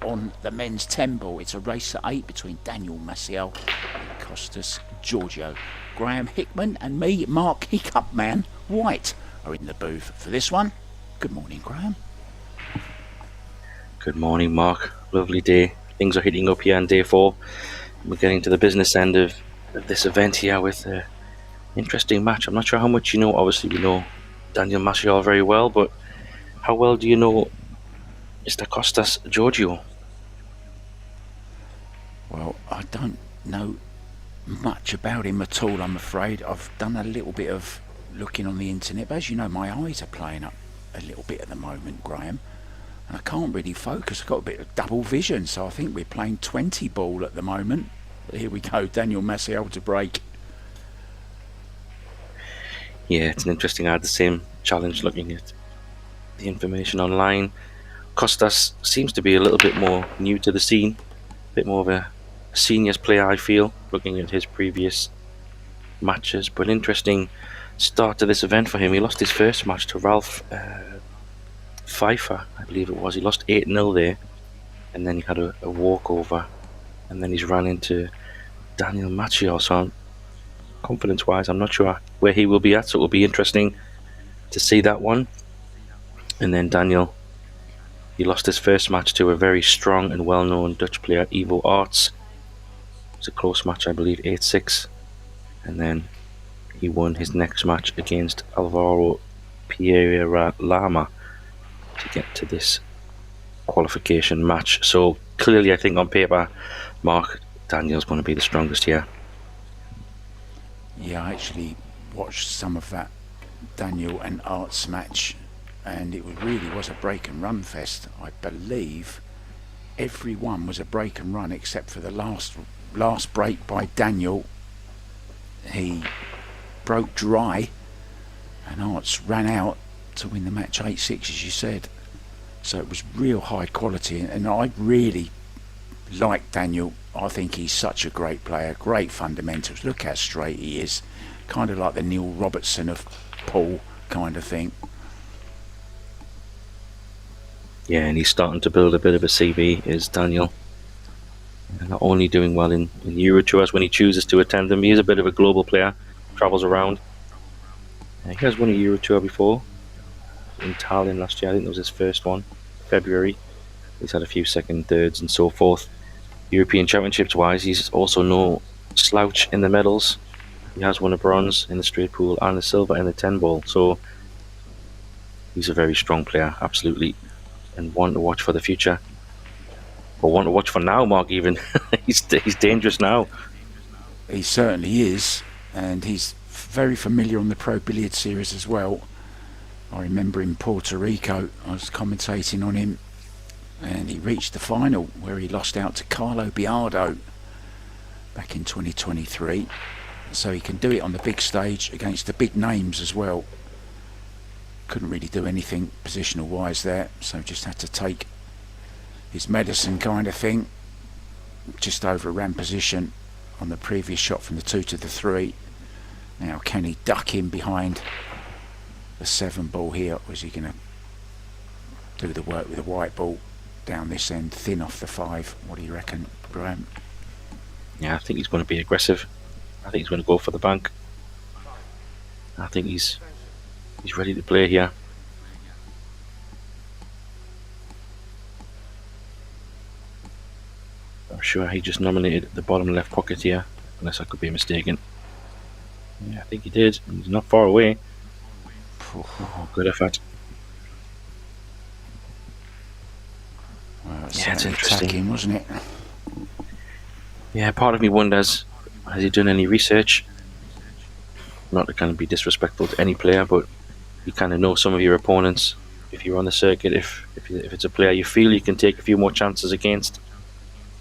On the men's 10 ball, it's a race at 8 between Daniel Masiel and Costas Giorgio. Graham Hickman and me, Mark Hiccupman White, are in the booth for this one. Good morning, Graham. Good morning, Mark. Lovely day. Things are heating up here on day 4. We're getting to the business end of this event here with an interesting match. I'm not sure how much you know. Obviously, we know Daniel Masiel very well, but how well do you know Mr. Costas Giorgio? Well, I don't know much about him at all, I'm afraid. I've done a little bit of looking on the internet, but as you know, my eyes are playing up a little bit at the moment, Graham, and I can't really focus. I've got a bit of double vision, so I think we're playing 20 ball at the moment. Here we go, Daniel Masiel to break. Yeah, it's an interesting. I had the same challenge looking at the information online. Costas seems to be a little bit more new to the scene, a bit more of a seniors player, I feel, looking at his previous matches. But interesting start to this event for him. He lost his first match to Ralph Pfeiffer, I believe it was. He lost 8-0 there, and then he had a walkover, and then he's ran into Daniel Masiel. So confidence-wise, I'm not sure where he will be at, so it will be interesting to see that one. And then Daniel, he lost his first match to a very strong and well-known Dutch player, Ivo Arts. It was a close match, I believe, 8-6. And then he won his next match against Alvaro Pereira Lama to get to this qualification match. So clearly, I think on paper, Mark, Daniel's going to be the strongest here. Yeah, I actually watched some of that Daniel and Arts match, and it really was a break and run fest. I believe every one was a break and run except for the last break by Daniel. He broke dry, and Arts ran out to win the match 8-6, as you said. So it was real high quality, and I really like Daniel. I think he's such a great player, great fundamentals. Look how straight he is, kind of like the Neil Robertson of pool kind of thing. Yeah, and he's starting to build a bit of a CV, is Daniel. And not only doing well in Euro Tours when he chooses to attend them, he is a bit of a global player, travels around. He has won a Euro Tour before, in Tallinn last year. I think that was his first one, February. He's had a few second, thirds and so forth. European Championships wise, he's also no slouch in the medals. He has won a bronze in the straight pool and a silver in the 10 ball. So he's a very strong player, absolutely, and one to watch for the future. Or one to watch for now, Mark, even. he's dangerous now. He certainly is, and he's very familiar on the Pro Billiard Series as well. I remember in Puerto Rico, I was commentating on him, and he reached the final where he lost out to Carlo Biardo back in 2023. So he can do it on the big stage against the big names as well. Couldn't really do anything positional wise there, so just had to take his medicine kind of thing. Just over a ran position on the previous shot from the 2 to the 3. Now can he duck in behind the 7 ball here, or is he going to do the work with the white ball down this end, thin off the 5? What do you reckon, Graham? Yeah, I think he's going to be aggressive. I think he's going to go for the bank. I think he's ready to play here. I'm sure he just nominated the bottom left pocket here, unless I could be mistaken. Yeah, I think he did. He's not far away. Oh, good effort. Well, yeah, it's interesting, attacking, wasn't it? Yeah, part of me wonders, has he done any research? Not to kind of be disrespectful to any player, but you kind of know some of your opponents. If you're on the circuit, if it's a player you feel you can take a few more chances against,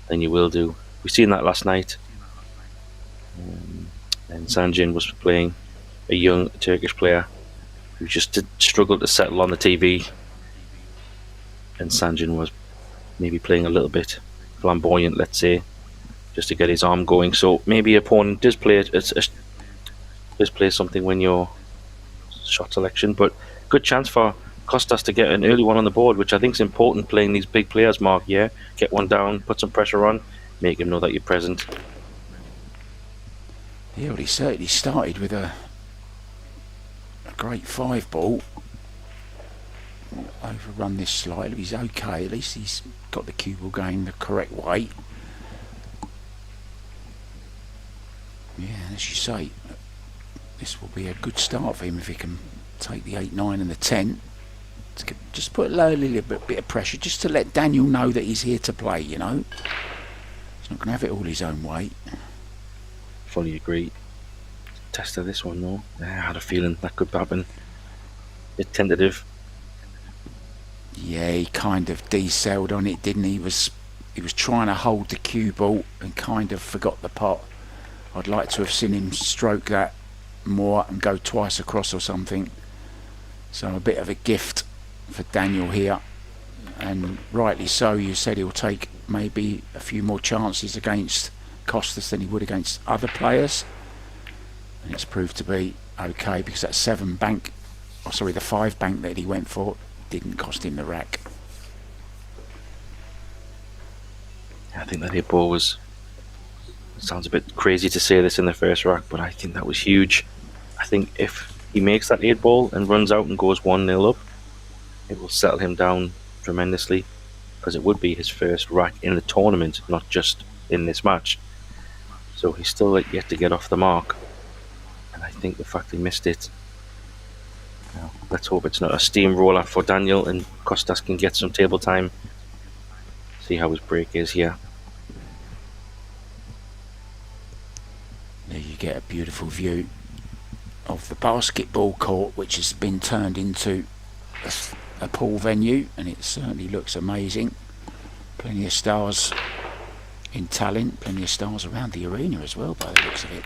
then you will do. We've seen that last night. And Sanjin was playing a young Turkish player who just did struggle to settle on the TV. And Sanjin was maybe playing a little bit flamboyant, let's say, just to get his arm going. So maybe opponent does play something when your shot selection, but good chance for cost us to get an early one on the board, which I think is important playing these big players, Mark. Yeah, get one down, put some pressure on, make him know that you're present. Yeah, well, he certainly started with a great 5 ball. Overrun this slightly. He's okay. At least he's got the cue ball going the correct way. Yeah, as you say, this will be a good start for him if he can take the 8, 9 and the 10. Just put a little bit of pressure just to let Daniel know that he's here to play, you know. He's not going to have it all his own way. Fully agree. Test of this one though. I had a feeling that could happen. Bit tentative. Yeah, he kind of decelled on it, didn't he? He was trying to hold the cue ball and kind of forgot the pot. I'd like to have seen him stroke that more and go twice across or something. So a bit of a gift for Daniel here, and rightly so. You said he'll take maybe a few more chances against Costas than he would against other players, and it's proved to be okay because that 7 bank, or sorry, the 5 bank that he went for didn't cost him the rack. I think that 8 ball was, it sounds a bit crazy to say this in the first rack, but I think that was huge. I think if he makes that 8 ball and runs out and goes 1-0 up, it will settle him down tremendously, because it would be his first rack in the tournament, not just in this match. So he's still yet to get off the mark, and I think the fact he missed it, now, let's hope it's not a steamroller for Daniel and Costas can get some table time. See how his break is here. There you get a beautiful view of the basketball court, which has been turned into a pool venue, and it certainly looks amazing. Plenty of stars in Tallinn, plenty of stars around the arena as well by the looks of it.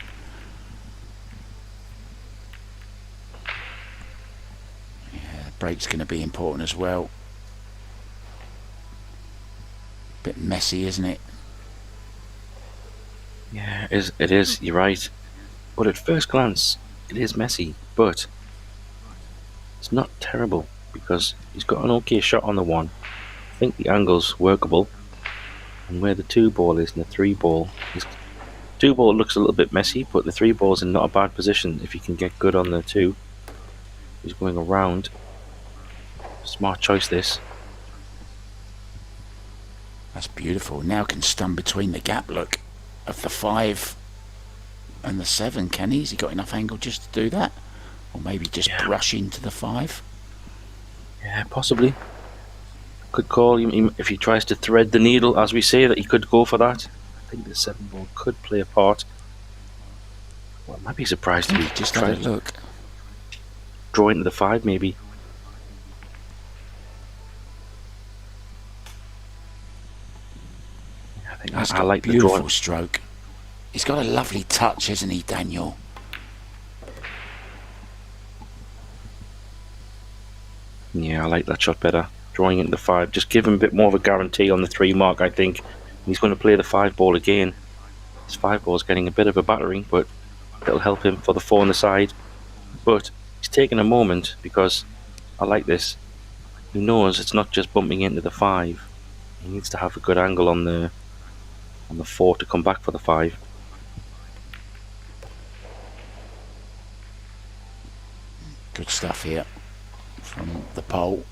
Yeah, the break's going to be important as well. Bit messy, isn't it? Yeah, it is, you're right. But at first glance, it is messy, but it's not terrible because he's got an okay shot on the 1. I think the angle's workable. And where the 2 ball is and the 3 ball, his 2 ball looks a little bit messy, but the 3 ball's in not a bad position if he can get good on the 2. He's going around. Smart choice this. That's beautiful. Now can stun between the gap look of the 5 and the 7, can he? Has he got enough angle just to do that? Or maybe just brush into the 5? Yeah, possibly. Could call him if he tries to thread the needle, as we say, that he could go for that. I think the 7 ball could play a part. Well, I might be surprised if he just had a look. Draw into the 5, maybe. I think I like the beautiful stroke. He's got a lovely touch, hasn't he, Daniel? Yeah, I like that shot better. Drawing into the 5, just give him a bit more of a guarantee on the 3 mark, I think. He's going to play the 5 ball again. His 5 ball is getting a bit of a battering, but it'll help him for the 4 on the side. But he's taking a moment because I like this. He knows it's not just bumping into the 5. He needs to have a good angle on the 4 to come back for the 5. Good stuff here from the pole.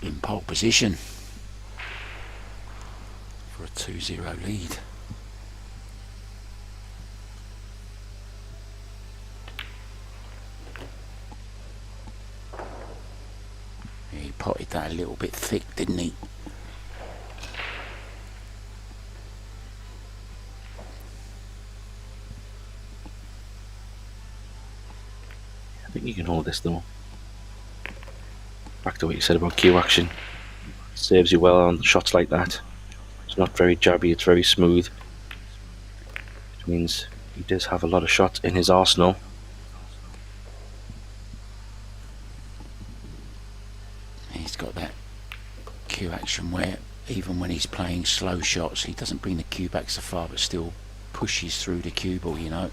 In pole position for a 2-0 lead. He potted that a little bit thick, didn't he? I think you can hold this though. Back to what you said about cue action. Saves you well on shots like that. It's not very jabby, it's very smooth. Which means he does have a lot of shots in his arsenal. He's got that cue action where even when he's playing slow shots, he doesn't bring the cue back so far but still pushes through the cue ball, you know.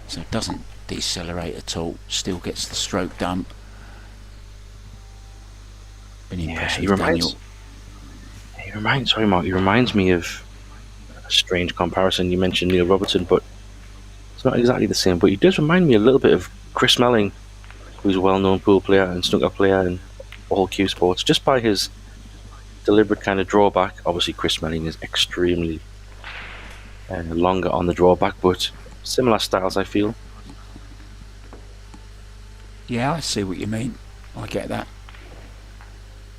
So it doesn't decelerate at all, still gets the stroke done. Been Yeah, impressed he with Daniel. reminds me of a strange comparison. You mentioned Neil Robertson, but it's not exactly the same. But he does remind me a little bit of Chris Melling, who's a well-known pool player and snooker player and all cue sports, just by his deliberate kind of drawback. Obviously, Chris Melling is extremely longer on the drawback, but similar styles, I feel. Yeah, I see what you mean. I get that.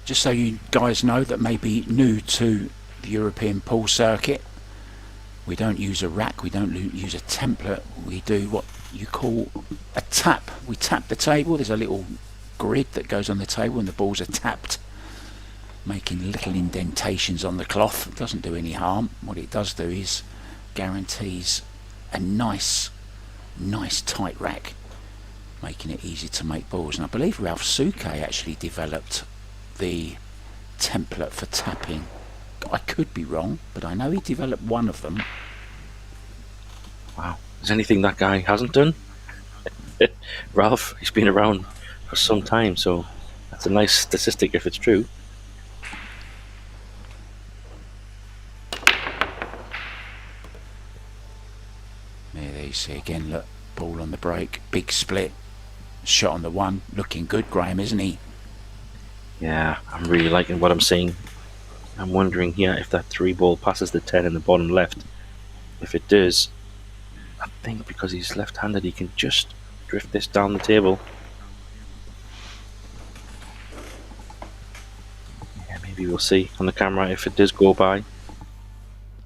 Just so you guys know that may be new to the European pool circuit, we don't use a rack, we don't use a template, we do what you call a tap. We tap the table, there's a little grid that goes on the table and the balls are tapped, making little indentations on the cloth. It doesn't do any harm. What it does do is guarantees a nice tight rack, making it easy to make balls. And I believe Ralph Suke actually developed the template for tapping. I could be wrong, but I know he developed one of them. Wow. Is anything that guy hasn't done? Ralph, he's been around for some time, so that's a nice statistic if it's true. There you see again, look, ball on the break, big split, shot on the one, looking good, Graham, isn't he? Yeah, I'm really liking what I'm seeing. I'm wondering here if that 3-ball passes the 10 in the bottom left. If it does, I think because he's left-handed, he can just drift this down the table. Yeah, maybe we'll see on the camera if it does go by.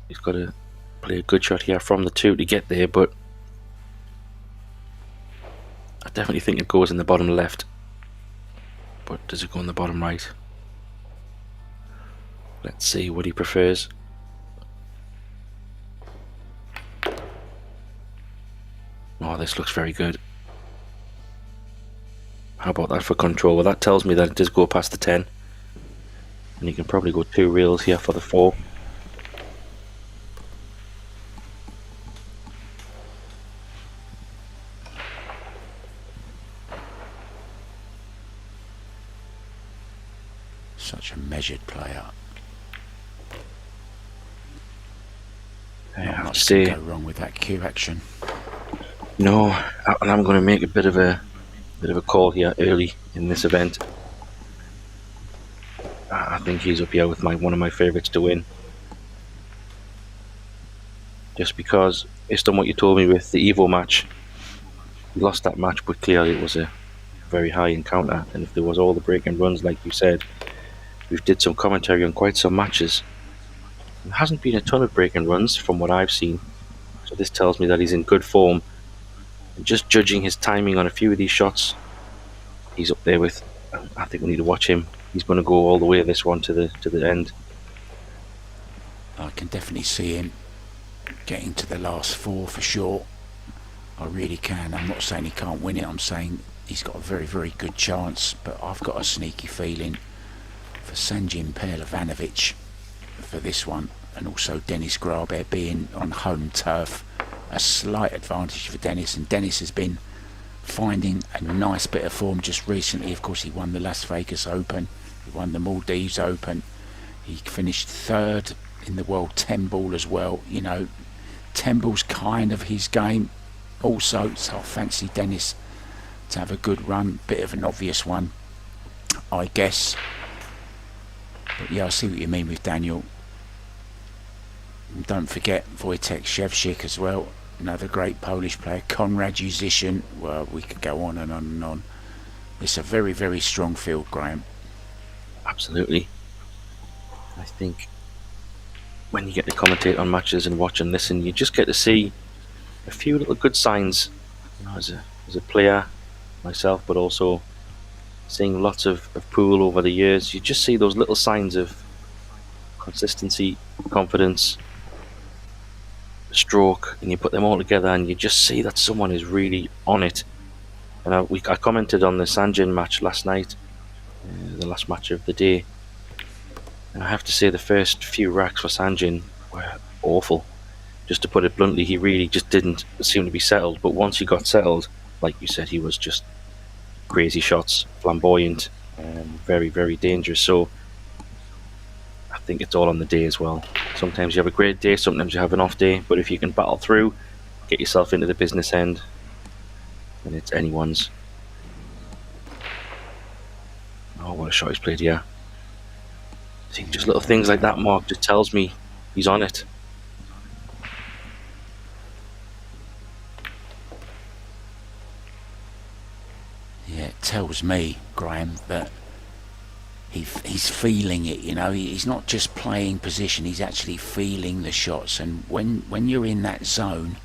He's got to play a good shot here from the 2 to get there, but I definitely think it goes in the bottom left. But does it go in the bottom right? Let's see what he prefers. Oh, this looks very good. How about that for control? Well, that tells me that it does go past the 10. And you can probably go 2 reels here for the 4. Such a measured player. I Not have to much say, can go wrong with that cue action. no, and I'm going to make a bit of a call here early in this event. I think he's up here with one of my favourites to win. Just because, based on what you told me with the Evo match, he lost that match, but clearly it was a very high encounter. And if there was all the break and runs, like you said, we've did some commentary on quite some matches. There hasn't been a ton of break and runs from what I've seen, so this tells me that he's in good form. And just judging his timing on a few of these shots, he's up there with. I think we need to watch him. He's going to go all the way this one to the end. I can definitely see him getting to the last 4 for sure. I really can. I'm not saying he can't win it, I'm saying he's got a very, very good chance, but I've got a sneaky feeling for Sanjin Perlovanovic for this one, and also Dennis Graber being on home turf, a slight advantage for Dennis. And Dennis has been finding a nice bit of form just recently. Of course, he won the Las Vegas Open, he won the Maldives Open, he finished 3rd in the World 10 Ball as well. You know, 10 Ball's kind of his game also, so I fancy Dennis to have a good run. Bit of an obvious one, I guess. But yeah, I see what you mean with Daniel. And don't forget Wojtek Szewczyk as well, another great Polish player. Konrad Musician. Well, we could go on and on and on. It's a very, very strong field, Graham. Absolutely. I think when you get to commentate on matches and watch and listen, you just get to see a few little good signs. You know, as a player myself, but also seeing lots of pool over the years, you just see those little signs of consistency, confidence, stroke, and you put them all together and you just see that someone is really on it. And I commented on the Sanjin match last night, the last match of the day, and I have to say the first few racks for Sanjin were awful. Just to put it bluntly, he really just didn't seem to be settled, but once he got settled, like you said, he was just crazy shots, flamboyant, Very, very dangerous. So I think it's all on the day as well. Sometimes you have a great day, sometimes you have an off day, but if you can battle through, get yourself into the business end, then it's anyone's. Oh, what a shot he's played here. See, just little things like that, Mark, just tells me he's on it. Yeah, it tells me, Graham, that he's feeling it, you know. He's not just playing position, he's actually feeling the shots. And when you're in that zone,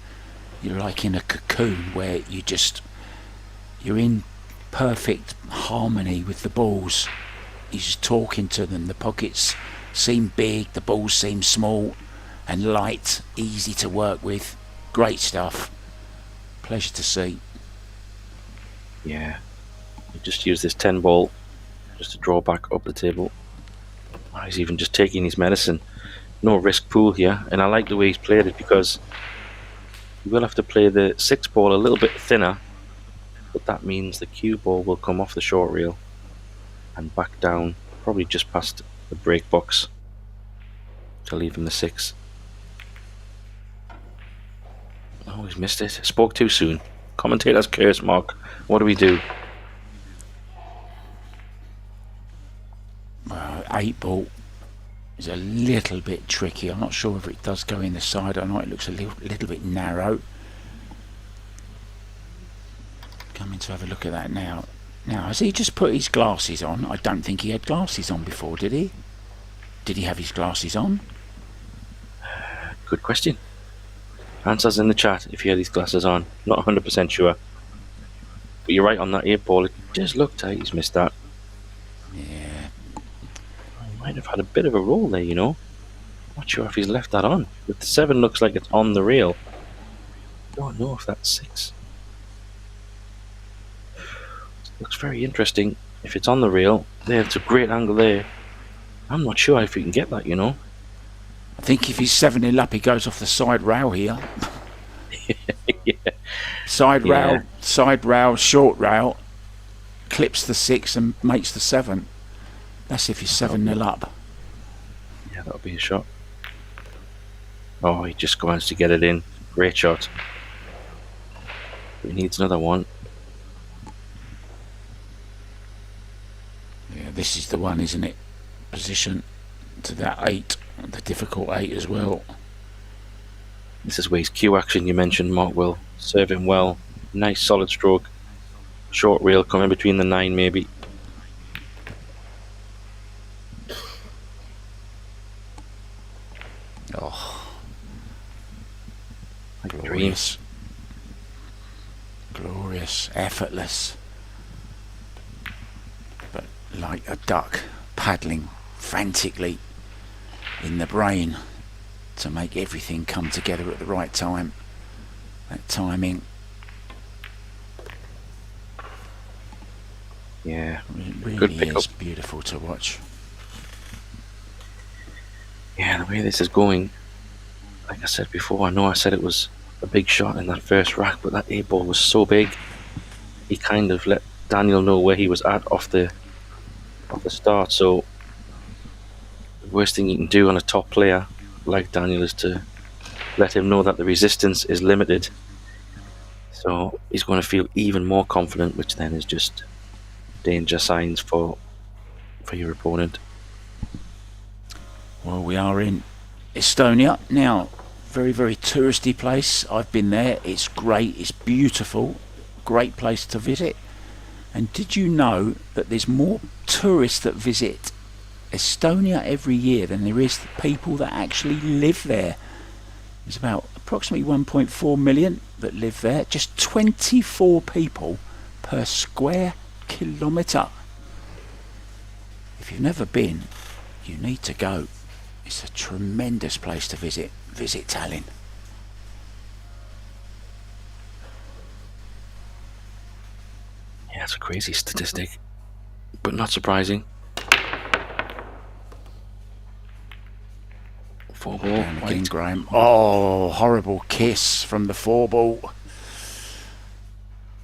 you're like in a cocoon where you're in perfect harmony with the balls. You're just talking to them. The pockets seem big, the balls seem small and light, easy to work with. Great stuff. Pleasure to see. Yeah. You just use this 10 ball just to draw back up the table. Oh, he's even just taking his medicine. No risk pool here, and I like the way he's played it because you will have to play the 6 ball a little bit thinner, but that means the cue ball will come off the short reel and back down, probably just past the break box to leave him the 6. Oh, he's missed it. Spoke too soon. Commentator's curse, Mark. What do we do? 8 ball is a little bit tricky. I'm not sure whether it does go in the side or not. It looks a little bit narrow. Coming to have a look at that now. Now, has he just put his glasses on? I don't think he had glasses on before, did he? Did he have his glasses on? Good question. Answers in the chat if he had his glasses on. Not 100% sure. But you're right on that 8 ball. It does look tight. He's missed that. Yeah. He might have had a bit of a roll there, you know. Not sure if he's left that on. But the 7 looks like it's on the rail. Don't know if that's 6. Looks very interesting. If it's on the rail, there, it's a great angle there. I'm not sure if we can get that, you know. I think if he's 7-0 up, he goes off the side rail here. Yeah. Side rail, short rail, clips the 6 and makes the 7. That's if he's 7-0 up. Yeah, that'll be a shot. Oh, he just managed to get it in. Great shot. But he needs another one. Yeah, this is the one, isn't it? Position to that 8, the difficult 8 as well. This is where his cue action you mentioned, Mark, will serve him well. Nice solid stroke. Short reel coming between the 9 maybe. Oh, Like a dream. glorious. Glorious, effortless. But like a duck paddling frantically in the brain to make everything come together at the right time. That timing. Yeah, Really good pick is up. beautiful to watch. Yeah, the way this is going, like I said before, I know I said it was a big shot in that first rack, but that 8 ball was so big, he kind of let Daniel know where he was at off the start. So the worst thing you can do on a top player like Daniel is to let him know that the resistance is limited. So he's going to feel even more confident, which then is just danger signs for your opponent. Well, we are in Estonia now. Very, very touristy place. I've been there. It's great. It's beautiful. Great place to visit. And did you know that there's more tourists that visit Estonia every year than there is people that actually live there? There's about approximately 1.4 million that live there. Just 24 people per square kilometre. If you've never been, you need to go. It's a tremendous place to visit. Visit Tallinn. Yeah, it's a crazy statistic, but not surprising. 4 ball. Down again, Graham. Oh, horrible kiss from the 4 ball.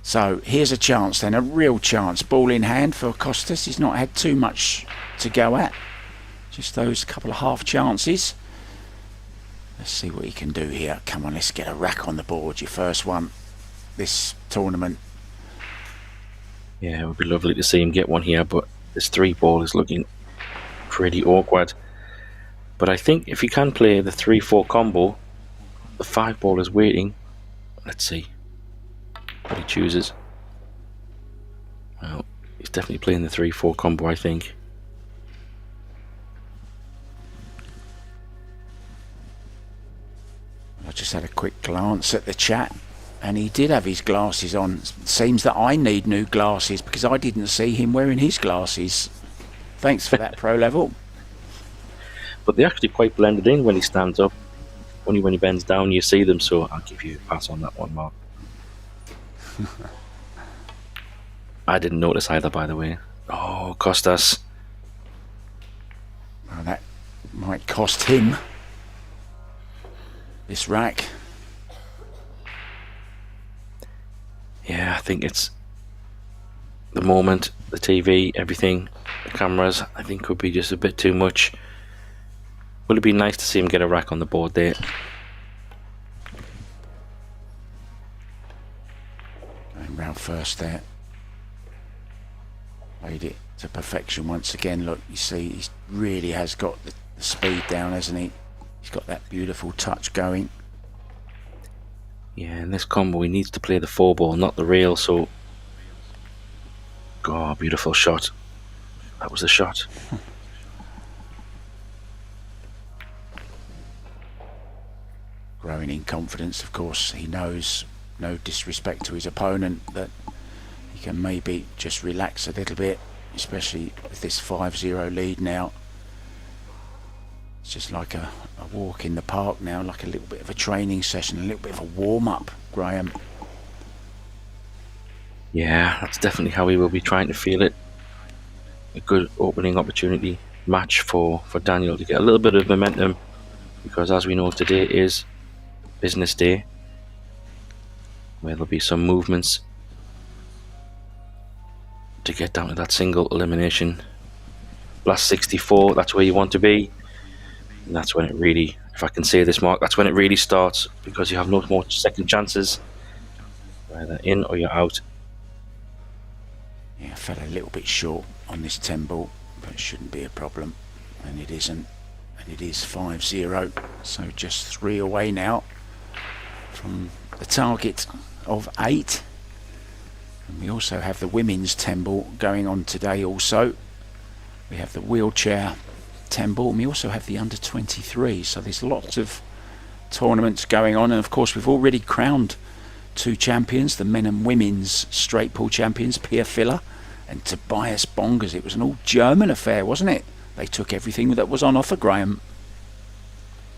So here's a chance then, a real chance. Ball in hand for Costas. He's not had too much to go at. Just those couple of half chances. Let's see what he can do here. Come on, let's get a rack on the board. Your first one this tournament. Yeah, it would be lovely to see him get one here, but this 3-ball is looking pretty awkward. But I think if he can play the 3-4 combo, the 5-ball is waiting. Let's see what he chooses. Well, he's definitely playing the 3-4 combo, I think. I just had a quick glance at the chat, and he did have his glasses on. Seems that I need new glasses because I didn't see him wearing his glasses. Thanks for that, Pro Level. But they're actually quite blended in when he stands up. Only when he bends down you see them, so I'll give you a pass on that one, Mark. I didn't notice either, by the way. Oh, Costas. Well, that might cost him this rack. Yeah, I think it's the moment, the TV, everything, the cameras, I think could be just a bit too much. Would it be nice to see him get a rack on the board there? Going round first there. Played it to perfection once again. Look, you see, he really has got the speed down, hasn't he? He's got that beautiful touch going. Yeah, in this combo he needs to play the 4-ball, not the rail, so... Oh, beautiful shot. That was a shot. Growing in confidence, of course. He knows, no disrespect to his opponent, that he can maybe just relax a little bit, especially with this 5-0 lead now. It's just like a walk in the park now, like a little bit of a training session, a little bit of a warm-up, Graham. Yeah, that's definitely how he will be trying to feel it. A good opening opportunity match for Daniel to get a little bit of momentum, because as we know, today is business day, where there'll be some movements to get down to that single elimination. Last 64, that's where you want to be. And that's when it really, if I can say this, Mark, that's when it really starts, because you have no more second chances. Either in or you're out. Yeah, I fell a little bit short on this 10 ball, but it shouldn't be a problem. And it isn't. And it is 5-0. So just 3 away now from the target of 8. And we also have the women's 10 ball going on today also. We have the wheelchair 10 ball, and we also have the under 23. So there's lots of tournaments going on, and of course we've already crowned 2 champions, the men and women's straight pool champions, Pia Filler and Tobias Bongers. It was an all German affair, wasn't it? They took everything that was on offer, Graham.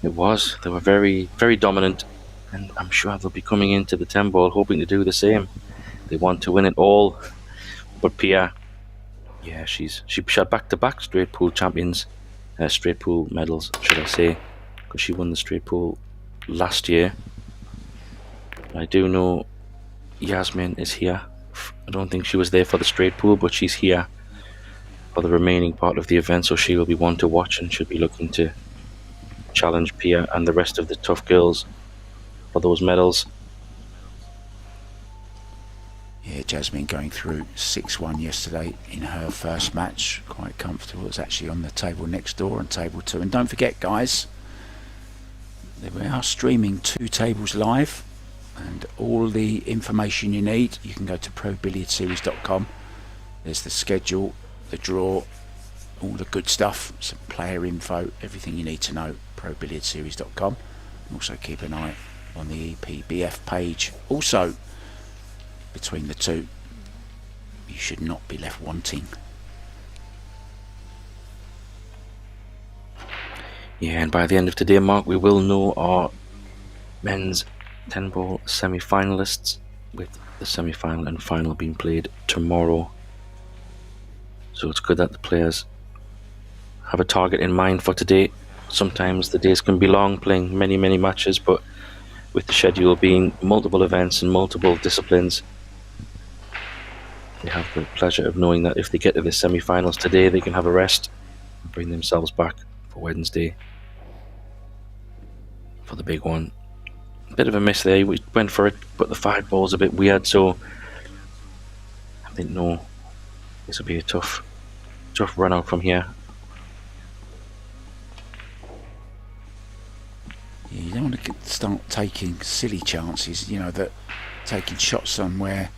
It was. They were very, very dominant, and I'm sure they'll be coming into the 10 ball hoping to do the same. They want to win it all. But Pia, yeah, she had back-to-back straight pool champions, straight pool medals, should I say, because she won the straight pool last year. I do know Jasmine is here. I don't think she was there for the straight pool, but she's here for the remaining part of the event, so she will be one to watch and should be looking to challenge Pia and the rest of the tough girls for those medals. Yeah, Jasmine going through 6-1 yesterday in her first match. Quite comfortable. It's actually on the table next door on table 2. And don't forget, guys, we are streaming 2 tables live. And all the information you need, you can go to probilliardseries.com. There's the schedule, the draw, all the good stuff, some player info, everything you need to know, probilliardseries.com. Also keep an eye on the Epbf page. Also, between the 2, you should not be left wanting. Yeah, and by the end of today, Mark, we will know our men's 10 ball semi-finalists, with the semi-final and final being played tomorrow. So it's good that the players have a target in mind for today. Sometimes the days can be long, playing many matches, but with the schedule being multiple events and multiple disciplines, they have the pleasure of knowing that if they get to the semi-finals today, they can have a rest and bring themselves back for Wednesday for the big one. A bit of a miss there. He went for it, but the 5 ball's a bit weird, so I think no, this will be a tough run out from here. Yeah, you don't want to start taking silly chances, you know, that taking shots somewhere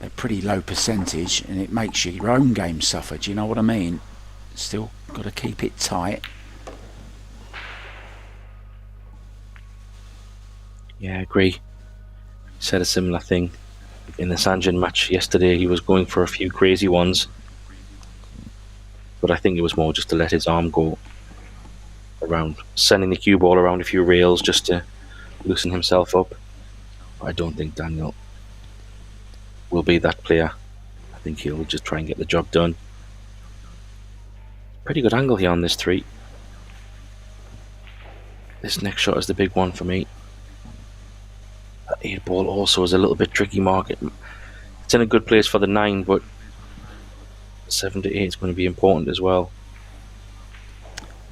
at pretty low percentage, and it makes your own game suffer. Do you know what I mean? Still got to keep it tight. Yeah, I agree. He said a similar thing in the Sanjin match yesterday. He was going for a few crazy ones, but I think it was more just to let his arm go around, sending the cue ball around a few rails just to loosen himself up. I don't think Daniel will be that player. I think he'll just try and get the job done. Pretty good angle here on this 3. This next shot is the big one for me. That 8 ball also is a little bit tricky market. It's in a good place for the 9, but 7 to 8 is going to be important as well.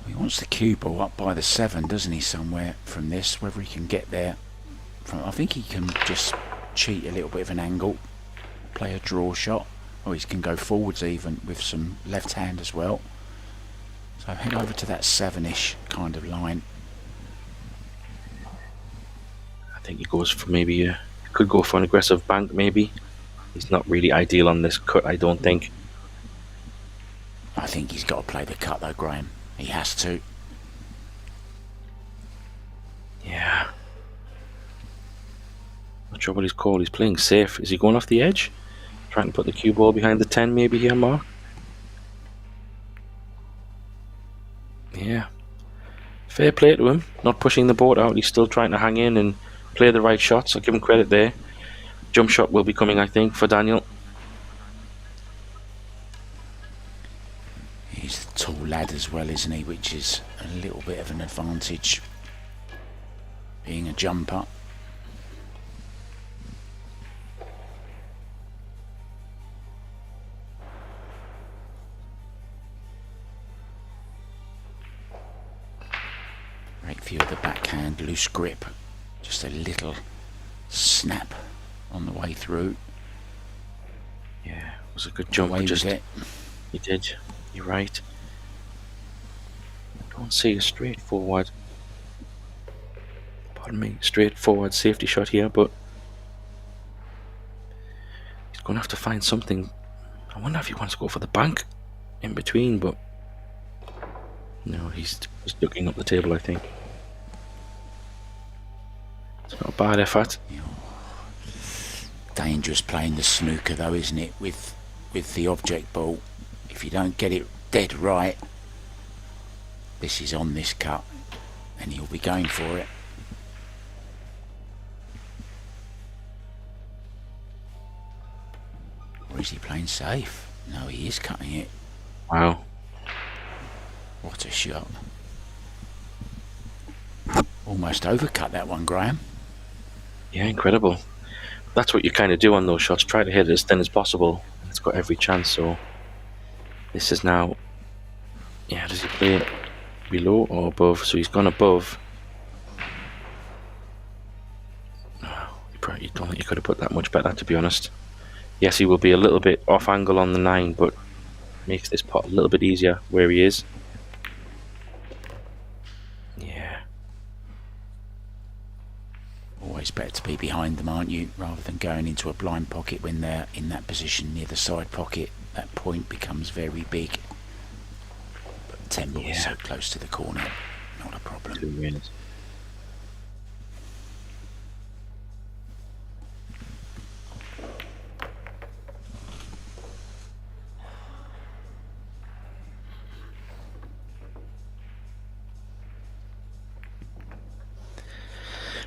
He wants the cue ball up by the 7, doesn't he, somewhere from this, whether he can get there. I think he can just cheat a little bit of an angle, play a draw shot, or he can go forwards even with some left hand as well. So head over to that 7-ish kind of line. I think he goes for maybe could go for an aggressive bank maybe. He's not really ideal on this cut, I don't think. I think he's got to play the cut though, Graham. He has to. Yeah. Not sure what he's called. He's playing safe. Is he going off the edge? Trying to put the cue ball behind the 10 maybe here, Mark? Yeah. Fair play to him. Not pushing the board out. He's still trying to hang in and play the right shots. I'll give him credit there. Jump shot will be coming, I think, for Daniel. He's a tall lad as well, isn't he? Which is a little bit of an advantage, being a jumper. Great view of the backhand, loose grip. Just a little snap on the way through. Yeah, it was a good jump. Just it. He did. You're right. I don't see a straightforward, straightforward safety shot here, but he's going to have to find something. I wonder if he wants to go for the bank in between, but no, he's just ducking up the table, I think. It's not a bad effort. Dangerous playing the snooker though, isn't it, with the object ball. If you don't get it dead right, this is on this cut and he'll be going for it. Or is he playing safe? No, he is cutting it. Wow. What a shot. Almost overcut that one, Graham. Yeah, incredible. That's what you kind of do on those shots. Try to hit it as thin as possible. It's got every chance, so this is now... Yeah, does he play it below or above? So he's gone above. You don't think you could have put that much better, to be honest. Yes, he will be a little bit off angle on the 9, but makes this pot a little bit easier where he is. Yeah. Always better to be behind them, aren't you, rather than going into a blind pocket when they're in that position near the side pocket. That point becomes very big. But 10 ball is so close to the corner, not a problem. 2 minutes.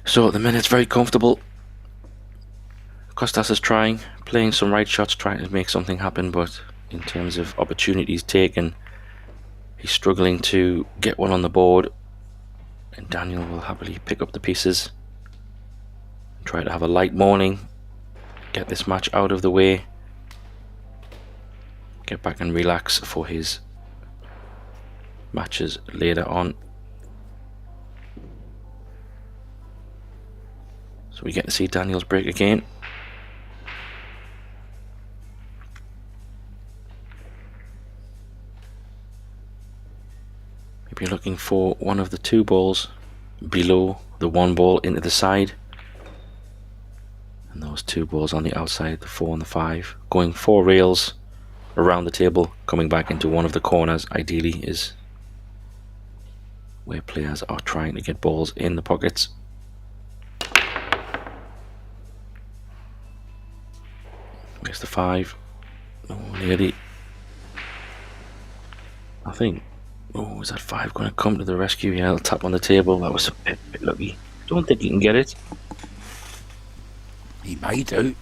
So at the minute it's very comfortable. Kostas is playing some right shots, trying to make something happen, but in terms of opportunities taken, he's struggling to get one on the board, and Daniel will happily pick up the pieces, try to have a light morning, get this match out of the way, get back and relax for his matches later on. So we get to see Daniel's break again. Maybe looking for one of the 2 balls below the 1 ball into the side. And those 2 balls on the outside, the 4 and the 5. Going 4 rails around the table, coming back into one of the corners, ideally, is where players are trying to get balls in the pockets. Where's the 5? Oh, nearly. I think. Oh, is that 5 going to come to the rescue? Yeah, it'll tap on the table. That was a bit lucky. Don't think he can get it. He may do.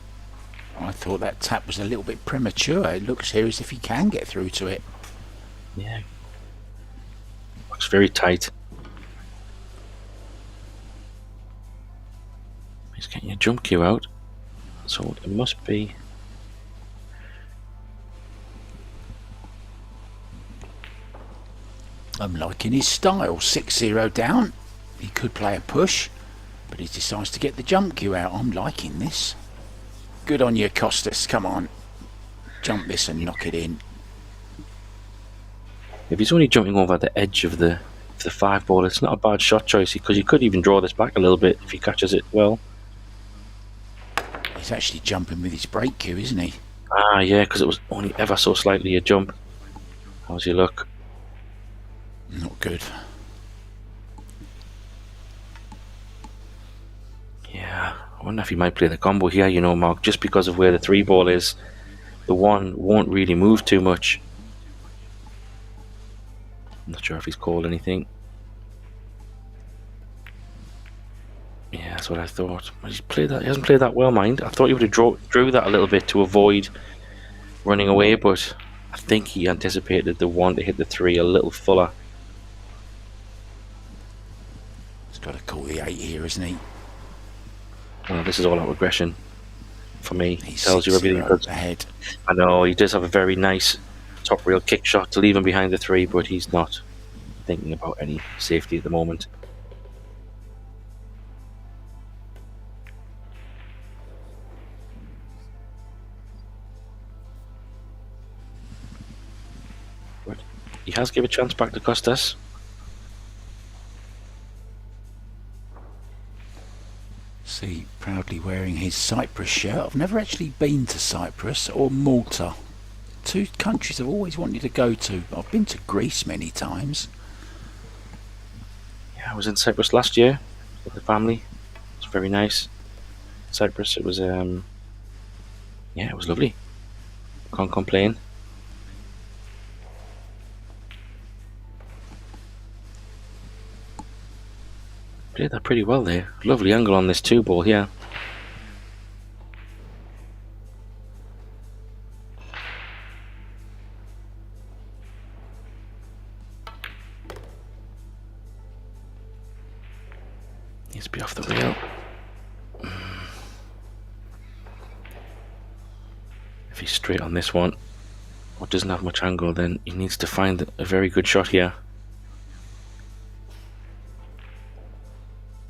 I thought that tap was a little bit premature. It looks here as if he can get through to it. Yeah. Looks very tight. He's getting a jump cue out. So it must be. I'm liking his style. 6-0 down. He could play a push, but he decides to get the jump cue out. I'm liking this. Good on you, Costas. Come on. Jump this and knock it in. If he's only jumping over the edge of the 5 ball, it's not a bad shot choice, because he could even draw this back a little bit if he catches it well. He's actually jumping with his break cue, isn't he? Ah, yeah, because it was only ever so slightly a jump. How's your luck? Not good. Yeah, I wonder if he might play the combo here, you know, Mark, just because of where the 3 ball is. The 1 won't really move too much. I'm not sure if he's called anything. Yeah, that's what I thought. But he's played that. He hasn't played that well, mind. I thought he would have drew that a little bit to avoid running away, but I think he anticipated the 1 to hit the 3 a little fuller. He's got to call the 8 here, isn't he? Well, this is all out aggression for me. He He's tells you everything. ahead. I know he does have a very nice top rail kick shot to leave him behind the 3, but he's not thinking about any safety at the moment. But he has given a chance back to Costas. See, proudly wearing his Cyprus shirt. I've never actually been to Cyprus or Malta. 2 countries I've always wanted to go to. I've been to Greece many times. Yeah, I was in Cyprus last year with the family. It was very nice. Cyprus, it was yeah, it was lovely. Can't complain. Played that pretty well there. Lovely angle on this 2 ball here. Needs to be off the rail. If he's straight on this one, or doesn't have much angle, then he needs to find a very good shot here.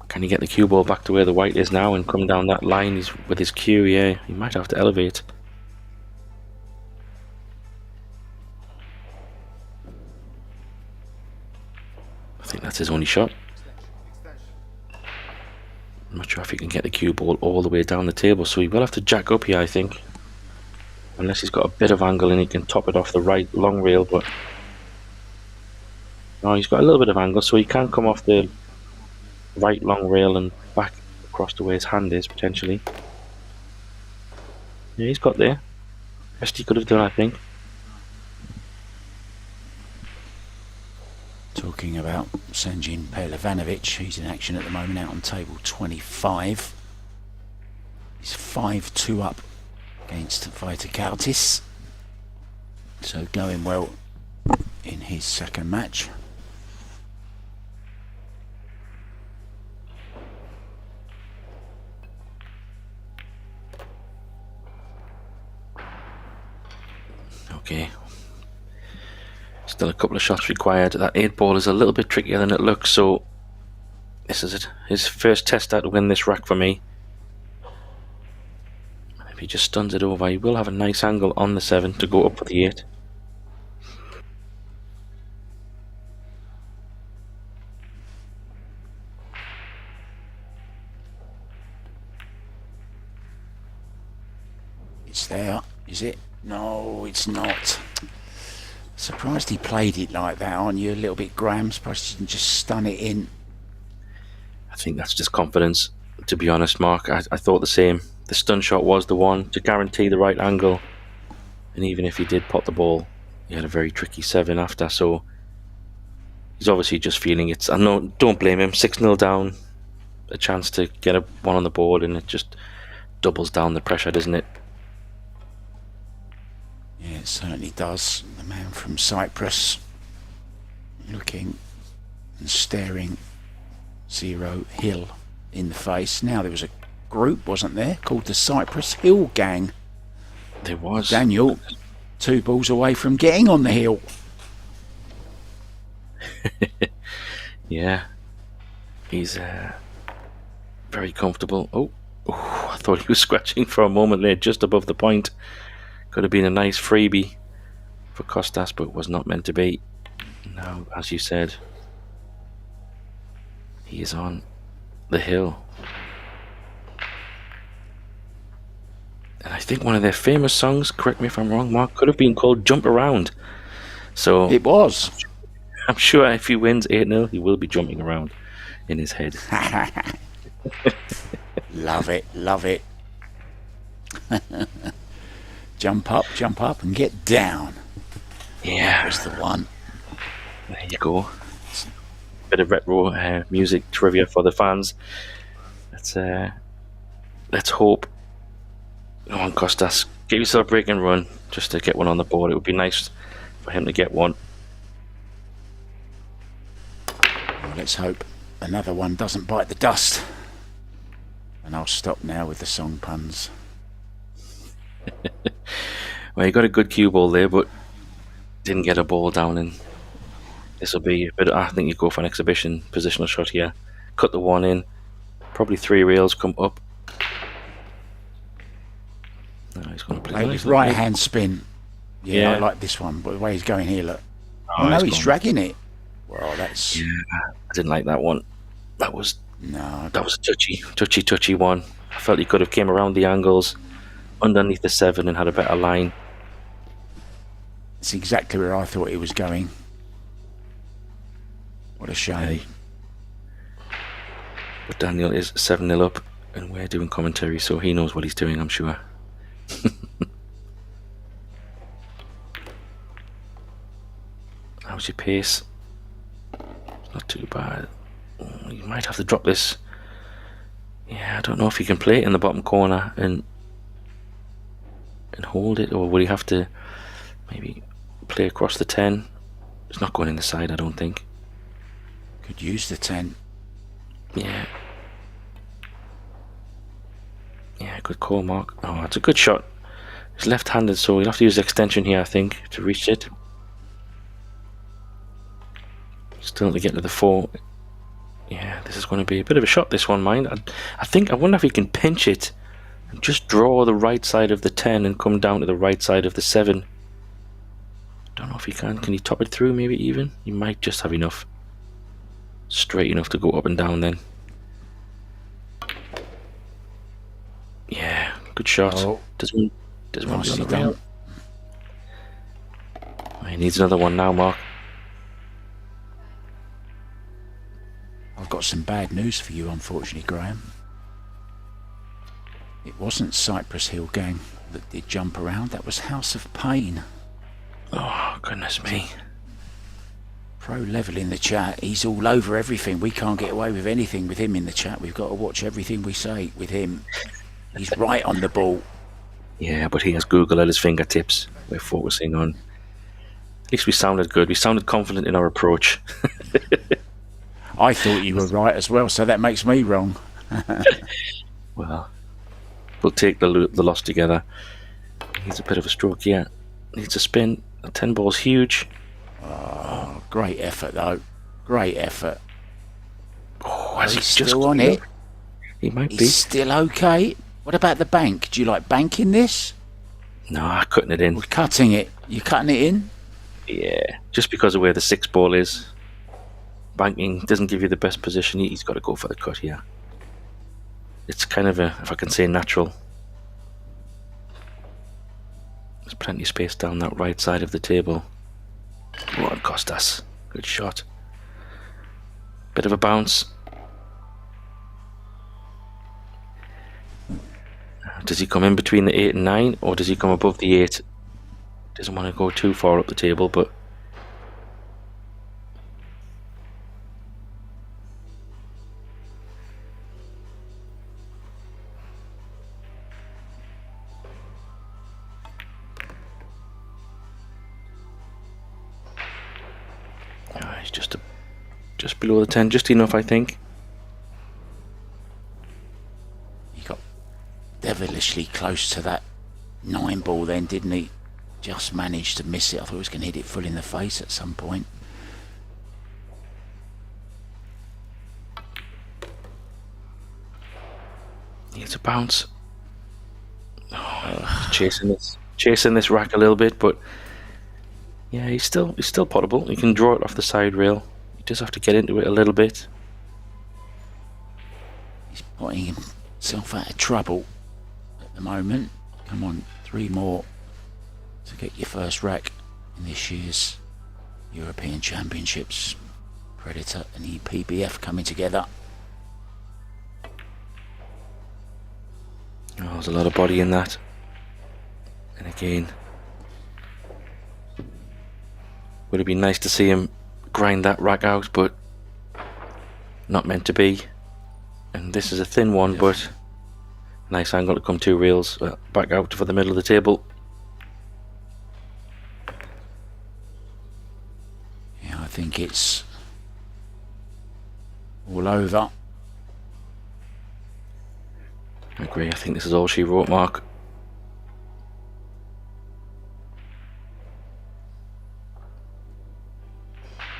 Can he get the cue ball back to where the white is now and come down that line? He's with his cue, yeah. He might have to elevate. I think that's his only shot. I'm not sure if he can get the cue ball all the way down the table, so he will have to jack up here, I think. Unless he's got a bit of angle and he can top it off the right long rail, but no, he's got a little bit of angle, so he can come off the right long rail and back across to where his hand is, potentially. Yeah, he's got there. Best he could have done, I think. Talking about Sanjin Pelevanovic, he's in action at the moment out on table 25. He's 5-2 up against Vaitakautis. So going well in his second match. Okay, Still a couple of shots required. That 8 ball is a little bit trickier than it looks, so this is it. His first test out to win this rack for me. If he just stuns it over, he will have a nice angle on the 7 to go up for the 8. It's there, is it? No, it's not. Surprised he played it like that, aren't you? A little bit, Graham. Surprised he didn't just stun it in. I think that's just confidence, to be honest, Mark. I thought the same. The stun shot was the one to guarantee the right angle. And even if he did pot the ball, he had a very tricky 7 after. So he's obviously just feeling it. I know, don't blame him. 6-0 down. A chance to get a 1 on the board, and it just doubles down the pressure, doesn't it? Yeah, it certainly does. The man from Cyprus looking and staring Zero Hill in the face. Now, there was a group, wasn't there, called the Cyprus Hill Gang. There was. Daniel, 2 balls away from getting on the hill. Yeah. He's very comfortable. Oh, I thought he was scratching for a moment there, just above the point. Could have been a nice freebie for Kostas, but was not meant to be. Now, as you said, he is on the hill. And I think one of their famous songs, correct me if I'm wrong, Mark, could have been called Jump Around. So It was. I'm sure if he wins 8-0, he will be jumping around in his head. Love it, love it. Jump up and get down. Yeah. That was the one. There you go. Bit of retro music trivia for the fans. Let's hope. Come on, Kostas. Give yourself a break and run just to get one on the board. It would be nice for him to get one. Well, let's hope another one doesn't bite the dust. And I'll stop now with the song puns. Well, he got a good cue ball there, but didn't get a ball down, and this will be a bit. I think you go for an exhibition positional shot here. Cut the 1 in. Probably 3 rails come up. No, he's going to play His right hand spin. Yeah, I like this one, but the way he's going here, look. Oh, no, he's dragging it. Well, that's. Yeah, I didn't like that one. That was a touchy one. I felt he could have came around the angles, underneath the 7, and had a better line. It's exactly where I thought he was going. What a shame. But Daniel is 7-0 up, and we're doing commentary, so he knows what he's doing, I'm sure. How's your pace? Not too bad. You might have to drop this. Yeah, I don't know if he can play it in the bottom corner and hold it, or would he have to maybe play across the 10? It's not going in the side, I don't think. Could use the 10. Yeah. Yeah, good call, Mark. Oh, it's a good shot. He's left-handed, so he'll have to use extension here, I think, to reach it. Still to get to the 4. Yeah, this is going to be a bit of a shot, this one, mind. I wonder if he can pinch it and just draw the right side of the 10 and come down to the right side of the 7. Don't know if he can. Can he top it through, maybe even? He might just have enough. Straight enough to go up and down then. Yeah, good shot. Oh. Does one be on the done. rail? He needs another one now, Mark. I've got some bad news for you, unfortunately, Graham. It wasn't Cypress Hill Gang that did jump around. That was House of Pain. Oh, goodness me. Pro level in the chat. He's all over everything. We can't get away with anything with him in the chat. We've got to watch everything we say with him. He's right on the ball. Yeah, but he has Google at his fingertips. We're focusing on. At least we sounded good. We sounded confident in our approach. I thought you were right as well, so that makes me wrong. Well, we'll take the loss together. Needs a bit of a stroke here. Needs a spin. A 10 ball's huge. Oh, great effort though. Great effort. Oh, He's just still on it. He might He's be. still okay. What about the bank? Do you like banking this? No, cutting it in. Or cutting it? You cutting it in? Yeah, just because of where the 6 ball is. Banking doesn't give you the best position. He's got to go for the cut here. It's kind of a, if I can say, natural. There's plenty of space down that right side of the table. Come on, Costas. Good shot. Bit of a bounce. Does he come in between the 8 and 9, or does he come above the 8? Doesn't want to go too far up the table, but he's just below the 10, just enough, I think. He got devilishly close to that 9 ball then, didn't he? Just managed to miss it. I thought he was going to hit it full in the face at some point. It's a bounce. Chasing this rack a little bit, but yeah, he's still potable. You can draw it off the side rail. You just have to get into it a little bit. He's putting himself out of trouble at the moment. Come on, 3 more to get your first rack in this year's European Championships. Predator and Epbf coming together. Oh, there's a lot of body in that. And again, would have been nice to see him grind that rack out, but not meant to be. And this is a thin one, but nice angle to come 2 reels back out for the middle of the table. Yeah, I think it's all over. I agree. I think this is all she wrote, Mark.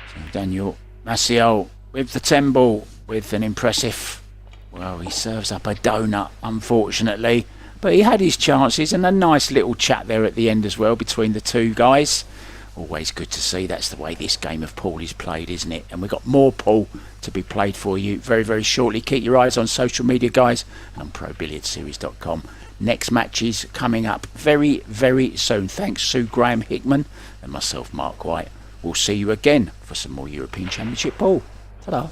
So Daniel Masiel with the 10 ball with an impressive, well, he serves up a donut, unfortunately, but he had his chances and a nice little chat there at the end as well between the 2 guys. Always good to see. That's the way this game of pool is played, isn't it? And we've got more pool to be played for you very, very shortly. Keep your eyes on social media, guys, and on ProBilliardSeries.com. Next matches coming up very, very soon. Thanks, Sue Graham Hickman, and myself, Mark White. We'll see you again for some more European Championship pool. Ta-da.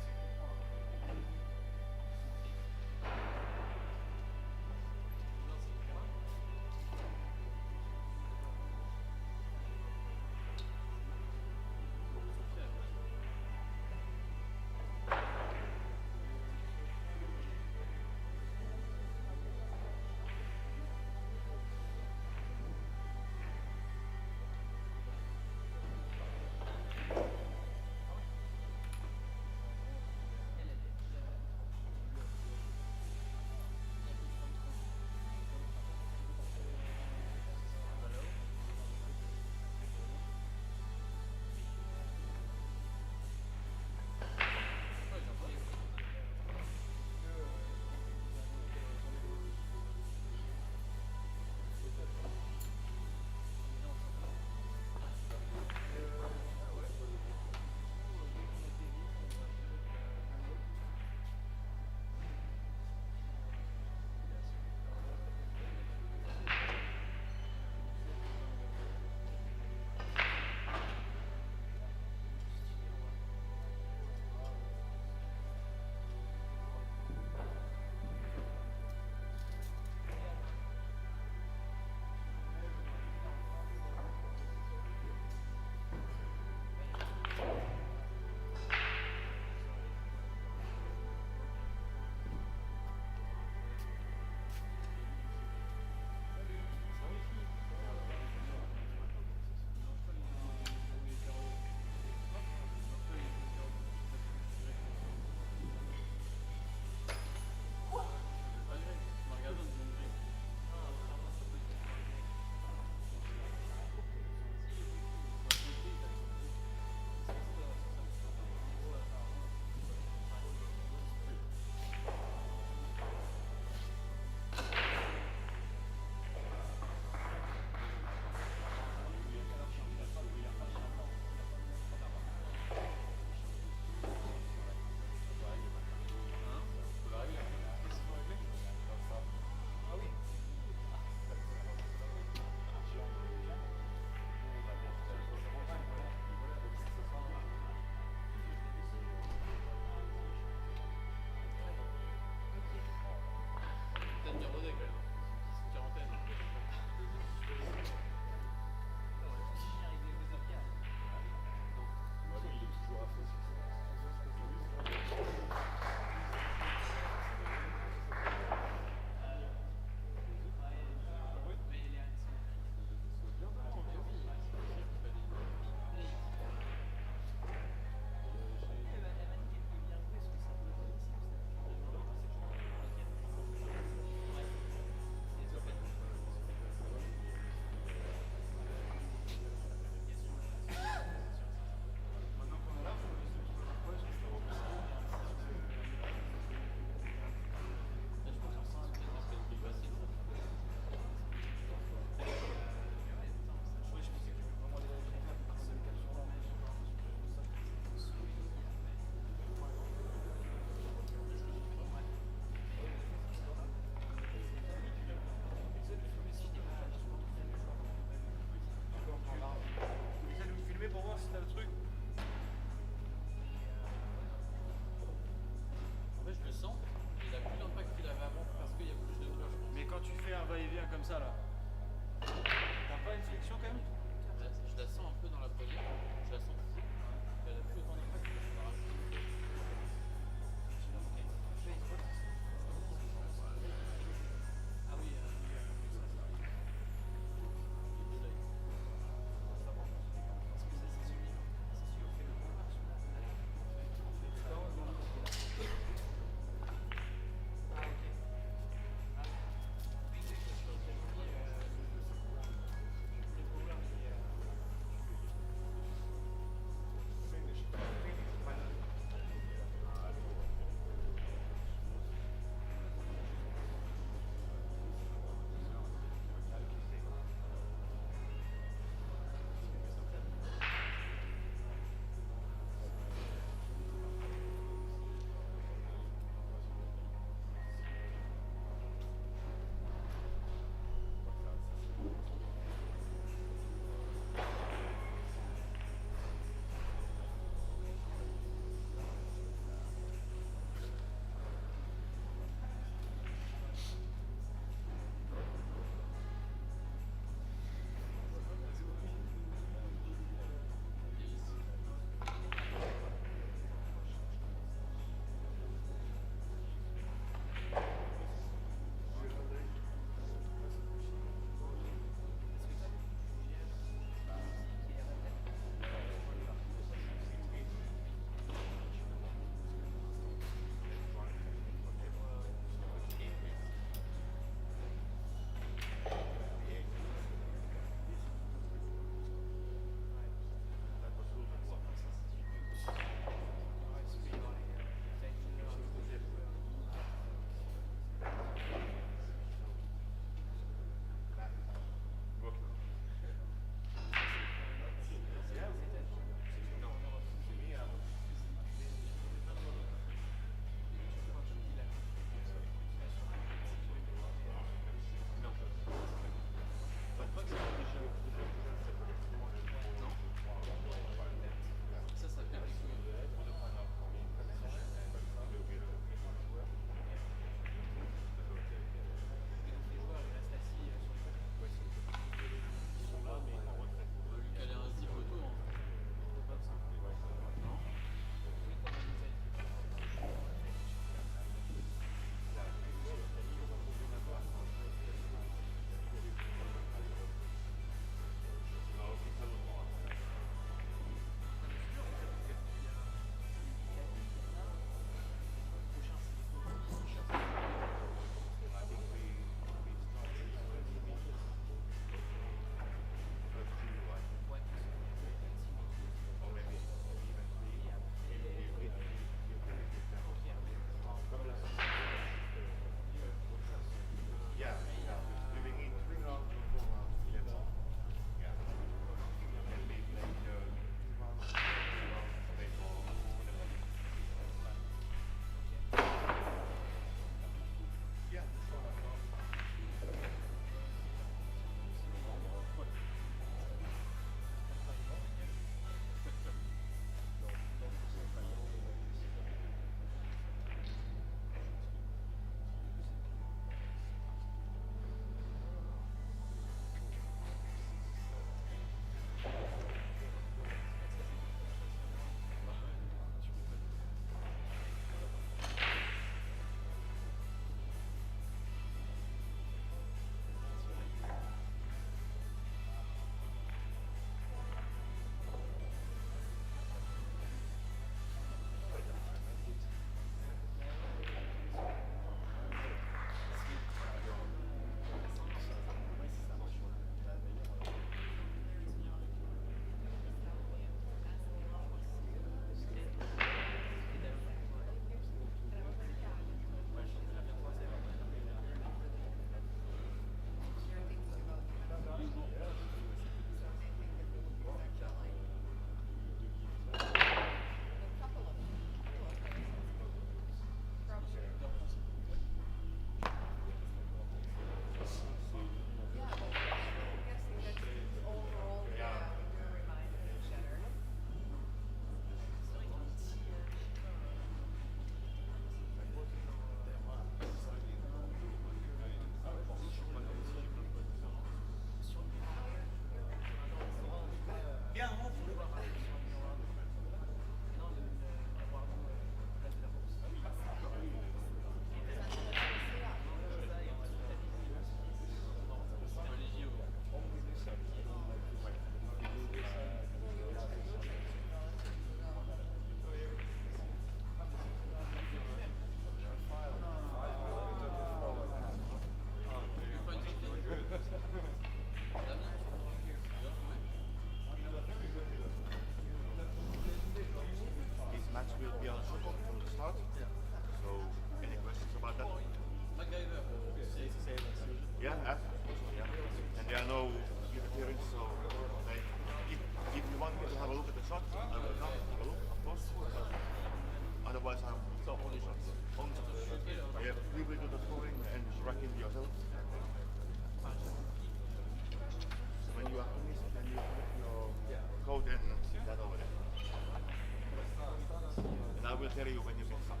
tell you when you can start.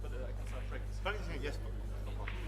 But I can start practice. Practicing, yes, no problem.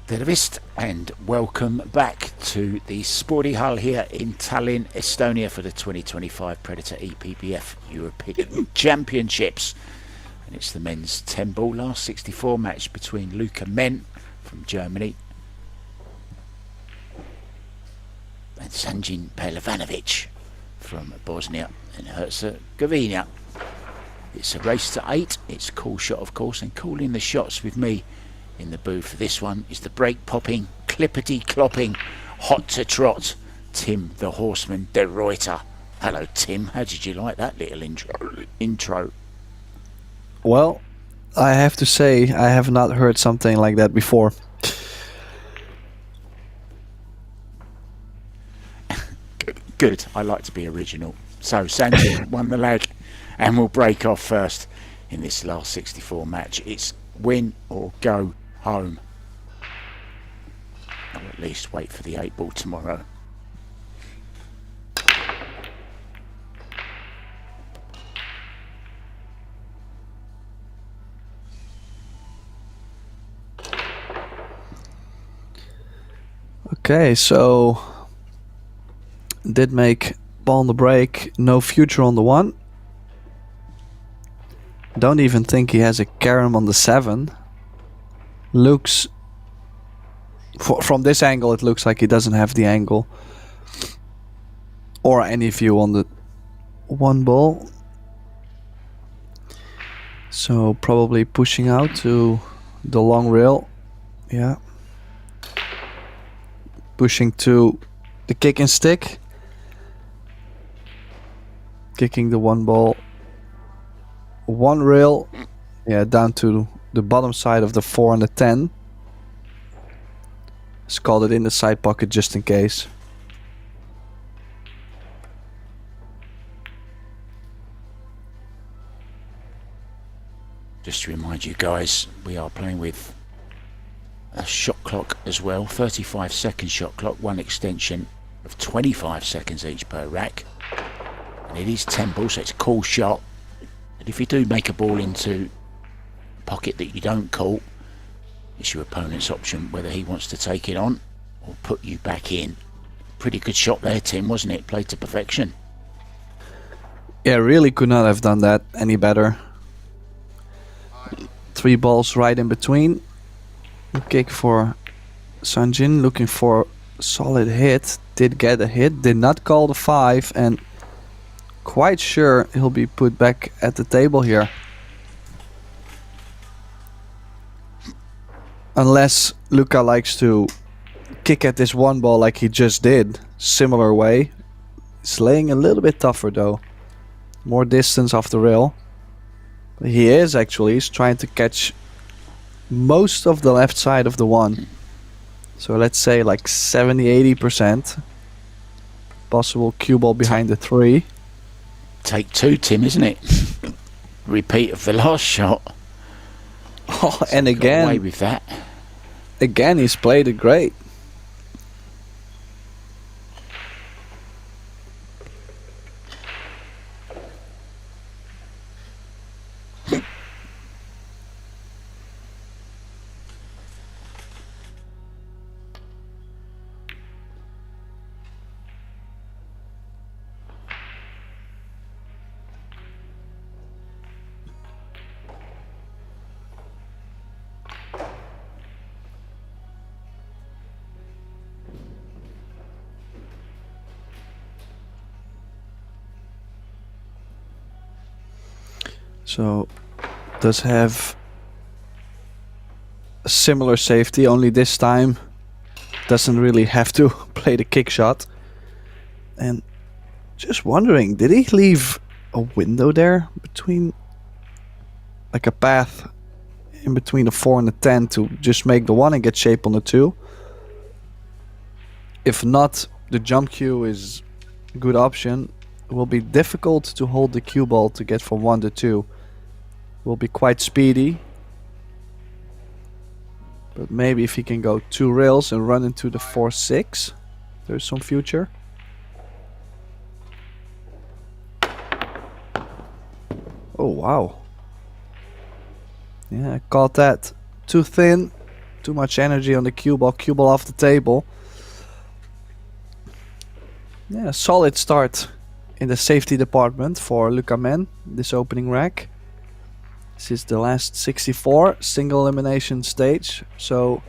Tervist and welcome back to the Sporty Hull here in Tallinn, Estonia for the 2025 Predator Epbf European Championships. And it's the men's 10 ball last 64 match between Luka from Germany and Sanjin from Bosnia and Herzegovina. It's a race to 8. It's a cool shot, of course, and calling the shots with me in the booth for this one is the break popping, clippity clopping, hot to trot, Tim the Horseman de Reuter. Hello Tim, how did you like that little intro? Well, I have to say I have not heard something like that before. Good, I like to be original. So Sanjin won the leg and will break off first in this last 64 match. It's win or go home. Or at least wait for the 8 ball tomorrow. Okay, so did make ball on the break, no future on the 1. Don't even think he has a carom on the 7. Looks from this angle it looks like he doesn't have the angle or any view on the 1 ball, so probably pushing out to the long rail. Yeah, pushing to the kick and stick, kicking the 1 ball, 1 rail, yeah, down to the bottom side of the 4 and the 10. Let's call it in the side pocket just in case. Just to remind you guys, we are playing with a shot clock as well, 35-second shot clock, 1 extension of 25 seconds each per rack. And it is 10 balls, so it's a cool shot. And if you do make a ball into a pocket that you don't call, it's your opponent's option whether he wants to take it on or put you back in. Pretty good shot there, Tim, wasn't it? Played to perfection. Yeah, really could not have done that any better. 3 balls right in between. Kick for Sanjin, looking for a solid hit. Did get a hit, did not call the 5, and quite sure he'll be put back at the table here. Unless Luka likes to kick at this 1 ball like he just did, similar way. It's laying a little bit tougher though. More distance off the rail. But he is actually, he's trying to catch most of the left side of the 1. So let's say like 70-80%. Possible cue ball behind the 3. Take 2, Tim, isn't it? Repeat of the last shot. Oh, So and got again, away with that. again he's played it great. So does have a similar safety, only this time doesn't really have to play the kick shot. And just wondering, did he leave a window there between, like a path in between the 4 and the 10 to just make the 1 and get shape on the 2? If not, the jump cue is a good option. It will be difficult to hold the cue ball to get from 1 to 2. Will be quite speedy. But maybe if he can go 2 rails and run into the 4-6, there's some future. Oh wow. Yeah, I caught that. Too thin Too much energy on the cue ball. Cue ball off the table. Yeah, solid start in the safety department for Luka Men, this opening rack. This is the last 64, single elimination stage. So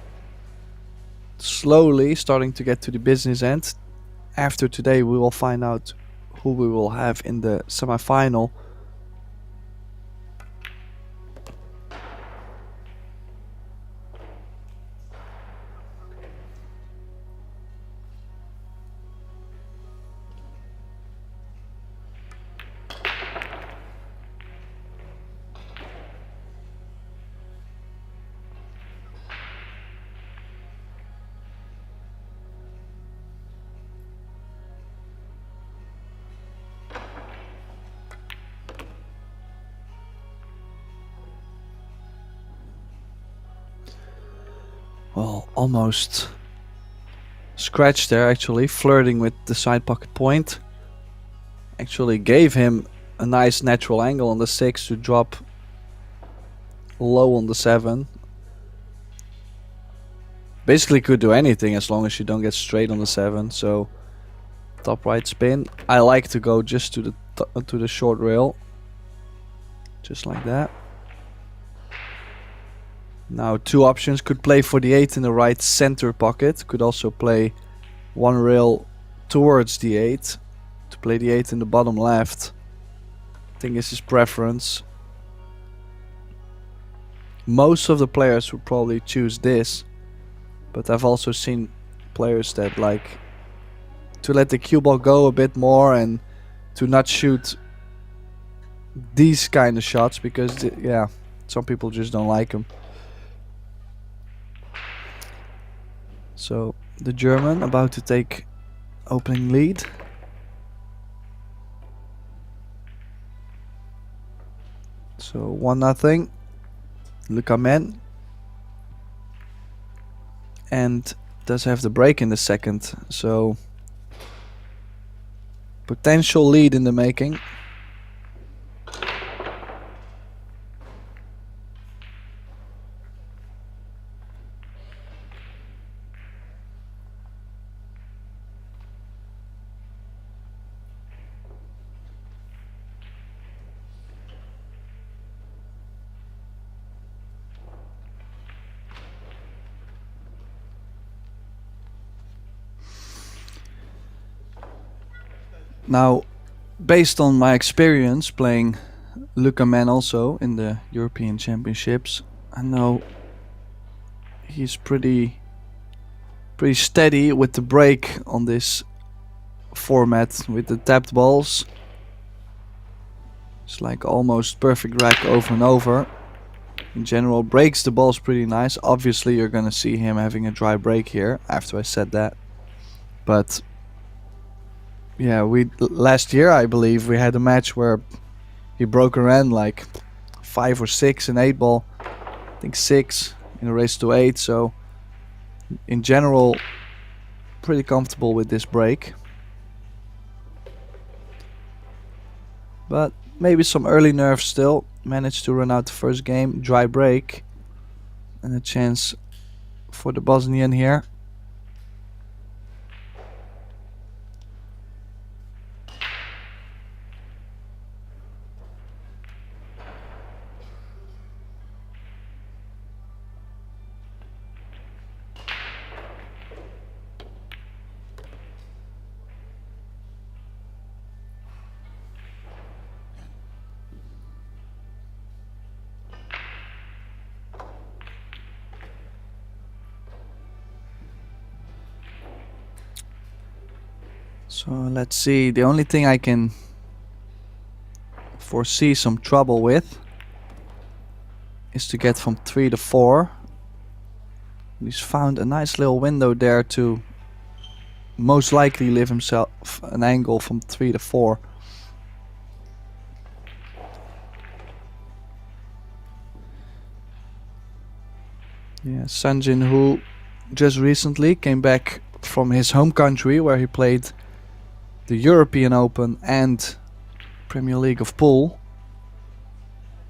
slowly starting to get to the business end. After today we will find out who we will have in the semi-final. Well, almost scratched there actually, flirting with the side pocket point. Actually gave him a nice natural angle on the 6 to drop low on the 7. Basically could do anything as long as you don't get straight on the 7. So top right spin. I like to go just to the short rail, just like that. Now 2 options. Could play for the 8 in the right center pocket. Could also play 1 rail towards the 8 to play the 8 in the bottom left. I think this is preference. Most of the players would probably choose this, but I've also seen players that like to let the cue ball go a bit more and to not shoot these kind of shots because yeah, some people just don't like them. So the German about to take opening lead. So 1-0. Luka Men. And does have the break in the second. So potential lead in the making. Now, based on my experience playing Luka Men also in the European Championships, I know he's pretty steady with the break on this format with the tapped balls. It's like almost perfect rack over and over. In general, breaks the balls pretty nice. Obviously, you're gonna see him having a dry break here after I said that, but yeah, last year I believe we had a match where he broke around like 5 or 6 in 8 ball. I think 6 in a race to 8. So in general, pretty comfortable with this break. But maybe some early nerves still. Managed to run out the first game, dry break, and a chance for the Bosnian here. So let's see, the only thing I can foresee some trouble with is to get from 3 to 4. He's found a nice little window there to most likely leave himself an angle from 3 to 4. Yeah, Sanjin, who just recently came back from his home country where he played the European Open and Premier League of Pool.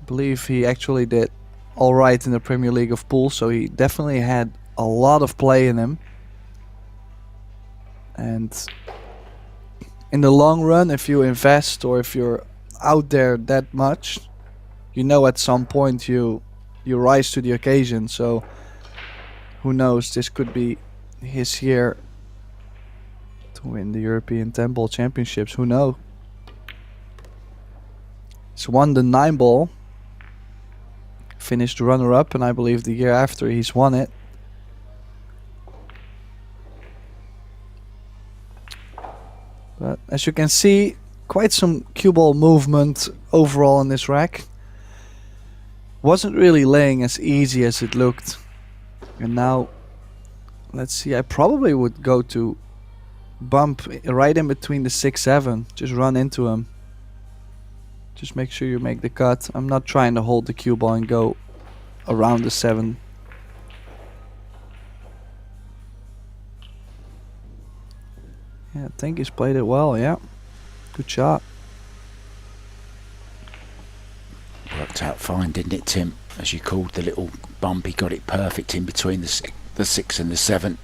I believe he actually did all right in the Premier League of pool, so he definitely had a lot of play in him. And in the long run, if you invest or if you're out there that much, you know at some point you rise to the occasion. So who knows, this could be his year to win the European 10 ball championships. Who knows? He's won the 9 ball, finished runner up, and I believe the year after he's won it. But as you can see, quite some cue ball movement overall in this rack. Wasn't really laying as easy as it looked. And now, let's see, I probably would go to bump right in between the 6-7. Just run into him. Just make sure you make the cut. I'm not trying to hold the cue ball and go around the 7. Yeah, I think he's played it well, yeah. Good shot. Worked out fine, didn't it, Tim? As you called the little bump, he got it perfect in between the 6 and the 7.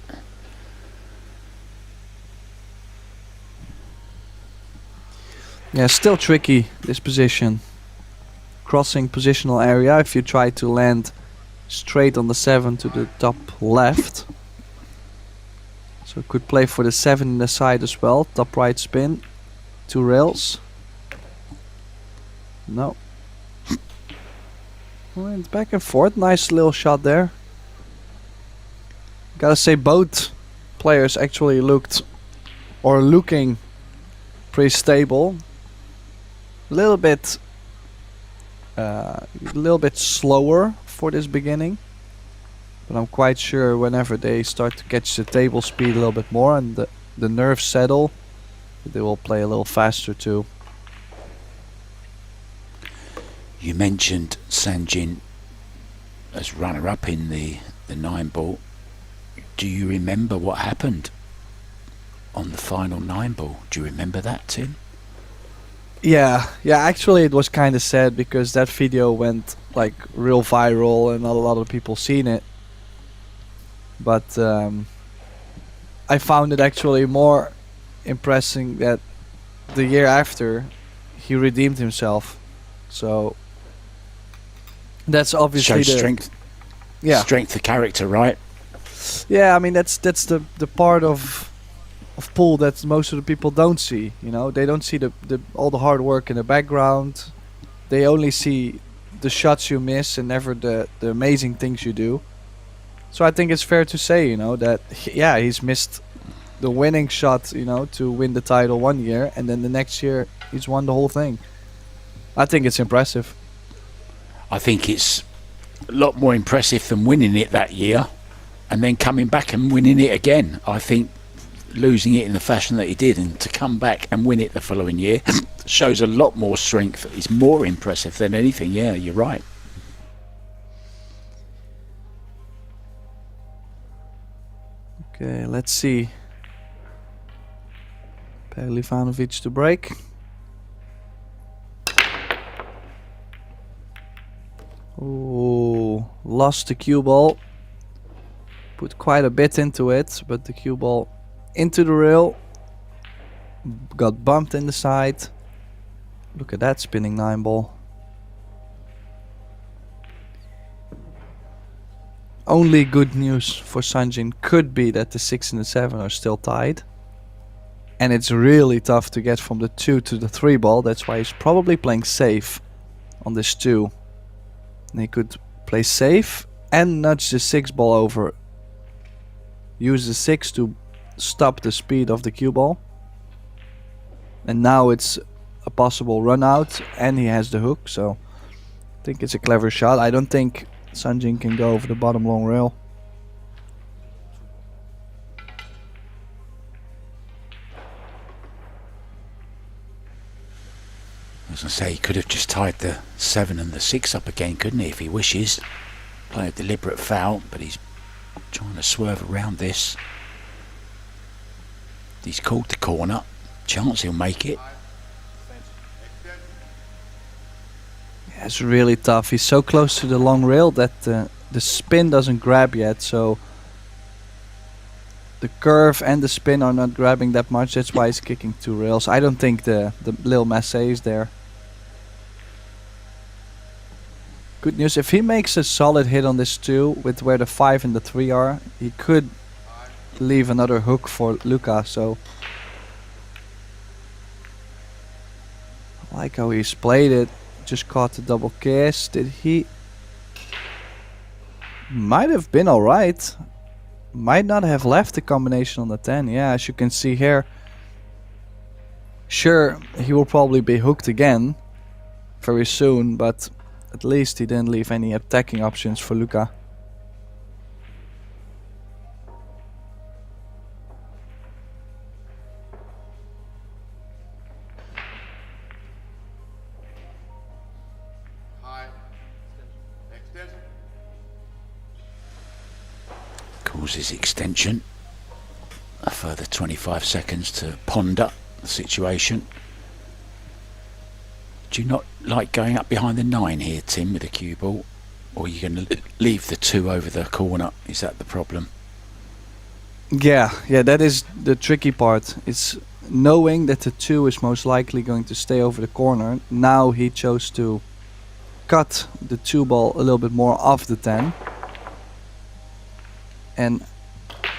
Yeah, still tricky, this position. Crossing positional area, if you try to land straight on the 7 to the top left. So could play for the 7 in the side as well. Top right spin. 2 rails. No. Went back and forth. Nice little shot there. Gotta say both players actually looked or looking pretty stable. A little bit slower for this beginning. But I'm quite sure whenever they start to catch the table speed a little bit more and the nerves settle, they will play a little faster too. You mentioned Sanjin as runner-up in the 9 ball. Do you remember what happened on the final 9 ball? Do you remember that, Tim? Yeah, actually it was kind of sad because that video went like real viral and not a lot of people seen it. But I found it actually more impressive that the year after he redeemed himself. So that's obviously shows strength. Yeah, strength of character, right? Yeah, I mean that's the part of pool that most of the people don't see. You know, they don't see all the hard work in the background. They only see the shots you miss and never the amazing things you do. So I think it's fair to say, you know, that he's missed the winning shot, you know, to win the title one year, and then the next year he's won the whole thing. I think it's impressive. I think it's a lot more impressive than winning it that year and then coming back and winning it again. I think losing it in the fashion that he did and to come back and win it the following year shows a lot more strength. It's more impressive than anything. Yeah, you're right. Okay, let's see. Livanovic to break. Oh, lost the cue ball. Put quite a bit into it, but the cue ball into the rail. Got bumped in the side. Look at that spinning 9 ball. Only good news for Sanjin could be that the 6 and the 7 are still tied. And it's really tough to get from the 2 to the 3 ball. That's why he's probably playing safe on this 2. And he could play safe and nudge the 6 ball over. Use the 6 to stop the speed of the cue ball. And now it's a possible run out and he has the hook. So I think it's a clever shot. I don't think Sanjin can go over the bottom long rail. As I say, he could have just tied the 7 and the 6 up again, couldn't he, if he wishes? Play a deliberate foul, but he's trying to swerve around this. He's called the corner. Chance he'll make it. It's really tough. He's so close to the long rail that the spin doesn't grab yet, so the curve and the spin are not grabbing that much. That's why he's kicking 2 rails. I don't think the little Masiel is there. Good news, if he makes a solid hit on this 2 with where the 5 and the 3 are, he could leave another hook for Luka, so I like how he's played it. Just caught the double kiss. Did he? Might have been alright. Might not have left the combination on the 10. Yeah, as you can see here. Sure, he will probably be hooked again very soon, but at least he didn't leave any attacking options for Luka. Causes extension. A further 25 seconds to ponder the situation. Do you not like going up behind the 9 here, Tim, with the cue ball? Or are you going to leave the 2 over the corner? Is that the problem? Yeah, that is the tricky part. It's knowing that the 2 is most likely going to stay over the corner. Now he chose to cut the 2 ball a little bit more off the 10. And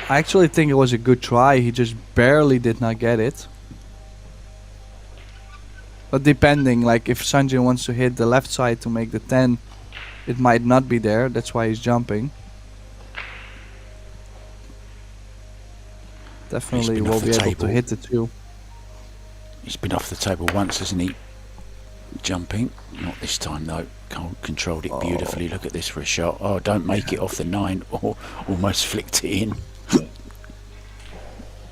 I actually think it was a good try. He just barely did not get it. But depending, like if Sanjin wants to hit the left side to make the 10, it might not be there. That's why he's jumping. Definitely will be able to hit the 2. He's been off the table once, hasn't he? Jumping. Not this time though. Controlled it beautifully. Look at this for a shot. Oh, don't make it off the 9. Or almost flicked it in.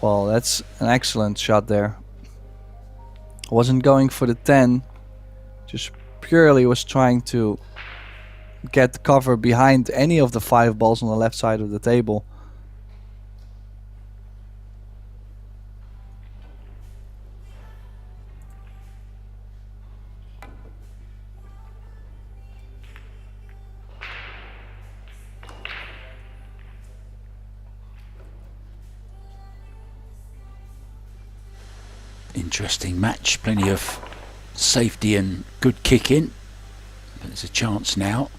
Well, that's an excellent shot there. Wasn't going for the 10. Just purely was trying to get cover behind any of the 5 balls on the left side of the table. Interesting match, plenty of safety and good kicking. There's a chance now.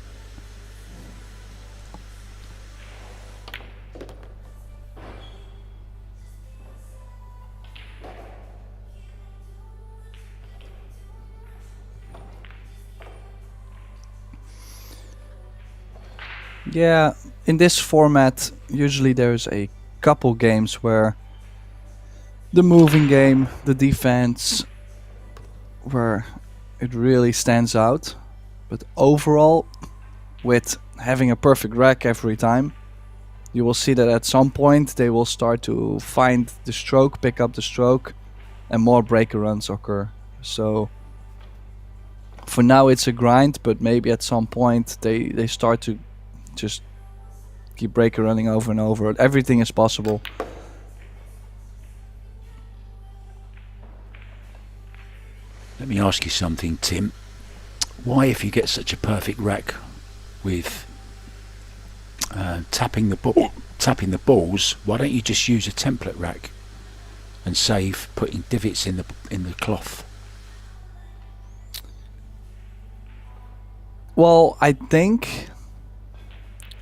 Yeah, in this format usually there's a couple games where the moving game, the defense, where it really stands out. But overall, with having a perfect rack every time, you will see that at some point they will start to find the stroke, pick up the stroke, and more breaker runs occur. So for now it's a grind, but maybe at some point they start to just keep breaker running over and over. Everything is possible. Let me ask you something, Tim. Why, if you get such a perfect rack with tapping the balls, why don't you just use a template rack and save putting divots in the cloth? Well, I think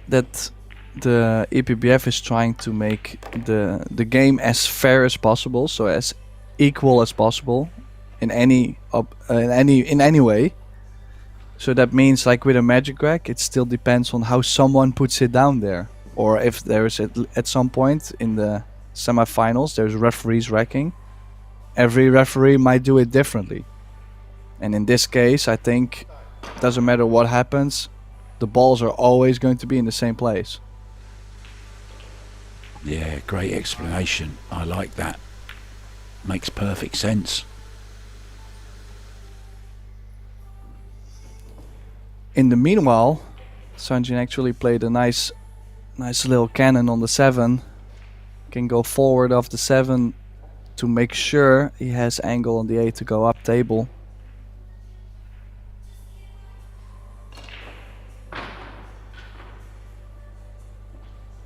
that the Epbf is trying to make the game as fair as possible, so as equal as possible in any way. So that means, like with a magic rack, it still depends on how someone puts it down there, or if there is at some point in the semifinals there's referees racking. Every referee might do it differently, and in this case I think it doesn't matter what happens, the balls are always going to be in the same place. Yeah, great explanation. I like that. Makes perfect sense. In the meanwhile, Sanjin actually played a nice little cannon on the 7. Can go forward off the 7 to make sure he has angle on the 8 to go up table.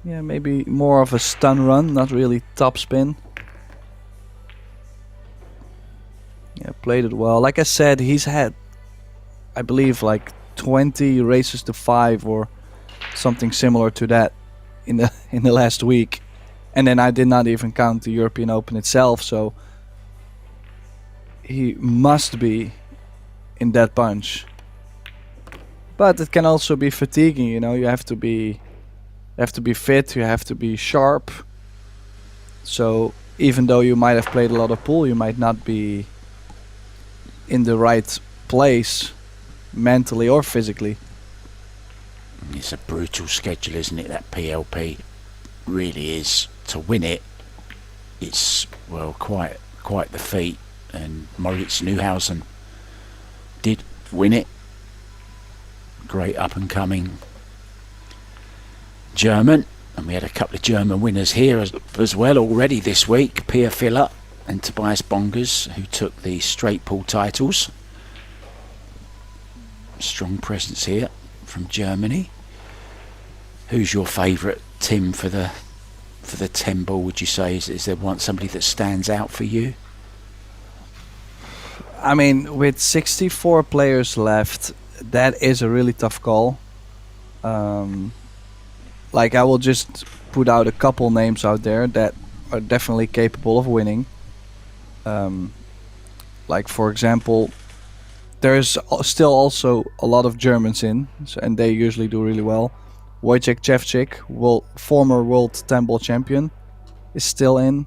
Yeah, maybe more of a stun run, not really top spin. Yeah, played it well. Like I said, he's had, I believe, like 20 races to 5 or something similar to that in the last week. And then I did not even count the European Open itself, so he must be in that bunch. But it can also be fatiguing, you know. You have to be fit, you have to be sharp. So even though you might have played a lot of pool, you might not be in the right place mentally or physically. It's a brutal schedule, isn't it? That PLP really is. To win it, it's, well, quite the feat. And Moritz Neuhausen did win it. Great up and coming German, and we had a couple of German winners here as well already this week. Pia Filler and Tobias Bongers, who took the straight pool titles. Strong presence here from Germany. Who's your favourite, Tim, for the 10 ball, would you say? Is there somebody that stands out for you? I mean, with 64 players left, that is a really tough call. Like, I will just put out a couple names out there that are definitely capable of winning. Like, for example, there's still also a lot of Germans in, and they usually do really well. Wojciech Cevcik, former world 10 ball champion, is still in.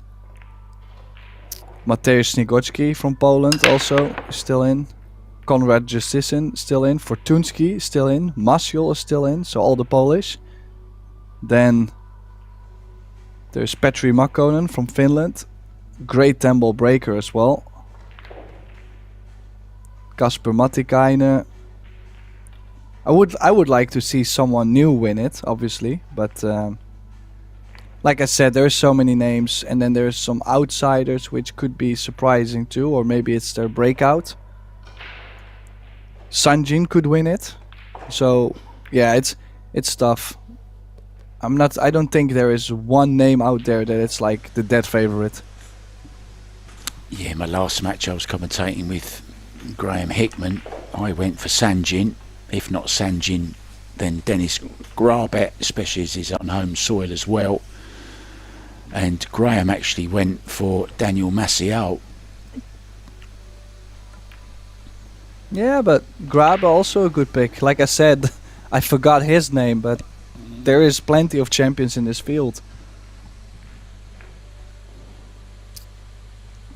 Mateusz Snigocki from Poland also is still in. Konrad Justicin still in. Fortunski still in. Masiel is still in, so all the Polish. Then there's Petri Makkonen from Finland. Great 10 ball breaker as well. Kasper Matikainen. I would like to see someone new win it, obviously, but like I said, there's so many names, and then there's some outsiders which could be surprising too, or maybe it's their breakout. Sanjin could win it, so yeah, it's tough. I don't think there is one name out there that it's like the dead favorite. Yeah, my last match I was commentating with Graham Hickman, I went for Sanjin. If not Sanjin, then Dennis Grabet, especially as he's on home soil as well. And Graham actually went for Daniel Masiel. Yeah, but Grabet also a good pick. Like I said, I forgot his name, but there is plenty of champions in this field.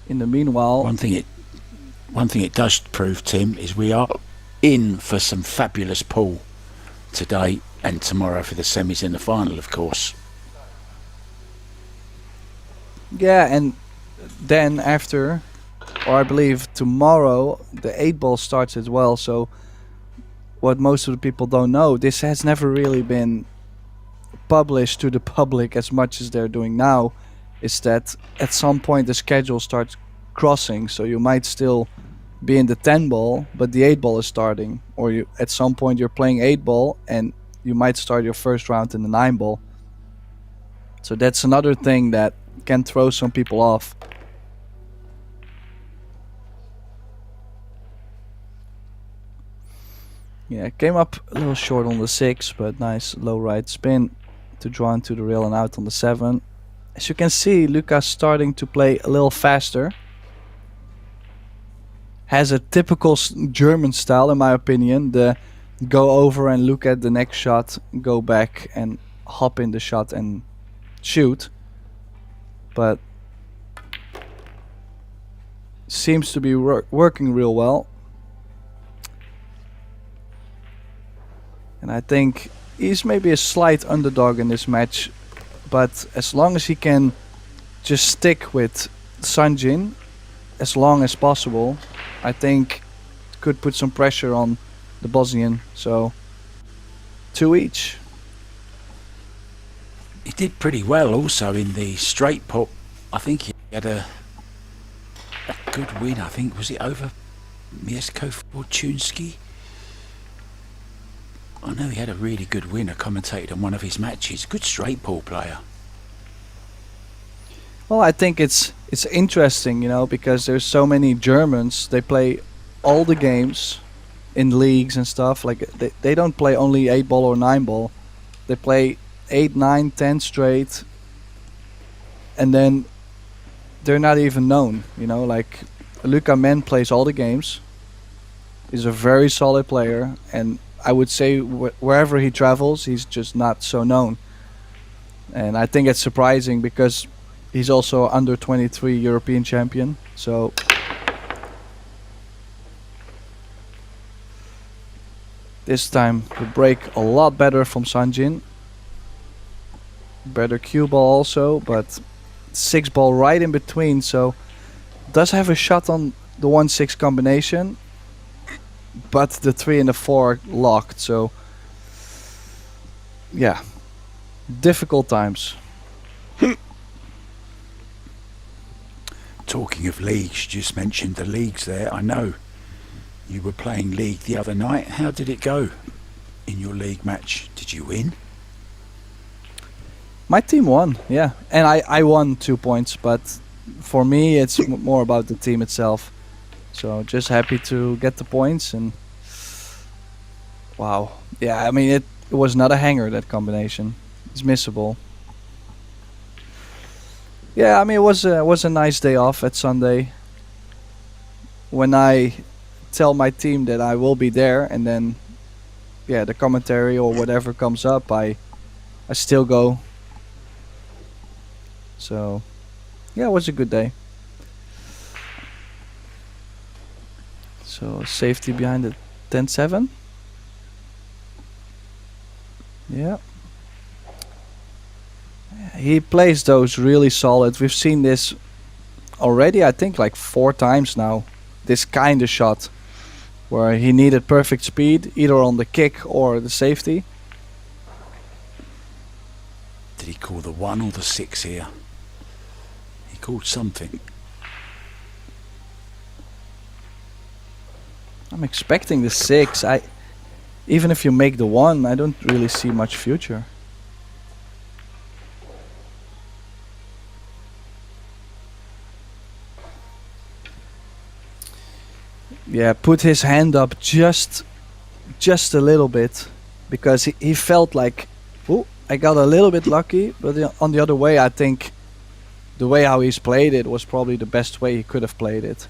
In the meanwhile, One thing it does prove, Tim, is we are in for some fabulous pool today and tomorrow for the semis and the final, of course. yeah, and then after, or I believe tomorrow, the 8 ball starts as well. So what most of the people don't know, this has never really been published to the public as much as they're doing now, is that at some point the schedule starts crossing, so you might still be in the 10 ball, but the 8 ball is starting, or you at some point you're playing 8 ball and you might start your first round in the 9 ball. So that's another thing that can throw some people off. Yeah, came up a little short on the 6, but nice low right spin to draw into the rail and out on the 7. As you can see, Luka's starting to play a little faster. Has a typical German style, in my opinion. The go over and look at the next shot, go back and hop in the shot and shoot. But seems to be working real well. And I think he's maybe a slight underdog in this match. But as long as he can just stick with Sanjin as long as possible, I think it could put some pressure on the Bosnian. So 2 each. He did pretty well also in the straight pop. I think he had a good win. I think, was it over Mieszko Fortunski? I know he had a really good win. I commentated on one of his matches. Good straight ball player. Well, I think it's interesting, you know, because there's so many Germans. They play all the games in leagues and stuff. Like they don't play only 8-ball or 9-ball. They play 8, 9, 10 straight, and then they're not even known. You know, like Luka Men plays all the games. He's a very solid player, and I would say wherever he travels, he's just not so known. And I think it's surprising because he's also under 23 European champion. So this time the break a lot better from Sanjin. Better cue ball also, but 6-ball right in between, so does have a shot on the 1-6 combination, but the 3 and the 4 locked, so yeah, difficult times. Talking of leagues, just mentioned the leagues there. I know you were playing league the other night. How did it go in your league match? Did you win? My team won, yeah, and I won 2 points, but for me it's more about the team itself. So just happy to get the points, and wow, yeah, I mean it was not a hanger, that combination. It's missable. Yeah, I mean it was a nice day off at Sunday. When I tell my team that I will be there, and then yeah, the commentary or whatever comes up, I still go. So yeah, it was a good day. So safety behind the 10-7. Yeah. He plays those really solid. We've seen this already, I think, like 4 times now. This kind of shot where he needed perfect speed, either on the kick or the safety. Did he call the 1 or the 6 here? He called something. I'm expecting the 6. Even if you make the 1, I don't really see much future. Yeah, put his hand up just a little bit, because he felt like, oh, I got a little bit lucky, but on the other way, I think the way how he's played it was probably the best way he could have played it.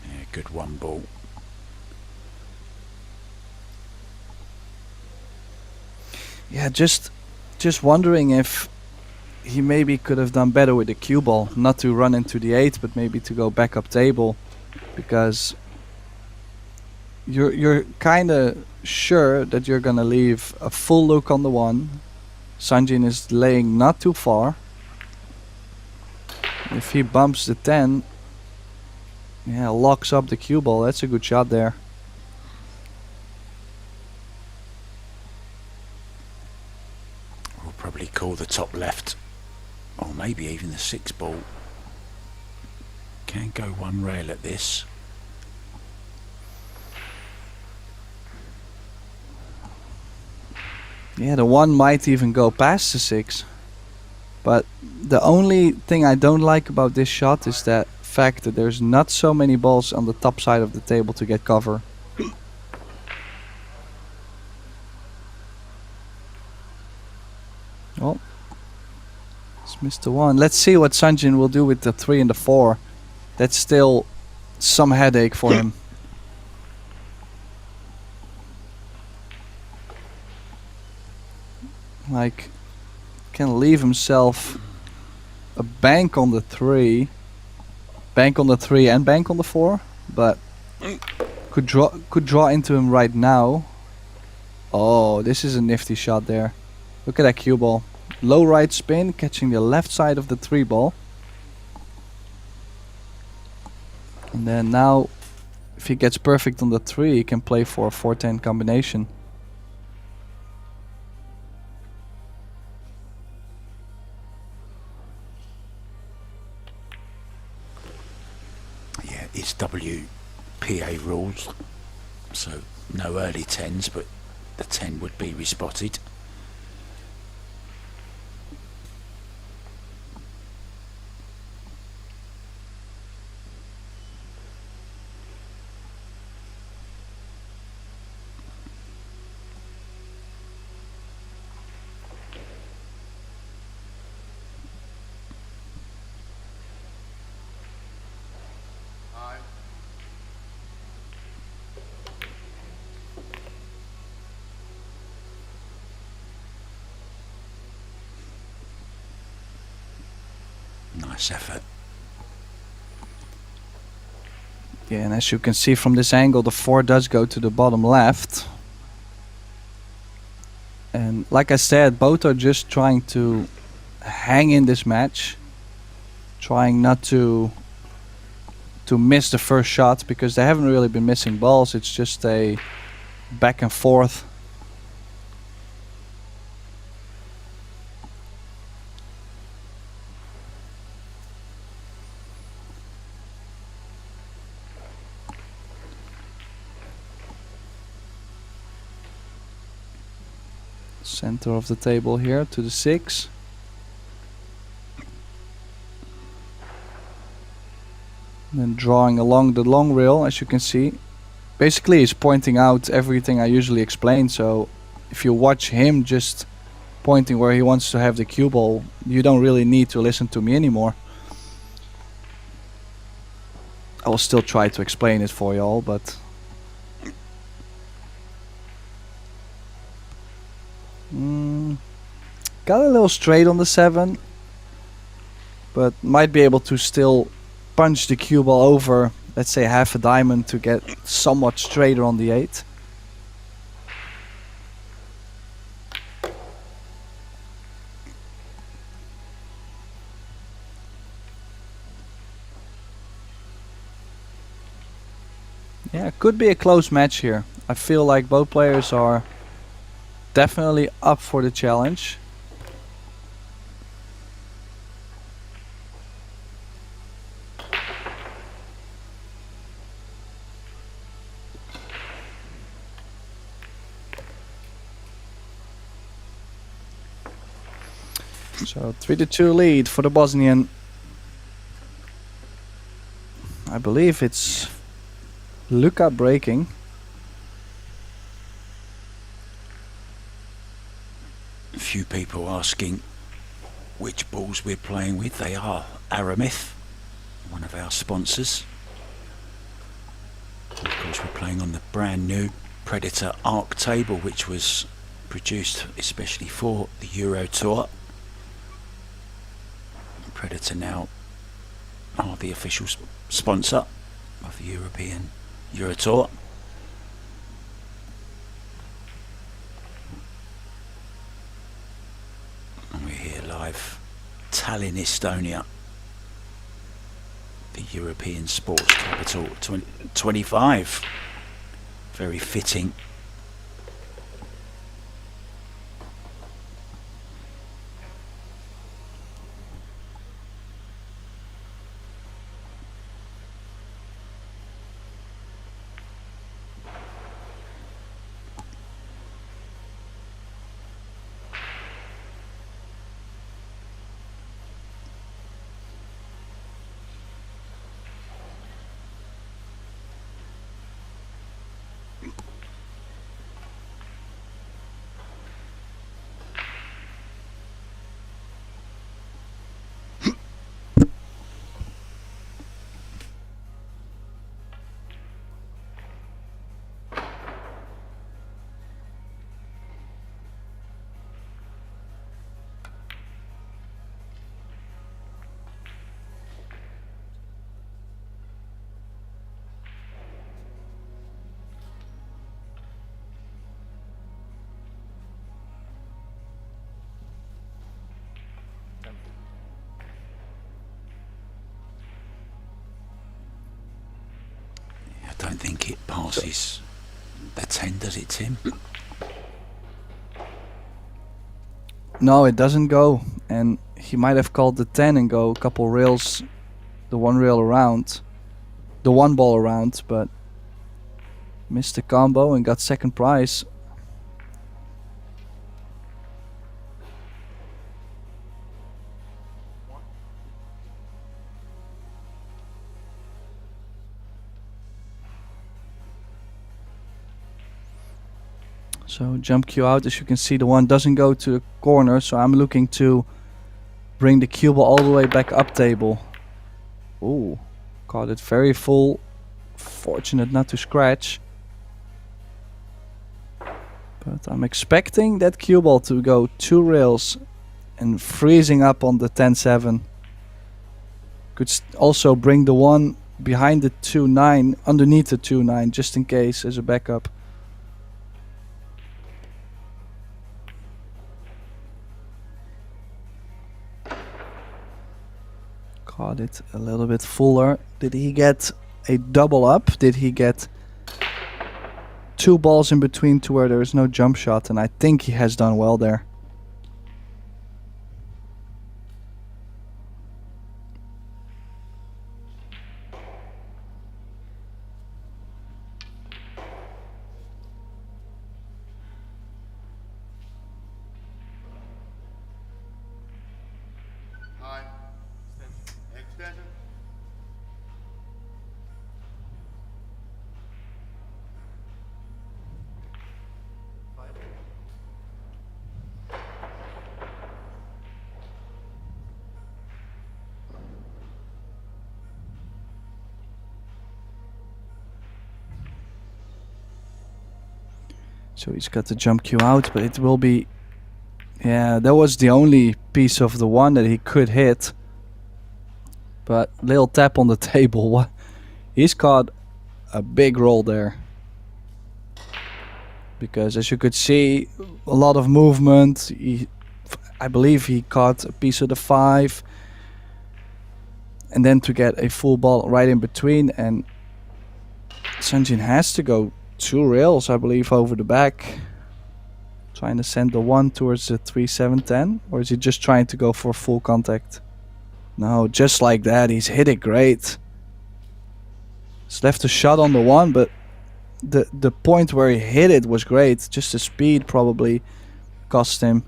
Yeah, good 1 ball. Yeah, just wondering if he maybe could have done better with the cue ball, not to run into the 8, but maybe to go back up table, because you're kind of sure that you're gonna leave a full look on the 1. Sanjin is laying not too far. If he bumps the 10, yeah, locks up the cue ball. That's a good shot there. We'll probably call the top left, or maybe even the 6 ball. Can go 1 rail at this. Yeah, the 1 might even go past the 6. But the only thing I don't like about this shot is that fact that there's not so many balls on the top side of the table to get cover. Oh, it's missed the 1. Let's see what Sanjin will do with the 3 and the 4. That's still some headache for him. Like, can leave himself a bank on the 3, bank on the 3 and bank on the 4, but could draw into him right now. Oh, this is a nifty shot there. Look at that cue ball. Low right spin, catching the left side of the 3 ball. And then now, if he gets perfect on the 3, he can play for a 4-10 combination. WPA rules, so no early 10s, but the 10 would be respotted. Nice effort. Yeah, and as you can see from this angle, the 4 does go to the bottom left. And like I said, both are just trying to hang in this match, trying not to miss the first shot, because they haven't really been missing balls. It's just a back and forth. Center of the table here to the 6. And then drawing along the long rail, as you can see. Basically he's pointing out everything I usually explain, so if you watch him just pointing where he wants to have the cue ball, you don't really need to listen to me anymore. I will still try to explain it for y'all, but got a little straight on the 7, but might be able to still punch the cue ball over, let's say half a diamond, to get somewhat straighter on the 8. Yeah, it could be a close match here. I feel like both players are definitely up for the challenge. So 3-2 lead for the Bosnian. I believe it's Luka breaking. A few people asking which balls we're playing with. They are Aramith, one of our sponsors. Of course, we're playing on the brand new Predator Arc table, which was produced especially for the Euro Tour. Predator now are the official sponsor of the European Euro Tour. And we're here live, Tallinn, Estonia, the European sports capital 25. Very fitting. I don't think it passes the 10, does it, Tim? No, it doesn't go, and he might have called the 10 and go a couple rails, the one rail around. the one ball around, but missed the combo and got second prize. So jump cue out. As you can see, the one doesn't go to the corner, so I'm looking to bring the cue ball all the way back up table. Ooh, caught it very full. Fortunate not to scratch. But I'm expecting that cue ball to go 2 rails and freezing up on the 10-7. Could also bring the one behind the 2-9, underneath the 2-9, just in case as a backup. Caught it a little bit fuller. Did he get a double up? Did he get 2 balls in between to where there is no jump shot? And I think he has done well there. High. Extension. So he's got the jump cue out, but it will be... Yeah, that was the only piece of the one that he could hit. But little tap on the table. What? He's caught a big roll there. Because as you could see, a lot of movement. I believe he caught a piece of the 5. And then to get a full ball right in between. And Sanjin has to go 2 rails, I believe, over the back. Trying to send the 1 towards the 3-7-10. Or is he just trying to go for full contact? No, just like that. He's hit it great. He's left a shot on the 1, but the point where he hit it was great. Just the speed probably cost him.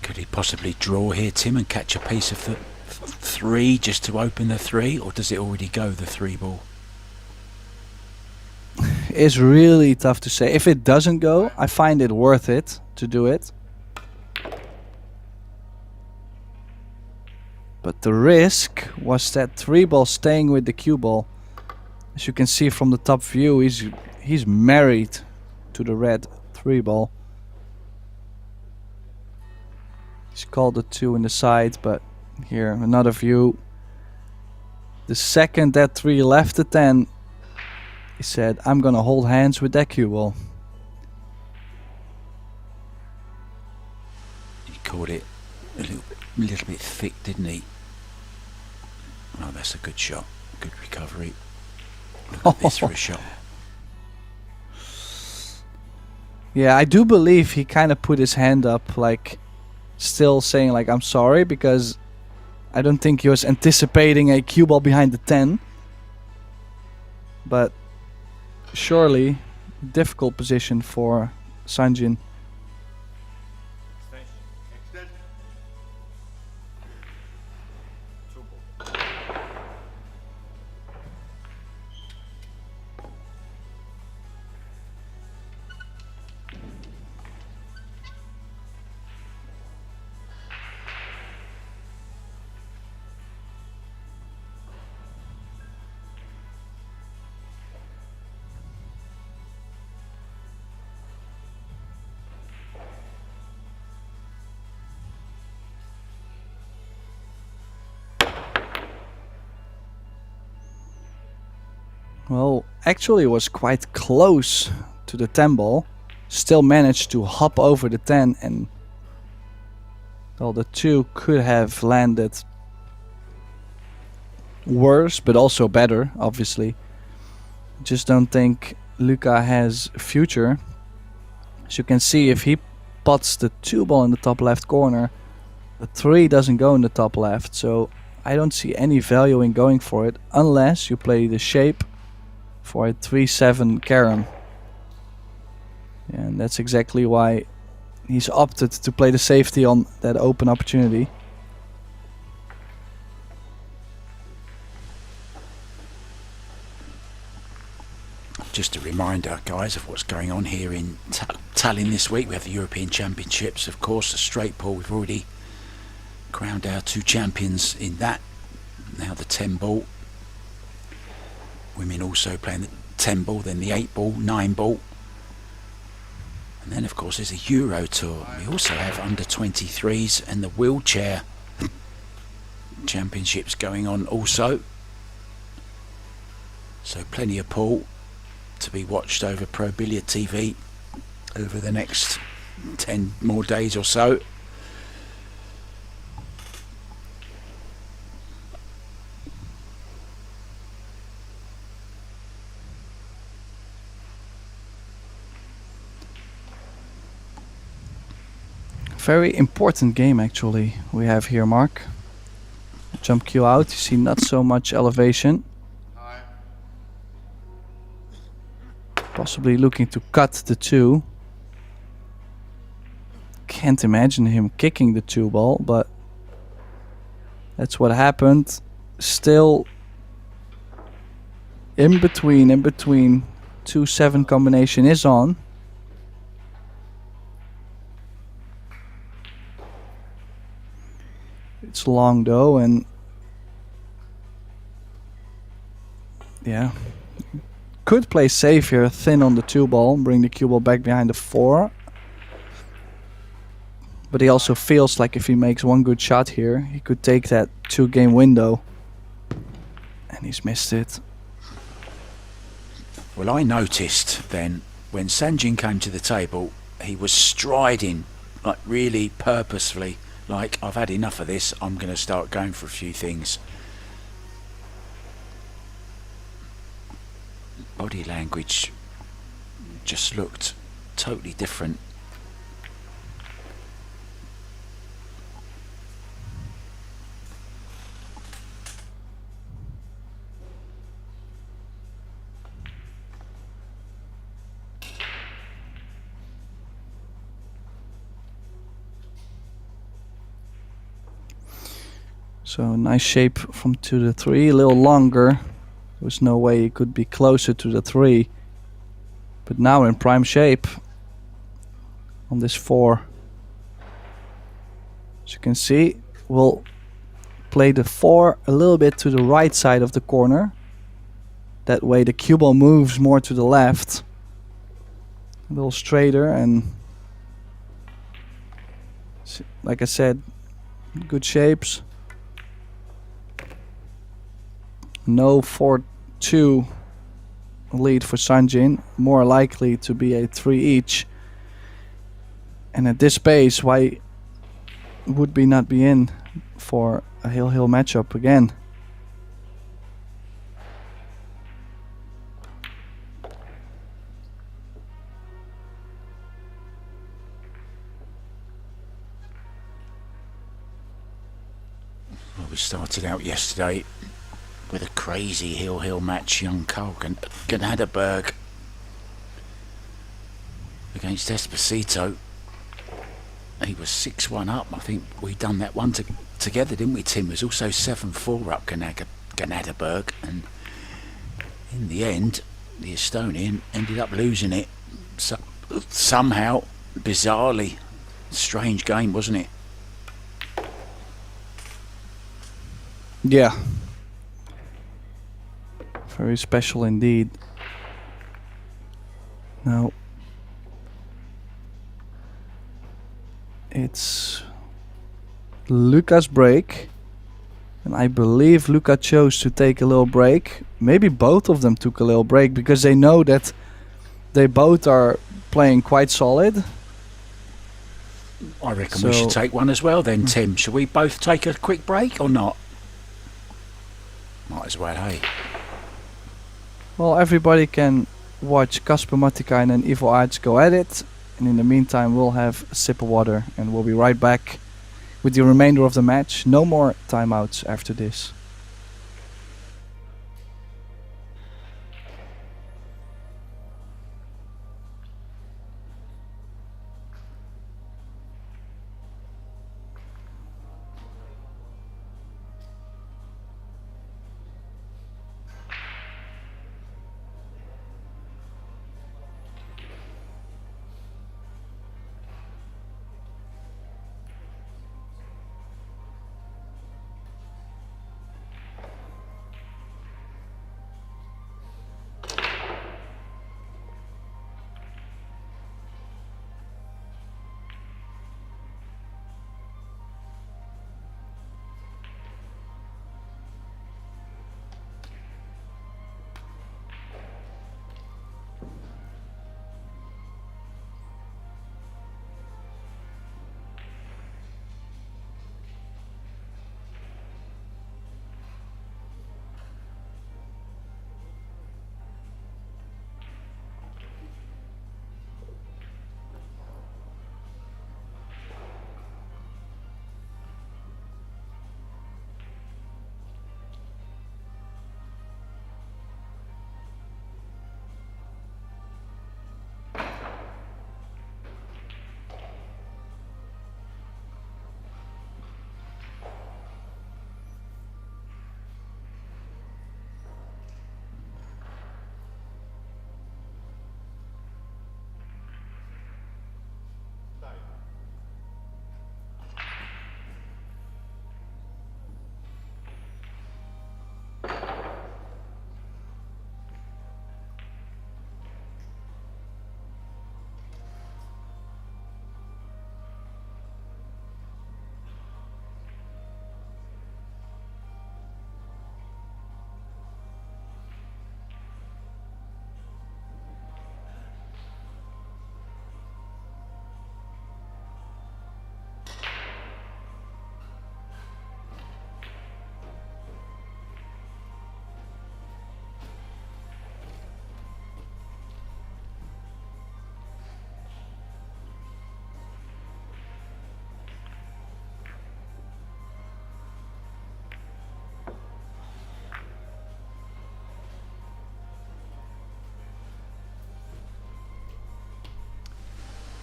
Could he possibly draw here, Tim, and catch a piece of the 3 just to open the 3, or does it already go, the 3 ball? It's really tough to say. If it doesn't go, I find it worth it to do it. But the risk was that 3 ball staying with the cue ball. As you can see from the top view, he's married to the red 3 ball. He's called the 2 in the side, but here another view. The second that 3 left the 10, he said, I'm gonna hold hands with that cue ball. He caught it a little bit thick, didn't he? Oh, that's a good shot. Good recovery. Look at this for a shot. Yeah, I do believe he kind of put his hand up, like still saying like I'm sorry, because I don't think he was anticipating a cue ball behind the 10. But surely difficult position for Sanjin. Extension. 2 ball. Well, actually it was quite close to the 10 ball. Still managed to hop over the 10, and well, the 2 could have landed worse, but also better, obviously. Just don't think Luka has future. As you can see, if he spots the 2 ball in the top left corner. The 3 doesn't go in the top left, so I don't see any value in going for it unless you play the shape for a 3-7 carom. And that's exactly why he's opted to play the safety on that open opportunity. Just a reminder, guys, of what's going on here in Tallinn this week. We have the European Championships, of course, the straight ball. We've already crowned our 2 champions in that. Now the 10 ball. Women also playing the 10 ball, then the 8 ball, 9 ball. And then, of course, there's a Euro Tour. We also have under 23s and the wheelchair championships going on also. So plenty of pool to be watched over Pro Billiard TV over the next 10 more days or so. Very important game actually we have here, Mark. Jump cue out, you see not so much elevation. Possibly looking to cut the 2. Can't imagine him kicking the 2 ball, but that's what happened. Still in between 2-7 combination is on. It's long though, and yeah, could play safe here, thin on the 2 ball, bring the cue ball back behind the 4. But he also feels like if he makes one good shot here, he could take that 2-game window. And he's missed it. Well, I noticed then when Sanjin came to the table, he was striding, like really purposefully, like, I've had enough of this, I'm going to start going for a few things. Body language just looked totally different. So nice shape from to the 3, a little longer. There was no way he could be closer to the 3. But now in prime shape on this 4. As you can see, we'll play the 4 a little bit to the right side of the corner. That way the cue ball moves more to the left. A little straighter, and like I said, good shapes. No 4-2 lead for Sanjin, more likely to be a 3 each. And at this pace, why would we not be in for a hill-hill matchup again? Well, we started out yesterday with a crazy hill-hill match. Young Carl Ganaderberg against Esposito. He was 6-1 up. I think we done that one together, didn't we, Tim? It was also 7-4 up Ganaderberg, and in the end the Estonian ended up losing it somehow, bizarrely. Strange game, wasn't it? Yeah. Very special indeed. Now it's Luka's break, and I believe Luka chose to take a little break. Maybe both of them took a little break because they know that they both are playing quite solid. I reckon we should take one as well then, Tim. Should we both take a quick break or not? Might as well, hey? Well, everybody can watch Kasper Matikainen and Ivo Aerts go at it And in the meantime, we'll have a sip of water and we'll be right back with the remainder of the match. No more timeouts after this.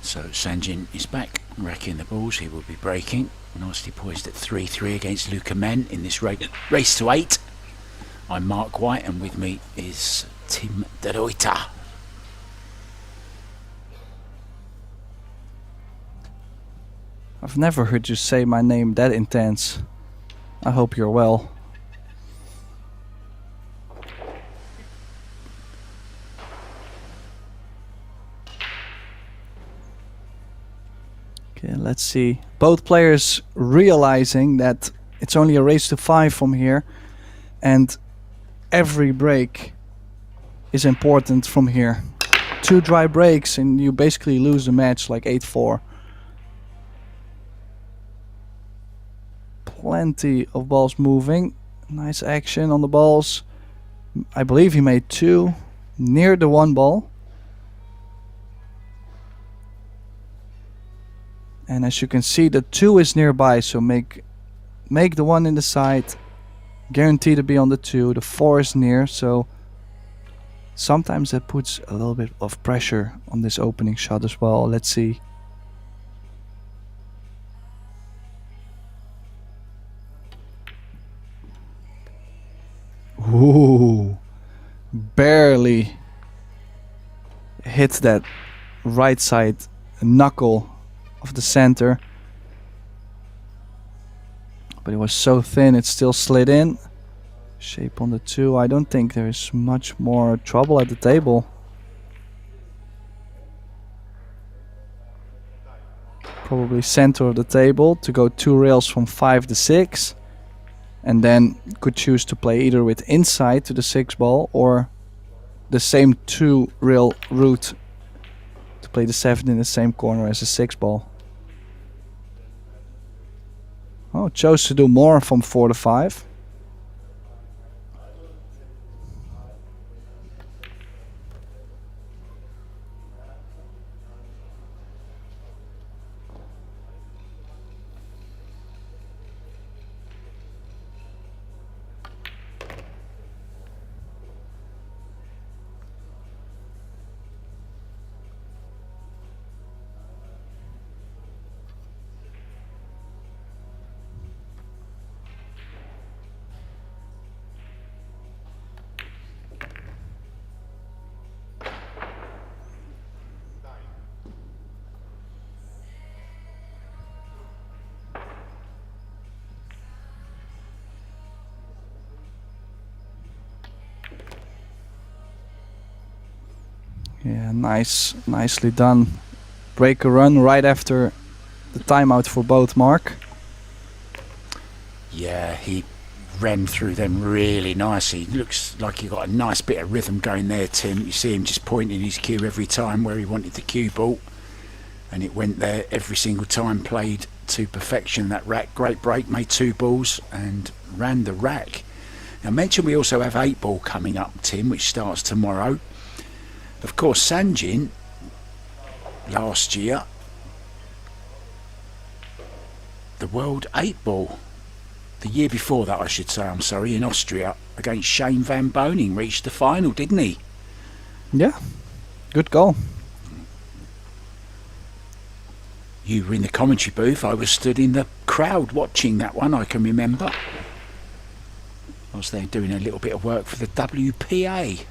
So Sanjin is back, racking the balls. He will be breaking. Nicely poised at 3-3 against Luka Men in this race to 8. I'm Mark White, and with me is Tim De Ruyter. I've never heard you say my name that intense. I hope you're well. Okay, let's see. Both players realizing that it's only a race to 5 from here, and every break is important from here. 2 dry breaks and you basically lose the match, like 8-4. Plenty of balls moving. Nice action on the balls. I believe he made 2 near the 1 ball. And as you can see, the 2 is nearby, so make the 1 in the side. Guarantee to be on the 2. The 4 is near, so sometimes that puts a little bit of pressure on this opening shot as well. Let's see. Ooh, barely hit that right side knuckle of the center, but it was so thin it still slid in. Shape on the 2. I don't think there is much more trouble at the table. Probably center of the table to go 2 rails from 5 to 6, and then could choose to play either with inside to the 6 ball or the same 2 rail route to play the 7 in the same corner as a 6 ball. Oh, chose to do more from 4 to 5. Yeah, nicely done. Break a run right after the timeout for both, Mark. Yeah, he ran through them really nicely. Looks like he got a nice bit of rhythm going there, Tim. You see him just pointing his cue every time where he wanted the cue ball, and it went there every single time. Played to perfection that rack. Great break, made 2 balls and ran the rack. Now, I mentioned we also have 8 ball coming up, Tim, which starts tomorrow. Of course, Sanjin last year, the World 8 ball. The year before that, I should say, I'm sorry, in Austria against Shane Van Boning, reached the final, didn't he? Yeah, good goal. You were in the commentary booth. I was stood in the crowd watching that one, I can remember. I was there doing a little bit of work for the WPA,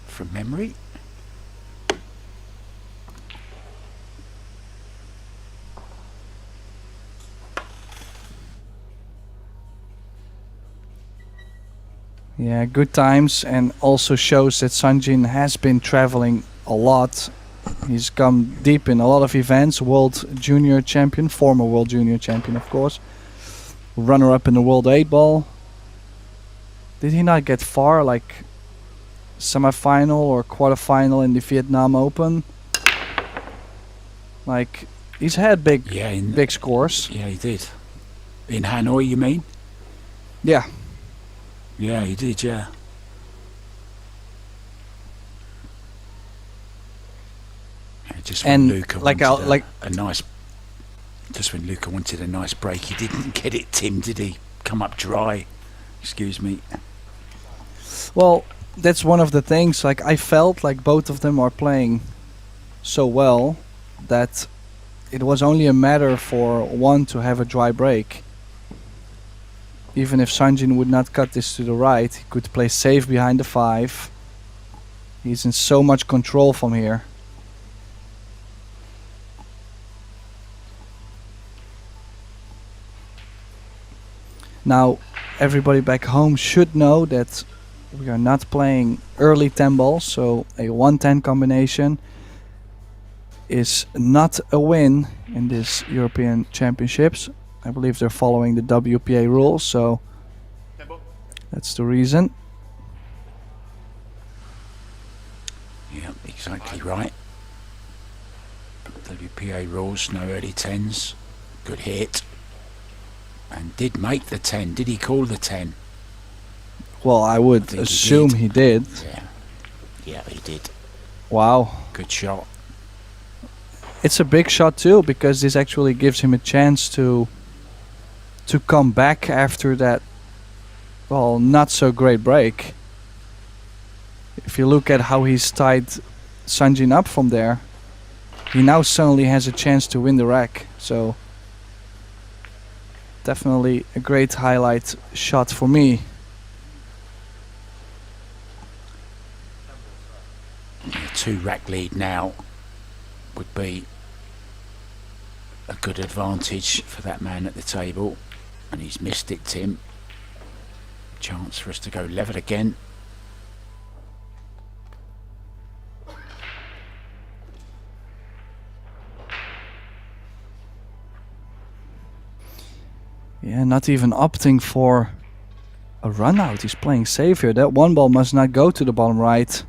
from memory. Yeah, good times, and also shows that Sanjin has been traveling a lot. He's come deep in a lot of events. World Junior Champion, former World Junior Champion, of course. Runner-up in the World 8 ball. Did he not get far, like semi-final or quarter-final in the Vietnam Open? Like, he's had big scores. Yeah, he did. In Hanoi, you mean? Yeah. Yeah, he did, yeah. Just when Luka wanted a nice... Just when Luka wanted a nice break, he didn't get it, Tim, did he? Come up dry. Excuse me. Well, that's one of the things. Like, I felt like both of them are playing so well that it was only a matter for one to have a dry break. Even if Sanjin would not cut this to the right, he could play safe behind the 5. He's in so much control from here. Now, everybody back home should know that we are not playing early 10 balls, so a 1-10 combination is not a win in this European Championships. I believe they're following the WPA rules, so that's the reason. Yeah, exactly right. WPA rules, no early 10s. Good hit. And did make the 10. Did he call the 10? Well, I would assume he did. Yeah. Yeah, he did. Wow. Good shot. It's a big shot too, because this actually gives him a chance to come back after that, well, not so great break. If you look at how he's tied Sanjin up from there, he now suddenly has a chance to win the rack. So definitely a great highlight shot for me. Yeah, 2 rack lead now would be a good advantage for that man at the table, and he's missed it, Tim. Chance for us to go level again. Yeah, not even opting for a run out. He's playing safe here. That 1 ball must not go to the bottom right.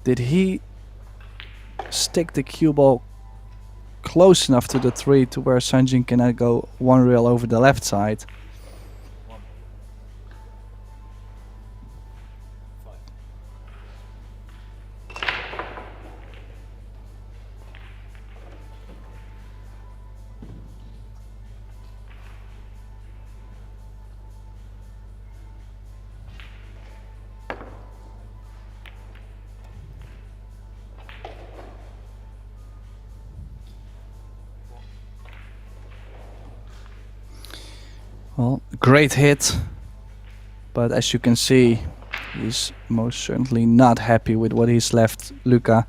Did he stick the cue ball close enough to the 3 to where Sanjin cannot go 1 rail over the left side? Well, great hit, but as you can see, he's most certainly not happy with what he's left. Luka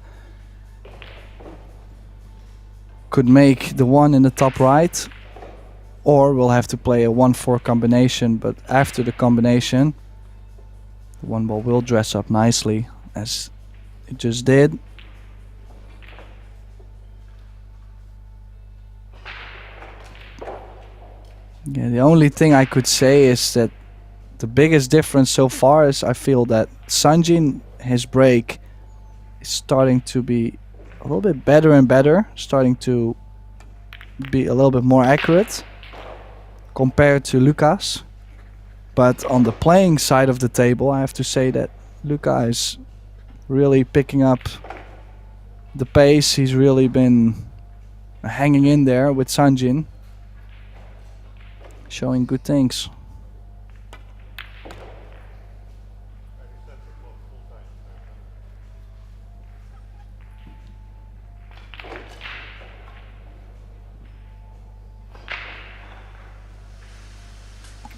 could make the 1 in the top right, or we'll have to play a 1-4 combination, but after the combination, the 1 ball will dress up nicely, as He just did. Yeah, the only thing I could say is that the biggest difference so far is I feel that Sanjin, his break, is starting to be a little bit better and better, starting to be a little bit more accurate compared to Luka's. But on the playing side of the table, I have to say that Luka is really picking up the pace. He's really been hanging in there with Sanjin, showing good things.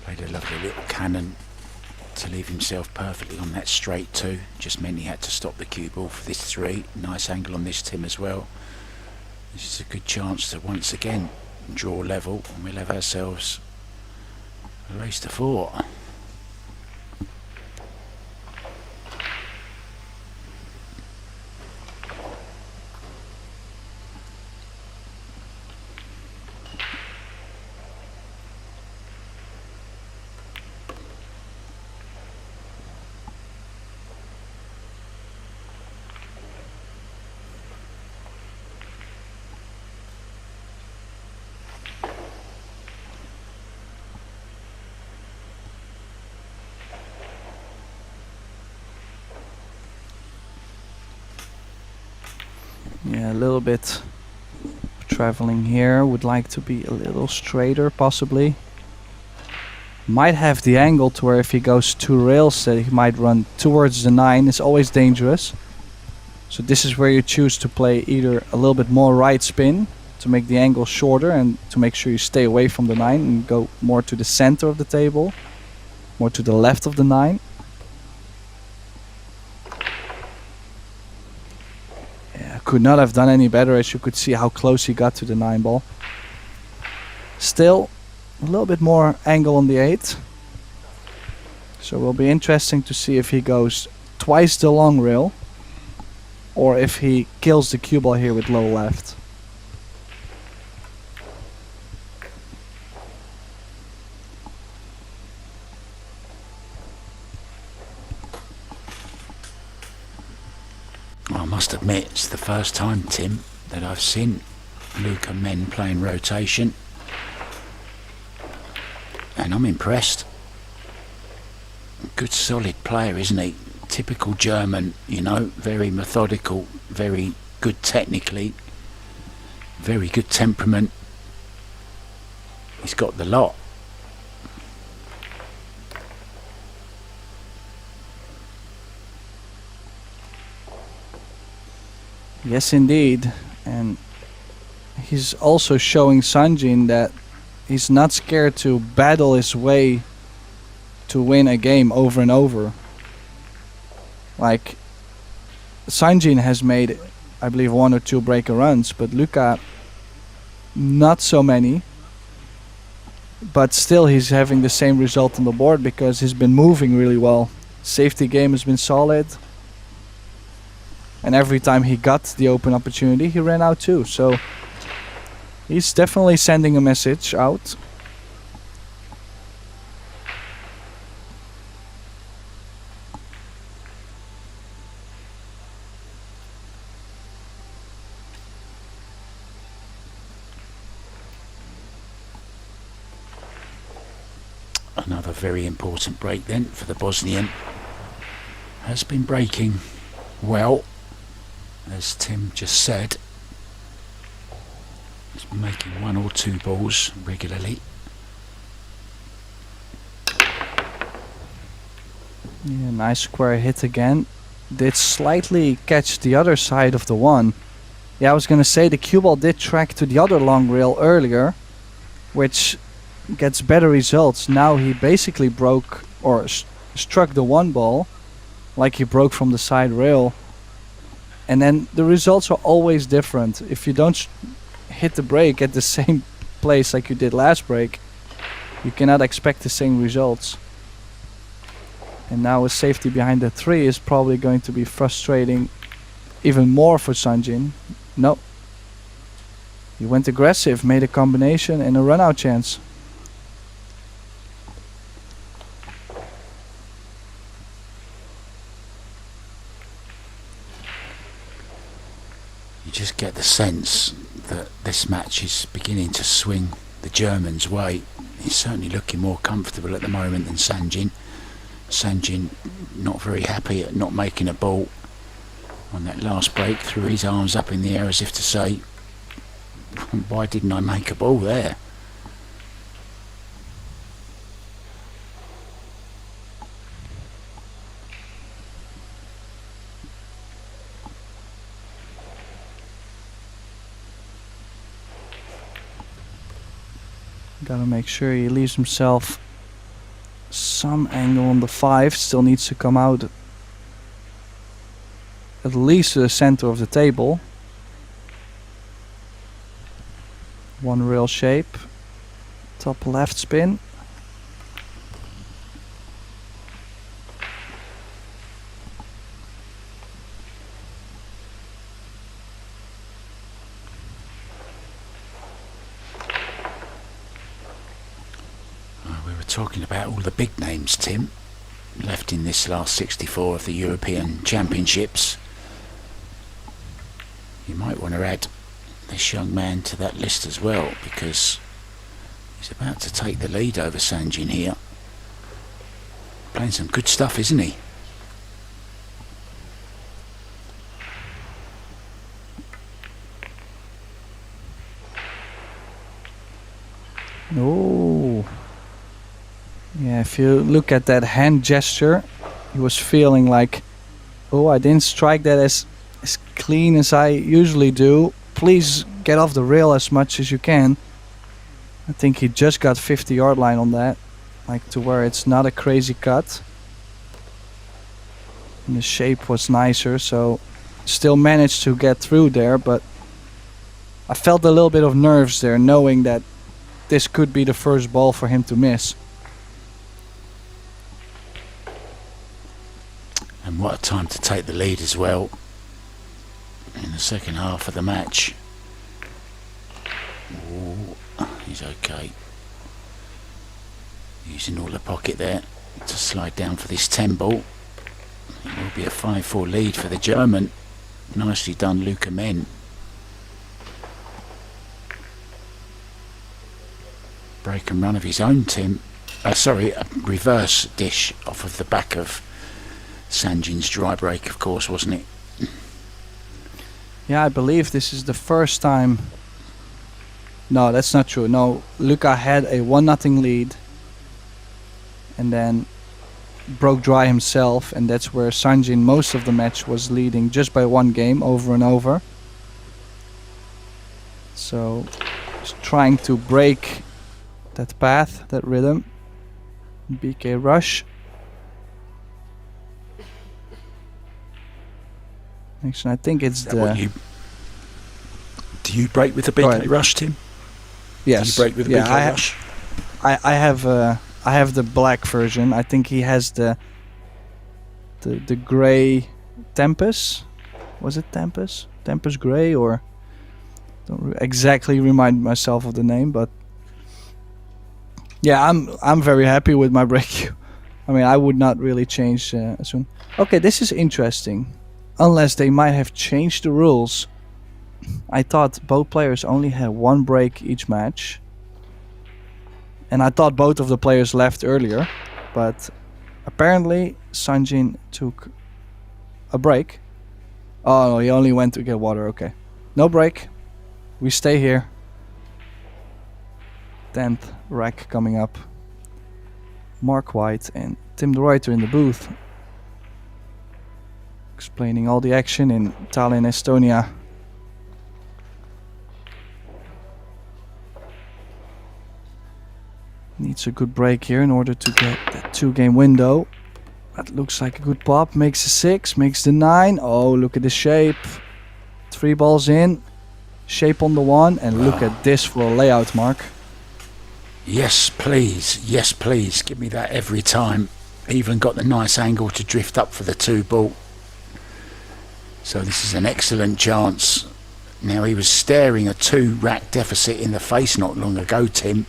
Played a lovely little cannon to leave himself perfectly on that straight 2. Just meant he had to stop the cue ball for this 3. Nice angle on this Tim as well. This is a good chance to once again draw level, and we'll have ourselves a race to 4. Yeah, a little bit traveling here. Would like to be a little straighter, possibly. Might have the angle to where if he goes 2 rails that he might run towards the 9. It's always dangerous. So this is where you choose to play either a little bit more right spin to make the angle shorter and to make sure you stay away from the 9 and go more to the center of the table, more to the left of the 9. Could not have done any better, as you could see how close he got to the 9 ball. Still a little bit more angle on the 8. So it will be interesting to see if he goes twice the long rail or if he kills the cue ball here with low left. I must admit, it's the first time, Tim, that I've seen Luka men playing rotation, and I'm impressed. Good solid player, isn't he? Typical German, you know, very methodical, very good technically, very good temperament. He's got the lot. Yes, indeed. And he's also showing Sanjin that he's not scared to battle his way to win a game over and over. Like, Sanjin has made, I believe, 1 or 2 breaker runs, but Luka, not so many. But still, he's having the same result on the board because he's been moving really well. Safety game has been solid. And every time he got the open opportunity, he ran out too. So he's definitely sending a message out. Another very important break then for the Bosnian. Has been breaking well, as Tim just said. He's making 1 or 2 balls regularly. Yeah, nice square hit again. Did slightly catch the other side of the 1. Yeah, I was gonna say the cue ball did track to the other long rail earlier, which gets better results. Now he basically broke or struck the 1 ball like he broke from the side rail. And then the results are always different. If you don't hit the break at the same place like you did last break, you cannot expect the same results. And now a safety behind the 3 is probably going to be frustrating even more for Sanjin. No. He went aggressive, made a combination and a run-out chance. You just get the sense that this match is beginning to swing the German's way. He's certainly looking more comfortable at the moment than Sanjin. Sanjin not very happy at not making a ball on that last break, threw his arms up in the air as if to say, why didn't I make a ball there? Gotta make sure he leaves himself some angle on the 5. Still needs to come out at least to the center of the table. One real shape. Top left spin. Talking about all the big names, Tim, left in this last 64 of the European Championships. You might want to add this young man to that list as well, because he's about to take the lead over Sanjin here. Playing some good stuff, isn't he? Oh. Yeah, if you look at that hand gesture, he was feeling like, oh, I didn't strike that as clean as I usually do. Please get off the rail as much as you can. I think he just got 50-yard line on that, like to where it's not a crazy cut. And the shape was nicer, so still managed to get through there, but I felt a little bit of nerves there, knowing that this could be the first ball for him to miss. And what a time to take the lead as well in the second half of the match. Ooh, he's okay. Using all the pocket there to slide down for this 10 ball. It will be a 5-4 lead for the German. Nicely done, Luka Men. Break and run of his own, Tim. Sorry, a reverse dish off of the back of Sanjin's dry break, of course, wasn't it? Yeah, I believe this is the first time. No, that's not true. No, Luka had a 1-0 lead and then broke dry himself, and that's where Sanjin most of the match was leading just by 1 game over and over. So just trying to break that path, that rhythm. BK rush. Actually, I think it's the... Do you break with the BK rush, Tim? Yes. Do you break with the BK rush? I have the black version. I think he has the grey Tempest. Was it Tempest? Tempest Grey, or don't exactly remind myself of the name, but yeah, I'm very happy with my break. I mean, I would not really change soon. Okay, this is interesting. Unless they might have changed the rules. I thought both players only had 1 break each match. And I thought both of the players left earlier. But apparently Sanjin took a break. Oh no, he only went to get water, okay. No break. We stay here. 10th rack coming up. Mark White and Tim de Ruyter in the booth. Explaining all the action in Tallinn, Estonia. Needs a good break here in order to get that 2-game window. That looks like a good pop. Makes a 6, makes the 9. Oh, look at the shape. 3 balls in. Shape on the 1. And look at this for a layout, Mark. Yes, please. Yes, please. Give me that every time. Even got the nice angle to drift up for the 2 ball. So this is an excellent chance. Now, he was staring a 2-rack deficit in the face not long ago, Tim.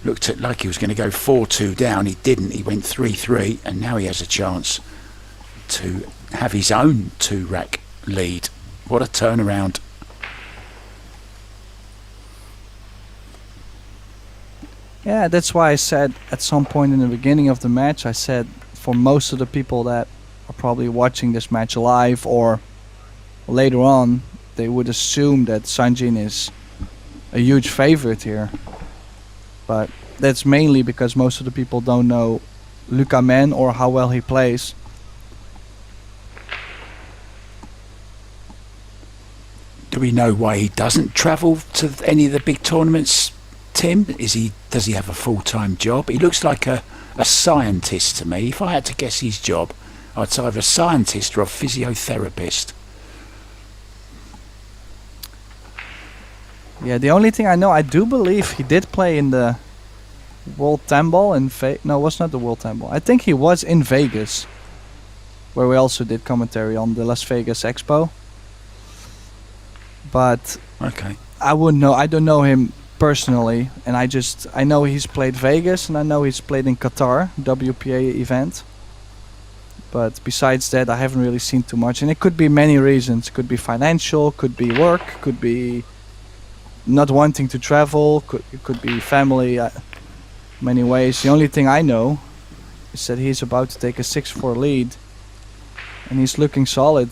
Looked at like he was going to go 4-2 down. He didn't. He went 3-3, and now he has a chance to have his own 2-rack lead. What a turnaround. Yeah, that's why I said at some point in the beginning of the match, I said for most of the people that are probably watching this match live or later on, they would assume that Sanjin is a huge favorite here. But that's mainly because most of the people don't know Luka Man or how well he plays. Do we know why he doesn't travel to any of the big tournaments, Tim? Does he have a full-time job? He looks like a scientist to me. If I had to guess his job, I'd say either a scientist or a physiotherapist. Yeah, the only thing I know, I do believe he did play in the World 10 Ball in no, it was not the World 10 Ball. I think he was in Vegas, where we also did commentary on the Las Vegas Expo. But Okay. I wouldn't know. I don't know him personally, and I know he's played Vegas, and I know he's played in Qatar, WPA event. But besides that, I haven't really seen too much, and it could be many reasons. Could be financial, could be work, could be not wanting to travel, it could be family, many ways. The only thing I know is that he's about to take a 6-4 lead, and he's looking solid.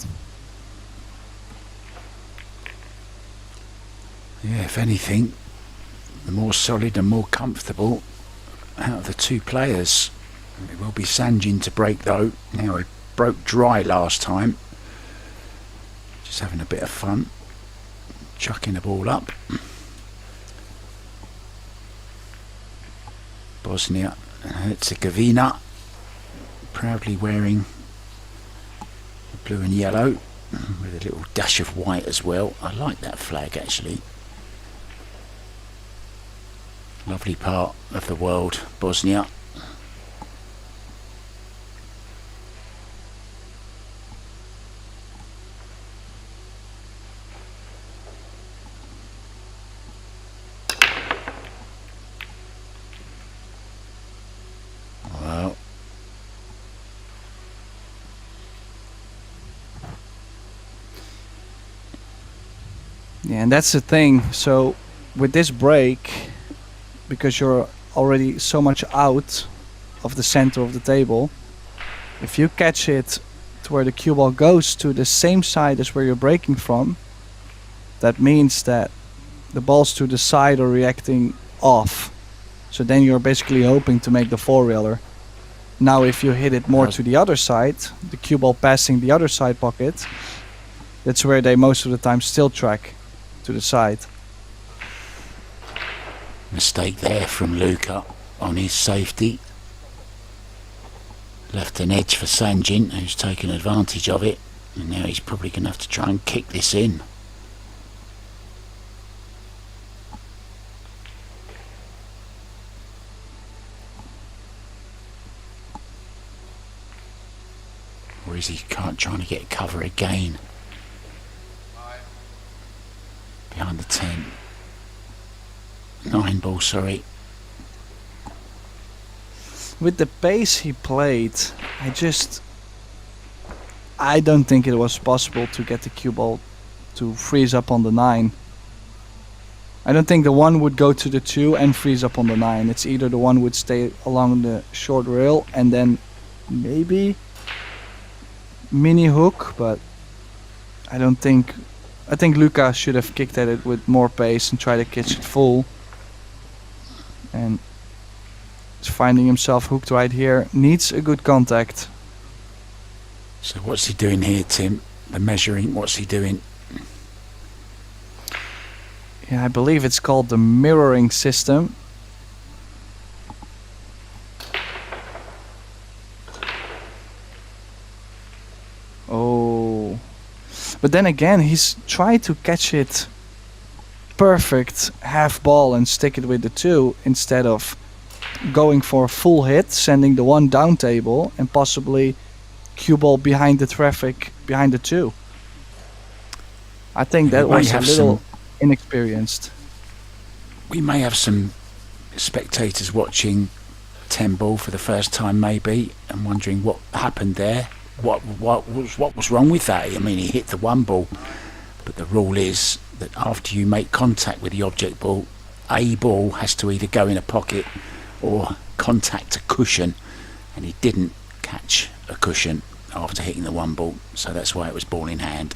Yeah, if anything, the more solid and more comfortable out of the two players. It will be Sanjin to break though. Now, he broke dry last time. Just having a bit of fun. Chucking the ball up. Bosnia and Herzegovina proudly wearing blue and yellow with a little dash of white as well. I like that flag actually. Lovely part of the world, Bosnia. Well, Yeah, and that's the thing. So with this break, because you're already so much out of the center of the table, if you catch it to where the cue ball goes to the same side as where you're breaking from, that means that the balls to the side are reacting off. So then you're basically hoping to make the 4-reeler. Now if you hit it more to the other side, the cue ball passing the other side pocket, that's where they most of the time still track to the side. mistake there from Luka on his safety. Left an edge for Sanjin, who's taken advantage of it, and now he's probably going to have to try and kick this in. Or is he trying to get cover again? Behind the 10. 9 ball, sorry. With the pace he played, I don't think it was possible to get the cue ball to freeze up on the 9. I don't think the 1 would go to the 2 and freeze up on the 9. It's either the 1 would stay along the short rail and then maybe mini hook, but I think Luka should have kicked at it with more pace and tried to catch it full. And he's finding himself hooked right here. Needs a good contact. So what's he doing here, Tim? The measuring, what's he doing? Yeah, I believe it's called the mirroring system. Oh. But then again, he's tried to catch it perfect half ball and stick it with the 2 instead of going for a full hit, sending the 1 down table and possibly cue ball behind the traffic behind the 2. I think Yeah, that we may was a have little some- inexperienced. We may have some spectators watching 10 ball for the first time maybe and wondering what happened there. What was wrong with that? I mean, he hit the 1 ball, but the rule is that after you make contact with the object ball, a ball has to either go in a pocket or contact a cushion, and he didn't catch a cushion after hitting the 1 ball, so that's why it was ball in hand.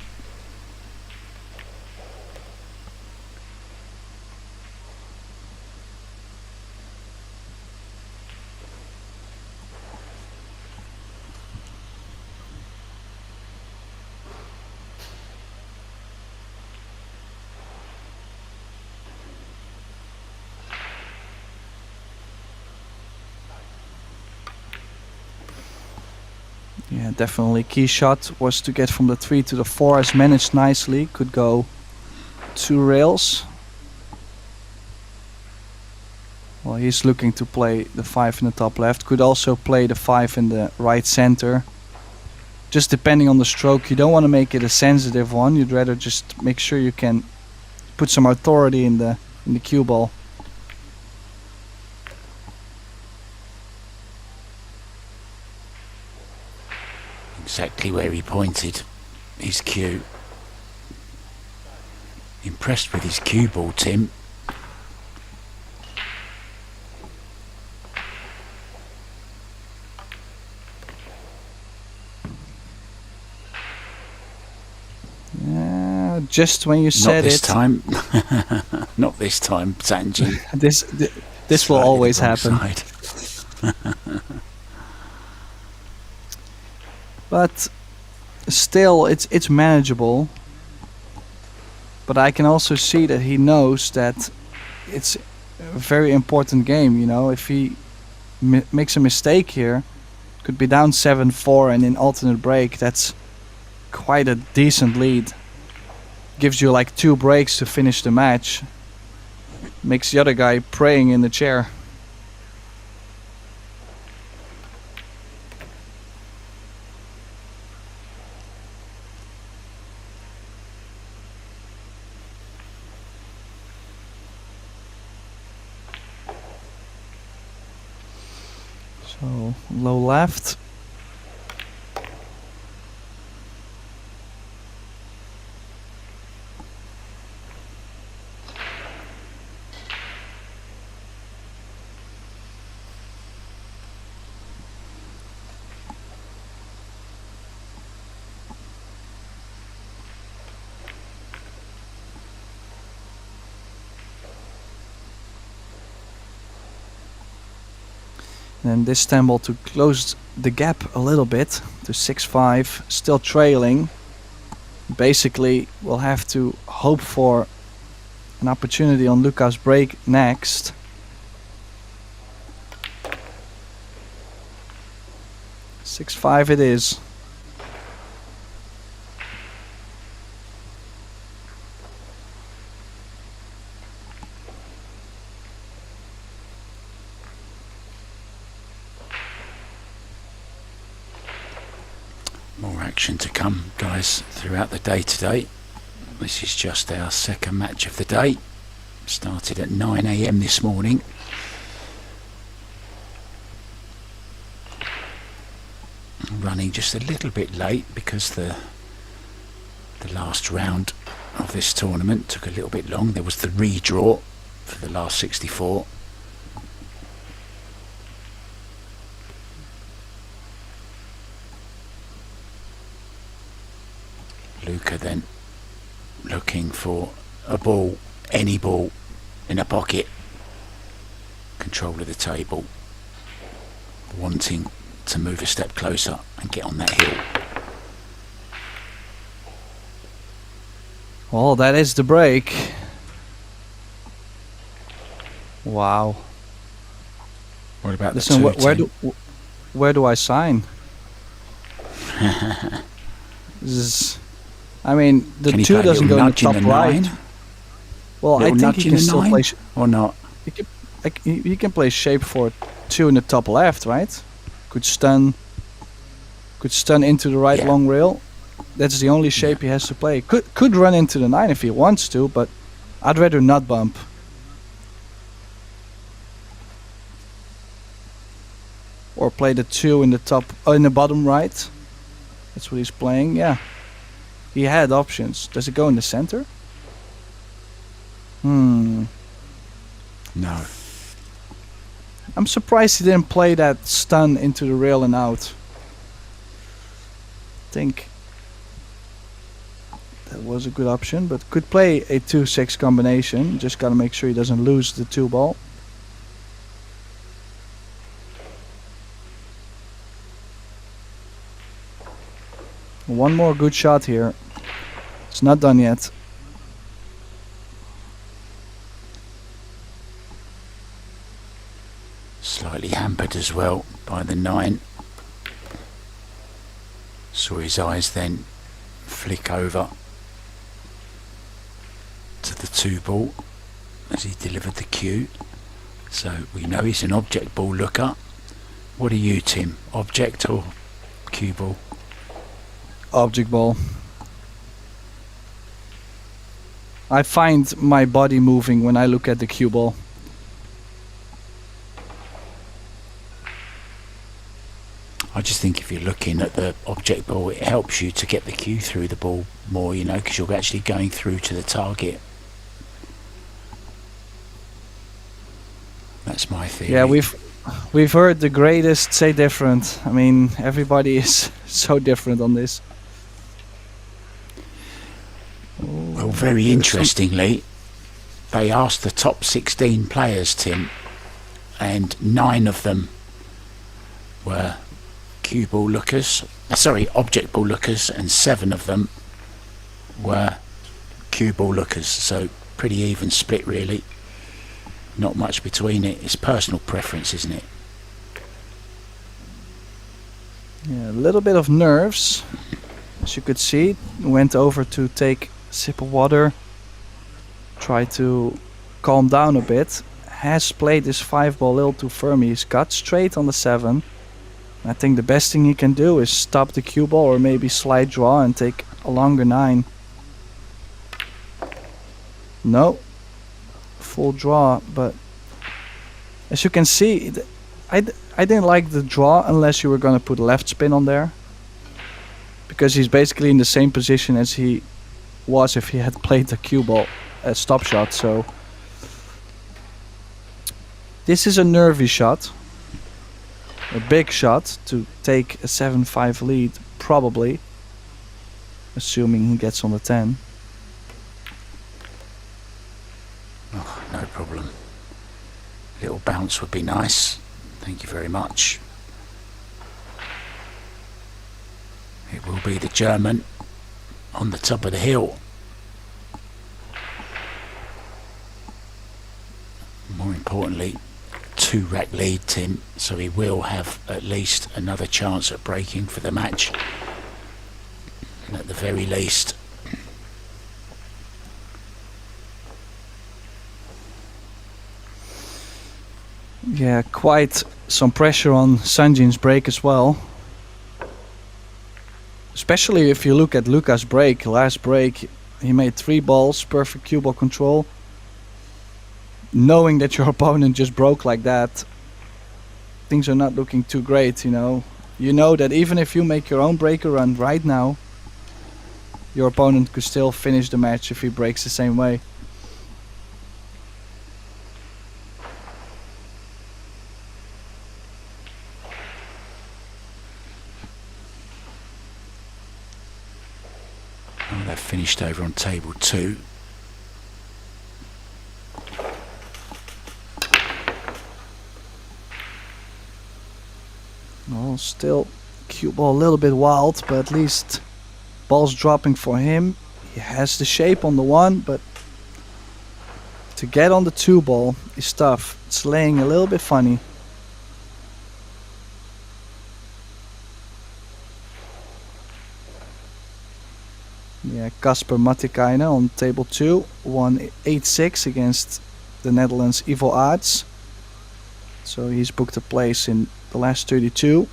Yeah, definitely. Key shot was to get from the 3 to the 4, as managed nicely. Could go 2 rails. Well, he's looking to play the 5 in the top left. Could also play the 5 in the right center. Just depending on the stroke, you don't want to make it a sensitive one. You'd rather just make sure you can put some authority in the cue ball. Exactly where he pointed his cue. Impressed with his cue ball, Tim. Yeah, just when you Not said this it. time. Not this time, Sanjin. This will Slightly always the wrong happen. side. But still, it's manageable. But I can also see that he knows that it's a very important game. You know, if he makes a mistake here, could be down 7-4, and in alternate break, that's quite a decent lead. Gives you like 2 breaks to finish the match. Makes the other guy praying in the chair. So, low left. And this stumble to close the gap a little bit to 6-5, still trailing. Basically, we'll have to hope for an opportunity on Luka's break next. Six-5 it is. More action to come, guys, throughout the day today. This is just our second match of the day. Started at 9 AM this morning. Running just a little bit late because the last round of this tournament took a little bit long. There was the redraw for the last 64. Luka then looking for a ball, any ball, in a pocket. Control of the table. Wanting to move a step closer and get on that hill. Well, that is the break. Wow. What about Listen, the two, Tim? where do I sign? This is, I mean, the Can he 2 play a doesn't little go in the nudge in top the right. 9? Well, I Little think nudge he in can the still 9? play. Or not? He can play shape for 2 in the top left, right? Could stun into the right Yeah. long rail. that's the only shape he has to play. Could run into the 9 if he wants to, but I'd rather not bump. Or play the 2 in the top, in the bottom right. That's what he's playing. Yeah, he had options. Does it go in the center? No. I'm surprised he didn't play that stun into the rail and out. I think that was a good option, but could play a 2-6 combination. Just gotta make sure he doesn't lose the 2 ball. One more good shot here. It's not done yet. Slightly hampered as well by the 9. Saw his eyes then flick over to the 2 ball as he delivered the cue. So we know he's an object ball looker. What are you, Tim? Object or cue ball? Object ball. I find my body moving when I look at the cue ball. I just think if you're looking at the object ball, it helps you to get the cue through the ball more, you know, because you're actually going through to the target. That's my theory. Yeah, we've heard the greatest say different. I mean, everybody is so different on this. Well, very interestingly, they asked the top 16 players, Tim, and 9 of them were cue ball lookers, object ball lookers, and 7 of them were cue ball lookers. So pretty even split, really. Not much between it. It's personal preference, isn't it? Yeah, a little bit of nerves, as you could see. Went over to take a sip of water, try to calm down a bit. Has played his 5 ball a little too firm. He's got straight on the 7. I think the best thing he can do is stop the cue ball or maybe slide draw and take a longer 9. No. Full draw, but as you can see, I didn't like the draw unless you were going to put left spin on there. Because he's basically in the same position as he was if he had played the cue ball as stop shot, so... This is a nervy shot. A big shot to take a 7-5 lead, probably. Assuming he gets on the 10. Oh, no problem. Little bounce would be nice. Thank you very much. It will be the German on the top of the hill. More importantly, 2-rack lead, Tim, so he will have at least another chance at breaking for the match. And at the very least. Yeah, quite some pressure on Sanjin's break as well. Especially if you look at Luka's break. Last break, he made 3 balls, perfect cue ball control. Knowing that your opponent just broke like that, things are not looking too great, you know. You know that even if you make your own breaker run right now, your opponent could still finish the match if he breaks the same way. Oh, they've finished over on table 2. Well, still cue ball a little bit wild, but at least ball's dropping for him. He has the shape on the 1, but to get on the 2 ball is tough. It's laying a little bit funny. Yeah, Kasper Matikainen on table 2, won 8-6 against the Netherlands' Ivo Aerts. So he's booked a place in the last 32.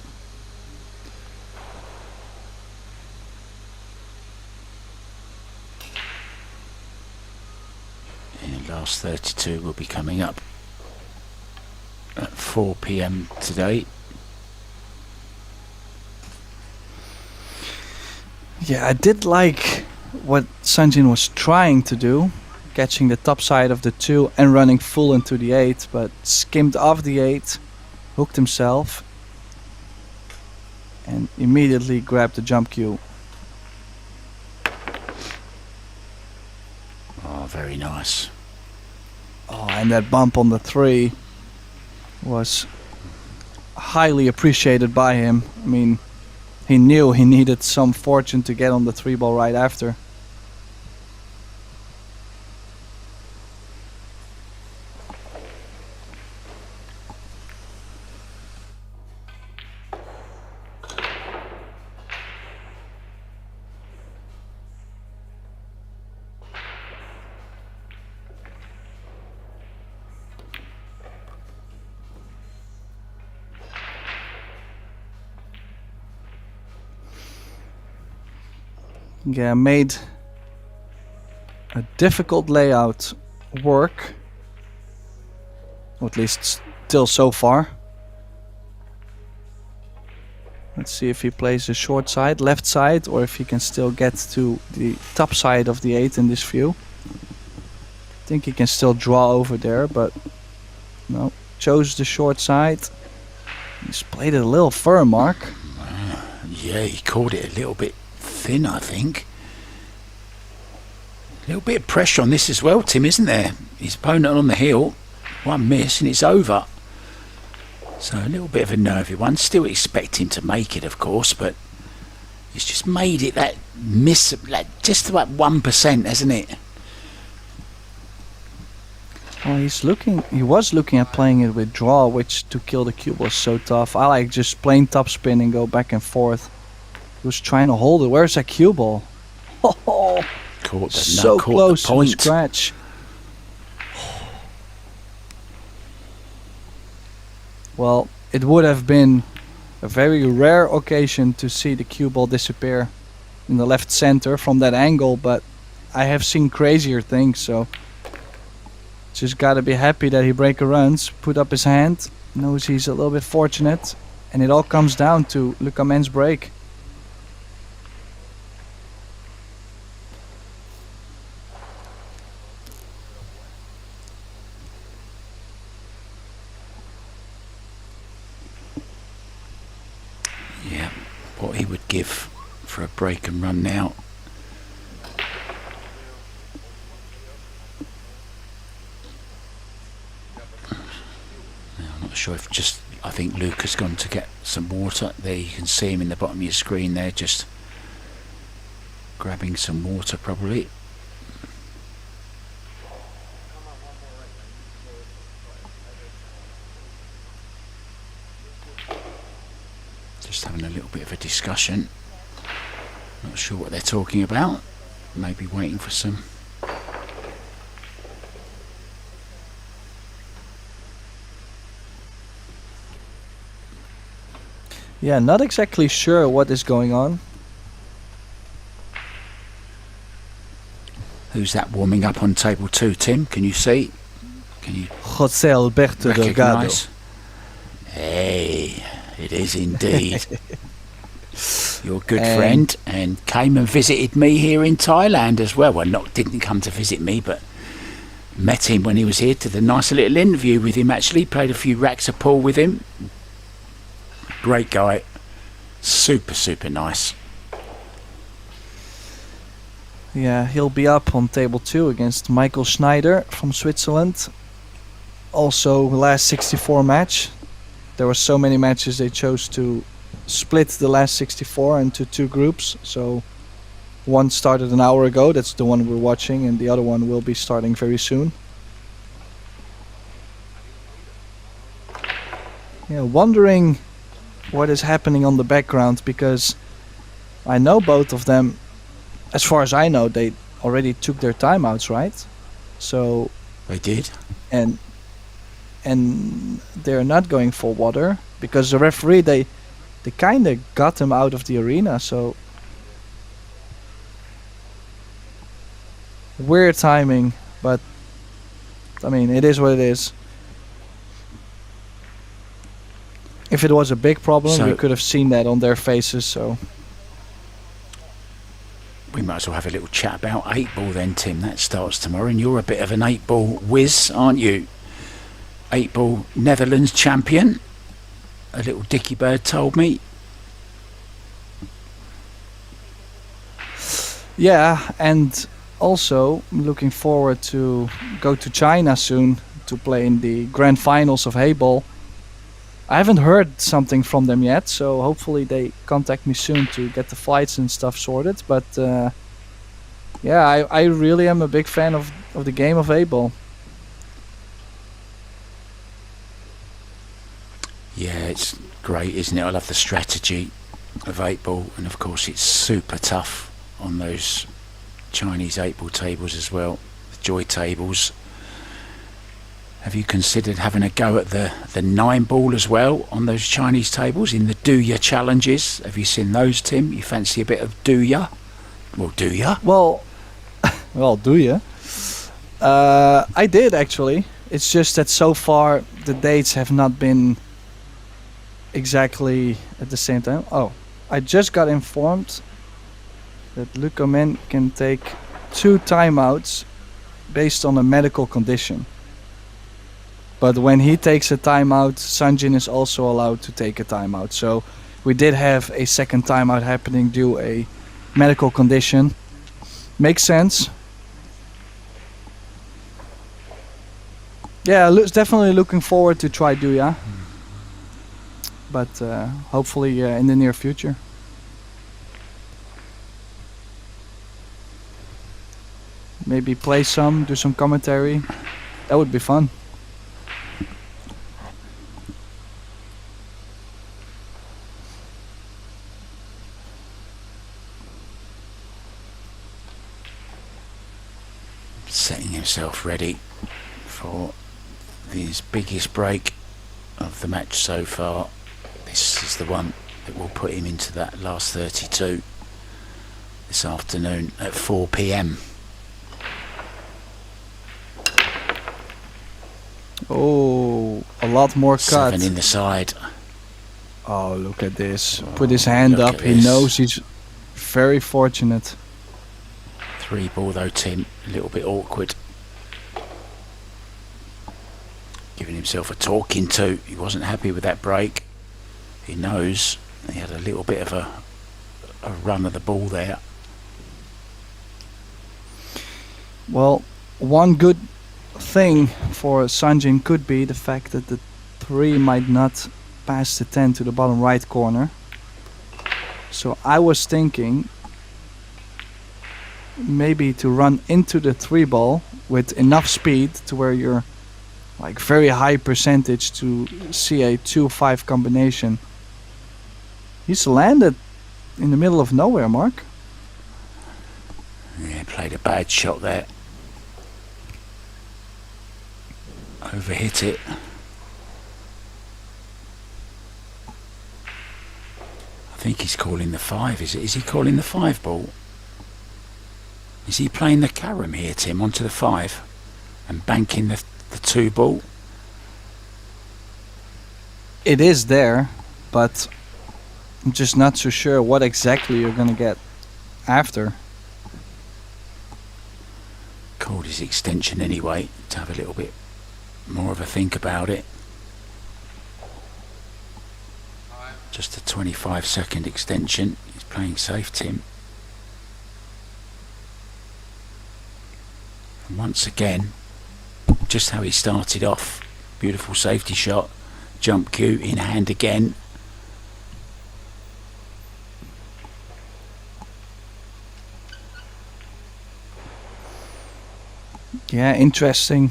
last 32 will be coming up at 4 p.m. today. Yeah, I did like what Sanjin was trying to do, catching the top side of the 2 and running full into the 8, but skimmed off the 8, hooked himself, and immediately grabbed the jump cue. Oh, very nice. Oh, and that bump on the 3 was highly appreciated by him. I mean, he knew he needed some fortune to get on the 3 ball right after. Yeah, made a difficult layout work, or at least still so far. Let's see if he plays the short side, left side, or if he can still get to the top side of the 8 in this view. I think he can still draw over there, but no, chose the short side. He's played it a little firm, Mark. Yeah, he caught it a little bit thin, I think. A little bit of pressure on this as well, Tim, isn't there? His opponent on the heel, one miss and it's over. So a little bit of a nervy one. Still expect him to make it, of course, but he's just made it that miss, like just about 1%, hasn't it? Well, he was looking at playing it with draw, which to kill the cube was so tough. I like just plain top spin and go back and forth. He was trying to hold it. Where's that cue ball? Oh, Caught the, so caught close the to the point. scratch. Well, it would have been a very rare occasion to see the cue ball disappear in the left center from that angle, but I have seen crazier things, so just gotta be happy that he breaker runs, put up his hand, knows he's a little bit fortunate, and it all comes down to Luka men's break. Yeah, what he would give for a break and run now. I'm not sure if I think Luka's gone to get some water. There you can see him in the bottom of your screen there, just grabbing some water probably. Just having a little bit of a discussion. Not sure what they're talking about. Maybe waiting for some. Yeah, not exactly sure what is going on. Who's that warming up on table 2, Tim? Can you see? Can you José Alberto Delgado. recognise? Hey, it is indeed. Your good friend, and came and visited me here in Thailand as well. Well, didn't come to visit me, but met him when he was here. Did a nice little interview with him actually. Played a few racks of pool with him. Great guy. Super, super nice. Yeah, he'll be up on table 2 against Michael Schneider from Switzerland. Also, last 64 match. There were so many matches they chose to split the last 64 into 2 groups. So one started an hour ago, that's the one we're watching, and the other one will be starting very soon. Yeah, wondering what is happening on the background, because I know both of them, as far as I know, they already took their timeouts, right? So They did. and they're not going for water because the referee they kind of got him out of the arena. So weird timing, but I mean, it is what it is. If it was a big problem, So- we could have seen that on their faces. So We might as well have a little chat about 8-ball then, Tim. That starts tomorrow, and you're a bit of an 8-ball whiz, aren't you? 8-ball Netherlands champion. A little Dicky Bird told me. yeah, and also looking forward to go to China soon to play in the grand finals of Hayball. I haven't heard something from them yet, so hopefully they contact me soon to get the flights and stuff sorted. But yeah, I really am a big fan of the game of Hayball. Yeah, it's great, isn't it? I love the strategy of 8-ball, and of course it's super tough on those Chinese 8-ball tables as well, the joy tables. Have you considered having a go at the 9-ball as well on those Chinese tables in the Do-Ya challenges? Have you seen those, Tim? You fancy a bit of Do-Ya? Well, do ya? Well, well, do you? I did actually. It's just that so far the dates have not been exactly at the same time. Oh, I just got informed that Luka can take 2 timeouts based on a medical condition. But when he takes a timeout, Sanjin is also allowed to take a timeout. So we did have a second timeout happening due a medical condition. Makes sense. Yeah, definitely looking forward to try Duya. But hopefully in the near future. Maybe play some, do some commentary. That would be fun. Setting himself ready for his biggest break of the match so far. This is the one that will put him into that last 32 this afternoon at 4 p.m. Oh, a lot more cut. 7 in the side. Oh, look at this. Put his hand look up. at He this. knows he's very fortunate. 3-ball though, Tim. A little bit awkward. Giving himself a talking to. He wasn't happy with that break. He knows he had a little bit of a run of the ball there. Well, one good thing for Sanjin could be the fact that the 3 might not pass the 10 to the bottom right corner. So I was thinking maybe to run into the 3-ball with enough speed to where you're like very high percentage to see a 2-5 combination. He's landed in the middle of nowhere, Mark. Yeah, played a bad shot there. Overhit it. I think he's calling the 5, is it? Is he calling the 5-ball? Is he playing the carom here, Tim, onto the 5 and banking the 2-ball? It is there, but I'm just not so sure what exactly you're gonna get after. Called his extension anyway to have a little bit more of a think about it. Just a 25-second extension. He's playing safe, Tim. And once again, just how he started off. Beautiful safety shot. Jump cue in hand again. Yeah, interesting.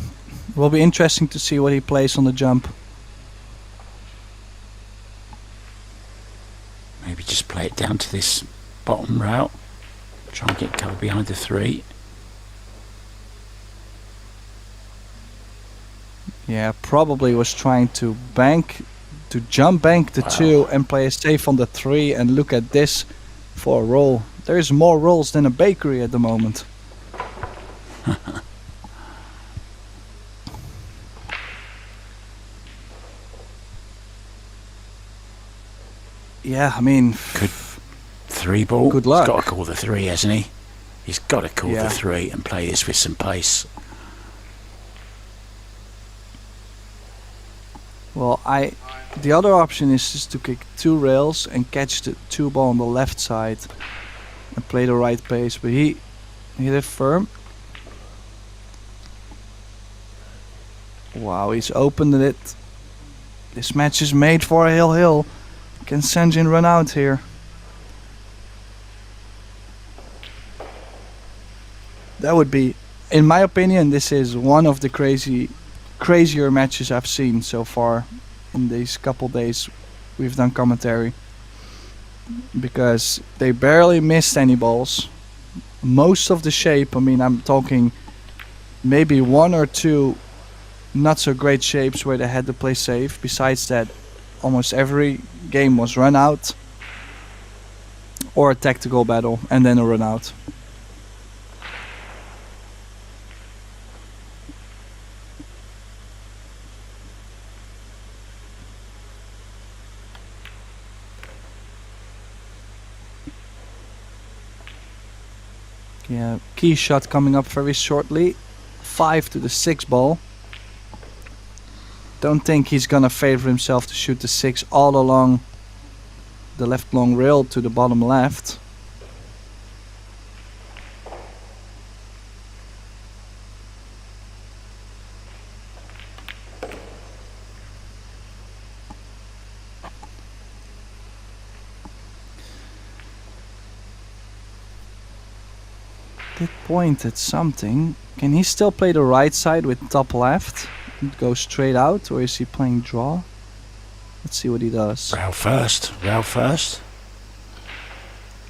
Will be interesting to see what he plays on the jump. Maybe just play it down to this bottom route. Try and get cover behind the 3. Yeah, probably was trying to jump bank the 2 and play a safe on the 3 and look at this for a roll. There's more rolls than a bakery at the moment. Yeah, I mean, Could 3 ball. Good luck. He's got to call the 3, hasn't he? He's got to call Yeah. the 3 and play this with some pace. well, the other option is just to kick 2 rails and catch the 2 ball on the left side and play the right pace. But he hit it firm. Wow, he's opened it. This match is made for a hill. Can Sanjin run out here? That would be, in my opinion, this is one of the crazier matches I've seen so far in these couple days we've done commentary. Because they barely missed any balls. Most of the shape, I mean, I'm talking maybe 1 or 2 not so great shapes where they had to play safe. Besides that, almost every game was run out or a tactical battle and then a run out. Yeah, key shot coming up very shortly. 5 to the 6 ball. Don't think he's gonna favor himself to shoot the 6 all along the left long rail to the bottom left. Did point at something. Can he still play the right side with top left? Go straight out, or is he playing draw? Let's see what he does. Rail first.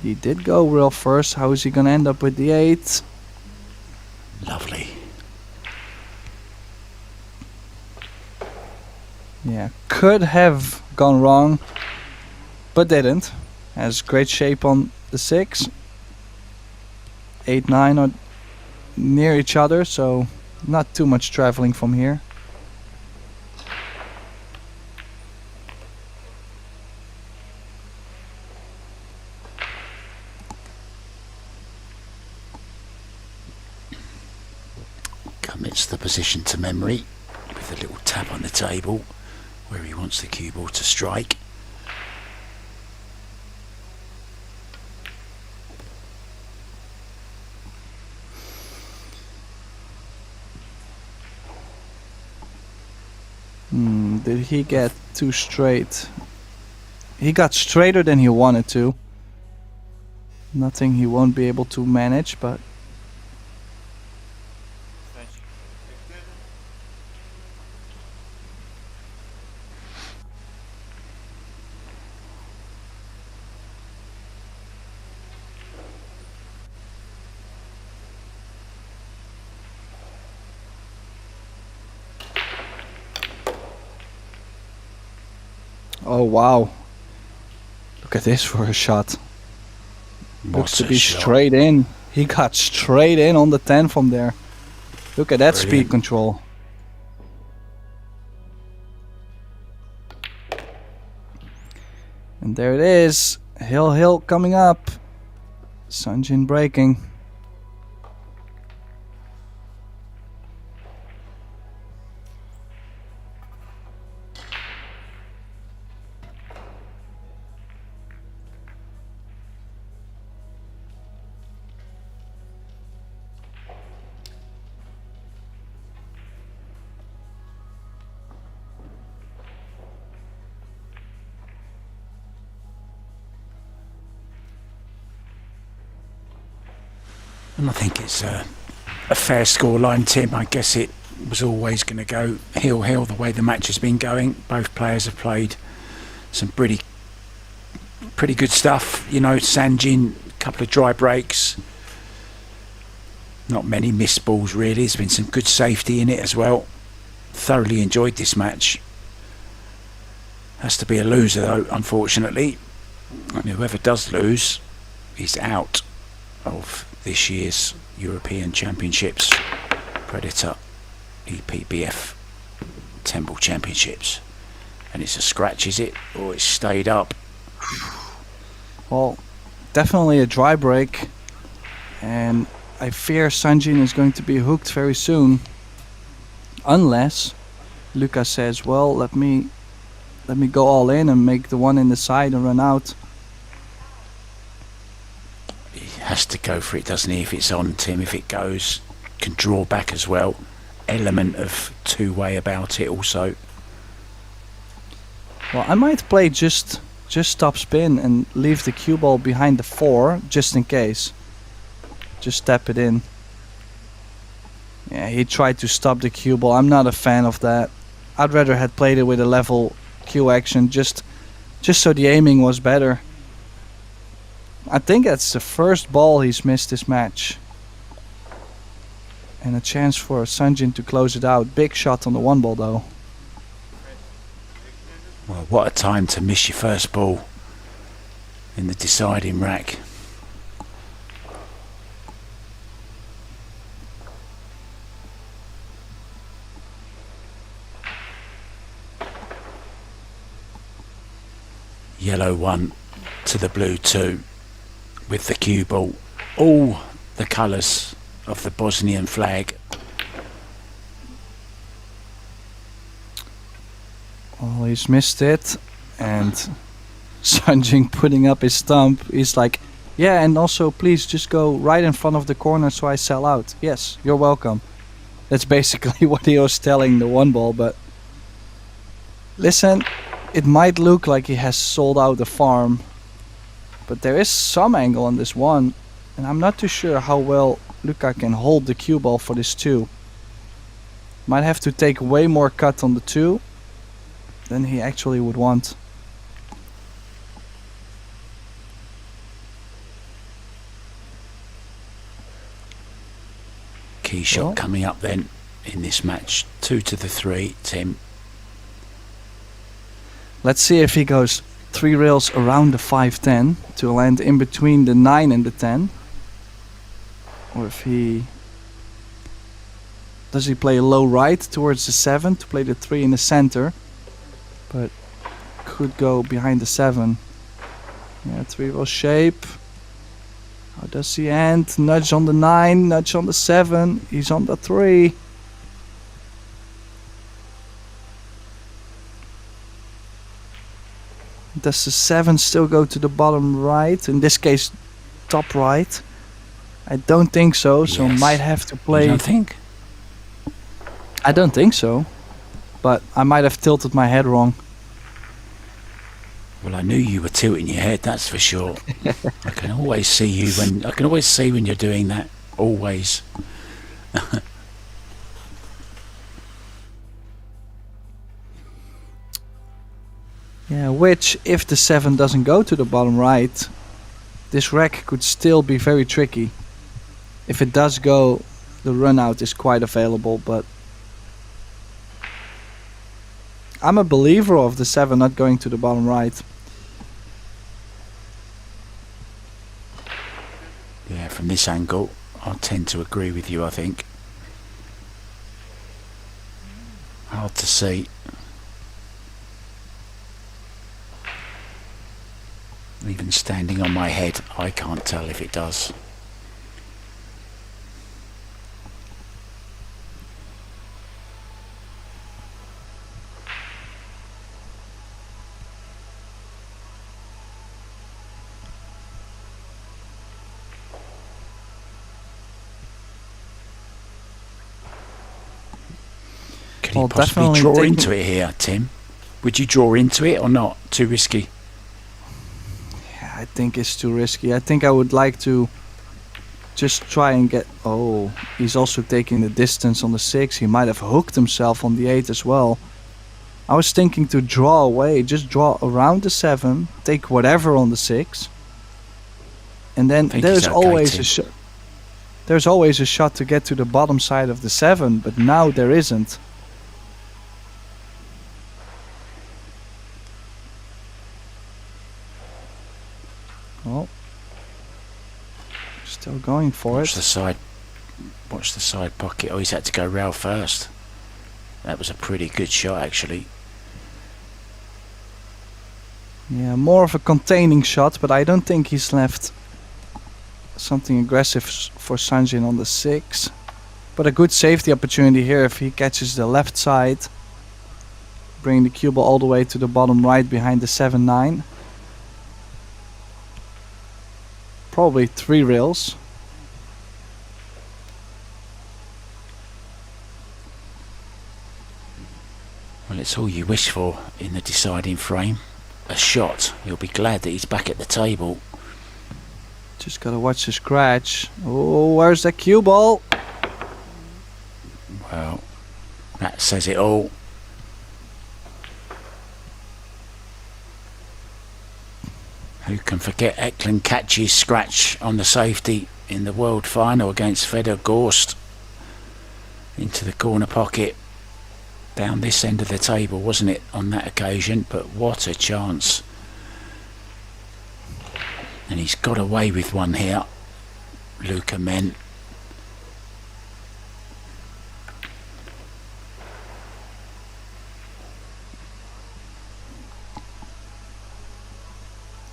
He did go real first. How is he gonna end up with the 8? Lovely. Yeah, could have gone wrong, but didn't. Has great shape on the 6. 8, 9 are near each other, so not too much traveling from here. Commits the position to memory with a little tap on the table where he wants the cue ball to strike. Did he get too straight? He got straighter than he wanted to. Nothing he won't be able to manage, but oh wow. Look at this for a shot. Looks to be straight in. He got straight in on the 10 from there. Look at that speed control. And there it is. Hill coming up. Sanjin breaking. And I think it's a fair scoreline, Tim. I guess it was always going to go hill the way the match has been going. Both players have played some pretty good stuff. You know, Sanjin, a couple of dry breaks. Not many missed balls really. There's been some good safety in it as well. Thoroughly enjoyed this match. Has to be a loser though, unfortunately. And whoever does lose is out of this year's European Championships Predator Epbf Temple Championships. And it's a scratch, is it? Or it's stayed up? Well, definitely a dry break. And I fear Sanjin is going to be hooked very soon. Unless Luka says, well, let me go all in and make the one in the side and run out. He has to go for it, doesn't he? If it's on, Tim, if it goes, can draw back as well. Element of two-way about it also. Well, I might play just stop spin and leave the cue ball behind the 4 just in case. Just tap it in. Yeah, he tried to stop the cue ball. I'm not a fan of that. I'd rather had played it with a level cue action just so the aiming was better. I think that's the first ball he's missed this match. And a chance for Sanjin to close it out. Big shot on the 1 ball though. Well, what a time to miss your first ball in the deciding rack. Yellow 1 to the blue 2 with the cue ball. All the colours of the Bosnian flag. Well, he's missed it, and Sanjin putting up his stump. He's like, yeah, and also please just go right in front of the corner so I sell out. Yes, you're welcome. That's basically what he was telling the 1 ball, but listen, it might look like he has sold out the farm, but there is some angle on this 1, and I'm not too sure how well Luka can hold the cue ball for this 2. Might have to take way more cut on the 2 than he actually would want. Key shot coming up then in this match. 2 to the 3, Tim. Let's see if he goes 3 rails around the 5-10 to land in between the 9 and the 10. Or if he... Does he play low right towards the 7 to play the 3 in the center? But could go behind the 7. Yeah, 3 rail shape. How does he end? Nudge on the 9, nudge on the 7. He's on the 3. Does the 7 still go to the bottom right? In this case, top right. I don't think so, so Yes. might have to play... You don't think? I don't think so. But I might have tilted my head wrong. Well, I knew you were tilting your head, that's for sure. I can always see you when you're doing that. Always. Yeah, which, if the 7 doesn't go to the bottom right, this rack could still be very tricky. If it does go, the run out is quite available, but I'm a believer of the 7 not going to the bottom right. Yeah, from this angle, I tend to agree with you, I think. Hard to see. Even standing on my head, I can't tell if it does. Could Well, he possibly definitely draw taking- into it here, Tim? Would you draw into it or not? Too risky? I think it's too risky. I think I would like to just try and get... Oh, he's also taking the distance on the 6. He might have hooked himself on the 8 as well. I was thinking to draw away, just draw around the 7, take whatever on the 6. And then Think there's he's okay, always Tim. a shot. There's always a shot to get to the bottom side of the 7, but now there isn't. Oh. Still going for Watch it. the side. Watch the side pocket. Oh, he's had to go rail first. That was a pretty good shot, actually. Yeah, more of a containing shot, but I don't think he's left something aggressive for Sanjin on the 6. But a good safety opportunity here if he catches the left side. Bring the cue ball all the way to the bottom right behind the 7-9. Probably 3 rails. Well, it's all you wish for in the deciding frame. A shot. You'll be glad that he's back at the table. Just gotta watch the scratch. Oh, where's that cue ball? Well, that says it all. Who can forget Eklund Catch's scratch on the safety in the World Final against Fedor Gorst? Into the corner pocket. Down this end of the table, wasn't it, on that occasion? But what a chance. And he's got away with one here. Luka meant.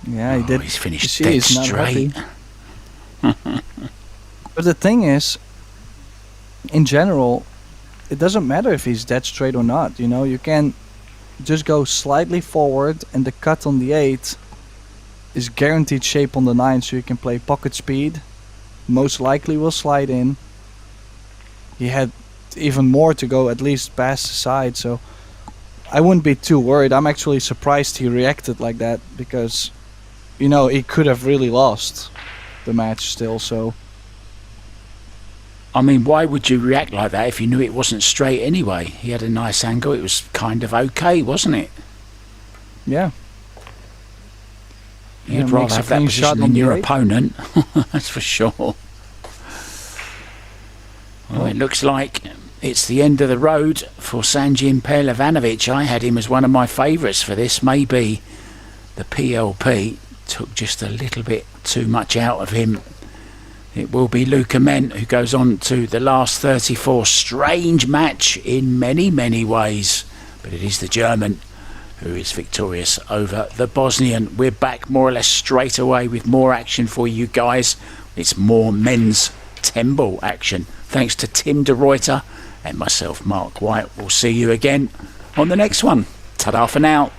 Yeah, he did. He's finished You see, dead he's not straight. happy. But the thing is, in general, it doesn't matter if he's dead straight or not. You know, you can just go slightly forward, and the cut on the 8 is guaranteed shape on the 9, so you can play pocket speed. Most likely will slide in. He had even more to go, at least past the side, so I wouldn't be too worried. I'm actually surprised he reacted like that, because, you know, he could have really lost the match still, so... I mean, why would you react like that if you knew it wasn't straight anyway? He had a nice angle. It was kind of okay, wasn't it? Yeah. You'd Yeah, rather makes a have that clean position shot than on the your 8. opponent. That's for sure. Well, it looks like it's the end of the road for Sanjin Perlevanovic. I had him as one of my favourites for this. Maybe the PLP took just a little bit too much out of him. It will be Luka Ment who goes on to the last 34. Strange match in many, many ways. But it is the German who is victorious over the Bosnian. We're back more or less straight away with more action for you guys. It's more men's 10-ball action. Thanks to Tim de Ruyter and myself, Mark White. We'll see you again on the next one. Ta-da for now.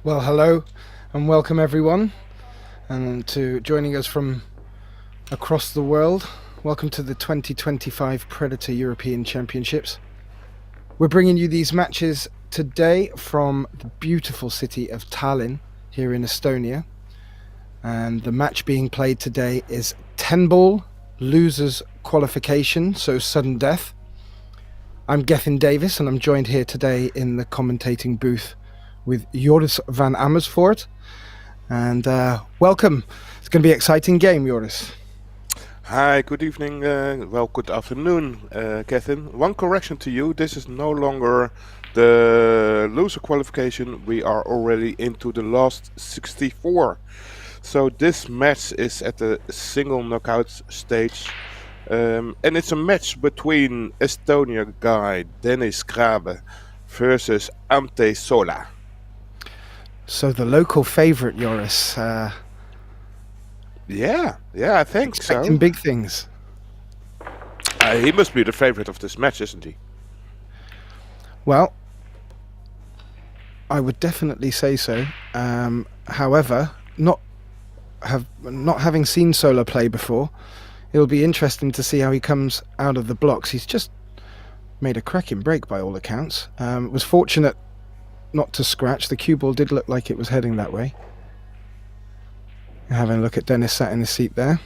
Well, hello and welcome everyone, and to joining us from across the world. Welcome to the 2025 Predator European Championships. We're bringing you these matches today from the beautiful city of Tallinn here in Estonia, and the match being played today is 10-ball losers qualification, so sudden death. I'm Gethin Davis, and I'm joined here today in the commentating booth with Joris van Amersfoort. And welcome. It's going to be an exciting game, Joris. Hi, good evening, good afternoon, Gethin. One correction to you, this is no longer the loser qualification, we are already into the last 64. So this match is at the single knockout stage. And it's a match between Estonia guy Dennis Grabe versus Ante Sola. So the local favourite, Joris. Yeah, I think so. Expecting big things. He must be the favourite of this match, isn't he? Well, I would definitely say so. However, not having seen Sola play before, it'll be interesting to see how he comes out of the blocks. He's just made a cracking break by all accounts. Was fortunate not to scratch. The cue ball did look like it was heading that way. Having a look at Dennis sat in the seat there.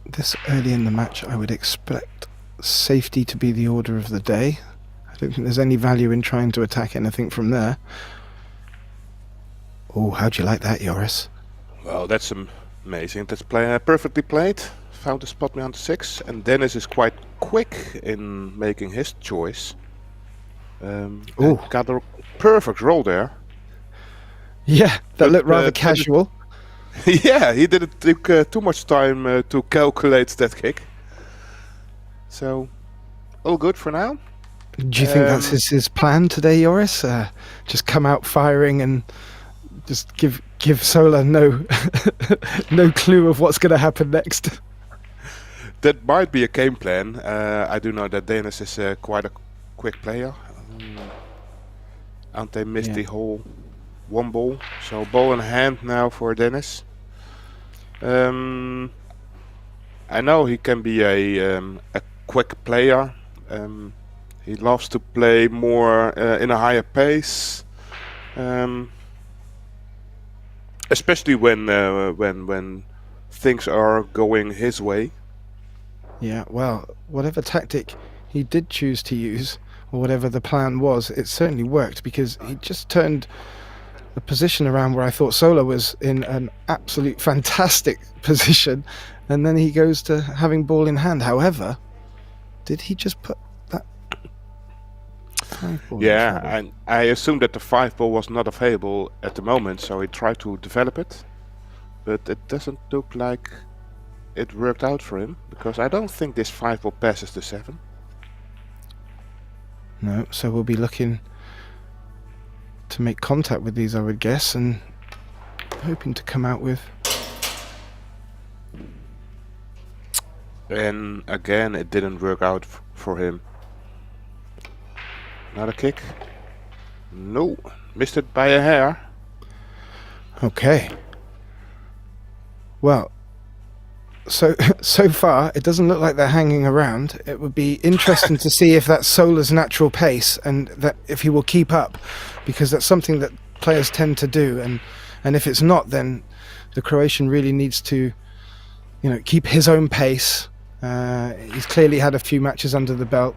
This early in the match, I would expect safety to be the order of the day. I don't think there's any value in trying to attack anything from there. Oh, how'd you like that, Joris? Well, that's amazing. That's perfectly played. Found the spot behind the 6, and Dennis is quite quick in making his choice. Got a perfect roll there. Yeah, that looked rather casual. Yeah, he didn't take too much time to calculate that kick. So, all good for now. Do you think that's his plan today, Joris? Just come out firing and just give Sola no no clue of what's going to happen next. That might be a game plan. I do know that Dennis is quite a quick player. Ante missed the whole one ball, so ball in hand now for Dennis. I know he can be a quick player. He loves to play more in a higher pace, especially when things are going his way. Yeah, well, whatever tactic he did choose to use, or whatever the plan was, it certainly worked, because he just turned the position around where I thought Sola was in an absolute fantastic position, and then he goes to having ball in hand. However, did he just put that 5-ball? Yeah, and I assumed that the 5-ball was not available at the moment, so he tried to develop it, but it doesn't look like it worked out for him, because I don't think this 5-ball passes the 7. No, so we'll be looking to make contact with these, I would guess, and hoping to come out with. And again, it didn't work out for him. Another kick. No, missed it by a hair. Okay. Well, so far it doesn't look like they're hanging around. It would be interesting to see if that's Sola's natural pace, and that if he will keep up, because that's something that players tend to do, and if it's not, then the Croatian really needs to, keep his own pace. He's clearly had a few matches under the belt.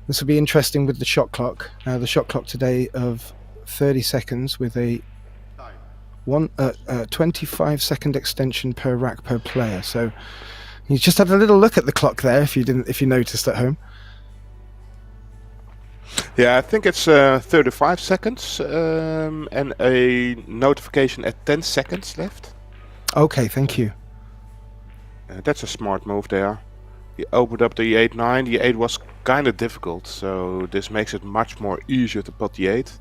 This will be interesting with the shot clock. The shot clock today of 30 seconds with a 25-second extension per rack per player. So you just had a little look at the clock there, if you noticed at home. Yeah, I think it's 35 seconds and a notification at 10 seconds left. Okay, thank you. That's a smart move there. He opened up the 8-9. The 8 was kind of difficult, so this makes it much more easier to put the 8.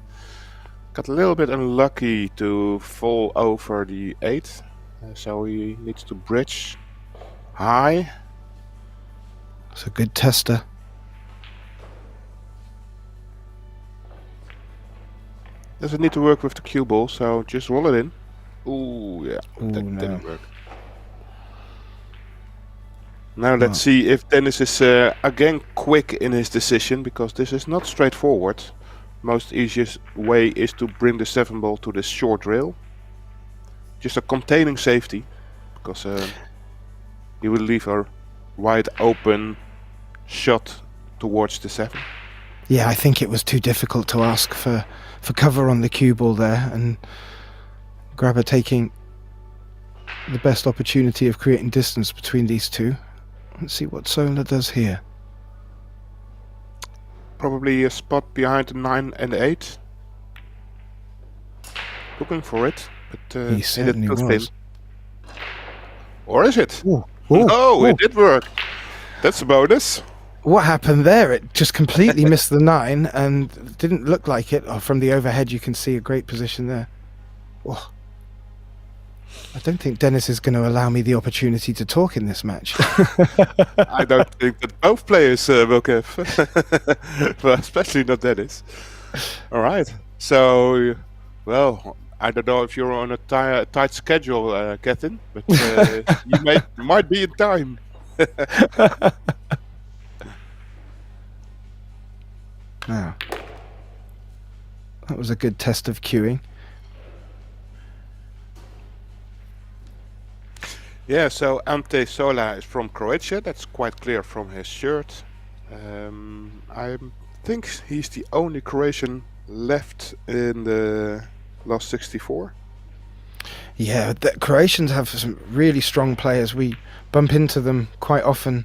Got a little bit unlucky to fall over the 8, so he needs to bridge high. It's a good tester. Doesn't need to work with the cue ball, so just roll it in. Ooh, yeah, Ooh, that no. didn't work. Now let's see if Dennis is again quick in his decision, because this is not straightforward. Most easiest way is to bring the 7 ball to the short rail. Just a containing safety, because he will leave a wide open shot towards the 7. Yeah, I think it was too difficult to ask for cover on the cue ball there, and Grabber taking the best opportunity of creating distance between these two. Let's see what Sola does here. Probably a spot behind the 9 and the 8. Looking for it, but He certainly it was. Or is it? Ooh. No, Ooh. it did work. That's a bonus. What happened there? It just completely missed the 9 and didn't look like it. Oh, from the overhead, you can see a great position there. Oh. I don't think Dennis is going to allow me the opportunity to talk in this match. I don't think that both players will give, but especially not Dennis. All right. So, well, I don't know if you're on a tight schedule, Catherine, but you might be in time. Now, that was a good test of cueing. Yeah, so Ante Sola is from Croatia. That's quite clear from his shirt. I think he's the only Croatian left in the last 64. Yeah, the Croatians have some really strong players. We bump into them quite often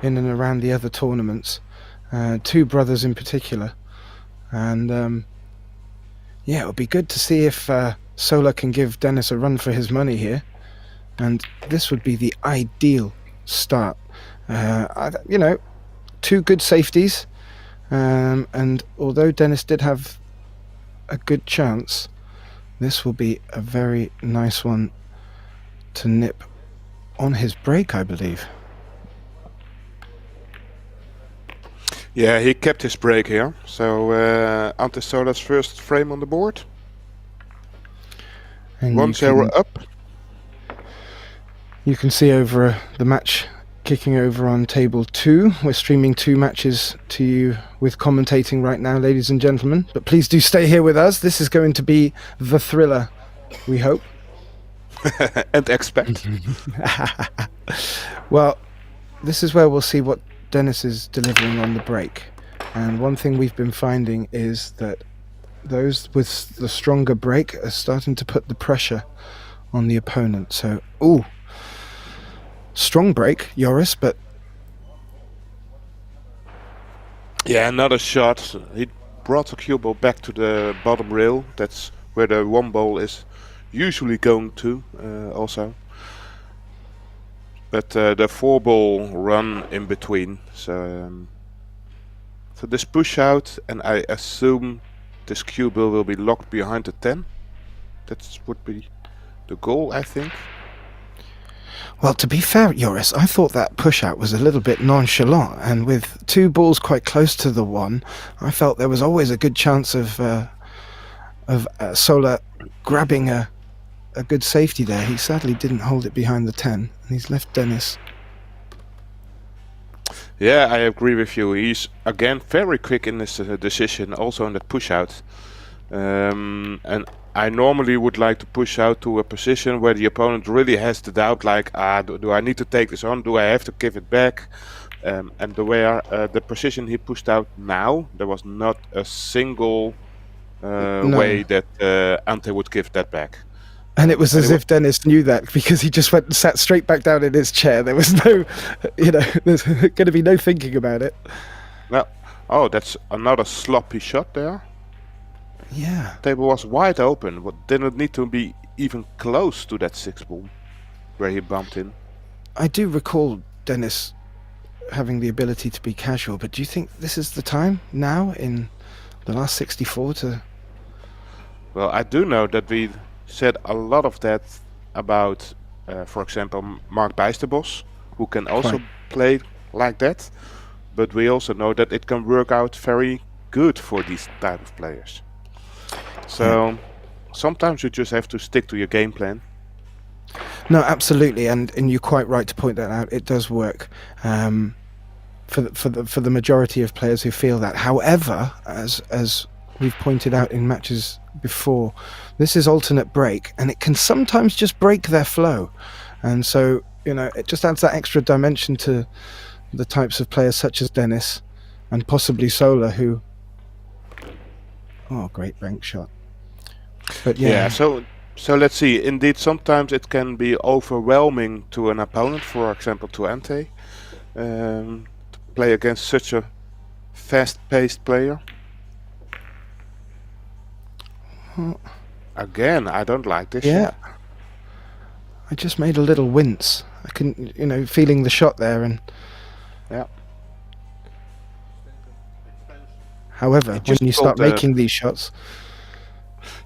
in and around the other tournaments. 2 brothers in particular. And yeah, it would be good to see if Sola can give Dennis a run for his money here. And this would be the ideal start. 2 good safeties. And although Dennis did have a good chance, this will be a very nice one to nip on his break, I believe. Yeah, he kept his break here. So Ante Sola's first frame on the board. And 1-0 up. You can see over the match kicking over on table 2. We're streaming 2 matches to you with commentating right now, ladies and gentlemen. But please do stay here with us. This is going to be the thriller, we hope. And expect. Well, this is where we'll see what Dennis is delivering on the break. And one thing we've been finding is that those with the stronger break are starting to put the pressure on the opponent. So, ooh. Strong break, Joris, but... Yeah, another shot. He brought the cue ball back to the bottom rail. That's where the 1 ball is usually going to also. But the 4 ball run in between. So this push out, and I assume this cue ball will be locked behind the 10. That would be the goal, I think. Well, to be fair, Joris, I thought that push-out was a little bit nonchalant, and with 2 balls quite close to the 1, I felt there was always a good chance of Sola grabbing a good safety there. He sadly didn't hold it behind the 10, and he's left Dennis. Yeah, I agree with you. He's, again, very quick in this decision, also in that push-out. And I normally would like to push out to a position where the opponent really has the doubt, like, do I need to take this on? Do I have to give it back? And the position he pushed out now, there was not a single way that Ante would give that back. And it was as if Dennis knew that, because he just went and sat straight back down in his chair. There was no, there's going to be no thinking about it. Well, oh, that's another sloppy shot there. Yeah. Table was wide open, but didn't need to be even close to that 6 ball where he bumped in. I do recall Dennis having the ability to be casual, but do you think this is the time now in the last 64 to... Well, I do know that we said a lot of that about, for example, Mark Bijsterbos, who can also play like that, but we also know that it can work out very good for these type of players. So sometimes you just have to stick to your game plan. No, absolutely, and you're quite right to point that out. It does work for the majority of players who feel that. However, as we've pointed out in matches before, this is alternate break, and it can sometimes just break their flow, and so it just adds that extra dimension to the types of players such as Dennis and possibly Sola, who great bank shot. But So let's see. Indeed, sometimes it can be overwhelming to an opponent, for example to Ante, to play against such a fast-paced player. Again, I don't like this shot. I just made a little wince. I couldn't, feeling the shot there, and however, when you start making these shots.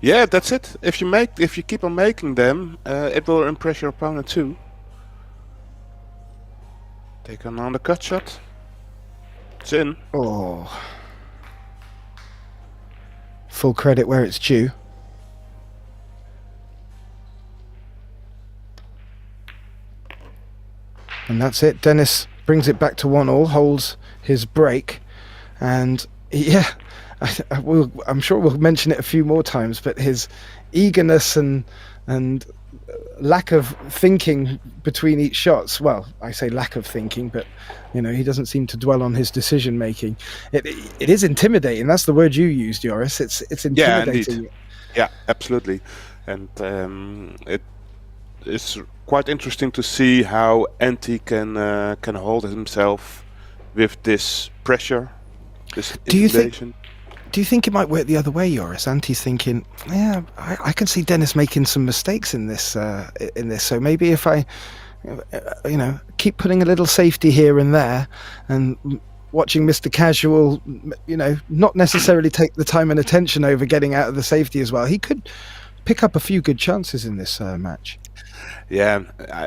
Yeah, that's it. If you keep on making them, it will impress your opponent too. Take an undercut shot. It's in. Oh. Full credit where it's due. And that's it. Dennis brings it back to 1-1, holds his break, and I'm sure we'll mention it a few more times, but his eagerness and lack of thinking between each shots. Well, I say lack of thinking, but he doesn't seem to dwell on his decision making. It is intimidating. That's the word you used, Joris. It's intimidating. Yeah, absolutely, and it is quite interesting to see how Ante can hold himself with this pressure, this intimidation. Do you think it might work the other way, Joris? Ante's thinking, I can see Dennis making some mistakes in this. So maybe if I, keep putting a little safety here and there, and watching Mr. Casual, not necessarily take the time and attention over getting out of the safety as well, he could pick up a few good chances in this match. Yeah,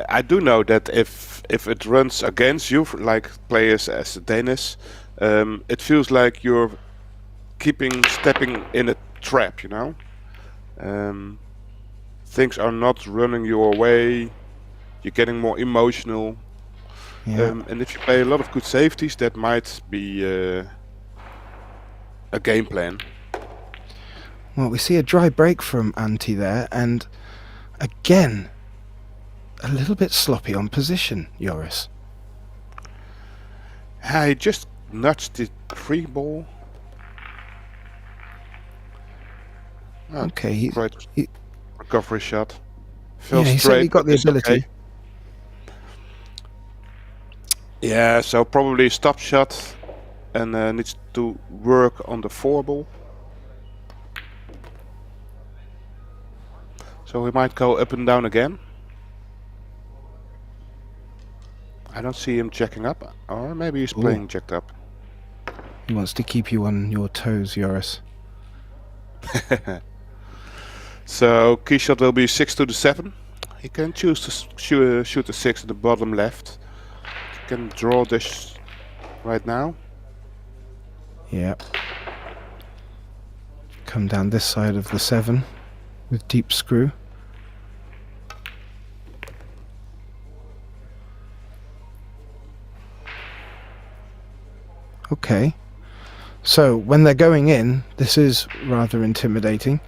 I do know that if it runs against you, like players as Dennis, it feels like you're stepping in a trap, things are not running your way, you're getting more emotional, and if you play a lot of good safeties, that might be a game plan. Well, we see a dry break from Ante there, and again a little bit sloppy on position, Joris. I just nudged the free ball. Okay, recovery shot. He certainly got the ability. Okay. Yeah, so probably stop shot, and needs to work on the 4-ball. So we might go up and down again. I don't see him checking up, or maybe he's playing jacked up. He wants to keep you on your toes, Joris. So key shot will be 6 to the 7. He can choose to shoot the 6 at the bottom left. He can draw this right now. Yeah. Come down this side of the 7 with deep screw. Okay. So when they're going in, this is rather intimidating.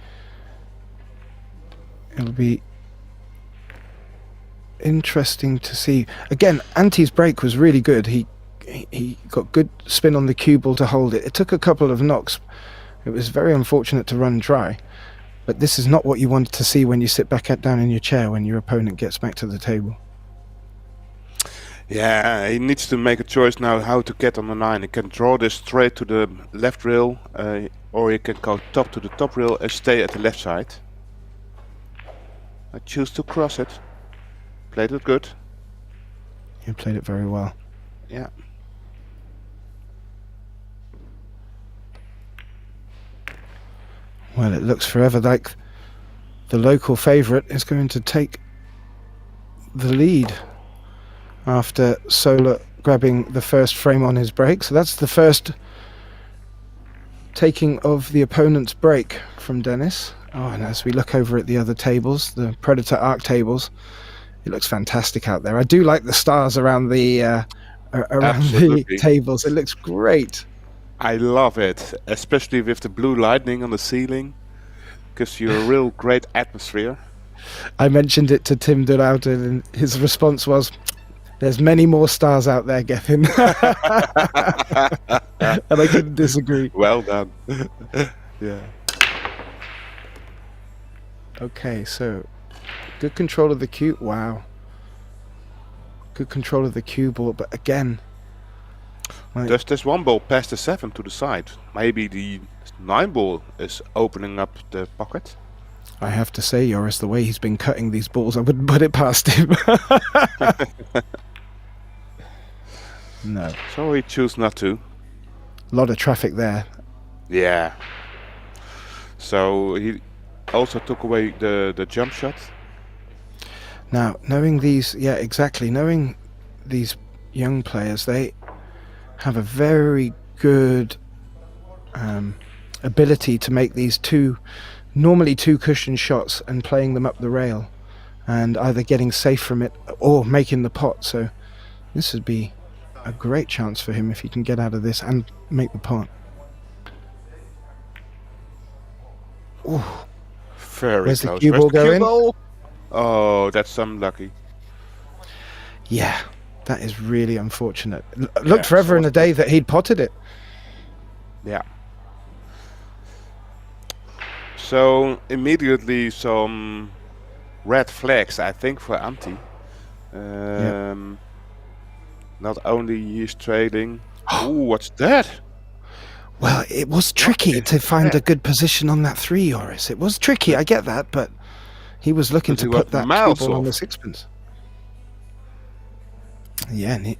It'll be interesting to see. Again, Ante's break was really good. He got good spin on the cue ball to hold it. It took a couple of knocks. It was very unfortunate to run dry. But this is not what you want to see when you sit back down in your chair when your opponent gets back to the table. Yeah, he needs to make a choice now how to get on the 9. He can draw this straight to the left rail, or he can go top to the top rail and stay at the left side. I choose to cross it. Played it good. You played it very well. Yeah. Well, it looks forever like the local favourite is going to take the lead after Sola grabbing the first frame on his break. So that's the first taking of the opponent's break from Dennis. Oh, and as we look over at the other tables, the Predator Arc tables, it looks fantastic out there. I do like the stars around the Absolutely. tables. It looks great. I love it, especially with the blue lightning on the ceiling. Gives you a real great atmosphere. I mentioned it to Tim Delgado, and his response was, "There's many more stars out there, Gethin." And I couldn't disagree. Well done. Yeah. Okay, so good control of the cue. Wow. Good control of the cue ball, but again, like, Does this one ball pass the 7 to the side? Maybe the 9 ball is opening up the pocket. I have to say, Joris, the way he's been cutting these balls, I wouldn't put it past him. No. So he chose not to. A lot of traffic there. Yeah. So he also took away the jump shot. Now, knowing these, yeah, exactly, knowing these young players, they have a very good ability to make these normally two cushion shots and playing them up the rail and either getting safe from it or making the pot. So this would be a great chance for him if he can get out of this and make the pot. Ooh. Very Where's the close. cue ball going? Ball? Oh, that's unlucky. Yeah, that is really unfortunate. Yeah, Looked forever so in a day that he'd potted it. Yeah. So immediately some red flags, I think, for Antti. Not only he's trading. Ooh, what's that? Well, it was tricky to find a good position on that 3, Joris. It was tricky, I get that, but he was looking But to he put was that cue miles ball on off. the sixpence. Yeah, and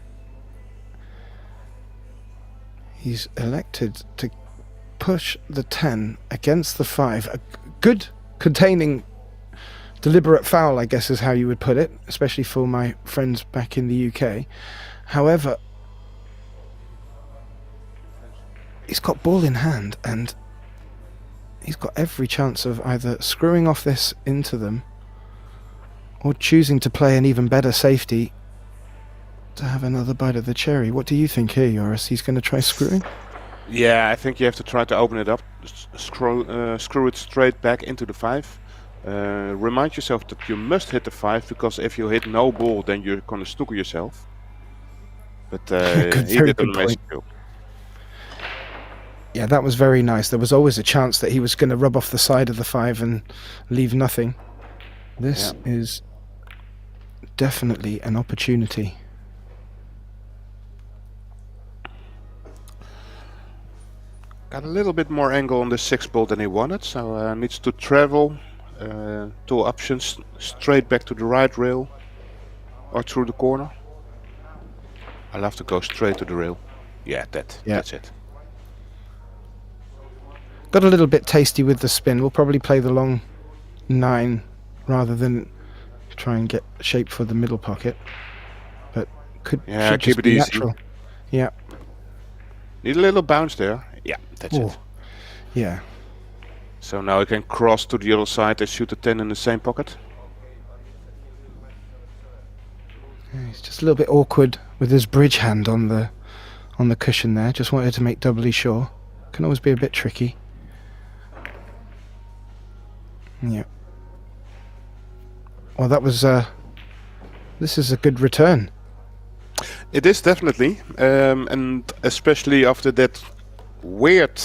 he's elected to push the 10 against the 5. A good containing deliberate foul, I guess is how you would put it, especially for my friends back in the UK. However, he's got ball in hand and he's got every chance of either screwing off this into them or choosing to play an even better safety to have another bite of the cherry. What do you think here, Joris? He's going to try screwing? Yeah, I think you have to try to open it up, screw it straight back into the 5. Remind yourself that you must hit the 5, because if you hit no ball, then you're going to snooker yourself. But he did an amazing job. Yeah, that was very nice. There was always a chance that he was going to rub off the side of the 5 and leave nothing. This is definitely an opportunity. Got a little bit more angle on the 6 ball than he wanted, so needs to travel 2 options, straight back to the right rail or through the corner. I'll have to go straight to the rail. Yeah, that's it. Got a little bit tasty with the spin. We'll probably play the long 9 rather than try and get shape for the middle pocket. But should keep just it be easy. natural. Yeah. Need a little bounce there. Yeah, that's Ooh. it. Yeah. So now he can cross to the other side and shoot the 10 in the same pocket. He's just a little bit awkward with his bridge hand on the cushion there. Just wanted to make doubly sure. Can always be a bit tricky. Yeah. Well, that was. This is a good return. It is definitely, and especially after that weird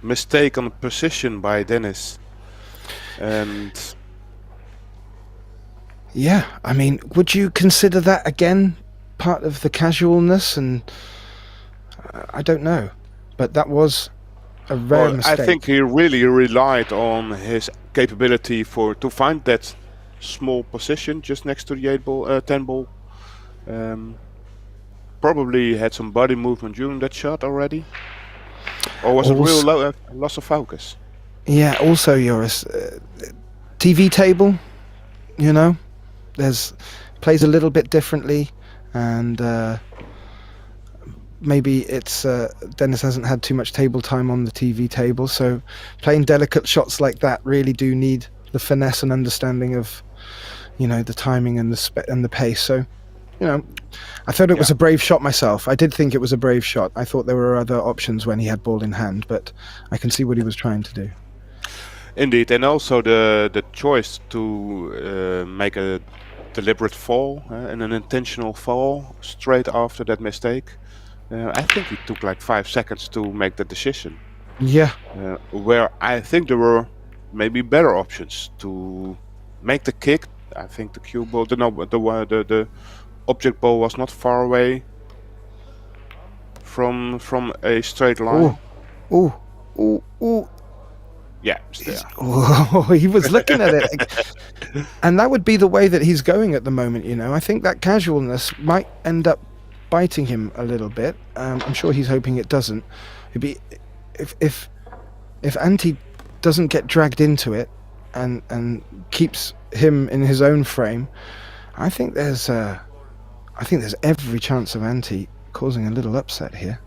mistake on the position by Dennis. And yeah, I mean, would you consider that again part of the casualness? And I don't know, but that was a rare mistake. I think he really relied on his capability to find that small position just next to the 10 ball. Probably had some body movement during that shot already, or was it real loss of focus? Yeah. Also, Joris, TV table, you know, plays a little bit differently, and maybe it's Dennis hasn't had too much table time on the TV table, so playing delicate shots like that really do need the finesse and understanding of, the timing and the pace. So, I thought it was a brave shot myself. I did think it was a brave shot. I thought there were other options when he had ball in hand, but I can see what he was trying to do. Indeed, and also the choice to make a deliberate fall and an intentional fall straight after that mistake. I think he took like 5 seconds to make the decision. Yeah. Where I think there were maybe better options to make the kick. I think the cue ball, the object ball was not far away from a straight line. Ooh. Yeah, it's there. He was looking at it. And that would be the way that he's going at the moment, I think that casualness might end up biting him a little bit. I'm sure he's hoping it doesn't. It'd be if Antti doesn't get dragged into it and keeps him in his own frame, I think there's every chance of Antti causing a little upset here.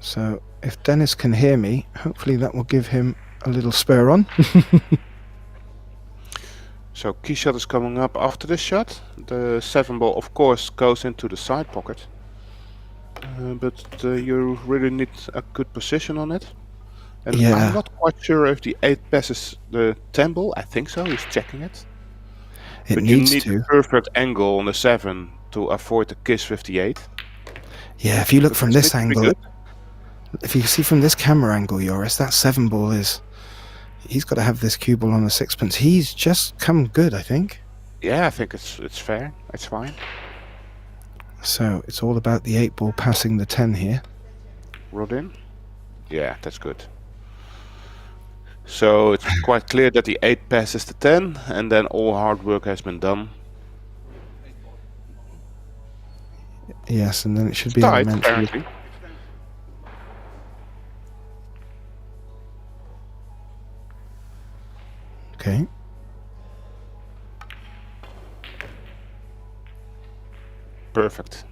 So if Dennis can hear me, hopefully that will give him a little spur on. So key shot is coming up after this shot. The 7 ball, of course, goes into the side pocket. But you really need a good position on it. And I'm not quite sure if the 8 passes the 10 ball. I think so, he's checking it. But you need a perfect angle on the 7 to avoid the kiss with the 8. Yeah, if you look from this angle, if you see from this camera angle, Joris, that 7 ball he's got to have this cue ball on the sixpence. He's just come good, I think. Yeah, I think it's fair. It's fine. So it's all about the 8 ball passing the 10 here. Rod in. Yeah, that's good. So it's quite clear that the 8 passes the 10, and then all hard work has been done. Yes, and then it should be tight, apparently. Okay. Perfect.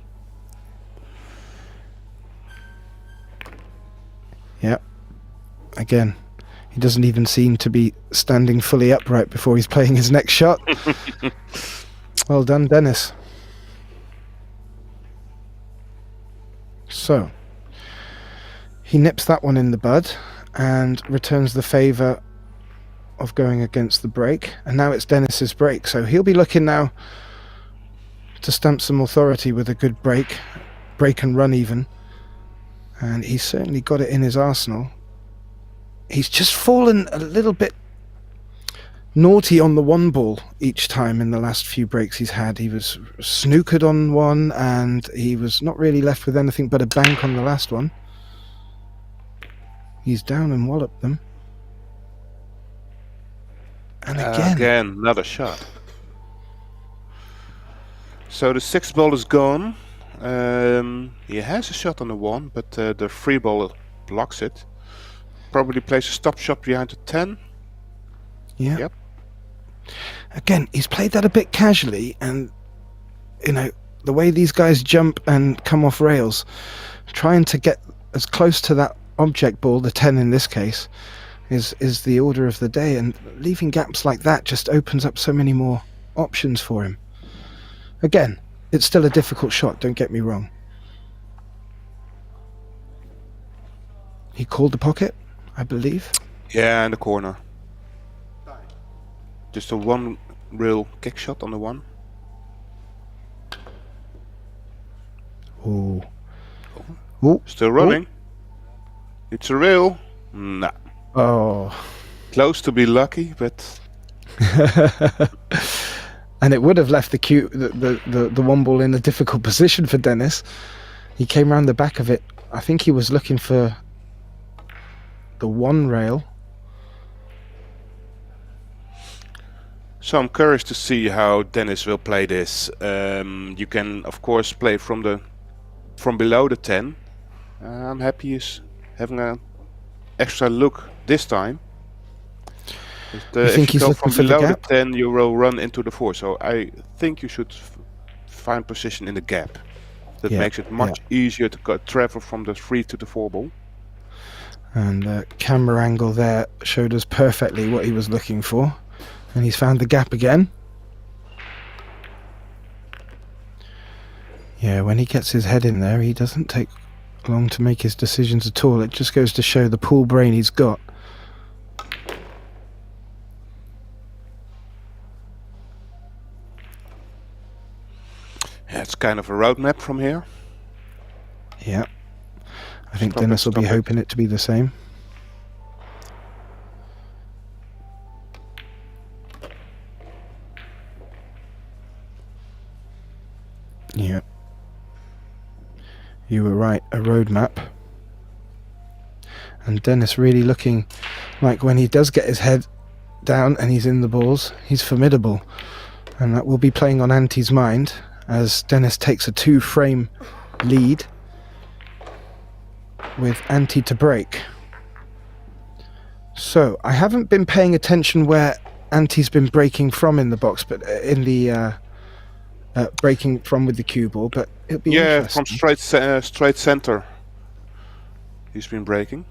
Yeah. Again, he doesn't even seem to be standing fully upright before he's playing his next shot. Well done, Dennis. So, he nips that one in the bud and returns the favour of going against the break. And now it's Dennis's break, so he'll be looking now to stamp some authority with a good break and run even. And he's certainly got it in his arsenal. He's just fallen a little bit naughty on the 1 ball each time in the last few breaks he's had. He was snookered on one, and he was not really left with anything but a bank on the last one. He's down and walloped them. And again, another shot. So the 6 ball is gone. He has a shot on the 1, but the 3 ball blocks it. Probably plays a stop shot behind the 10. Yeah. Yep. Again, he's played that a bit casually, and the way these guys jump and come off rails, trying to get as close to that object ball, the 10 in this case, is the order of the day, and leaving gaps like that just opens up so many more options for him. Again, it's still a difficult shot, don't get me wrong. He called the pocket, I believe. Yeah, in the corner. Just a 1 real kick shot on the 1. Ooh. Ooh. Still running. Ooh. It's a real. Nah. Oh. Close to be lucky, but. And it would have left the 1 ball in a difficult position for Dennis. He came around the back of it. I think he was looking for the 1 rail. So I'm curious to see how Dennis will play this. You can, of course, play from below the 10. I'm happy he's having an extra look this time. If you go from below the 10, you will run into the 4. So I think you should find position in the gap. That Yeah, makes it much easier to travel from the 3 to the 4 ball. And the camera angle there showed us perfectly what he was looking for. And he's found the gap again. Yeah, when he gets his head in there, he doesn't take long to make his decisions at all. It just goes to show the pool brain he's got. Yeah, it's kind of a roadmap from here. Yeah. I think Stop Dennis it, will be stop it. hoping it to be the same. Yeah. You were right, a roadmap. And Dennis really looking like when he does get his head down and he's in the balls, he's formidable. And that will be playing on Anti's mind as Dennis takes a 2-frame lead with Anti to break. So, I haven't been paying attention where Anti's been breaking from in the box, but in the breaking from with the cue ball, but it'll be Yeah, interesting. from straight center. He's been breaking.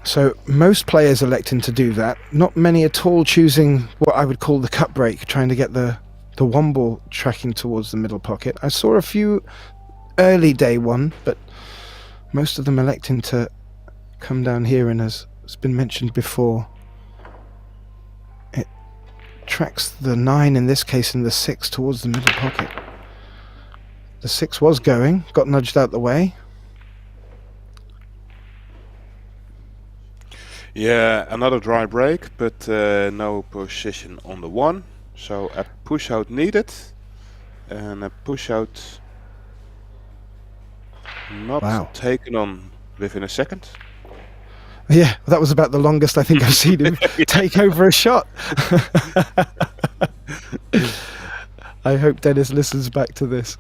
So most players electing to do that. Not many at all choosing what I would call the cut break, trying to get the one ball tracking towards the middle pocket. I saw a few early day one, but most of them electing to come down here, and as has been mentioned before, it tracks the 9 in this case and the 6 towards the middle pocket. The 6 was going, got nudged out the way. Yeah, another dry break, but no position on the 1. So a push out needed, and a push out not taken on within a second. Yeah, that was about the longest I think I've seen him take over a shot. I hope Dennis listens back to this.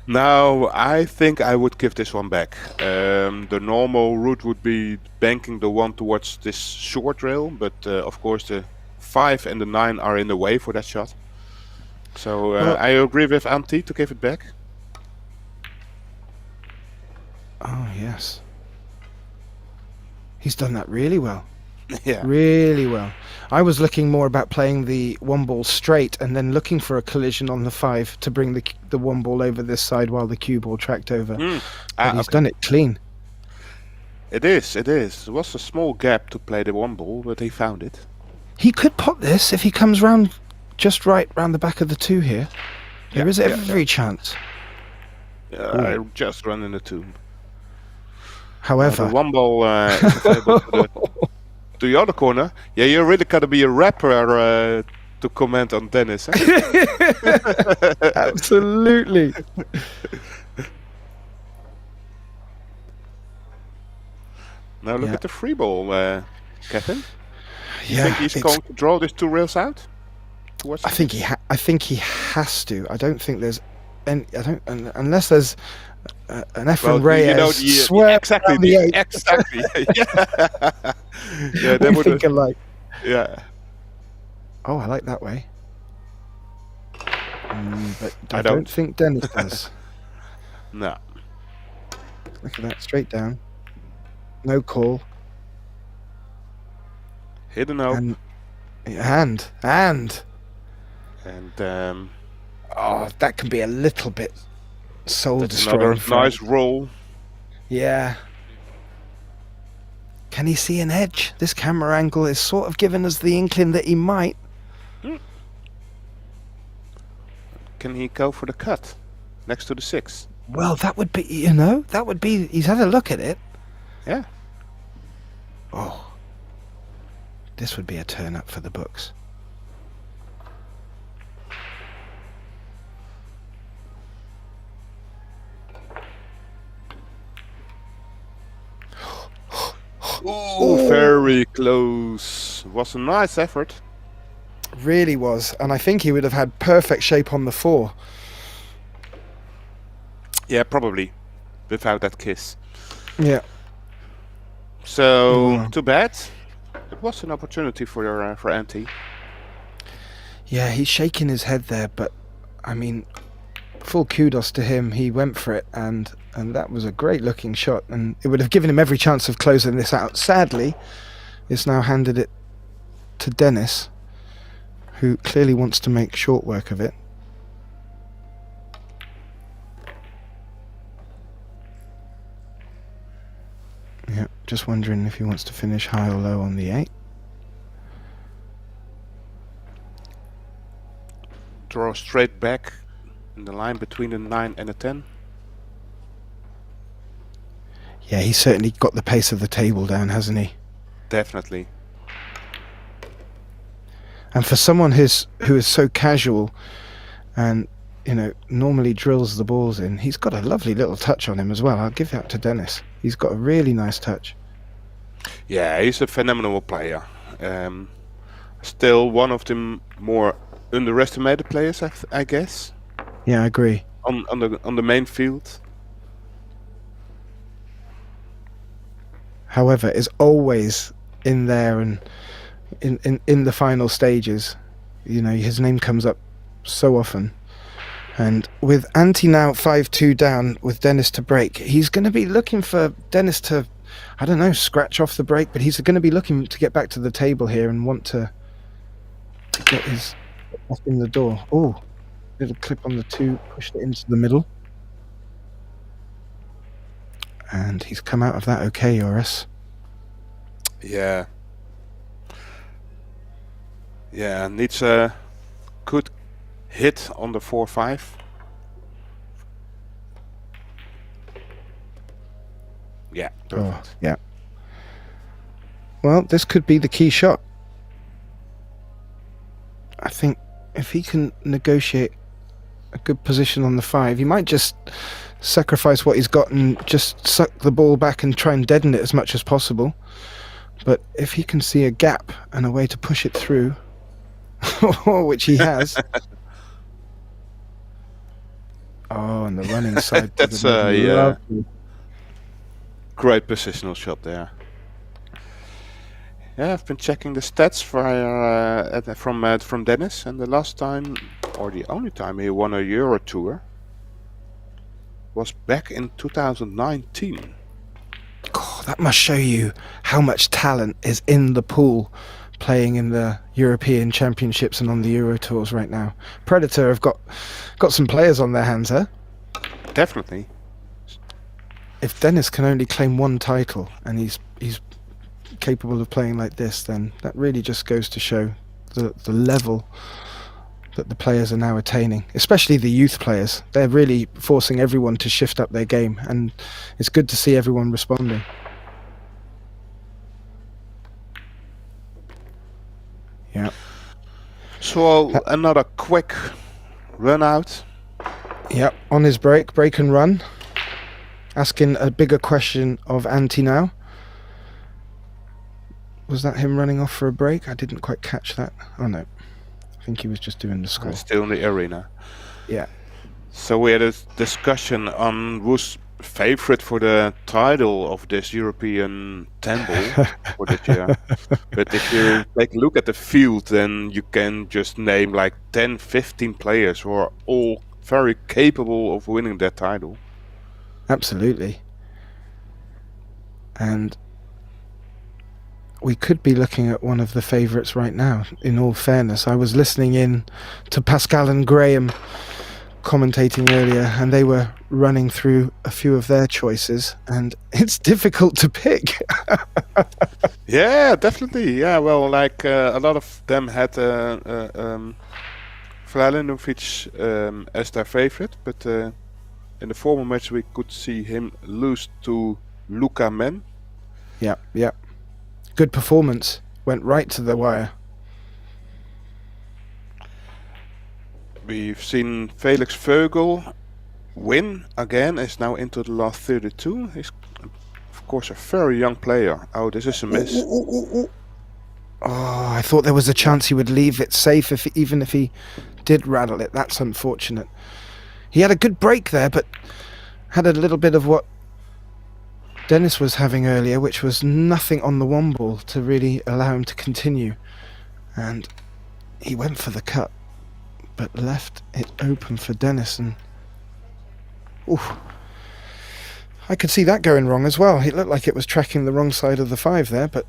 Now, I think I would give this one back. The normal route would be banking the 1 towards this short rail, but of course the 5 and the 9 are in the way for that shot. So I agree with Antti to give it back. Oh, yes. He's done that really well. Yeah. Really well. I was looking more about playing the 1 ball straight and then looking for a collision on the 5 to bring the 1 ball over this side while the cue ball tracked over. But he's done it clean. It is. It was a small gap to play the 1 ball, but he found it. He could pot this if he comes round just right round the back of the 2 here. There is every chance. I just run in the 2. However, the 1 ball is available to the other corner. Yeah, you really gotta be a rapper to comment on Dennis. Eh? absolutely. Now look at the free ball, Kevin. You Yeah, think he's going to draw these 2 rails out? I think he has to. I don't think there's any. Unless there's an Efren Reyes swear exactly around the 8. exactly. Yeah, We think alike. Yeah. Oh, I like that way. But I I don't don't. think Dennis does. No. Look at that, straight down. No call. Hidden out. And oh, that can be a little bit soul That's destroying. another for nice him. roll. Yeah. Can he see an edge? This camera angle is sort of giving us the inkling that he might. Can he go for the cut next to the 6? Well, that would be, he's had a look at it. Yeah. Oh. This would be a turn up for the books. Oh, very close. Was a nice effort. Really was, and I think he would have had perfect shape on the 4. Yeah, probably. Without that kiss. Yeah. So, too bad. It was an opportunity for Antti. Yeah, he's shaking his head there, but I mean, full kudos to him. He went for it, and that was a great looking shot, and it would have given him every chance of closing this out. Sadly, it's now handed it to Dennis, who clearly wants to make short work of it. Yeah, just wondering if he wants to finish high or low on the 8. Draw straight back in the line between the 9 and the 10. Yeah, he's certainly got the pace of the table down, hasn't he? Definitely. And for someone who is so casual and, you know, normally drills the balls in, he's got a lovely little touch on him as well. I'll give that to Dennis. He's got a really nice touch. Yeah, he's a phenomenal player. Still one of the more underestimated players, I guess. Yeah, I agree. On the main field. However, is always in there and in the final stages. You know, his name comes up so often. And with Ante now 5-2 down with Dennis to break, he's going to be looking for Dennis to, I don't know, scratch off the break, but he's going to be looking to get back to the table here and want to get his off in the door. Oh, little clip on the 2, pushed it into the middle. And he's come out of that okay, Joris. Yeah. Yeah, needs a good hit on the 4-5. Yeah, perfect. Oh, yeah. Well, this could be the key shot. I think if he can negotiate a good position on the 5, he might just sacrifice what he's got and just suck the ball back and try and deaden it as much as possible. But if he can see a gap and a way to push it through, which he has. Oh, and the running side. That's a great positional shot there. Yeah, I've been checking the stats from Dennis, and the last time, or the only time he won a Euro Tour, was back in 2019. Oh, that must show you how much talent is in the pool playing in the European Championships and on the Euro Tours right now. Predator have got some players on their hands, huh? Definitely. If Dennis can only claim one title and he's capable of playing like this, then that really just goes to show the level that the players are now attaining, especially the youth players. They're really forcing everyone to shift up their game, and it's good to see everyone responding. Yeah. So another quick run out. Yep, on his break and run. Asking a bigger question of Ante now. Was that him running off for a break? I didn't quite catch that. Oh no, I think he was just doing the score. Still in the arena. Yeah. So we had a discussion on who's favorite for the title of this European 10 ball for this year. But if you take a look at the field, then you can just name like 10, 15 players who are all very capable of winning that title. Absolutely. And we could be looking at one of the favourites right now, in all fairness. I was listening in to Pascal and Graham commentating earlier, and they were running through a few of their choices, and it's difficult to pick. Yeah, definitely. Yeah, well, like a lot of them had Vlahinovic as their favorite, but in the former match we could see him lose to Luka Men. Yeah. Good performance. Went right to the wire. We've seen Felix Vogel win again. Is now into the last 32. He's of course a very young player. Oh, this is a miss. Oh, I thought there was a chance he would leave it safe even if he did rattle it. That's unfortunate. He had a good break there, but had a little bit of what Dennis was having earlier, which was nothing on the one ball to really allow him to continue. And he went for the cut, but left it open for Dennis, and Oof. I could see that going wrong as well. It looked like it was tracking the wrong side of the 5 there, but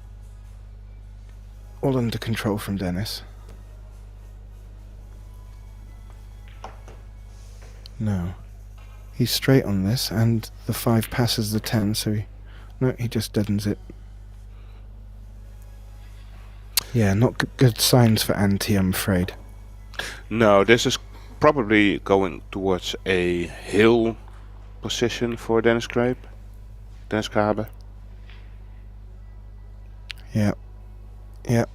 all under control from Dennis. No. He's straight on this, and the 5 passes the 10, so he just deadens it. Yeah, not good signs for Antti, I'm afraid. No, this is probably going towards a hill position for Dennis Grabe. Yeah. Yeah.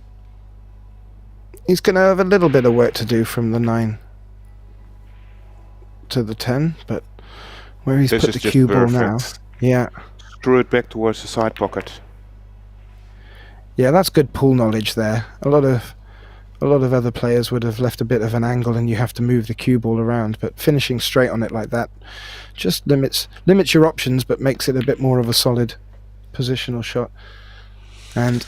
He's going to have a little bit of work to do from the 9 to the 10, but where he's This put is the just cue ball now. perfect. Yeah. Screw it back towards the side pocket. Yeah, that's good pool knowledge there. A lot of other players would have left a bit of an angle and you have to move the cue ball around, but finishing straight on it like that just limits your options, but makes it a bit more of a solid positional shot. And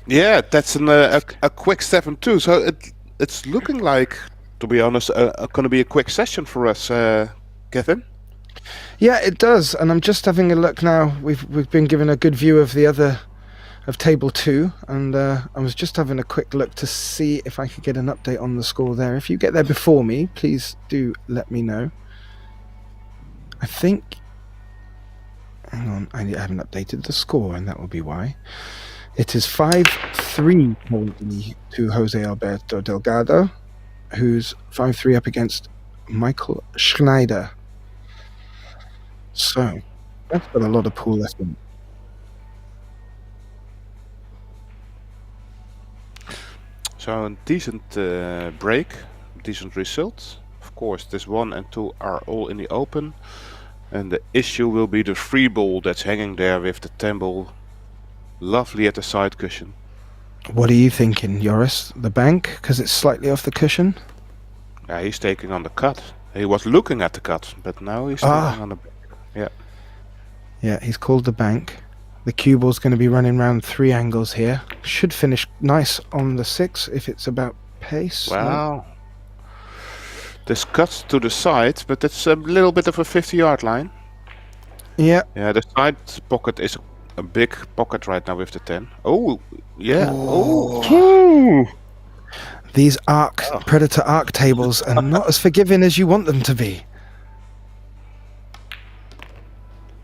Yeah, that's a quick 7-2. So it's looking like, to be honest, going to be a quick session for us, Kevin. yeah, it does. And I'm just having a look now. We've been given a good view of table 2, and I was just having a quick look to see if I could get an update on the score there. If you get there before me, please do let me know. I think, hang on, I haven't updated the score, and that will be why. It is 5-3 currently to Jose Alberto Delgado, who's 5-3 up against Michael Schneider. So that's got a lot of pool left in. So a decent break, decent result. Of course, this 1 and 2 are all in the open. And the issue will be the free ball that's hanging there with the 10 ball lovely at the side cushion. What are you thinking, Joris? The bank, because it's slightly off the cushion? Yeah, he's taking on the cut. He was looking at the cut, but now he's taking on the back. Yeah. Yeah, he's called the bank. The cue ball's going to be running around 3 angles here. Should finish nice on the 6 if it's about pace. Well, this cuts to the side, but it's a little bit of a 50-yard line. Yeah. Yeah, the side pocket is a big pocket right now with the 10. Oh, yeah. Oh. These Predator arc tables are not as forgiving as you want them to be.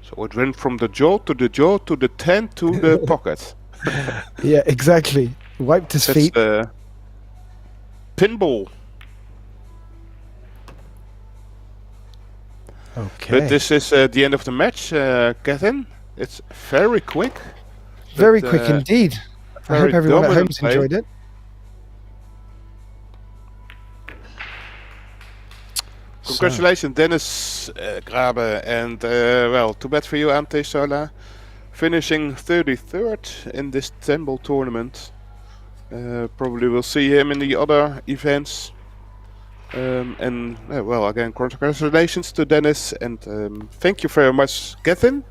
So it went from the jaw to the jaw to the 10 to the pocket. Yeah, exactly. Wiped his feet. Pinball. Okay. But this is the end of the match, Kevin. It's very quick. Very but, quick indeed. I hope very everyone at dominant home's play. enjoyed it. Congratulations, Dennis Grabe, and well, too bad for you, Ante Sola, finishing 33rd in this 10-ball tournament. Probably will see him in the other events. And well, again, congratulations to Dennis, and thank you very much, Kevin,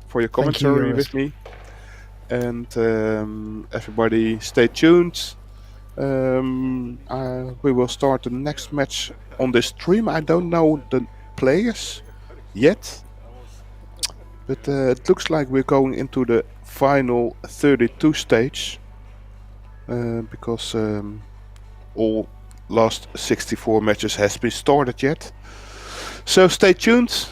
for your Thank you, commentary Joris. with me. And everybody, stay tuned. We will start the next match on this stream. I don't know the players yet, but it looks like we're going into the final 32 stage, because all last 64 matches has been started yet. So stay tuned.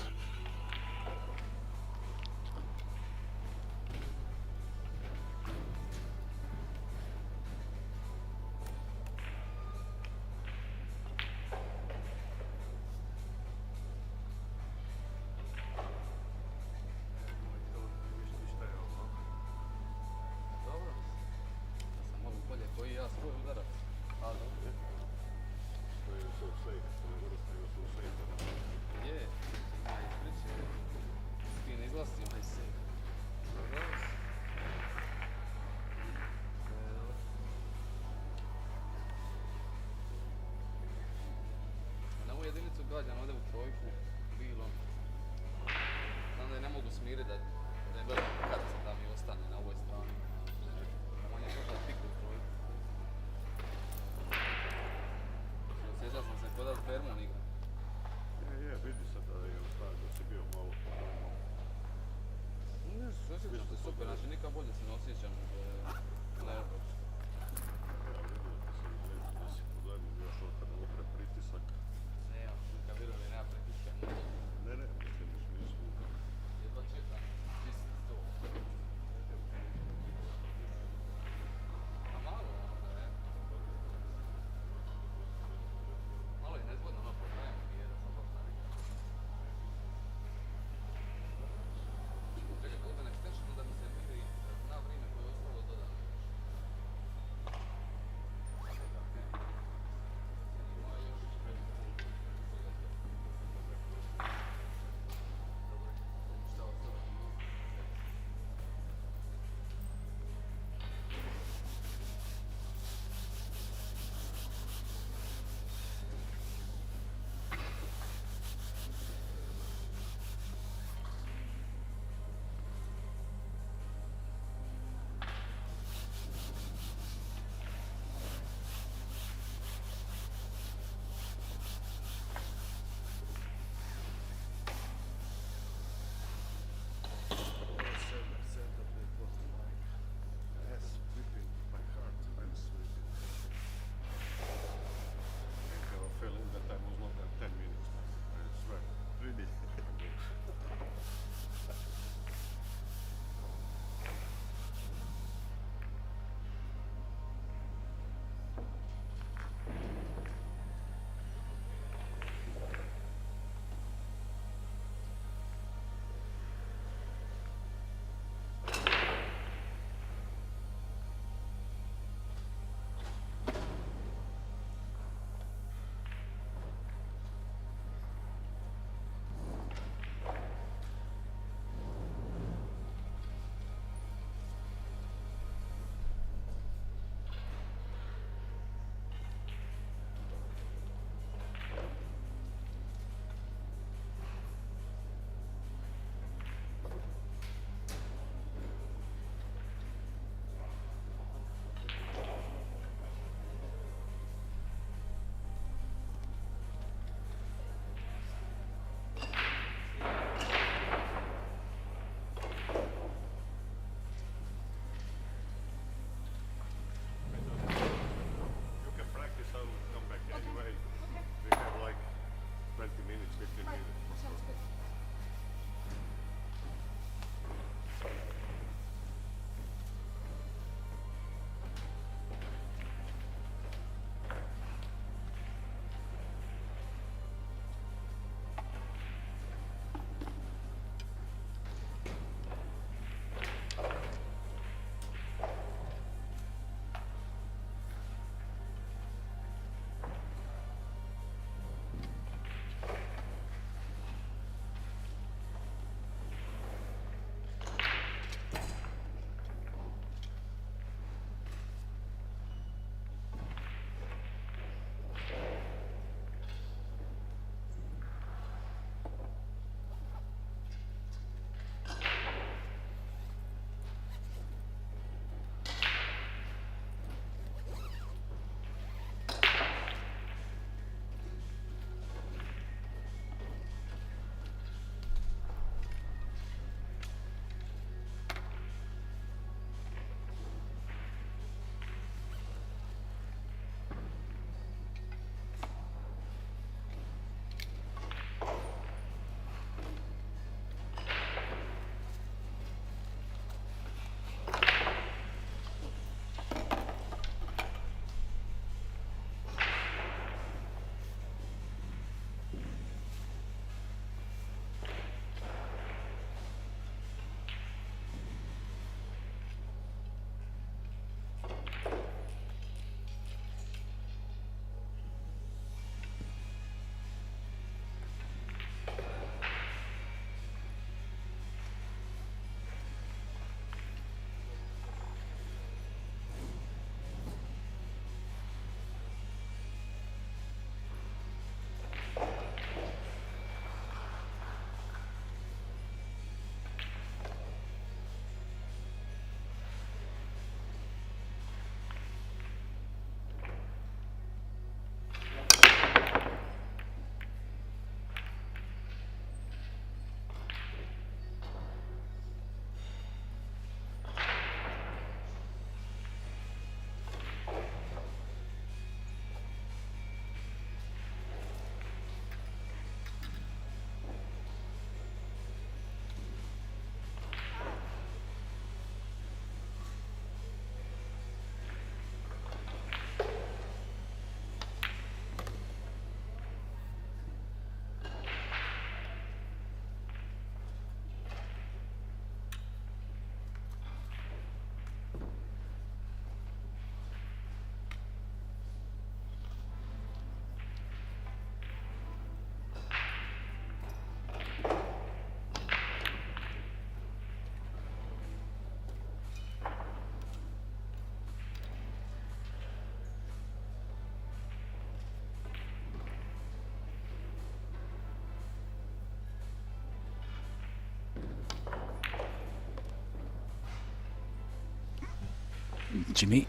Jimmy.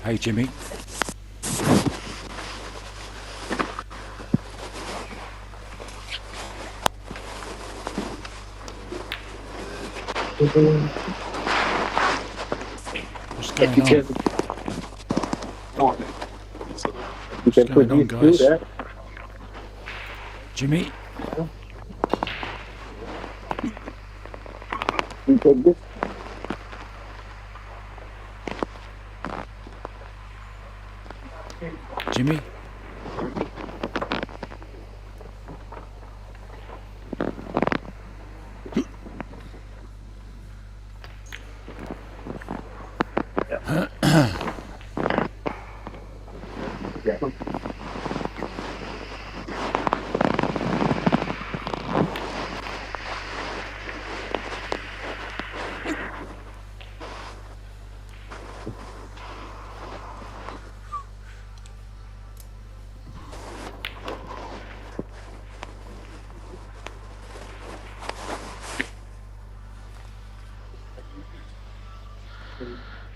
Hey, Jimmy. What's going on? What's going on, guys? Jimmy? Jimmy?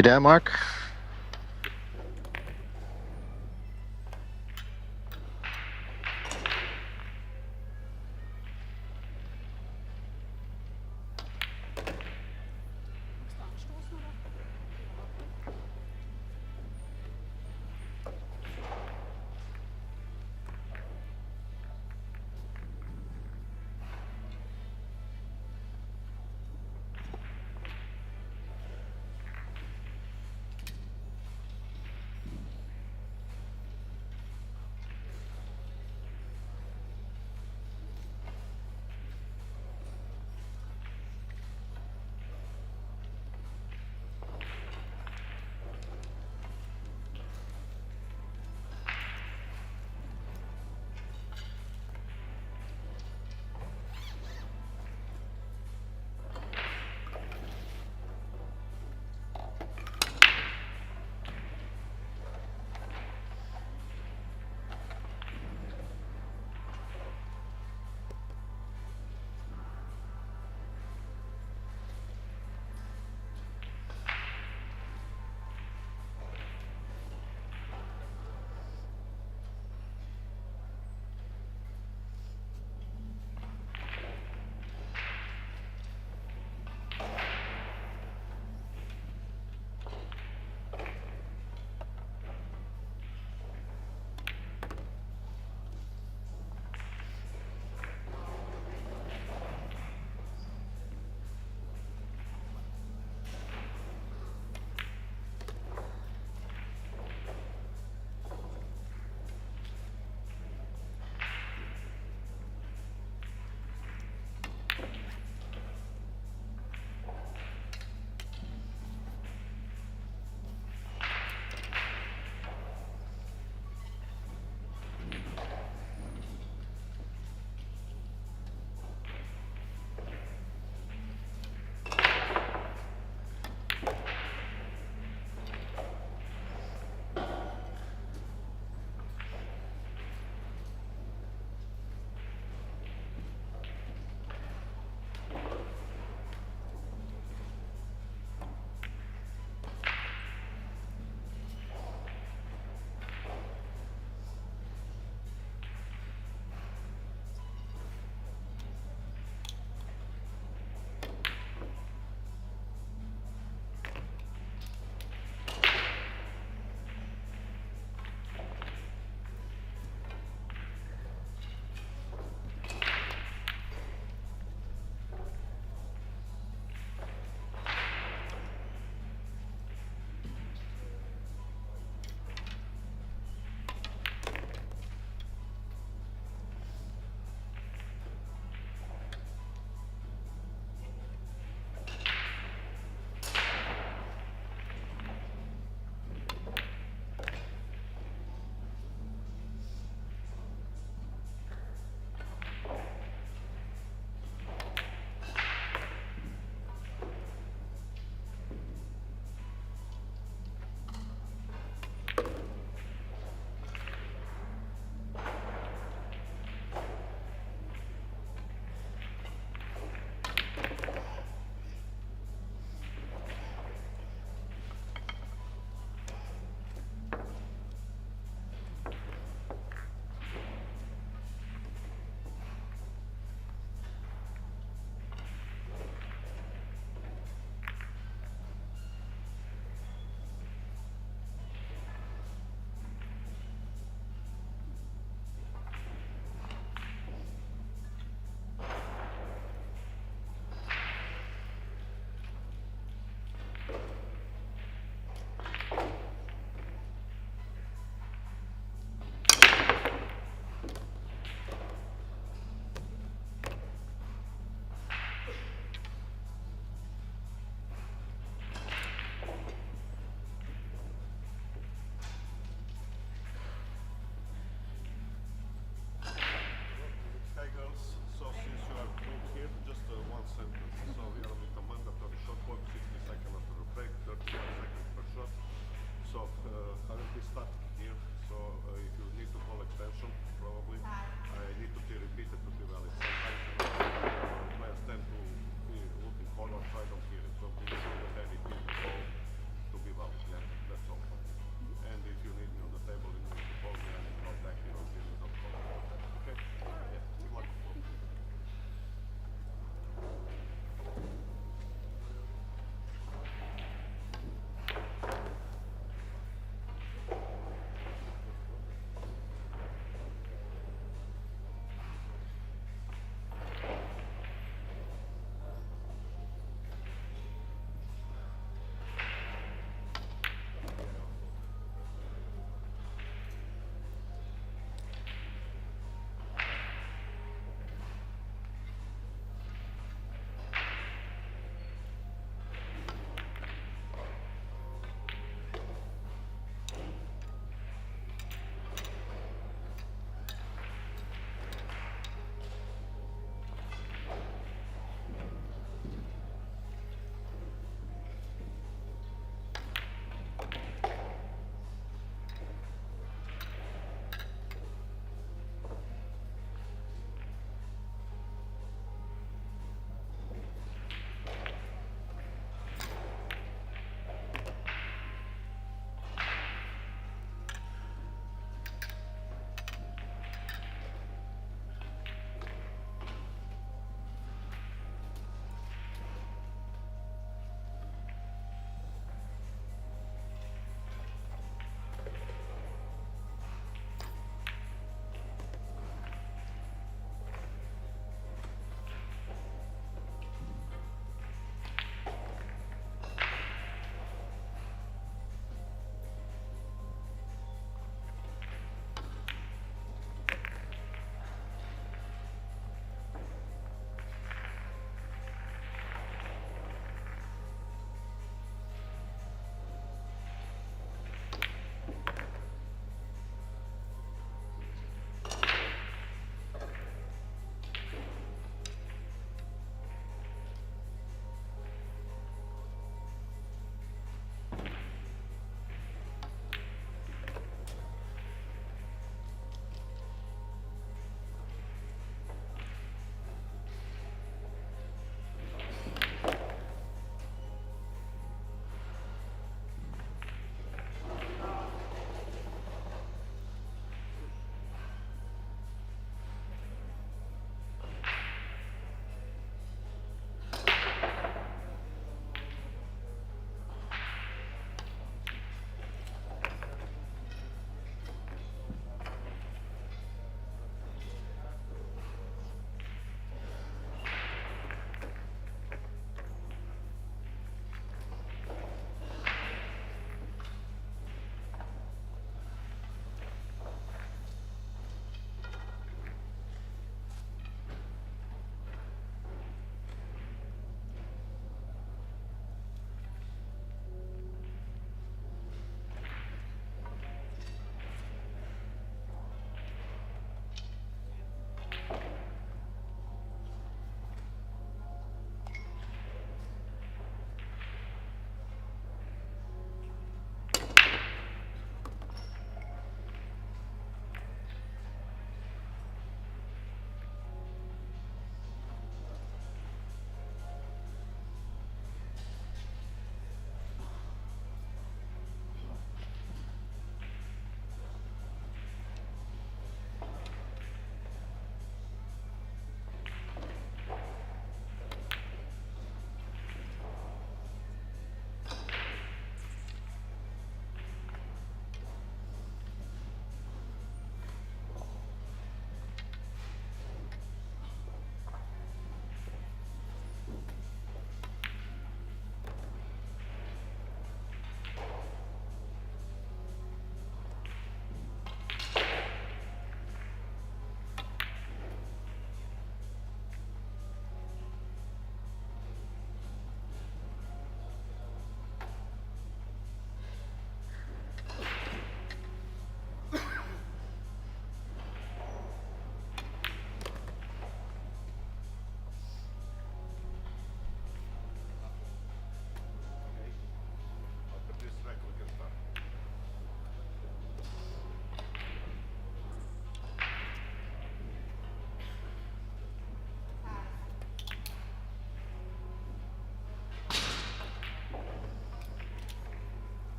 You there, Mark?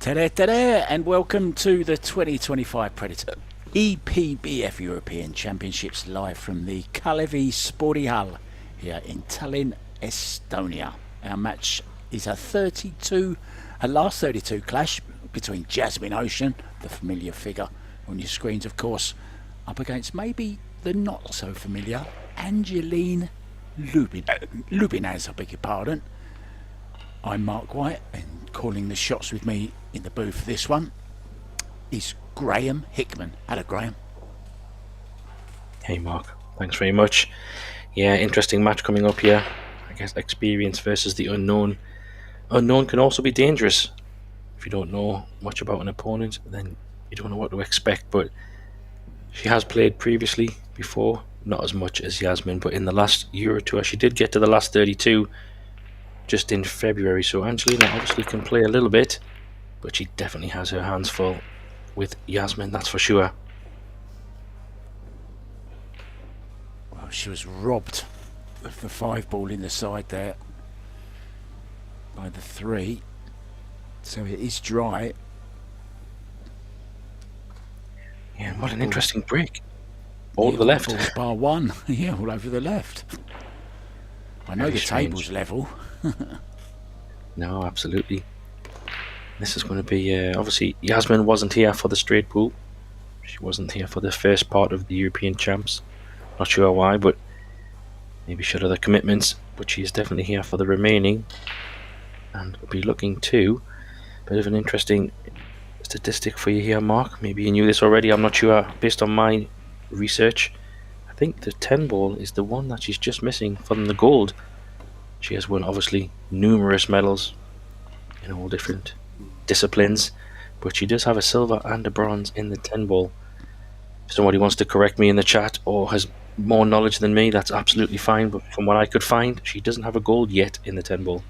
Ta-da, and welcome to the 2025 Predator Epbf European Championships live from the Kalevi Sporthall here in Tallinn, Estonia. Our match is a last 32 clash between Jasmine Ocean, the familiar figure on your screens of course, up against maybe the not so familiar Angeline Lubinaz, I beg your pardon. I'm Mark White, and calling the shots with me in the booth for this one is Graham Hickman. Hello, Graham. Hey Mark, thanks very much. Yeah, interesting match coming up here. I guess experience versus the unknown. Unknown can also be dangerous. If you don't know much about an opponent, then you don't know what to expect. But she has played previously before, not as much as Jasmine, but in the last Euro Tour she did get to the last 32 just in February. So Angelina obviously can play a little bit, but she definitely has her hands full with Jasmine, that's for sure. Well, she was robbed of the 5 ball in the side there by the 3, so it is dry. Yeah, what an interesting break. All to the left. Balls bar 1, yeah, all over the left. I know Very the strange. table's level. No, absolutely. This is going to be obviously Jasmine wasn't here for the straight pool. She wasn't here for the first part of the European Champs. Not sure why, but maybe she had other commitments. But she is definitely here for the remaining, and we'll be looking to bit of an interesting statistic for you here, Mark. Maybe you knew this already. I'm not sure. Based on my research, I think the 10 ball is the one that she's just missing from the gold. She has won obviously numerous medals in all different disciplines, but she does have a silver and a bronze in the 10 ball. If somebody wants to correct me in the chat or has more knowledge than me, that's absolutely fine, but from what I could find, she doesn't have a gold yet in the 10 ball.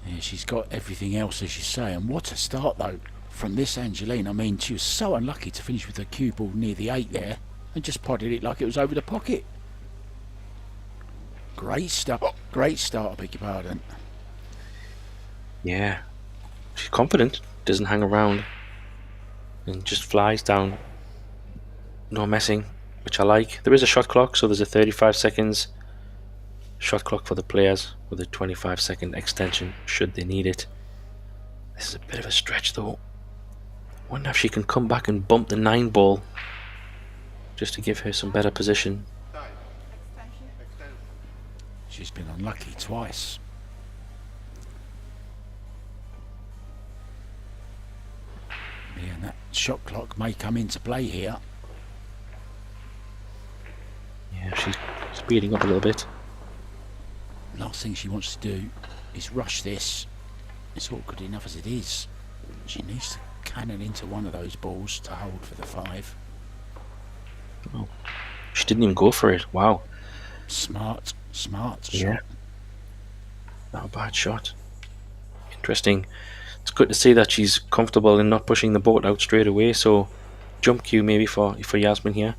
Yeah, she's got everything else, as you say, and what a start though from this Angeline. I mean, she was so unlucky to finish with her cue ball near the 8 there and just potted it like it was over the pocket. Great start, I beg your pardon. Yeah, she's confident, doesn't hang around, and just flies down. No messing, which I like. There is a shot clock, so there's a 35 seconds shot clock for the players with a 25-second extension should they need it. This is a bit of a stretch though. Wonder if she can come back and bump the 9 ball just to give her some better position. She's been unlucky twice. Yeah, and that shot clock may come into play here. Yeah, she's speeding up a little bit. Last thing she wants to do is rush this. It's awkward enough as it is. She needs to cannon into one of those balls to hold for the 5. Oh, she didn't even go for it. Wow. Smart shot. Yeah. Not a bad shot. Interesting. It's good to see that she's comfortable in not pushing the boat out straight away, so jump cue maybe for Jasmine here.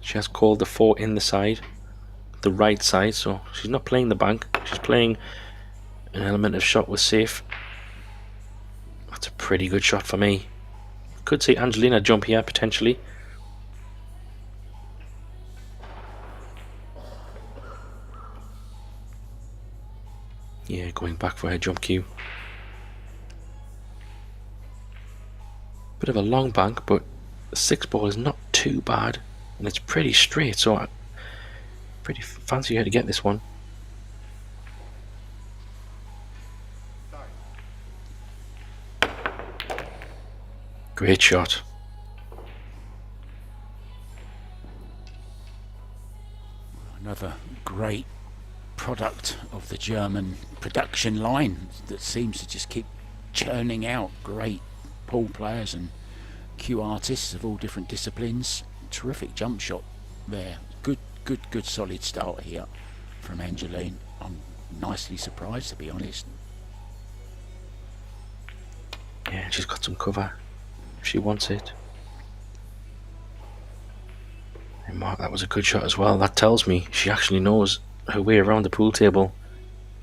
She has called the 4 in the side, the right side, so she's not playing the bank, she's playing an element of shot was safe. That's a pretty good shot for me. Could see Angelina jump here potentially. Yeah, going back for her jump cue. Bit of a long bank, but the 6 ball is not too bad, and it's pretty straight, so I pretty fancy her to get this one. Great shot. Another great product of the German production line that seems to just keep churning out great pool players and cue artists of all different disciplines. Terrific jump shot there. Good solid start here from Angeline. I'm nicely surprised, to be honest. Yeah, she's got some cover if she wants it. And Mark, that was a good shot as well. That tells me she actually knows her way around the pool table.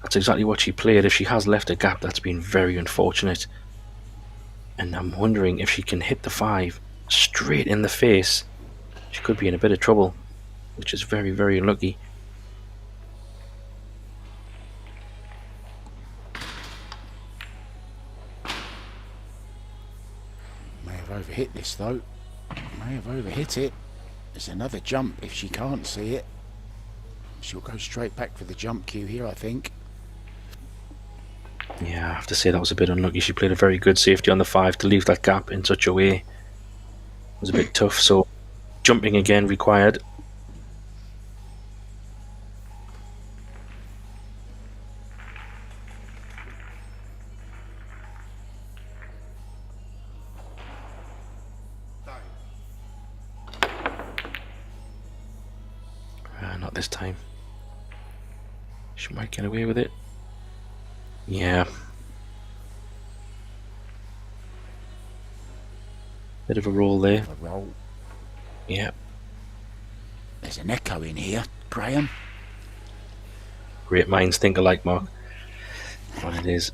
That's exactly what she played. If she has left a gap, that's been very unfortunate. And I'm wondering if she can hit the 5 straight in the face. She could be in a bit of trouble, which is very, very unlucky. May have overhit this though. May have overhit it. There's another jump if she can't see it. She'll go straight back for the jump cue here, I think. Yeah, I have to say that was a bit unlucky. She played a very good safety on the 5 to leave that gap in such a way. It was a bit tough, so jumping again required. Not this time. She might get away with it. Yeah. Bit of a roll there. A roll. Yeah. There's an echo in here, Graham. Great minds think alike, Mark. What it is.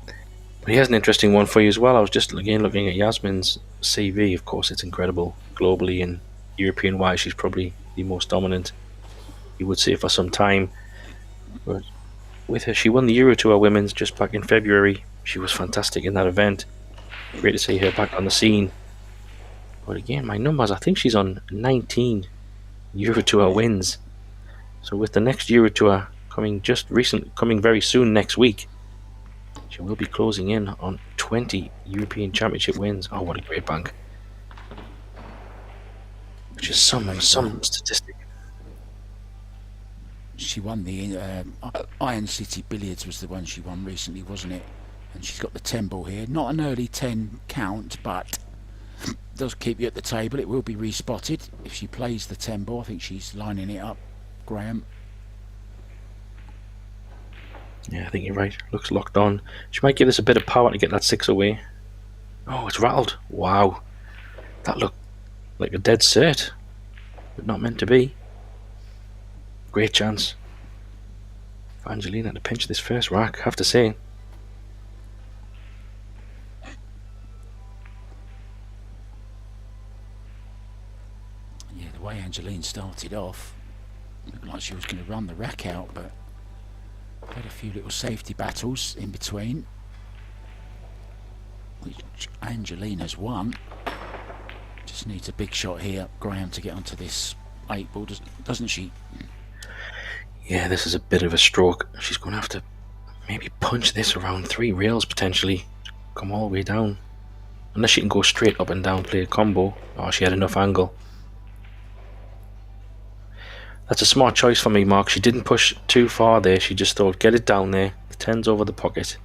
But here's an interesting one for you as well. I was just again looking at Jasmine's CV. Of course, it's incredible. Globally and European-wise, she's probably the most dominant, you would say, for some time. But with her, she won the Euro Tour Women's just back in February. She was fantastic in that event. Great to see her back on the scene. But again, my numbers, I think she's on 19 Euro Tour wins. So with the next Euro Tour coming very soon next week, she will be closing in on 20 European Championship wins. Oh, what a great bank! Which is some statistic. She won the Iron City Billiards was the one she won recently, wasn't it? And she's got the 10 ball here. Not an early 10 count, but does keep you at the table. It will be respotted if she plays the 10 ball. I think she's lining it up, Graham. Yeah, I think you're right. Looks locked on. She might give this a bit of power to get that 6 away. Oh, it's rattled. Wow. That looked like a dead cert, but not meant to be. Great chance for Angelina to pinch this first rack, I have to say. Yeah, the way Angeline started off, looked like she was going to run the rack out, but had a few little safety battles in between, which Angelina's won. Just needs a big shot here, Graham, to get onto this 8 ball, doesn't she? Yeah, this is a bit of a stroke. She's going to have to maybe punch this around 3 rails potentially. Come all the way down. Unless she can go straight up and down, play a combo. Oh, she had enough angle. That's a smart choice for me, Mark. She didn't push too far there. She just thought, get it down there. The 10's over the pocket.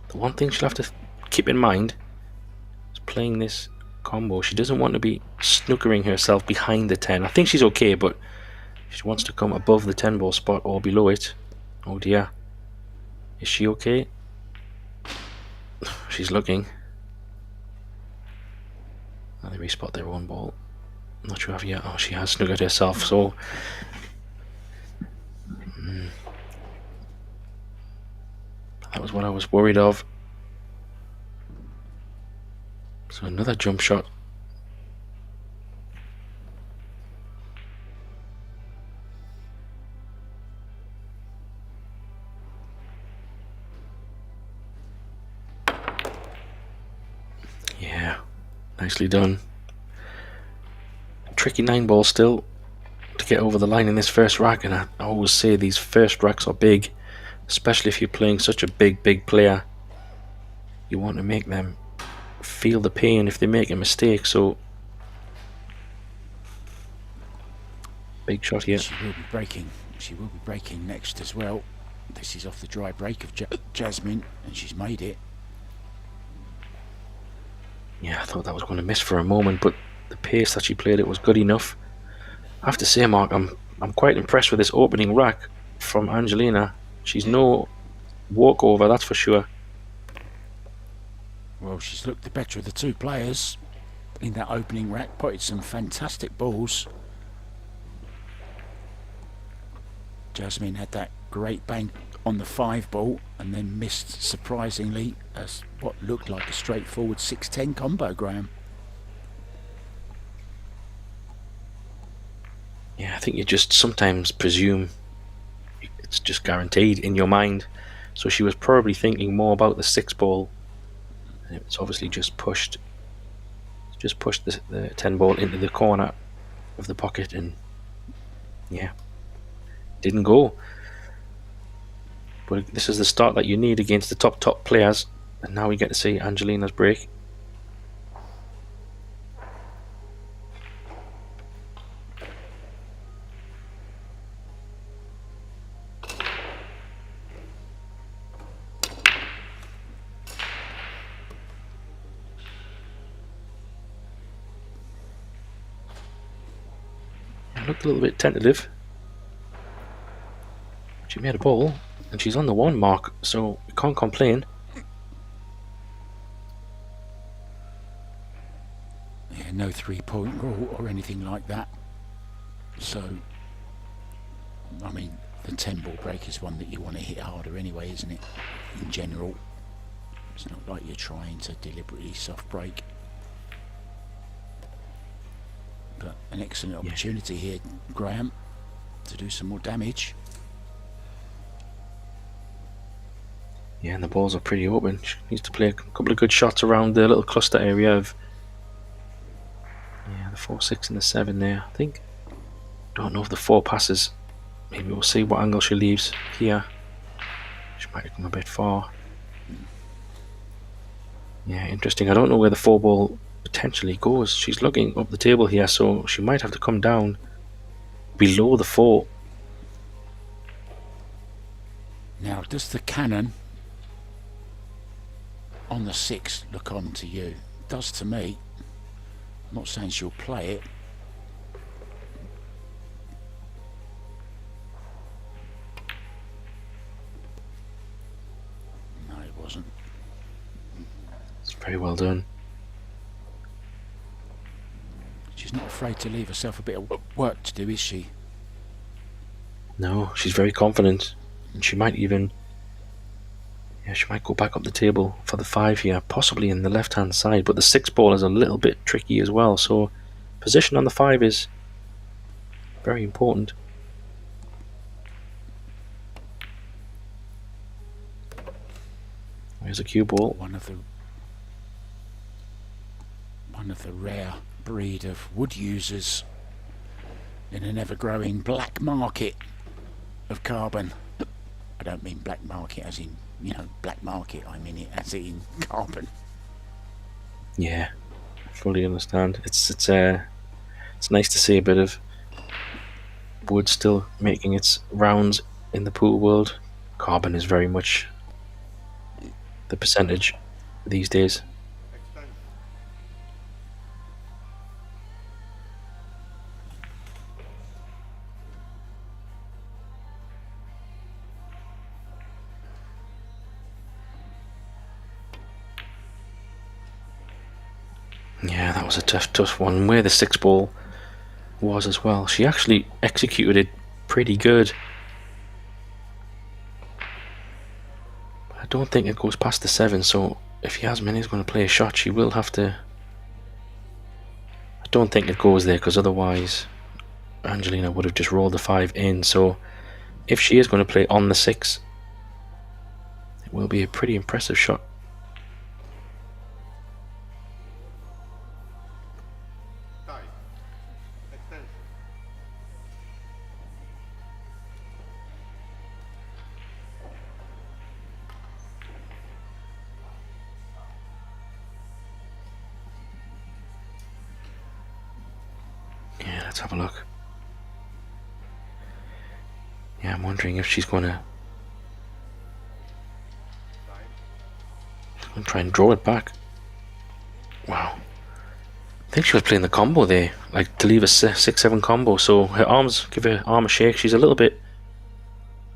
The one thing she'll have to keep in mind is playing this combo. She doesn't want to be snookering herself behind the 10. I think she's okay, but she wants to come above the 10 ball spot or below it. Oh dear. Is she okay? She's looking. Oh, they respot their own ball. I'm not sure if yet. Oh, she has snookered herself, so that was what I was worried of. So another jump shot. Yeah, nicely done. Tricky 9 ball still to get over the line in this first rack, and I always say these first racks are big, especially if you're playing such a big player. You want to make them feel the pain if they make a mistake, so big shot here. She will be breaking next as well. This is off the dry break of Jasmine, and she's made it. Yeah, I thought that was going to miss for a moment, but the pace that she played it was good enough. I have to say, Mark, I'm quite impressed with this opening rack from Angelina. She's no walkover, that's for sure. Well, she's looked the better of the 2 players in that opening rack, potted some fantastic balls. Jasmine had that great bang on the 5 ball and then missed surprisingly as what looked like a straightforward 6-10 combo, Graham. Yeah, I think you just sometimes presume it's just guaranteed in your mind. So she was probably thinking more about the 6 ball. And it's obviously just pushed the 10 ball into the corner of the pocket, and yeah, didn't go. But this is the start that you need against the top players, and now we get to see Angelina's break. Looked a little bit tentative. She made a ball, and she's on the 1 mark, so we can't complain. Yeah, no 3-point rule or anything like that. So, I mean, the 10 ball break is one that you want to hit harder anyway, isn't it? In general, it's not like you're trying to deliberately soft break. But an excellent opportunity here, Graham, to do some more damage. Yeah, and the balls are pretty open. She needs to play a couple of good shots around the little cluster area of the 4, 6 and the 7 there, I think. Don't know if the 4 passes. Maybe we'll see what angle she leaves here. She might have come a bit far. Yeah, interesting. I don't know where the 4 ball potentially goes. She's looking up the table here, so she might have to come down below the 4. Now, does the cannon on the 6 look on to you? It does to me. I'm not saying she'll play it. No, it wasn't. It's very well done. She's not afraid to leave herself a bit of work to do, is she? No, she's very confident, and she might even, she might go back up the table for the 5 here, possibly in the left-hand side. But the 6 ball is a little bit tricky as well, so position on the 5 is very important. There's a cue ball. One of the rare breed of wood users in an ever-growing black market of carbon. I don't mean black market as in, black market. I mean it as in carbon. Yeah, fully understand. It's nice to see a bit of wood still making its rounds in the pool world. Carbon is very much the percentage these days. Yeah, that was a tough one. Where the 6 ball was as well. She actually executed it pretty good. I don't think it goes past the 7, so if Jasmine is going to play a shot, she will have to. I don't think it goes there, because otherwise Angelina would have just rolled the 5 in. So if she is going to play on the 6, it will be a pretty impressive shot. Let's have a look. Yeah, I'm wondering if she's gonna try and draw it back. Wow. I think she was playing the combo there, like to leave a 6-7 combo, so her arms, give her arm a shake. She's a little bit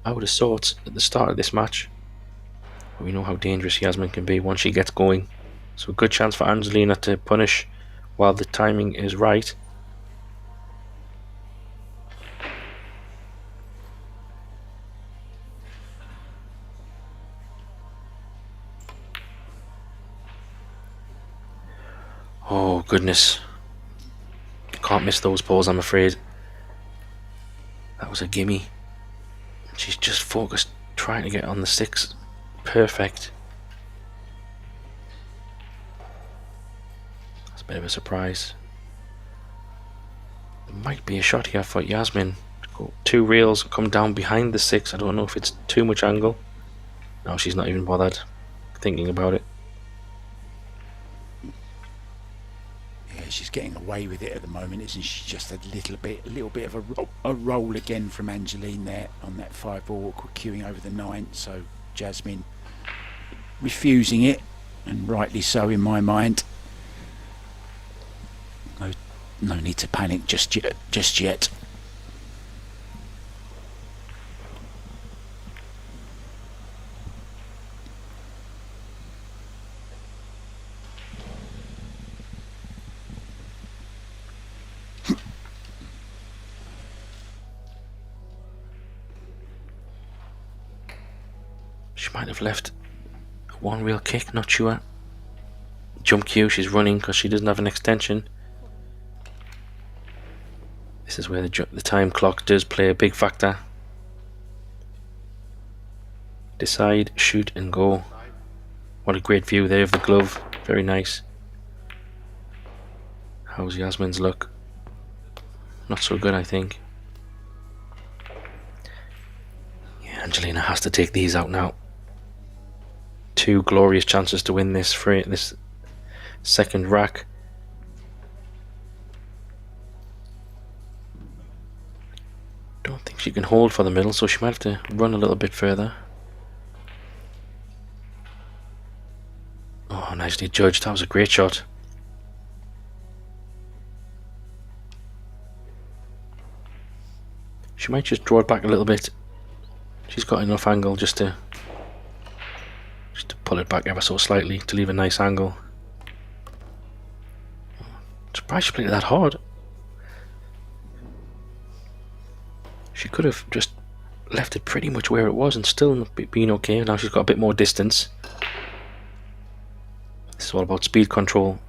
out of sorts at the start of this match. But we know how dangerous Jasmine can be once she gets going. So a good chance for Angelina to punish while the timing is right. Oh, goodness. Can't miss those balls, I'm afraid. That was a gimme. She's just focused, trying to get on the 6. Perfect. That's a bit of a surprise. There might be a shot here for Jasmine. Go 2 reels, come down behind the 6. I don't know if it's too much angle. No, she's not even bothered thinking about it. Yeah, she's getting away with it at the moment, isn't she? Just a little bit of a roll again from Angeline there on that 5 ball, awkward queuing over the 9. So Jasmine refusing it, and rightly so in my mind. No need to panic just yet. She might have left a 1 reel kick, not sure. Jump cue, she's running because she doesn't have an extension. This is where the time clock does play a big factor. Decide, shoot and go. What a great view there of the glove. Very nice. How's Jasmine's look? Not so good, I think. Yeah, Angelina has to take these out now. 2 glorious chances to win this second rack. Don't think she can hold for the middle, so she might have to run a little bit further. Oh, nicely judged. That was a great shot. She might just draw it back a little bit. She's got enough angle just to pull it back ever so slightly to leave a nice angle. Surprised she played it that hard. She could have just left it pretty much where it was and still been okay. Now she's got a bit more distance. This is all about speed control.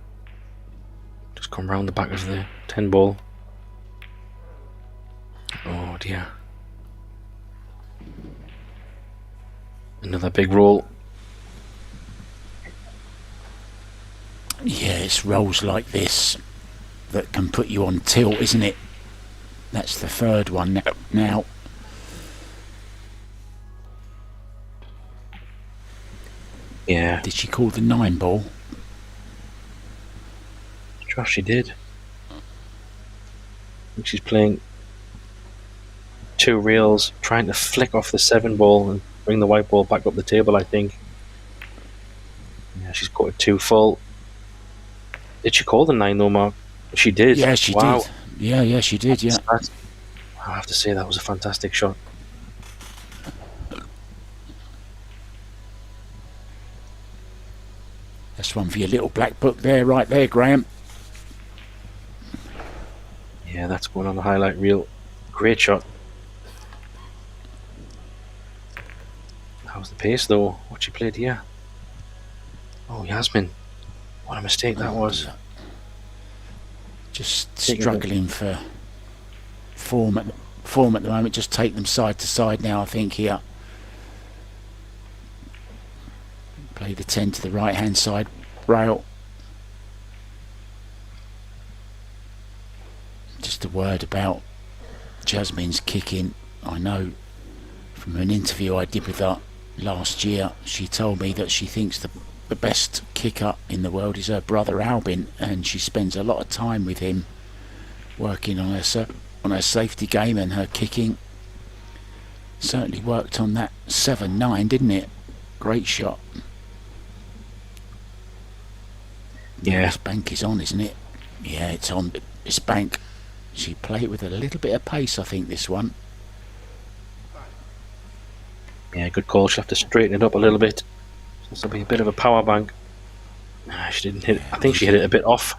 Just come round the back of the 10 ball. Oh dear. Another big roll. Yeah, it's rolls like this that can put you on tilt, isn't it? That's the 3rd one now. Yeah. Did she call the 9 ball? Josh, she did. I think she's playing 2 reels, trying to flick off the 7 ball and bring the white ball back up the table, I think. Yeah, she's got it 2 full. Did she call the 9 though, Mark? She did. Yeah, she did. Yeah, she did, yeah. I have to say that was a fantastic shot. That's one for your little black book there, right there, Graham. Yeah, that's going on the highlight reel. Great shot. How's the pace though? What she played here? Oh, Jasmine. What a mistake that was. Just struggling for form at the moment. Just take them side to side now, I think, here. Play the 10 to the right hand side rail. Just a word about Jasmine's kicking. I know from an interview I did with her last year, she told me that she thinks the best kicker in the world is her brother Albin, and she spends a lot of time with him working on her safety game, and her kicking certainly worked on that 7-9, didn't it? Great shot. Yeah. This bank is on, isn't it? Yeah, it's on. This bank. She played with a little bit of pace, I think, this one. Yeah, good call. She'll have to straighten it up a little bit. This will be a bit of a power bank. She didn't hit it. I think she hit it a bit off.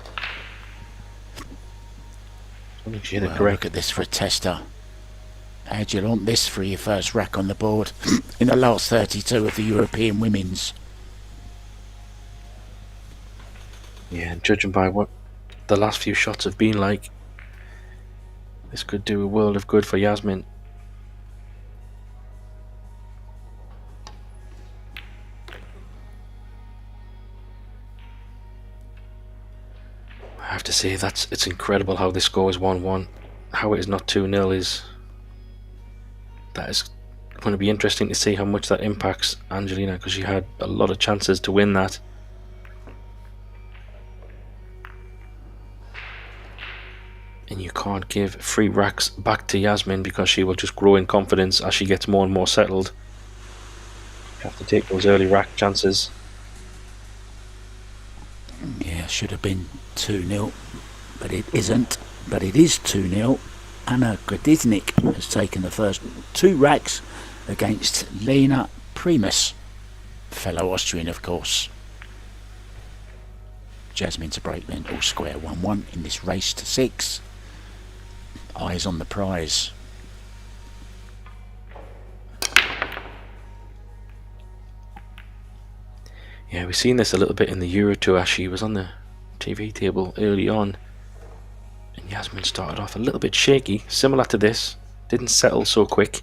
I think she hit it correct. Look at this for a tester. How do you want this for your first rack on the board in the last 32 of the European Women's? Yeah, judging by what the last few shots have been like, this could do a world of good for Jasmine. I have to say it's incredible how this score is 1-1. How it is not 2-0 is going to be interesting to see how much that impacts Angelina, because she had a lot of chances to win that. And you can't give free racks back to Jasmine, because she will just grow in confidence as she gets more and more settled. You have to take those early rack chances. Yeah, should have been 2-0, but it isn't. But it is 2-0. Anna Gradiznik has taken the first 2 racks against Lena Primus, fellow Austrian, of course. Jasmine to break then, all square 1-1 in this race to 6. Eyes on the prize. Yeah, we've seen this a little bit in the Euro Tour. She was on the TV table early on, and Jasmine started off a little bit shaky, similar to this. Didn't settle so quick,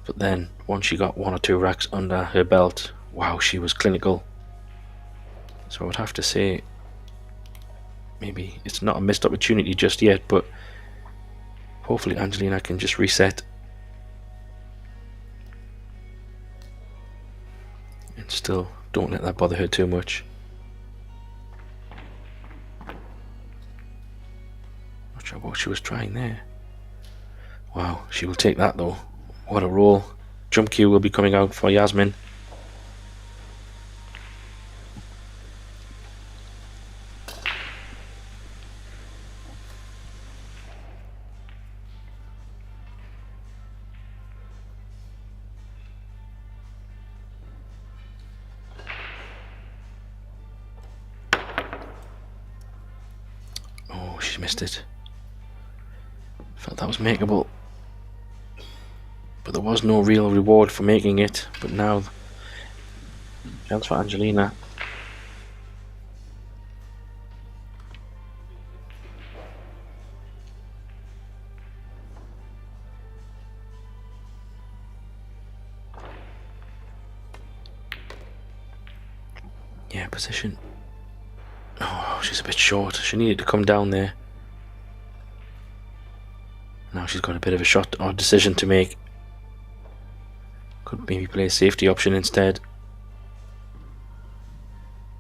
but then once she got 1 or 2 racks under her belt, wow, she was clinical. So I would have to say maybe it's not a missed opportunity just yet, but hopefully Angelina can just reset and still don't let that bother her too much. Not sure what she was trying there. Wow, she will take that though. What a roll. Jump cue will be coming out for Jasmine. Oh, she's missed it. Felt that was makeable, but there was no real reward for making it. But now, chance for Angelina. Yeah, position. Oh, she's a bit short. She needed to come down there. Now she's got a bit of a shot or decision to make. Could maybe play a safety option instead.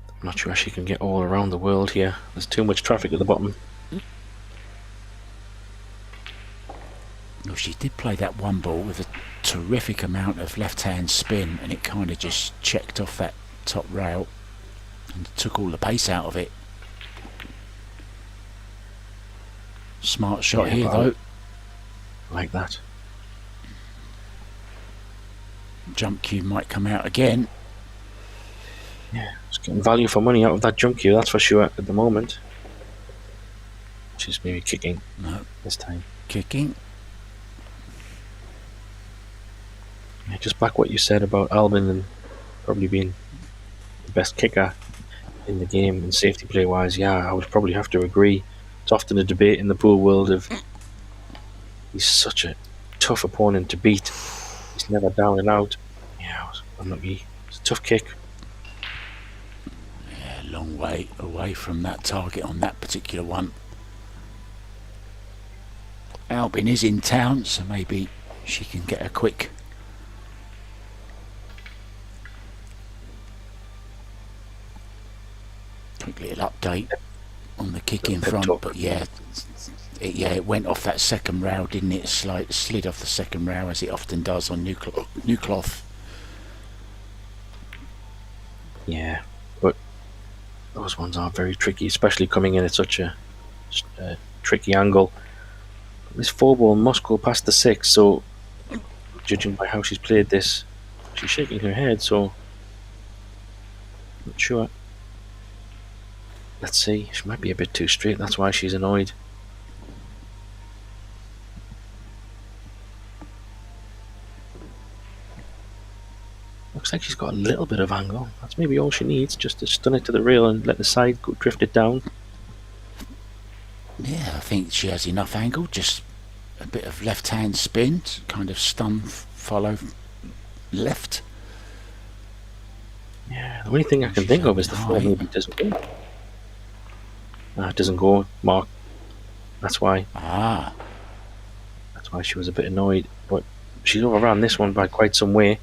I'm not sure she can get all around the world here. There's too much traffic at the bottom. Well, she did play that one ball with a terrific amount of left-hand spin, and it kind of just checked off that top rail and took all the pace out of it. Smart shot here though. Like that. Jump cue might come out again. Yeah, it's getting value for money out of that jump cue, that's for sure at the moment. She's maybe kicking. No, this time. Kicking. Yeah, just back what you said about Albin and probably being the best kicker in the game and safety play wise. Yeah, I would probably have to agree. It's often a debate in the pool world of he's such a tough opponent to beat. He's never down and out. Yeah, unlucky. It's a tough kick. Yeah, long way away from that target on that particular one. Albin is in town, so maybe she can get a quick little update on the kick in front. But yeah, it went off that second rail, didn't it? Slid off the second rail, as it often does on new cloth. Yeah, but those ones are very tricky, especially coming in at such a tricky angle. This 4-ball must go past the 6, so judging by how she's played this, she's shaking her head, so not sure. Let's see, she might be a bit too straight, that's why she's annoyed. Looks like she's got a little bit of angle. That's maybe all she needs, just to stun it to the rail and let the side go drift it down. Yeah, I think she has enough angle. Just a bit of left-hand spin, to kind of stun, follow left. Yeah, the only thing I can think of is the floor maybe doesn't go. It doesn't go, Mark. That's why. That's why she was a bit annoyed. But she's overran this one by quite some way.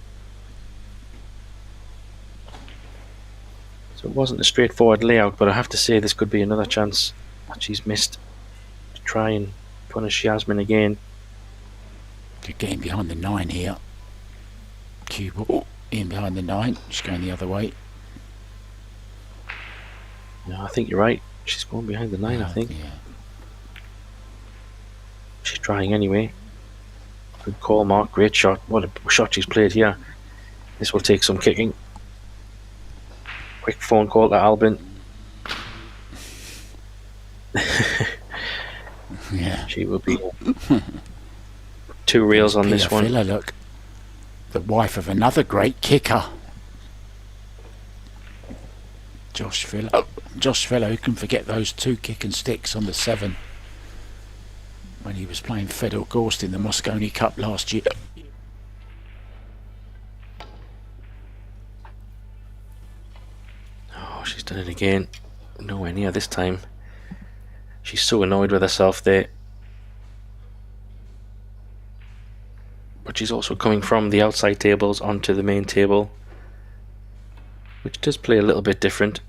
So it wasn't a straightforward layout, but I have to say this could be another chance that she's missed to try and punish Jasmine again. Good getting behind the 9 here. Cue ball in behind the 9. She's going the other way. No, I think you're right. She's going behind the 9, I think. Yeah. She's trying anyway. Good call, Mark. Great shot. What a shot she's played here. This will take some kicking. Quick phone call to Albin. Yeah. She will be 2 reels on this one. Filler, look. The wife of another great kicker. Josh Filler. Josh Filler, who can forget those 2 kick and sticks on the 7 when he was playing Fedor Gorst in the Mosconi Cup last year. Oh, she's done it again. Nowhere near this time. She's so annoyed with herself there. But she's also coming from the outside tables onto the main table, which does play a little bit different.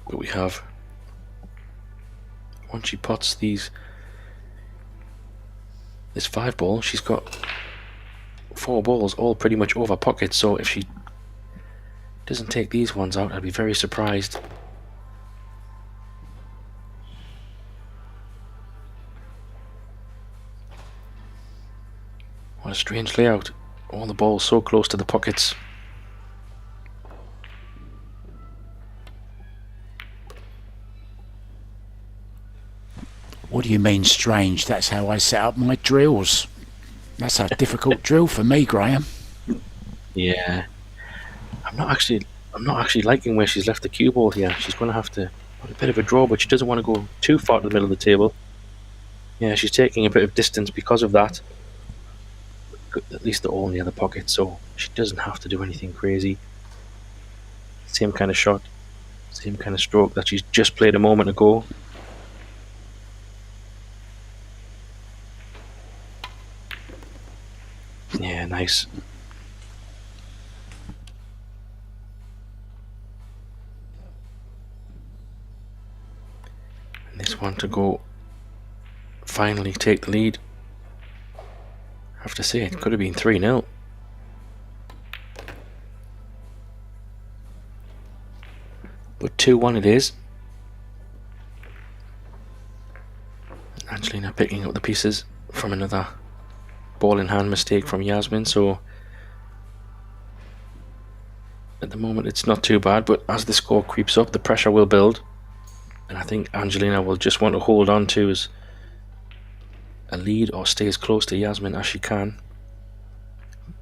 But we have, once she pots this 5 ball, she's got 4 balls all pretty much over pocket, so if she doesn't take these ones out, I'd be very surprised. What a strange layout. All the balls so close to the pockets. What do you mean strange? That's how I set up my drills. That's a difficult drill for me, Graham. Yeah. I'm not actually liking where she's left the cue ball here. She's going to have to put a bit of a draw, but she doesn't want to go too far to the middle of the table. Yeah, she's taking a bit of distance because of that. At least they're all in the other pocket, so she doesn't have to do anything crazy. Same kind of shot, same kind of stroke that she's just played a moment ago. Yeah, nice. And this one to go finally take the lead. I have to say, it could have been 3-0. But 2-1 it is. Angelina picking up the pieces from another ball in hand mistake from Jasmine, so at the moment it's not too bad, but as the score creeps up the pressure will build, and I think Angelina will just want to hold on to as a lead or stay as close to Jasmine as she can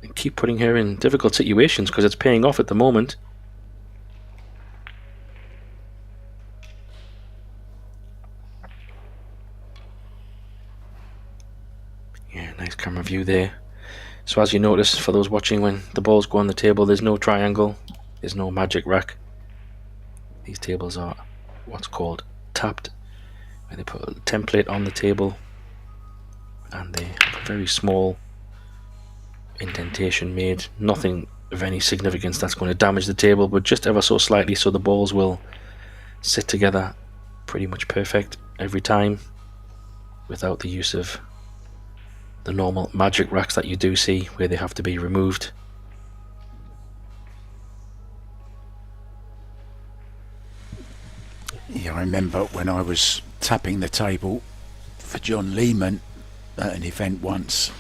and keep putting her in difficult situations, because it's paying off at the moment. Yeah, nice camera view there. So as you notice, for those watching, when the balls go on the table, there's no triangle, there's no magic rack. These tables are what's called tapped, where they put a template on the table and they have a very small indentation made. Nothing of any significance that's going to damage the table, but just ever so slightly, so the balls will sit together pretty much perfect every time without the use of the normal magic racks that you do see where they have to be removed. Yeah, I remember when I was tapping the table for John Lehman at an event once,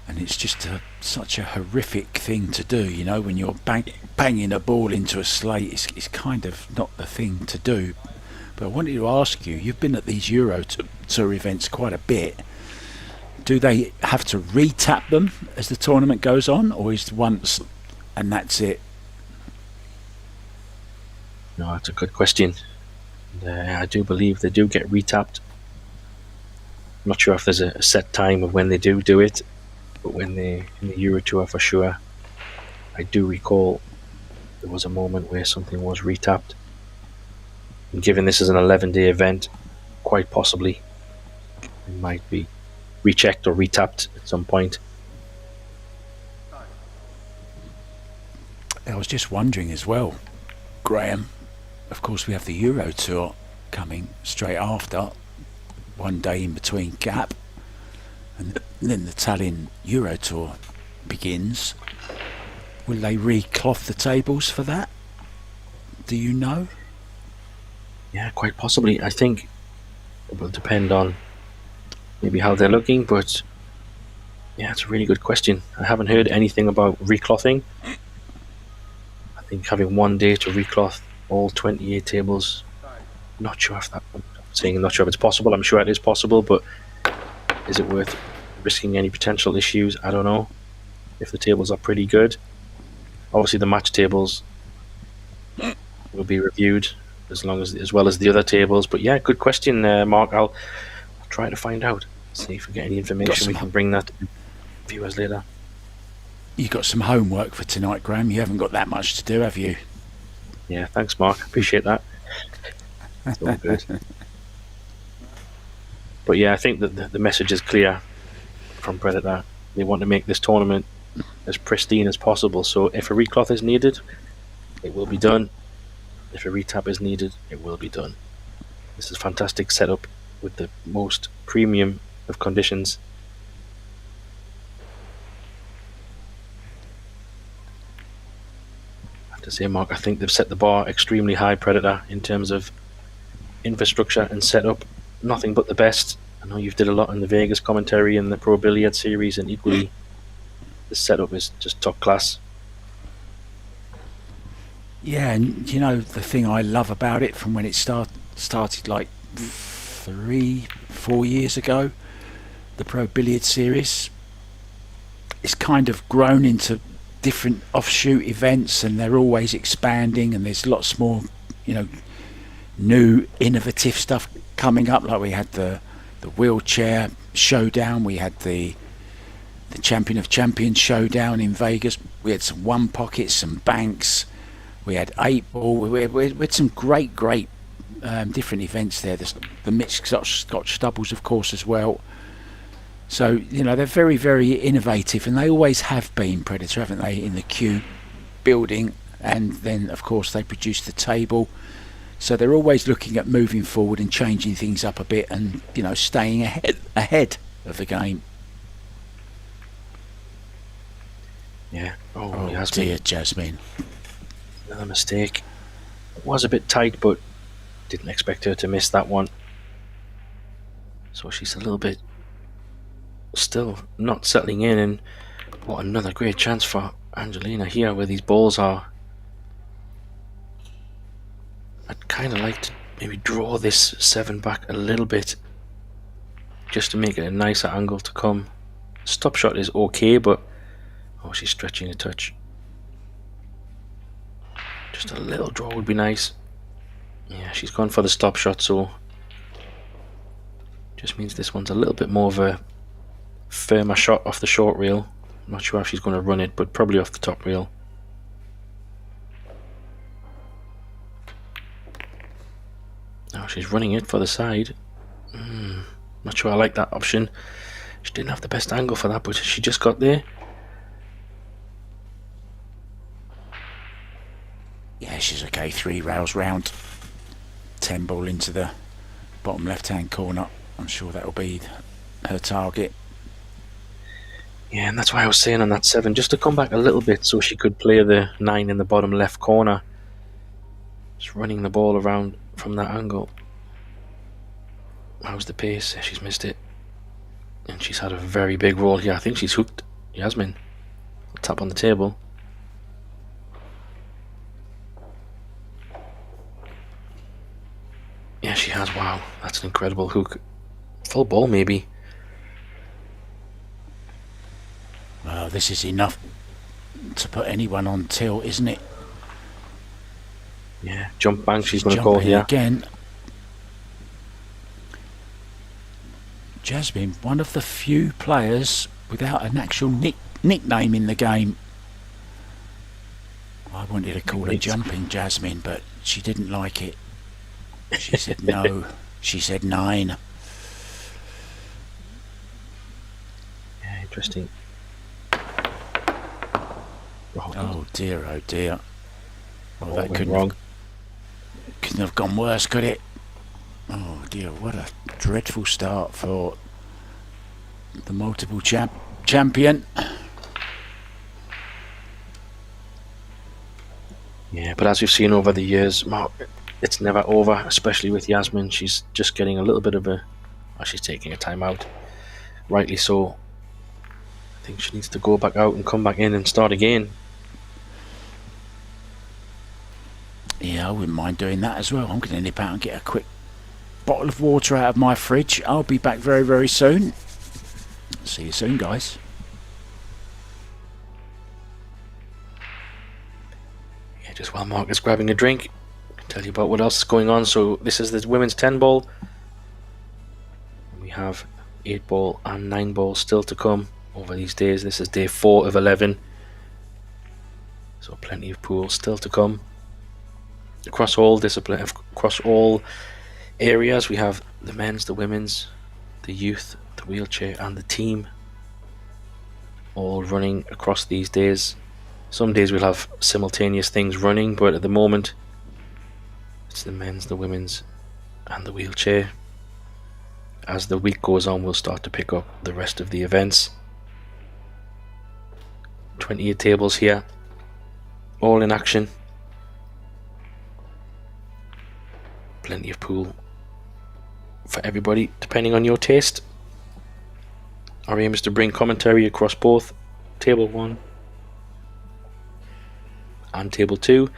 and it's just such a horrific thing to do, you know, when you're banging a ball into a slate. It's kind of not the thing to do, But I wanted to ask you, you've been at these Euro Tour events quite a bit. Do they have to re-tap them as the tournament goes on, or is it once and that's it? No, that's a good question. I do believe they do get retapped. I'm not sure if there's a set time of when they do it, but when they in the Euro Tour for sure, I do recall there was a moment where something was retapped. And given this is an 11-day event, quite possibly it might be rechecked or retapped at some point. I was just wondering as well, Graham, of course we have the Euro Tour coming straight after, one day in between gap, and then the Tallinn Euro Tour begins. Will they re-cloth the tables for that? Do you know? Yeah, quite possibly. I think it will depend on maybe how they're looking, but yeah, it's a really good question. I haven't heard anything about reclothing. I think having 1 day to recloth all 28 tables, not sure if that, I'm saying not sure if it's possible. I'm sure it is possible, but is it worth risking any potential issues? I don't know. If the tables are pretty good, obviously the match tables will be reviewed as well as the other tables. But yeah, good question, Mark. I'll try to find out, see if we get any information. We can bring that to viewers later. You got some homework for tonight, Graham. You haven't got that much to do, have you? Yeah, thanks, Mark. Appreciate that. It's all good. But yeah, I think that the message is clear from Predator. They want to make this tournament as pristine as possible. So if a recloth is needed, it will be done. If a retap is needed, it will be done. This is a fantastic setup with the most premium of conditions. I have to say, Mark, I think they've set the bar extremely high, Predator, in terms of infrastructure and setup. Nothing but the best. I know you've did a lot in the Vegas commentary and the Pro Billiard series, and equally the setup is just top class. Yeah, and you know the thing I love about it from when it started like 3-4 years ago, the Pro Billiard series, it's kind of grown into different offshoot events, and they're always expanding, and there's lots more, you know, new innovative stuff coming up. Like we had the wheelchair showdown, we had the Champion of Champions showdown in Vegas, we had some one pockets, some banks, we had 8-ball, we had some great different events there. The mixed Scotch doubles, of course, as well. So, you know, they're very, very innovative, and they always have been, Predator, haven't they, in the queue building, and then, of course, they produce the table. So they're always looking at moving forward and changing things up a bit, and, you know, staying ahead of the game. Yeah. Oh Jasmine. dear, Jasmine. Another mistake. It was a bit tight, but didn't expect her to miss that one. So she's a little bit still not settling in, and what another great chance for Angelina here where these balls are. I'd kind of like to maybe draw this 7 back a little bit just to make it a nicer angle to come. Stop shot is okay, but oh, she's stretching a touch. Just a little draw would be nice. Yeah, she's gone for the stop shot, so just means this one's a little bit more of a firmer shot off the short reel. I'm not sure if she's going to run it, but probably off the top reel. Now she's running it for the side. Not sure I like that option. She didn't have the best angle for that, but she just got there. Yeah, she's okay. 3 rails round. 10 ball into the bottom left-hand corner. I'm sure that'll be her target. Yeah, and that's why I was saying on that 7, just to come back a little bit so she could play the 9 in the bottom left corner. Just running the ball around from that angle. How's the pace? She's missed it. And she's had a very big roll here. I think she's hooked Jasmine. Tap on the table. Yeah, she has. Wow, that's an incredible hook. Full ball, maybe. Well, this is enough to put anyone on tilt, isn't it? Yeah, jump bank she's going to call jumping here. again. Jasmine, one of the few players without an actual nickname in the game. I wanted to call her Jumping Jasmine, but she didn't like it. She said no. She said 9. Yeah, interesting. Oh dear, oh dear. Well, that went wrong. couldn't have gone worse, could it? Oh dear, what a dreadful start for the multiple champion. Yeah, but as we've seen over the years, Mark, it's never over, especially with Jasmine. She's just getting a little bit of a... Well, she's taking a time out. Rightly so. I think she needs to go back out and come back in and start again. Yeah, I wouldn't mind doing that as well. I'm going to nip out and get a quick bottle of water out of my fridge. I'll be back very, very soon. See you soon, guys. Yeah, just while Mark is grabbing a drink, I'll tell you about what else is going on. So this is the women's 10 ball. We have 8 ball and 9 ball still to come over these days. This is day 4 of 11. So plenty of pools still to come. Across all disciplines, across all areas, we have the men's, the women's, the youth, the wheelchair and the team all running across these days. Some days we'll have simultaneous things running, but at the moment it's the men's, the women's and the wheelchair. As the week goes on, we'll start to pick up the rest of the events. 28 tables here, all in action. Plenty of pool for everybody, depending on your taste. Our aim is to bring commentary across both table 1 and table 2,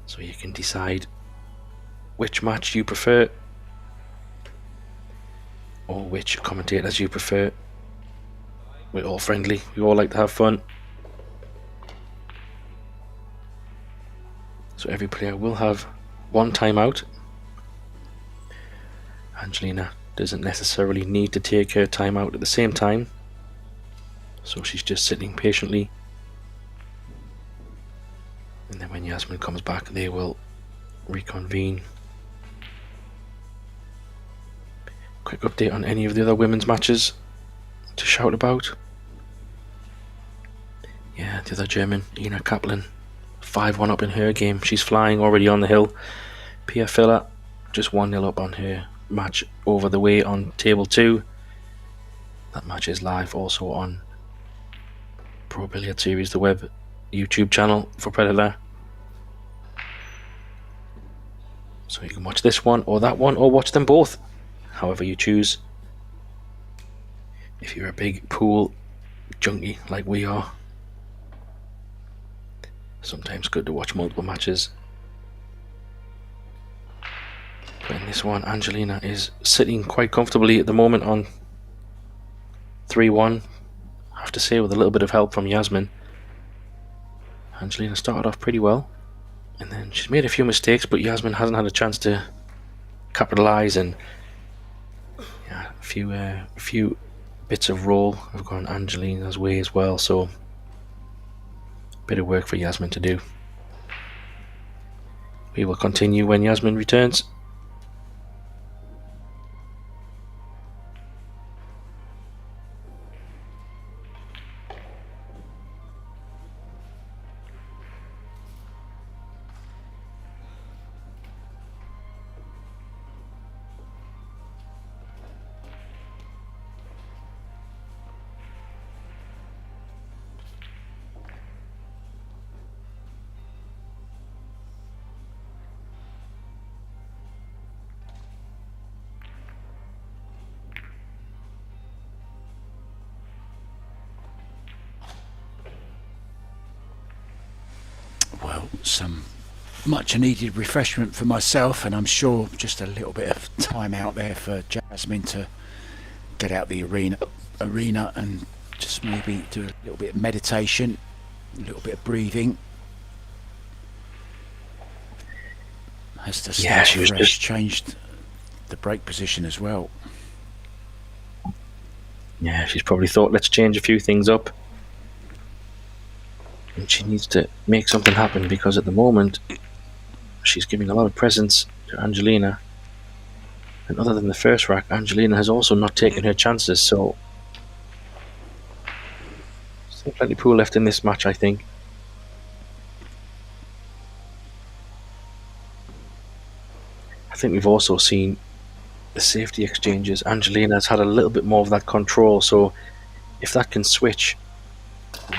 so you can decide which match you prefer or which commentators you prefer. We're all friendly, we all like to have fun, so every player will have 1 timeout. Angelina doesn't necessarily need to take her timeout at the same time, so she's just sitting patiently, and then when Jasmine comes back they will reconvene. Quick update on any of the other women's matches to shout about. Yeah, the other German, Ina Kaplan, 5-1 up in her game. She's flying already on the hill. Pia Filler just 1-0 up on her match over the way on table 2. That match is live also on Pro Billiard Series, the web YouTube channel for Predator. So you can watch this one or that one, or watch them both, however you choose. If you're a big pool junkie like we are, sometimes good to watch multiple matches. But in this one, Angelina is sitting quite comfortably at the moment on 3-1. I have to say, with a little bit of help from Jasmine. Angelina started off pretty well, and then she's made a few mistakes, but Jasmine hasn't had a chance to capitalise, and yeah, a few bits of roll have gone Angelina's way as well, so bit of work for Jasmine to do. We will continue when Jasmine returns. Well, some much needed refreshment for myself, and I'm sure just a little bit of time out there for Jasmine to get out the arena and just maybe do a little bit of meditation, a little bit of breathing. Has to start she was fresh, just changed the break position as well. Yeah, she's probably thought, let's change a few things up. And she needs to make something happen, because at the moment she's giving a lot of presents to Angelina. And other than the first rack, Angelina has also not taken her chances, so still plenty of pool left in this match, I think. I think we've also seen the safety exchanges. Angelina's had a little bit more of that control, so if that can switch,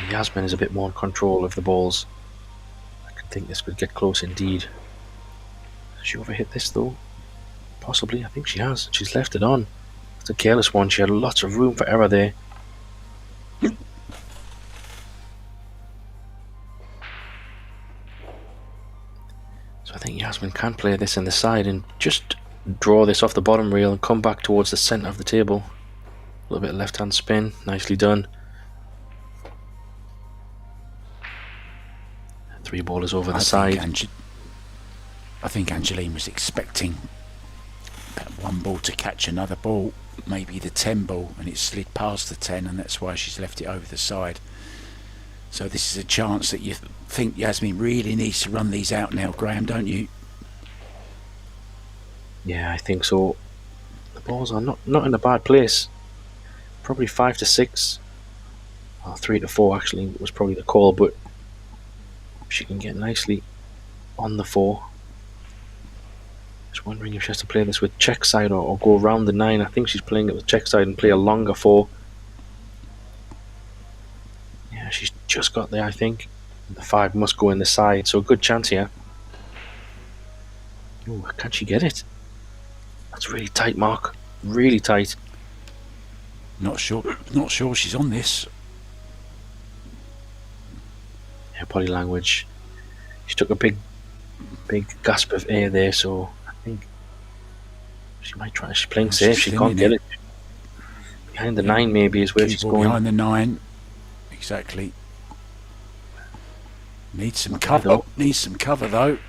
Jasmine is a bit more in control of the balls. I can think this could get close indeed. Has she overhit this though? Possibly. I think she has. She's left it on. It's a careless one. She had lots of room for error there. So I think Jasmine can play this in the side and just draw this off the bottom rail and come back towards the centre of the table. A little bit of left hand spin. Nicely done. 3 ballers over the side. I think Angeline was expecting that one ball to catch another ball, maybe the 10 ball, and it slid past the 10, and that's why she's left it over the side. So this is a chance that you think Jasmine really needs to run these out now, Graham, don't you? Yeah, I think so. The balls are not in a bad place. Probably 5 to 6, or 3 to 4 actually was probably the call, but she can get nicely on the 4. Just wondering if she has to play this with check side or go around the 9. I think she's playing it with check side and play a longer 4. Yeah, she's just got there, I think. The 5 must go in the side, so a good chance here. Ooh, can she get it? That's really tight, Mark. Really tight. Not sure she's on this. Yeah, body language. She took a big gasp of air there, so I think she might try. She's playing safe. She can't get it. Behind the 9 maybe is where she's going. Behind the 9. Exactly. Needs some cover. Needs some cover though.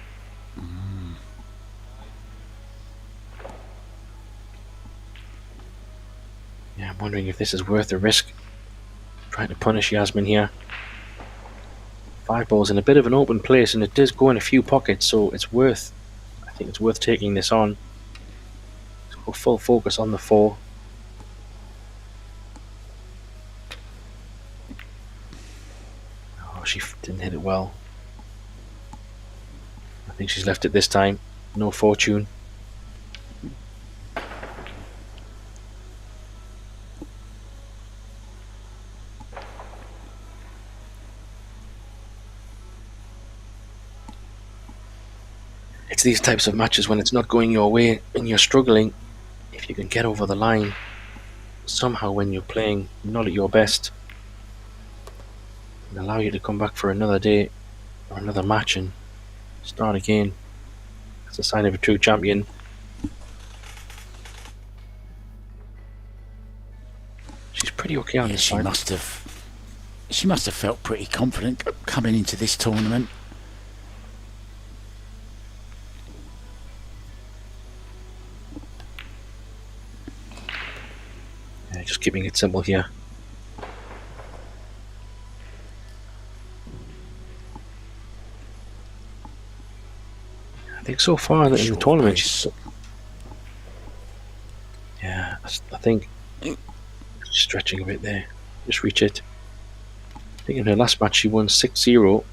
Yeah, I'm wondering if this is worth the risk. Trying to punish Jasmine here. 5 balls in a bit of an open place, and it does go in a few pockets, so I think it's worth taking this on. Let's go full focus on the 4. Oh, she didn't hit it well. I think she's left it this time. No fortune. It's these types of matches when it's not going your way and you're struggling. If you can get over the line somehow when you're playing not at your best, and allow you to come back for another day or another match and start again, it's a sign of a true champion. She's pretty okay on this side. She must have felt pretty confident coming into this tournament. Just keeping it simple here. I think so far in the tournament, I think stretching a bit there. Just reach it. I think in her last match she won 6-0.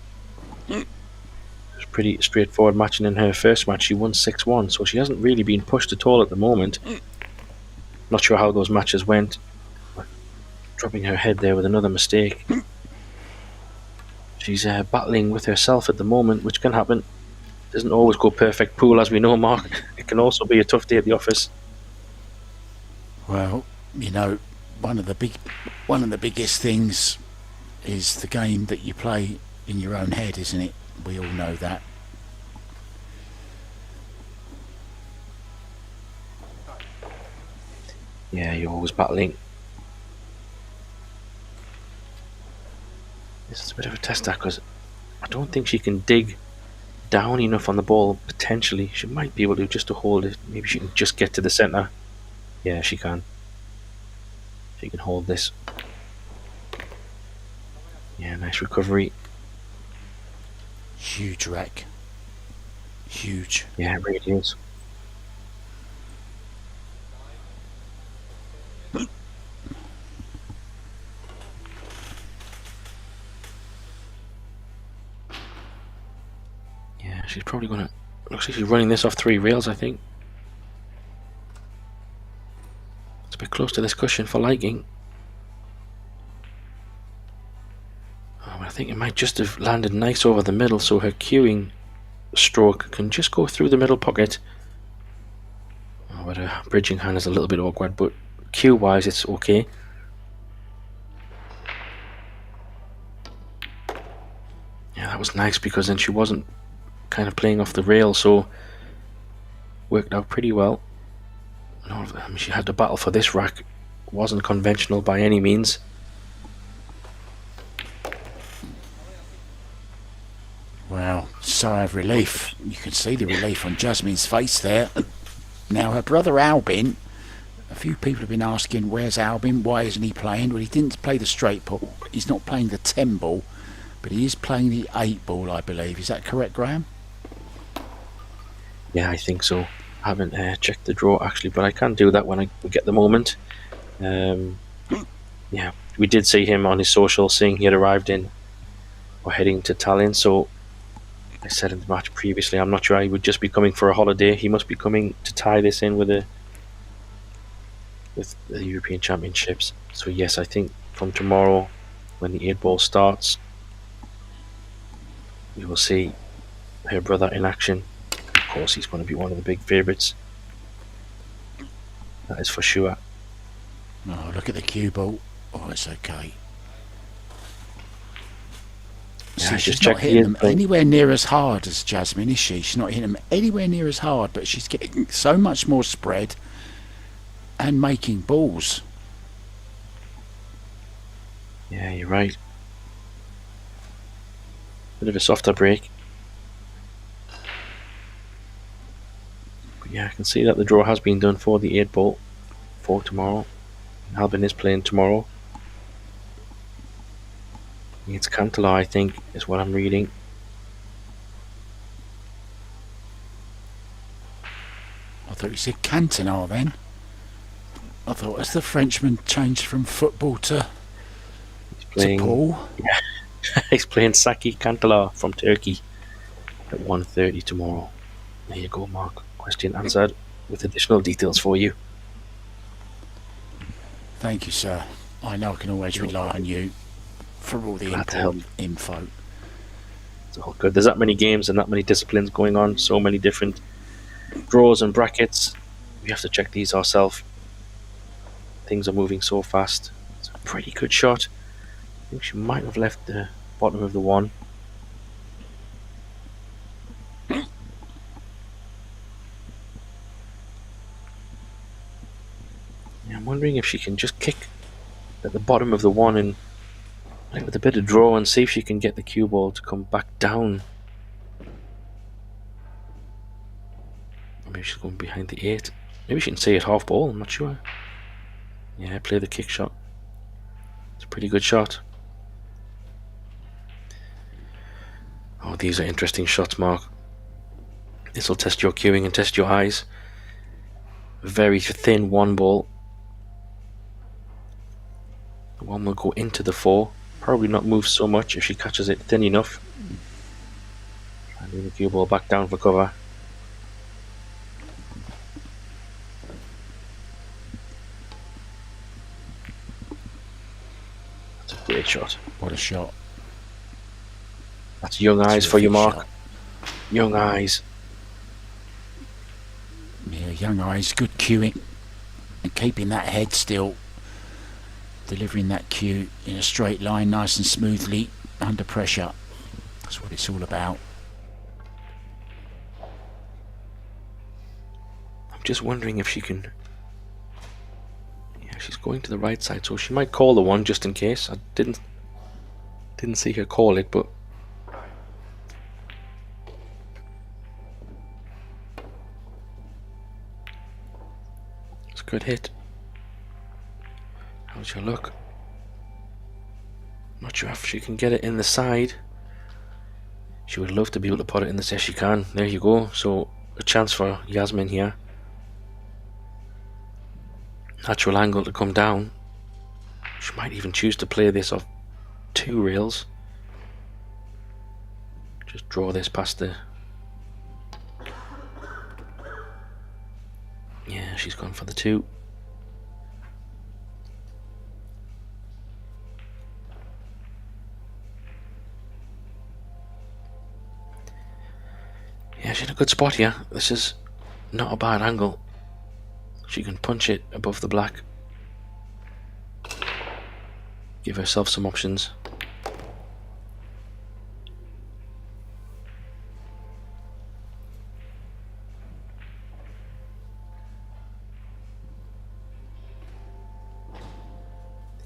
It was a pretty straightforward match, and in her first match she won 6-1. So she hasn't really been pushed at all at the moment. Not sure how those matches went. Dropping her head there with another mistake. She's battling with herself at the moment, which can happen. Doesn't always go perfect pool, as we know, Mark. It can also be a tough day at the office. Well, you know, one of the biggest things is the game that you play in your own head, isn't it? We all know that. Yeah, you're always battling. This is a bit of a tester because I don't think she can dig down enough on the ball. Potentially, she might be able to just to hold it. Maybe she can just get to the center. Yeah, she can. She can hold this. Yeah, nice recovery. Huge wreck. Huge. Yeah, it really is. Yeah, she's probably gonna. Looks like she's running this off 3 rails, I think. It's a bit close to this cushion for liking. Oh, I think it might just have landed nice over the middle, so her cueing stroke can just go through the middle pocket. Oh, but her bridging hand is a little bit awkward, but cue wise it's okay. Yeah, that was nice because then she wasn't kind of playing off the rail, so worked out pretty well. No, I mean, she had to battle for this rack. Wasn't conventional by any means. Wow, sigh of relief. You can see the relief on Jasmine's face there. Now her brother Albin, a few people have been asking where's Albin, why isn't he playing? Well, he didn't play the straight ball, he's not playing the 10 ball, but he is playing the 8 ball, I believe. Is that correct, Graham? Yeah, I think so. I haven't checked the draw actually, but I can do that when we get the moment. Yeah, we did see him on his social saying he had arrived in or heading to Tallinn, so I said in the match previously, I'm not sure he would just be coming for a holiday. He must be coming to tie this in with the European Championships. So yes, I think from tomorrow, when the 8 ball starts, we will see her brother in action. Of course, he's going to be one of the big favourites. That is for sure. Oh, look at the cue ball. Oh, it's okay. Yeah, See, I she's just not checked hitting them the anywhere near as hard as Jasmine, is she? She's not hitting them anywhere near as hard, but she's getting so much more spread and making balls. Yeah, you're right. Bit of a softer break. But yeah, I can see that the draw has been done for the 8 ball for tomorrow. Albin is playing tomorrow. It's Cantala, I think, is what I'm reading. I thought you said Cantona then. I thought as the Frenchman changed from football to Playing, Paul. Yeah, he's playing Saki Cantala from Turkey at 1:30 tomorrow. There you go, Mark. Question answered with additional details for you. Thank you, sir. I know I can always rely on you for all the Glad to help. important info. It's all good. There's that many games and that many disciplines going on, so many different draws and brackets. We have to check these ourselves. Things are moving so fast. It's a pretty good shot. I think she might have left the bottom of the 1. Yeah, I'm wondering if she can just kick at the bottom of the 1 and like with a bit of draw and see if she can get the cue ball to come back down. Or maybe she's going behind the 8. Maybe she can say it half ball, I'm not sure. Yeah, play the kick shot. It's a pretty good shot. Oh, these are interesting shots, Mark. This will test your cueing and test your eyes. Very thin 1 ball. The 1 will go into the 4. Probably not move so much if she catches it thin enough. And move the cue ball back down for cover. That's a great shot. What a shot. That's young eyes for you, Terrific Mark. shot. Young eyes. Yeah, young eyes, good cueing. And keeping that head still. Delivering that cue in a straight line, nice and smoothly, under pressure. That's what it's all about. I'm just wondering if she can going to the right side, so she might call the one just in case. I didn't see her call it, but it's a good hit. How's your luck? Not sure if she can get it in the side. She would love to be able to put it in the set. She can. There you go. So a chance for Jasmine here. Natural angle to come down. She might even choose to play this off 2 rails. Just draw this past the... Yeah, she's gone for the 2. Yeah, she's in a good spot here. This is not a bad angle. She can punch it above the black. Give herself some options.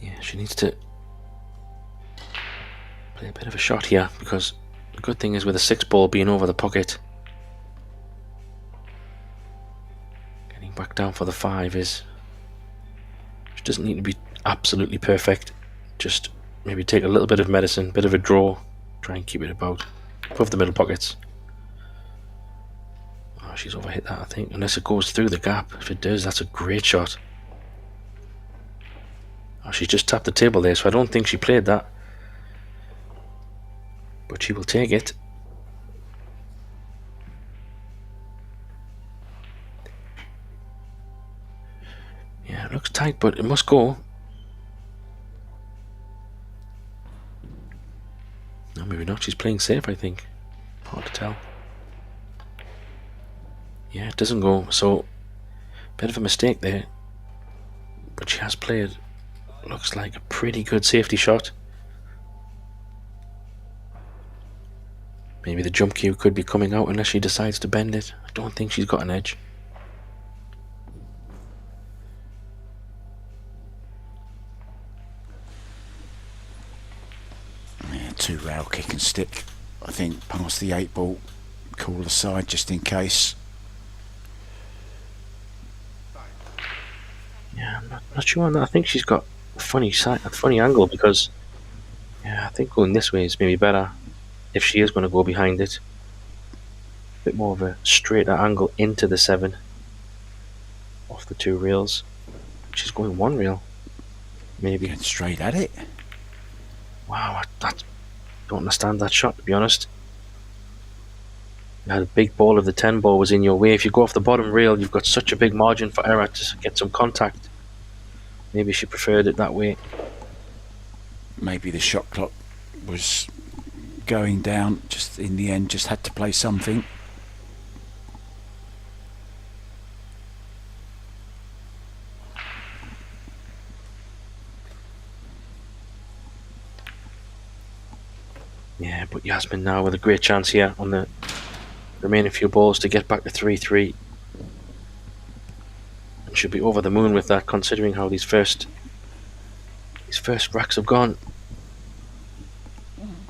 Yeah, she needs to play a bit of a shot here, because the good thing is with a 6 ball being over the pocket, getting back down for the 5 is... She doesn't need to be absolutely perfect. Just maybe take a little bit of medicine, bit of a draw, try and keep it about above the middle pockets. Oh, she's overhit that, I think, unless it goes through the gap. If it does, that's a great shot. Oh, she just tapped the table there, so I don't think she played that, but she will take it. Yeah, it looks tight, but it must go. No, maybe not. She's playing safe, I think. Hard to tell. Yeah, it doesn't go, so bit of a mistake there. But she has played, looks like a pretty good safety shot. Maybe the jump cue could be coming out unless she decides to bend it. I don't think she's got an edge. Yeah, 2 rail kick and stick. I think past the 8 ball, call the side just in case. Yeah, I'm not sure on that. I think she's got a funny angle, because yeah, I think going this way is maybe better if she is going to go behind it. A bit more of a straighter angle into the 7 off the 2 rails. She's going 1 rail, maybe. Getting straight at it. Wow, I don't understand that shot, to be honest. You had a big ball of the 10 ball was in your way. If you go off the bottom rail, you've got such a big margin for error to get some contact. Maybe she preferred it that way. Maybe the shot clock was going down, just in the end just had to play something. Yeah, but Jasmine now with a great chance here on the remaining few balls to get back to 3-3. And should be over the moon with that, considering how these first racks have gone.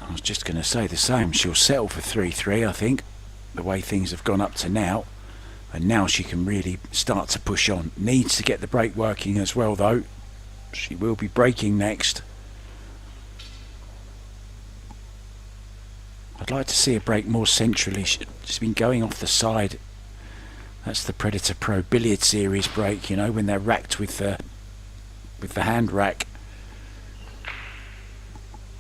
I was just going to say the same. She'll settle for 3-3, I think, the way things have gone up to now. And now she can really start to push on. Needs to get the break working as well, though. She will be breaking next. I'd like to see her break more centrally. She's been going off the side. That's the Predator Pro Billiard Series break, you know, when they're racked with the hand rack.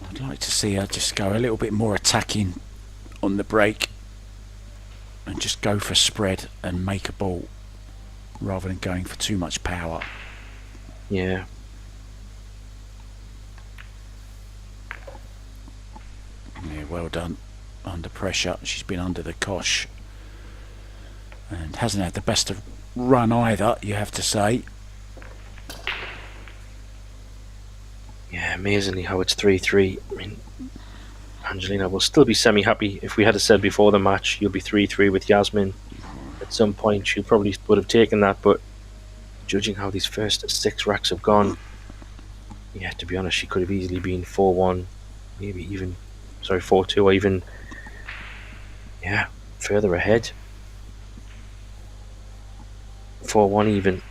I'd like to see her just go a little bit more attacking on the break and just go for spread and make a ball rather than going for too much power. Yeah. Yeah, well done. Under pressure. She's been under the cosh and hasn't had the best of run either, you have to say. Yeah, amazingly how it's 3-3. I mean, Angelina will still be semi-happy. If we had said before the match, you'll be 3-3 with Jasmine. At some point, she probably would have taken that, but judging how these first 6 racks have gone, yeah, to be honest, she could have easily been 4-1, maybe even, 4-2, or even, yeah, further ahead. 4-1 even.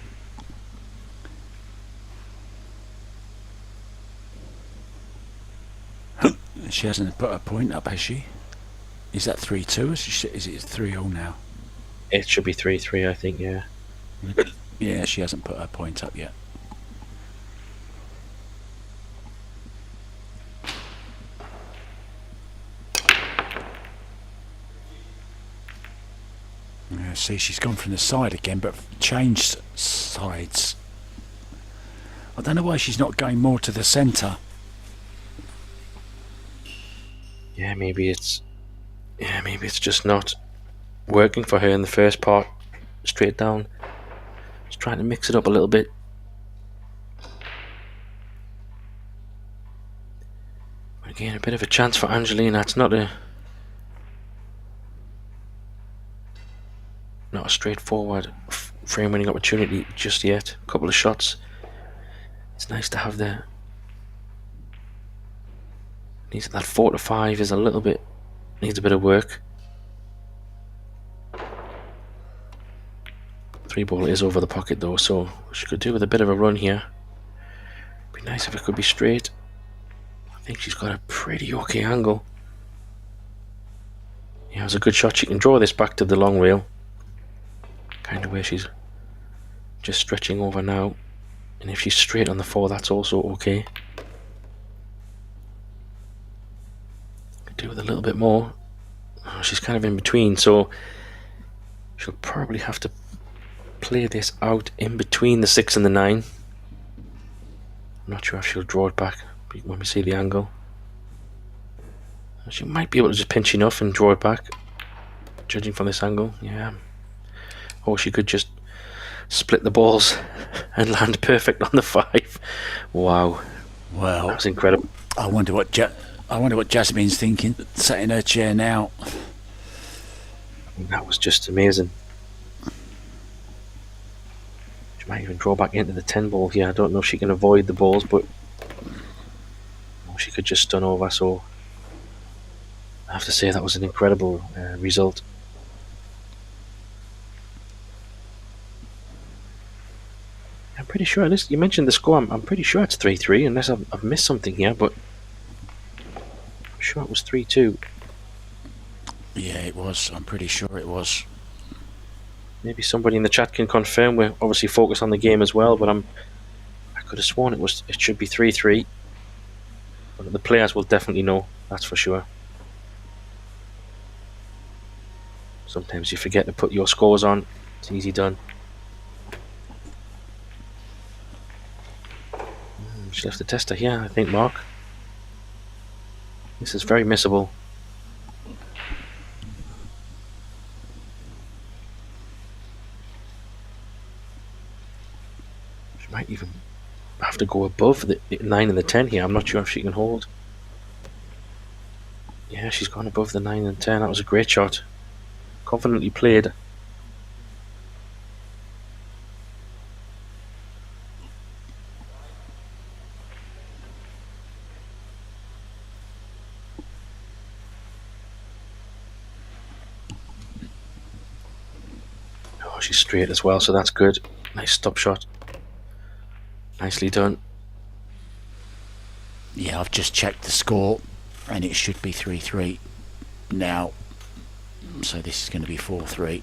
She hasn't put a point up, has she? Is that 3-2? Is it 3-all now? It should be 3-3, I think, yeah. Yeah, she hasn't put her point up yet. Yeah, see, she's gone from the side again, but changed sides. I don't know why she's not going more to the centre. Yeah, maybe it's just not working for her in the first part. Straight down. Just trying to mix it up a little bit. But again, a bit of a chance for Angelina. It's not a straightforward frame winning opportunity just yet. A couple of shots. It's nice to have there. Needs that 4-5 is a little bit, needs a bit of work. 3-ball is over the pocket though, so she could do with a bit of a run here. Be nice if it could be straight. I think she's got a pretty okay angle. Yeah, it was a good shot. She can draw this back to the long rail. Kind of where she's just stretching over now. And if she's straight on the 4, that's also okay. Could do with a little bit more. Oh, she's kind of in between, so she'll probably have to play this out in between the 6 and the 9. I'm not sure if she'll draw it back when we see the angle. She might be able to just pinch enough and draw it back, judging from this angle. Yeah. Or she could just split the balls and land perfect on the 5. Wow. Well, that was incredible. I wonder what Jasmine's thinking, sat in her chair now. That was just amazing. She might even draw back into the 10 ball here. I don't know if she can avoid the balls, but she could just stun over. So I have to say that was an incredible result. I'm pretty sure, you mentioned the score, I'm pretty sure it's 3-3, unless I've missed something here, but I'm sure it was 3-2. Yeah, it was. I'm pretty sure it was. Maybe somebody in the chat can confirm. We're obviously focused on the game as well, but I could have sworn it should be 3-3. But the players will definitely know, that's for sure. Sometimes you forget to put your scores on. It's easy done. She left the tester here, I think, Mark. This is very missable. She might even have to go above the 9 and the 10 here. I'm not sure if she can hold. Yeah, she's gone above the 9 and 10. That was a great shot. Confidently played. She's straight as well, so that's good. Nice stop shot. Nicely done. Yeah, I've just checked the score and it should be 3-3 now. So this is going to be 4-3.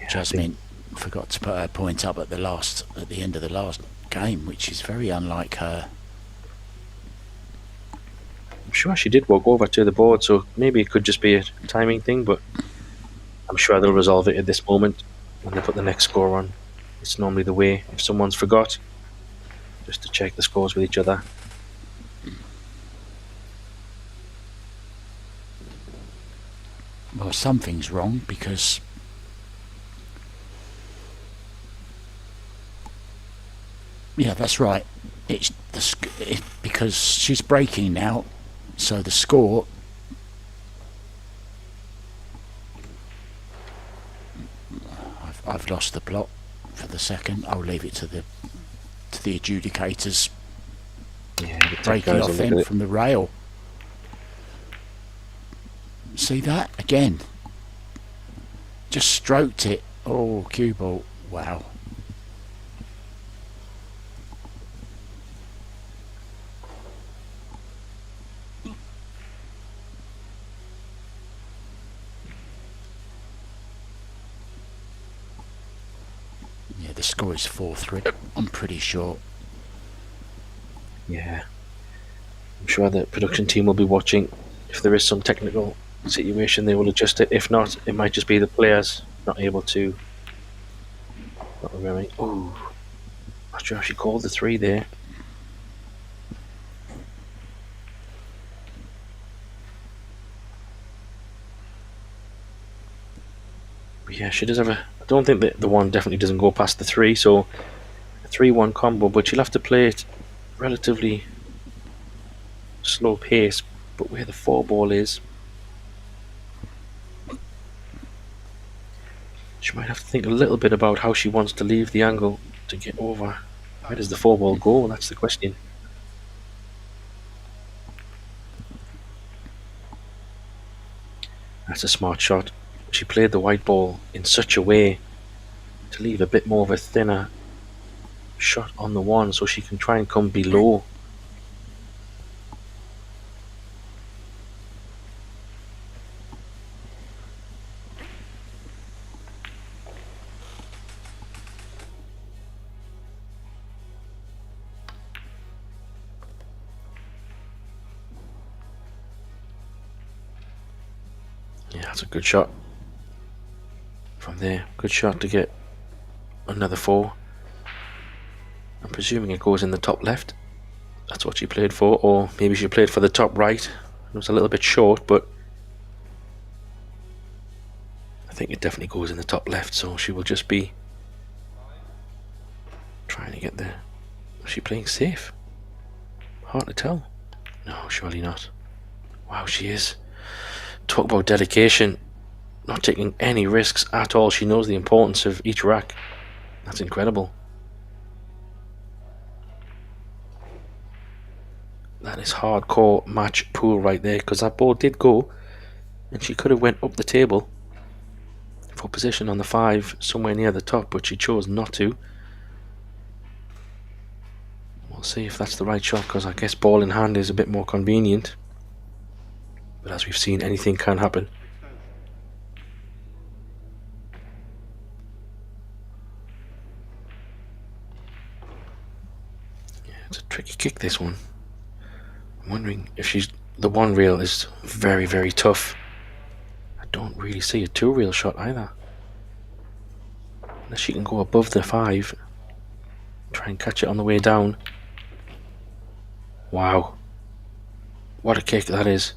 Yeah, Jasmine forgot to put her point up at the end of the last game, which is very unlike her. I'm sure she did walk over to the board, so maybe it could just be a timing thing, but I'm sure they'll resolve it at this moment when they put the next score on. It's normally the way, if someone's forgot, just to check the scores with each other. Well, something's wrong because yeah, that's right. It's because she's breaking now, so the score. I've lost the plot. for the second. I'll leave it to the adjudicators. Yeah, the tech Breaking guys off will look then at it. from the rail. See that again? Just stroked it. Oh, cue ball. Wow. Yeah, the score is 4-3. I'm pretty sure. Yeah. I'm sure the production team will be watching. If there is some technical situation, they will adjust it. If not, it might just be the players not able to. Not remembering. Oh, not sure if she called the 3 there. But yeah, she does have a. I don't think that the one definitely doesn't go past the 3, so a 3-1 combo. But she'll have to play it relatively slow pace. But where the 4 ball is, she might have to think a little bit about how she wants to leave the angle to get over. Where does the 4 ball go? That's the question. That's a smart shot. She played the white ball in such a way to leave a bit more of a thinner shot on the 1 so she can try and come below. Yeah, that's a good shot. From there, good shot to get another 4. I'm presuming it goes in the top left. That's what she played for, or maybe she played for the top right. It was a little bit short, but I think it definitely goes in the top left, so she will just be trying to get there. Is she playing safe? Hard to tell. No, surely not. Wow, she is. Talk about dedication. Not taking any risks at all. She knows the importance of each rack. That's incredible. That is hardcore match pool right there, because that ball did go and she could have went up the table for position on the 5 somewhere near the top, but she chose not to. We'll see if that's the right shot, because I guess ball in hand is a bit more convenient, but as we've seen, anything can happen. Yeah, it's a tricky kick, this one. I'm wondering if she's. The 1 reel is very, very tough. I don't really see a 2 reel shot either. Unless she can go above the 5. Try and catch it on the way down. Wow. What a kick that is.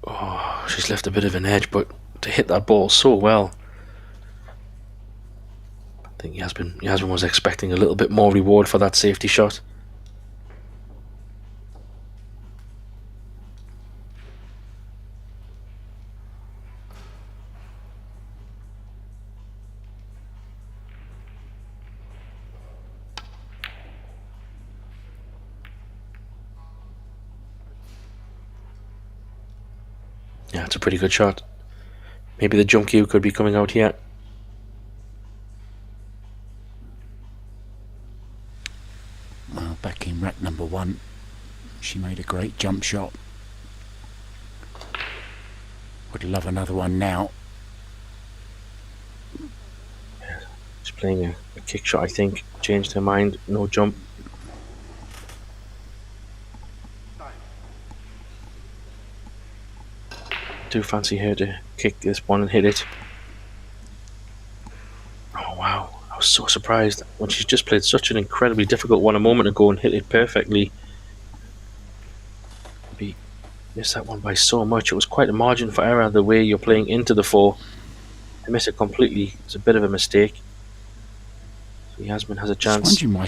Oh, she's left a bit of an edge, but to hit that ball so well. I think Jasmine was expecting a little bit more reward for that safety shot. Yeah, it's a pretty good shot. Maybe the jump cue could be coming out here. Well, back in rack number 1, she made a great jump shot. Would love another one now. She's playing a kick shot, I think. Changed her mind. No jump. Do fancy her to kick this one and hit it. Oh wow, I was so surprised when she's just played such an incredibly difficult one a moment ago and hit it perfectly. We missed that one by so much. It was quite a margin for error the way you're playing into the 4. To miss it completely is a bit of a mistake. So Jasmine has a chance. Just wondering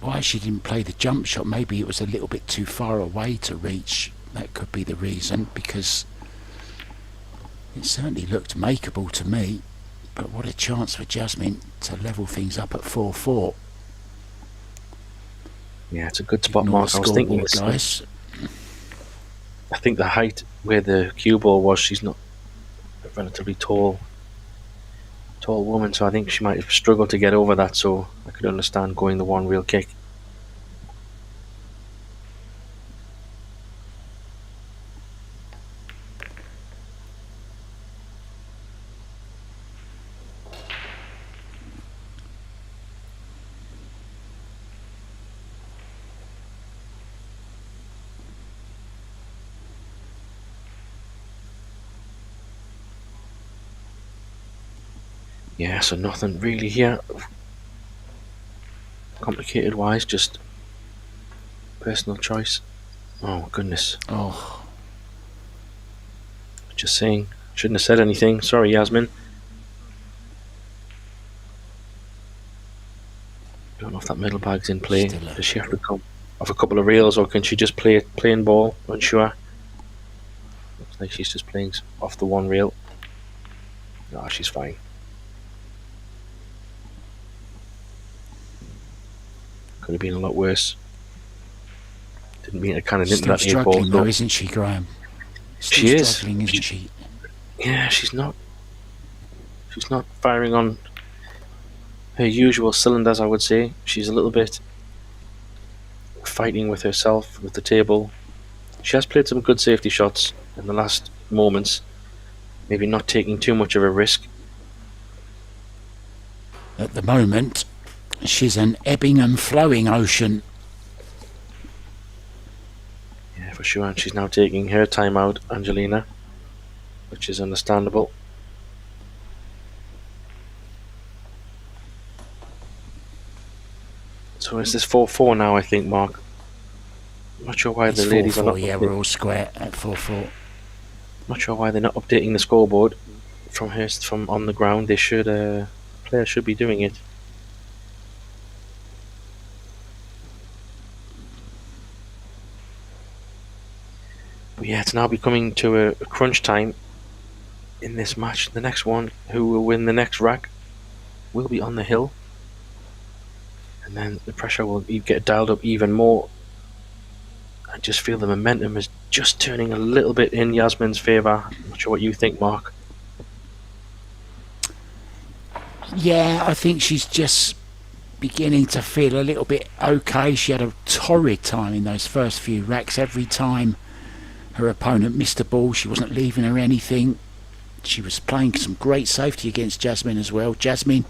why she didn't play the jump shot. Maybe it was a little bit too far away to reach. That could be the reason, because It certainly looked makeable to me, but what a chance for Jasmine to level things up at 4-4. Yeah, it's a good spot, Ignore Mark. the I was thinking scoreboard, this. guys. I think the height where the cue ball was, she's not a relatively tall woman, so I think she might have struggled to get over that, so I could understand going the one real kick. Yeah, so nothing really here complicated wise, just personal choice. Oh goodness. Oh, Just saying, shouldn't have said anything. Sorry, Jasmine. Don't know if that middle bag's in play. Still Does she have to come off a couple of rails, or can she just play plain ball? Unsure. Looks like she's just playing off the one rail. No, she's fine. Could have been a lot worse. Didn't mean to kind of into still that 8 ball. struggling though, isn't she, Graham? Still She is. struggling, isn't she? Yeah, she's not firing on her usual cylinders, I would say. She's a little bit fighting with herself, with the table. She has played some good safety shots in the last moments, maybe not taking too much of a risk. At the moment, she's an ebbing and flowing ocean. Yeah, for sure, and she's now taking her time out, Angelina, which is understandable. So is this 4-4 now, I think, Mark? I'm not sure why It's the ladies are 4-4, not yeah, we're all square at 4-4. not sure why they're not updating the scoreboard from on the ground. They should players should be doing it. But yeah, it's now becoming to a crunch time in this match. The next one, who will win the next rack, will be on the hill, and then the pressure will get dialed up even more. I just feel the momentum is just turning a little bit in Jasmine's favour. I'm not sure what you think, Mark. Yeah, I think she's just beginning to feel a little bit okay. She had a torrid time in those first few racks. Every time her opponent missed a ball, she wasn't leaving her anything. She was playing some great safety against Jasmine as well. Jasmine,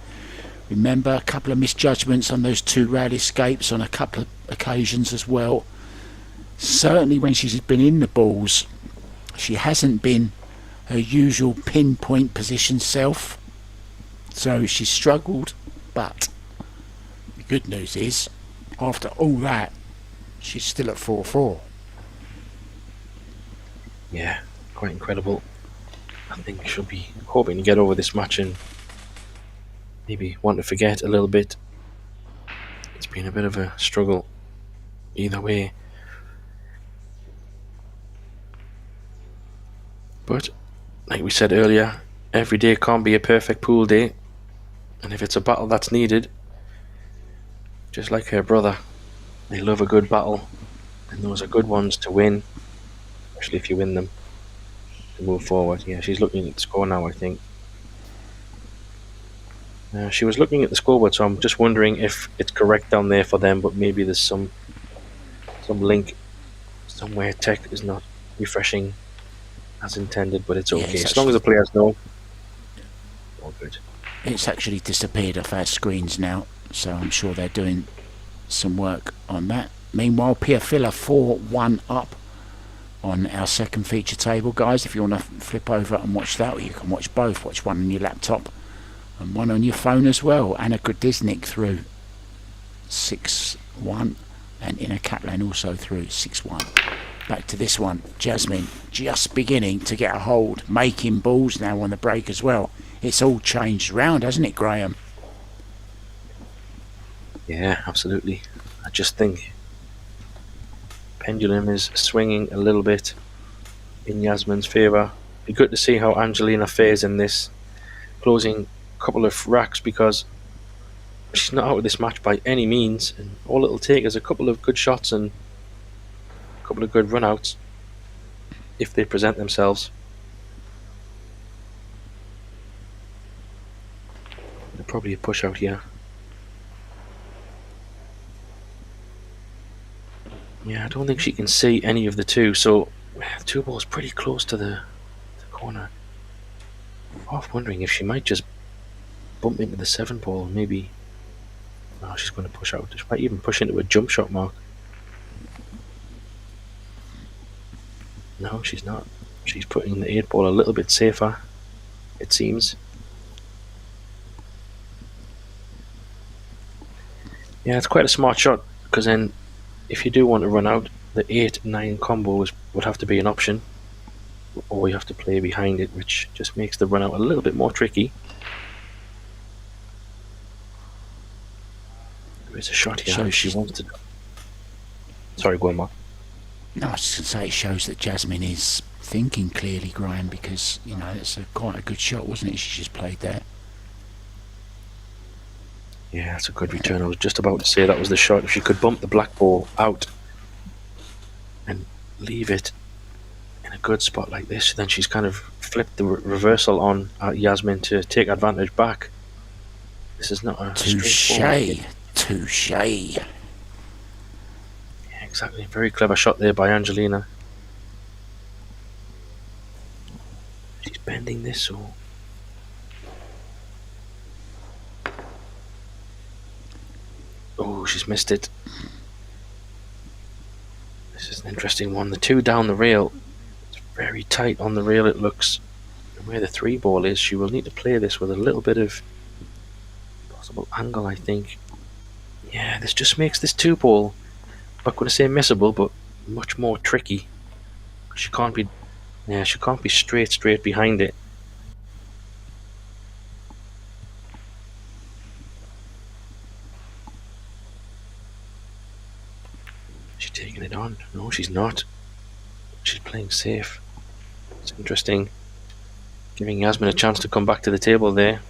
remember, a couple of misjudgments on those 2 rail escapes on a couple of occasions as well. Certainly when she's been in the balls, she hasn't been her usual pinpoint position self. So she's struggled, but the good news is, after all that, she's still at 4-4. Yeah, quite incredible. I think she'll be hoping to get over this match and maybe want to forget a little bit. It's been a bit of a struggle either way. But, like we said earlier, every day can't be a perfect pool day. And if it's a battle that's needed, just like her brother, they love a good battle. And those are good ones to win, especially if you win them, to move forward. Yeah, she's looking at the score now, I think. She was looking at the scoreboard, so I'm just wondering if it's correct down there for them, but maybe there's some link somewhere. Tech is not refreshing as intended, but it's Yeah, okay. it's As long as the players know, all good. It's actually disappeared off our screens now, so I'm sure they're doing some work on that. Meanwhile, Piafilla 4-1 up on our second feature table, guys. If you want to flip over and watch that, or you can watch both. Watch one on your laptop and one on your phone as well. Anna Grodiznik through 6-1, and Ina Kaplan also through 6-1. Back to this one. Jasmine just beginning to get a hold, making balls now on the break as well. It's all changed around, hasn't it, Graham? Yeah, absolutely. I just think pendulum is swinging a little bit in Jasmine's favour. be good to see how Angelina fares in this closing couple of racks, because she's not out of this match by any means, and all it'll take is a couple of good shots and a couple of good run-outs if they present themselves. Probably a push out here. Yeah, I don't think she can see any of the two, so the two ball's pretty close to the corner. I'm half wondering if she might just bump into the 7 ball, maybe. No, she's going to push out. She might even push into a jump shot mark. No, she's not. She's putting the 8 ball a little bit safer, it seems. Yeah, it's quite a smart shot, because then if you do want to run out, the 8-9 combo would have to be an option, or you have to play behind it, which just makes the run out a little bit more tricky. There is a shot here. So she wants to. Sorry, go on, Mark. No, I was just going to say, it shows that Jasmine is thinking clearly, Graham, because, you know, it's quite a good shot, wasn't it? She just played there. Yeah, that's a good return. I was just about to say that was the shot. If she could bump the black ball out and leave it in a good spot like this, then she's kind of flipped the reversal on Jasmine to take advantage back. This is not a Touche. Touche. Yeah, exactly. Very clever shot there by Angelina. She's bending this, so... Oh, she's missed it. This is an interesting one. The 2 down the rail. It's very tight on the rail, it looks. And where the 3 ball is, she will need to play this with a little bit of possible angle, I think. Yeah, this just makes this 2 ball, I'm not going to say missable, but much more tricky. She can't be, she can't be straight behind it. She's taking it on. No, she's not. She's playing safe. It's interesting. Giving Jasmine a chance to come back to the table there.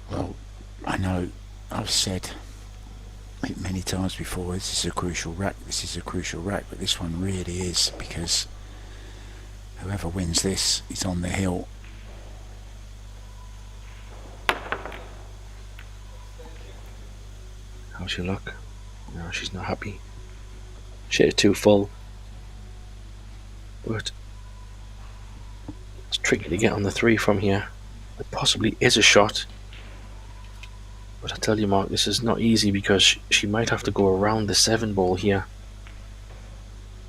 Well, I know I've said it many times before, this is a crucial rack, but this one really is, because whoever wins this is on the hill. How's your luck? No, she's not happy. She hit it too full. But it's tricky to get on the 3 from here. It possibly is a shot. But I tell you, Mark, this is not easy, because she might have to go around the 7 ball here.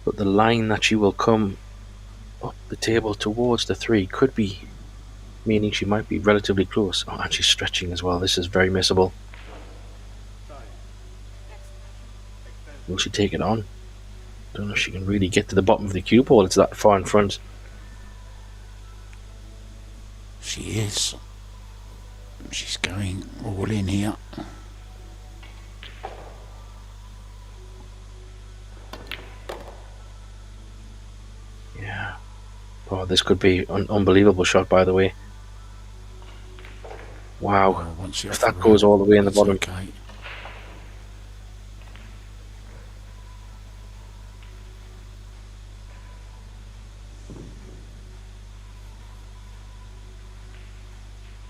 But the line that she will come up the table towards the 3 could be meaning she might be relatively close. Oh, and she's stretching as well. This is very missable. Will she take it on? Don't know if she can really get to the bottom of the cue ball. It's that far in front. She is. She's going all in here. Yeah. Oh, this could be an unbelievable shot, by the way. Wow. Well, once if that goes all the way in the bottom. Okay.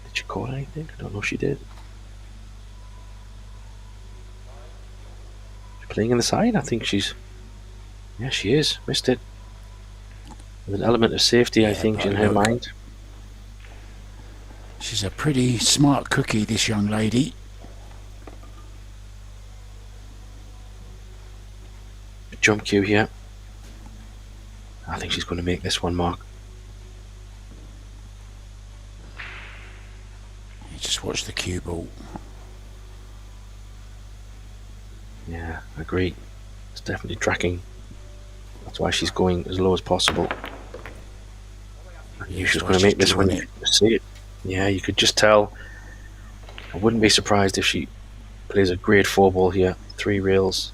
Did she call anything? I don't know if she did. She's playing in the side? I think she's... Yeah, she is. Missed it. With an element of safety, I think, in her mind. She's a pretty smart cookie, this young lady. Jump cue here. I think she's going to make this one, Mark. You just watch the cue ball. Yeah, I agree. It's definitely tracking. That's why she's going as low as possible. I knew she was going to make this one. You could see it. Yeah, you could just tell. I wouldn't be surprised if she plays a great 4 ball here. 3 rails.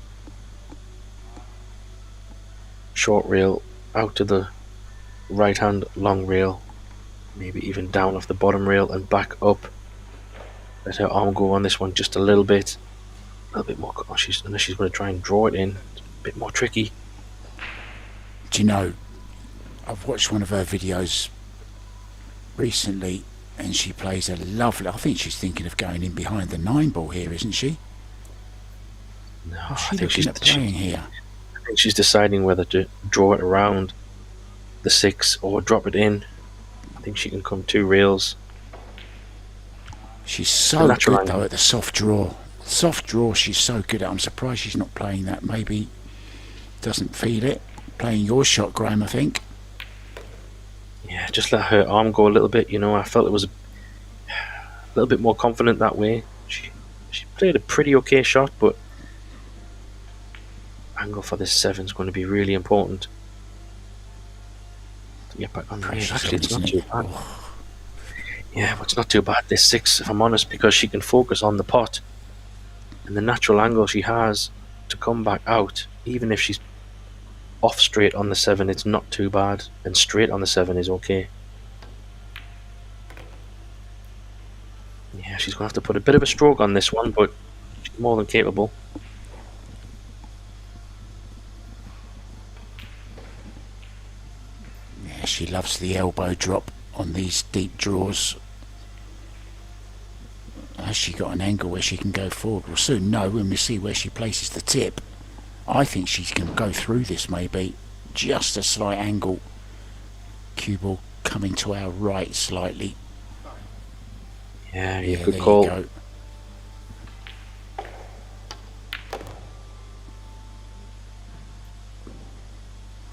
Short rail out to the right hand long rail, maybe even down off the bottom rail and back up. Let her arm go on this one just a little bit more. Oh, unless she's going to try and draw it in, it's a bit more tricky. Do you know, I've watched one of her videos recently, and she plays a lovely. I think she's thinking of going in behind the 9 ball here, isn't she? No, What's I she think looking at playing here? I think she's deciding whether to draw it around the 6 or drop it in. I think she can come 2 rails. She's so good though at the soft draw. Soft draw she's so good at. I'm surprised she's not playing that. Maybe doesn't feel it. Playing your shot, Graham, I think. Yeah, just let her arm go a little bit. You know, I felt it was a little bit more confident that way. She played a pretty okay shot, but angle for this 7 is going to be really important to get back on the range. Actually, it's not too bad. Yeah, but it's not too bad, this 6, if I'm honest, because she can focus on the pot and the natural angle she has to come back out. Even if she's off straight on the 7, it's not too bad, and straight on the 7 is okay. Yeah, she's going to have to put a bit of a stroke on this one, but she's more than capable. Yeah, she loves the elbow drop on these deep draws. Has she got an angle where she can go forward? We'll soon know when we see where she places the tip. I think she can go through this, maybe. Just a slight angle. Cue ball coming to our right slightly. Yeah, Yeah, good there call. you go.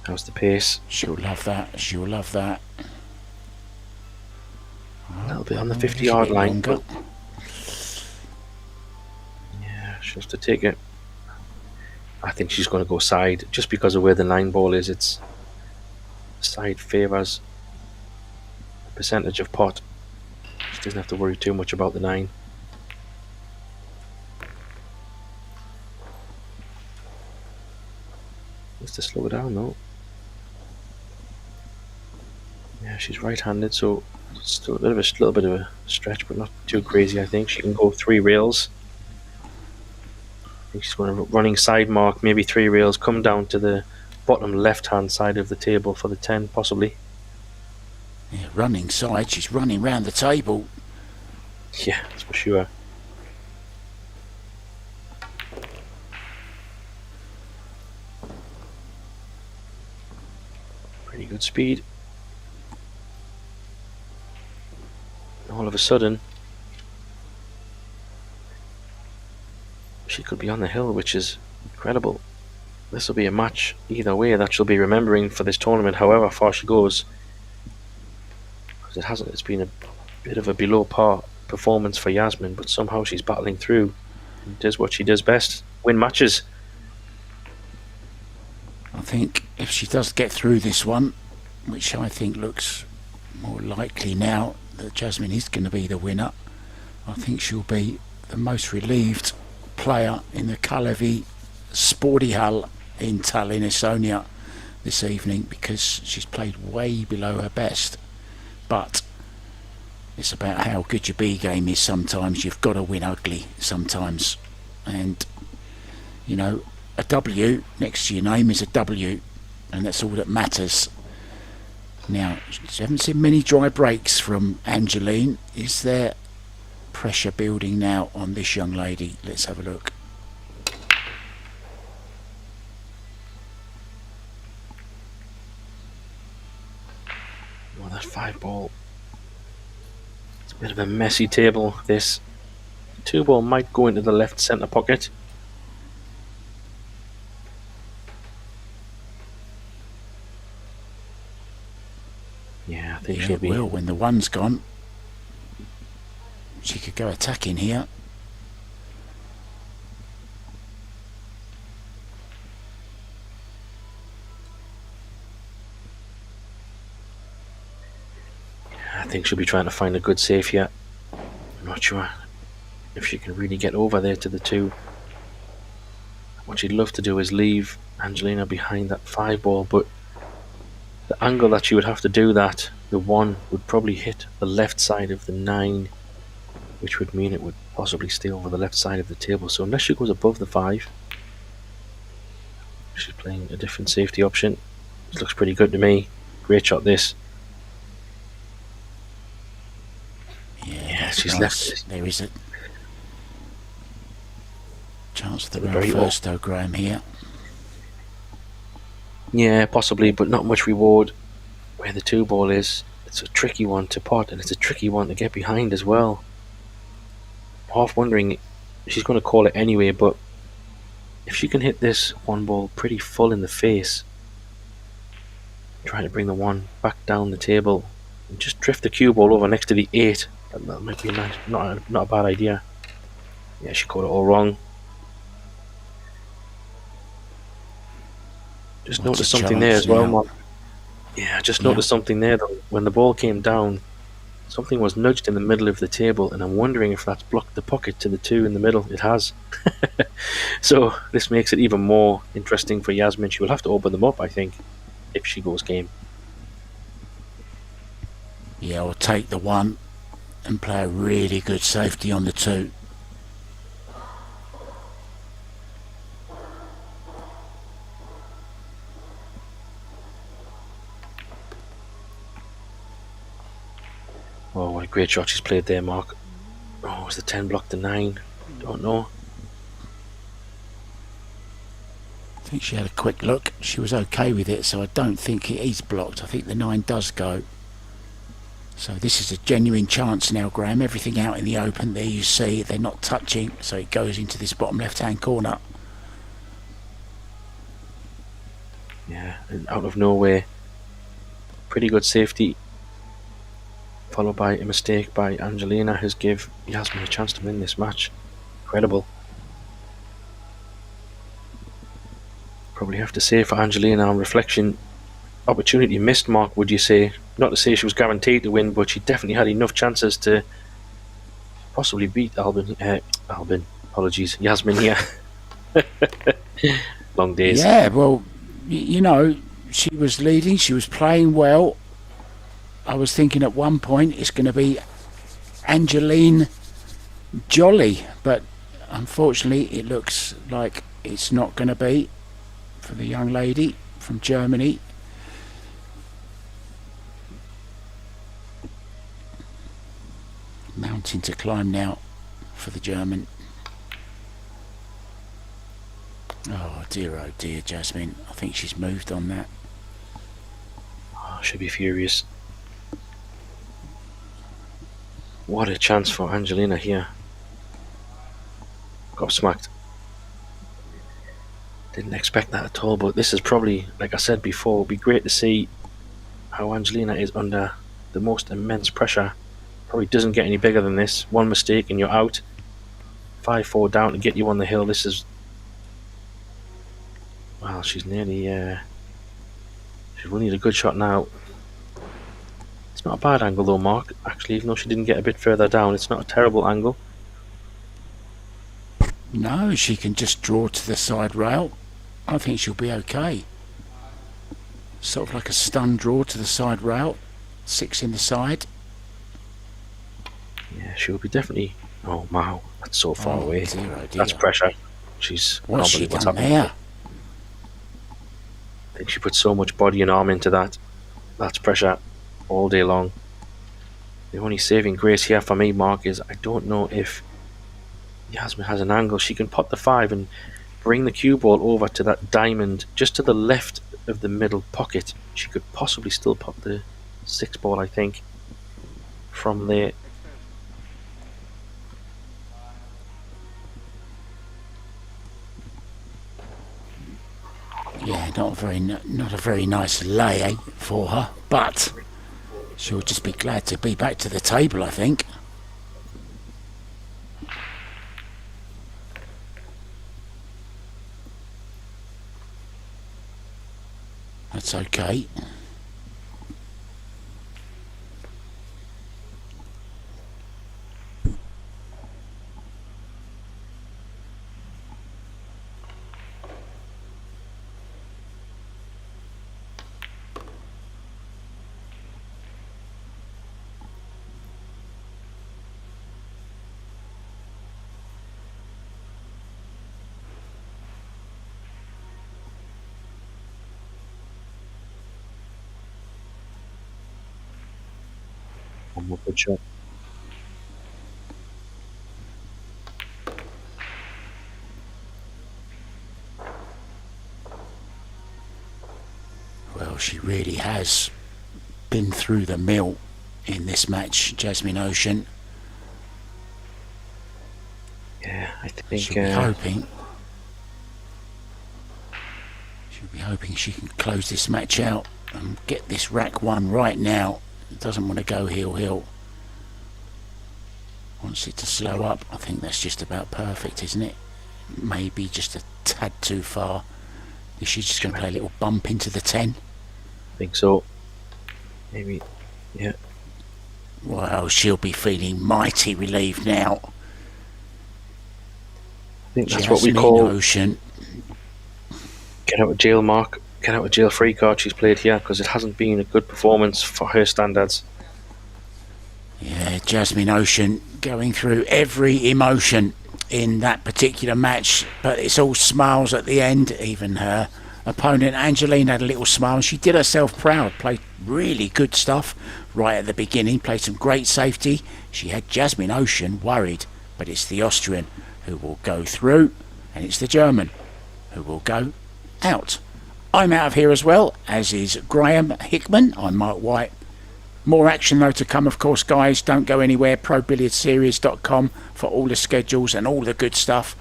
How's the pace? She'll love that. She'll love that. A little bit on the 50-yard line. Longer. Yeah, she'll have to take it. I think she's going to go side just because of where the 9 ball is. It's side favours the percentage of pot. She doesn't have to worry too much about the 9. Needs to slow it down though. Yeah, she's right-handed, so still a little bit of a stretch, but not too crazy. I think she can go 3 rails. I think she's going to running side mark, maybe 3 rails, come down to the bottom left-hand side of the table for the 10, possibly. Yeah, running side. She's running round the table. Yeah, that's for sure. Pretty good speed. And all of a sudden, she could be on the hill, which is incredible. This will be a match either way that she'll be remembering for this tournament, however far she goes. Because it's been a bit of a below par performance for Jasmine, but somehow she's battling through and does what she does best, win matches. I think if she does get through this one, which I think looks more likely now that Jasmine is going to be the winner, I think she'll be the most relieved player in the Kalevi Sporty Hall in Tallinn, Estonia this evening, because she's played way below her best. But it's about how good your B game is sometimes. You've got to win ugly sometimes. And, you know, a W next to your name is a W, and that's all that matters. Now, I haven't seen many dry breaks from Angeline. Is there pressure building now on this young lady? Let's have a look. Well, that 5 ball. It's a bit of a messy table, this. 2 ball might go into the left centre pocket. Yeah, I think she'll be. Will, when the 1's gone, she could go attacking here. I think she'll be trying to find a good save here. I'm not sure if she can really get over there to the 2. what she'd love to do is leave Angelina behind that 5 ball, but the angle that she would have to do that, the 1 would probably hit the left side of the 9, which would mean it would possibly stay over the left side of the table. So unless she goes above the 5, she's playing a different safety option. This looks pretty good to me. Great shot, this. Yeah, she's nice. left. There is a chance of the Very round first, though, Graham, here. Yeah, possibly, but not much reward where the 2 ball is. It's a tricky one to pot, and it's a tricky one to get behind as well. Half wondering, she's going to call it anyway, but if she can hit this 1 ball pretty full in the face, trying to bring the 1 back down the table, and just drift the cue ball over next to the 8, that might be nice. Not a bad idea. Yeah, she caught it all wrong. Just noticed something there as well, Mark. Yeah, I just noticed something there though. When the ball came down, something was nudged in the middle of the table, and I'm wondering if that's blocked the pocket to the 2 in the middle. It has. So this makes it even more interesting for Jasmine. She will have to open them up, I think, if she goes game. Yeah, I'll take the 1 and play a really good safety on the 2. Oh, what a great shot she's played there, Mark. Oh, was the 10 blocked the 9? Don't know. I think she had a quick look. She was okay with it, so I don't think it is blocked. I think the 9 does go. So this is a genuine chance now, Graham. Everything out in the open. There you see they're not touching, so it goes into this bottom left-hand corner. Yeah, and out of nowhere, pretty good safety, followed by a mistake by Angelina, who's give Jasmine a chance to win this match. Incredible. Probably have to say for Angelina on reflection, opportunity missed, Mark, would you say? Not to say she was guaranteed to win, but she definitely had enough chances to possibly beat Jasmine here. Long days. Yeah, well, you know, she was leading, she was playing well. I was thinking at one point it's going to be Angeline Jolly, but unfortunately it looks like it's not going to be for the young lady from Germany. Mountain to climb now for the German. Oh dear, Jasmine. I think she's moved on that. Oh, she'll be furious. What a chance for Angelina here. Gobsmacked. Didn't expect that at all, but this is probably, like I said before, it'd be great to see how Angelina is under the most immense pressure. Probably doesn't get any bigger than this. One mistake and you're out. 5-4 down to get you on the hill. This is... Well, she's nearly... She will need a good shot now. It's not a bad angle though, Mark. Actually, even though she didn't get a bit further down, it's not a terrible angle. No, she can just draw to the side rail. I think she'll be okay. Sort of like a stun draw to the side rail. 6 in the side. Yeah, she'll be definitely... Oh, wow. That's so far away. Dear, oh dear. That's pressure. She's... What's she what's done happening. there? I think she put so much body and arm into that. That's pressure all day long. The only saving grace here for me, Mark, is I don't know if Jasmine has an angle. She can pot the 5 and bring the cue ball over to that diamond just to the left of the middle pocket. She could possibly still pot the 6 ball, I think, from there. Yeah, not a very nice lay for her, but she'll just be glad to be back to the table, I think. That's okay. One more good shot. Well, she really has been through the mill in this match, Jasmine Ocean. Yeah, I think She'll be hoping she can close this match out and get this rack one right now. Doesn't want to go heel. Wants it to slow up. I think that's just about perfect, isn't it? Maybe just a tad too far. Is she just going to play a little bump into the 10? I think so. Maybe, yeah. Well, she'll be feeling mighty relieved now. I think that's what we Jasmine call Ocean. get out of jail mark, get out of jail free card she's played here, because it hasn't been a good performance for her standards. Yeah, Jasmine Ocean going through every emotion in that particular match, but it's all smiles at the end. Even her opponent Angeline had a little smile. She did herself proud, played really good stuff right at the beginning, played some great safety. She had Jasmine Ocean worried, but it's the Austrian who will go through, and it's the German who will go out. I'm out of here as well, as is Graham Hickman. I'm Mike White. More action though to come, of course, guys. Don't go anywhere. ProBilliardSeries.com for all the schedules and all the good stuff.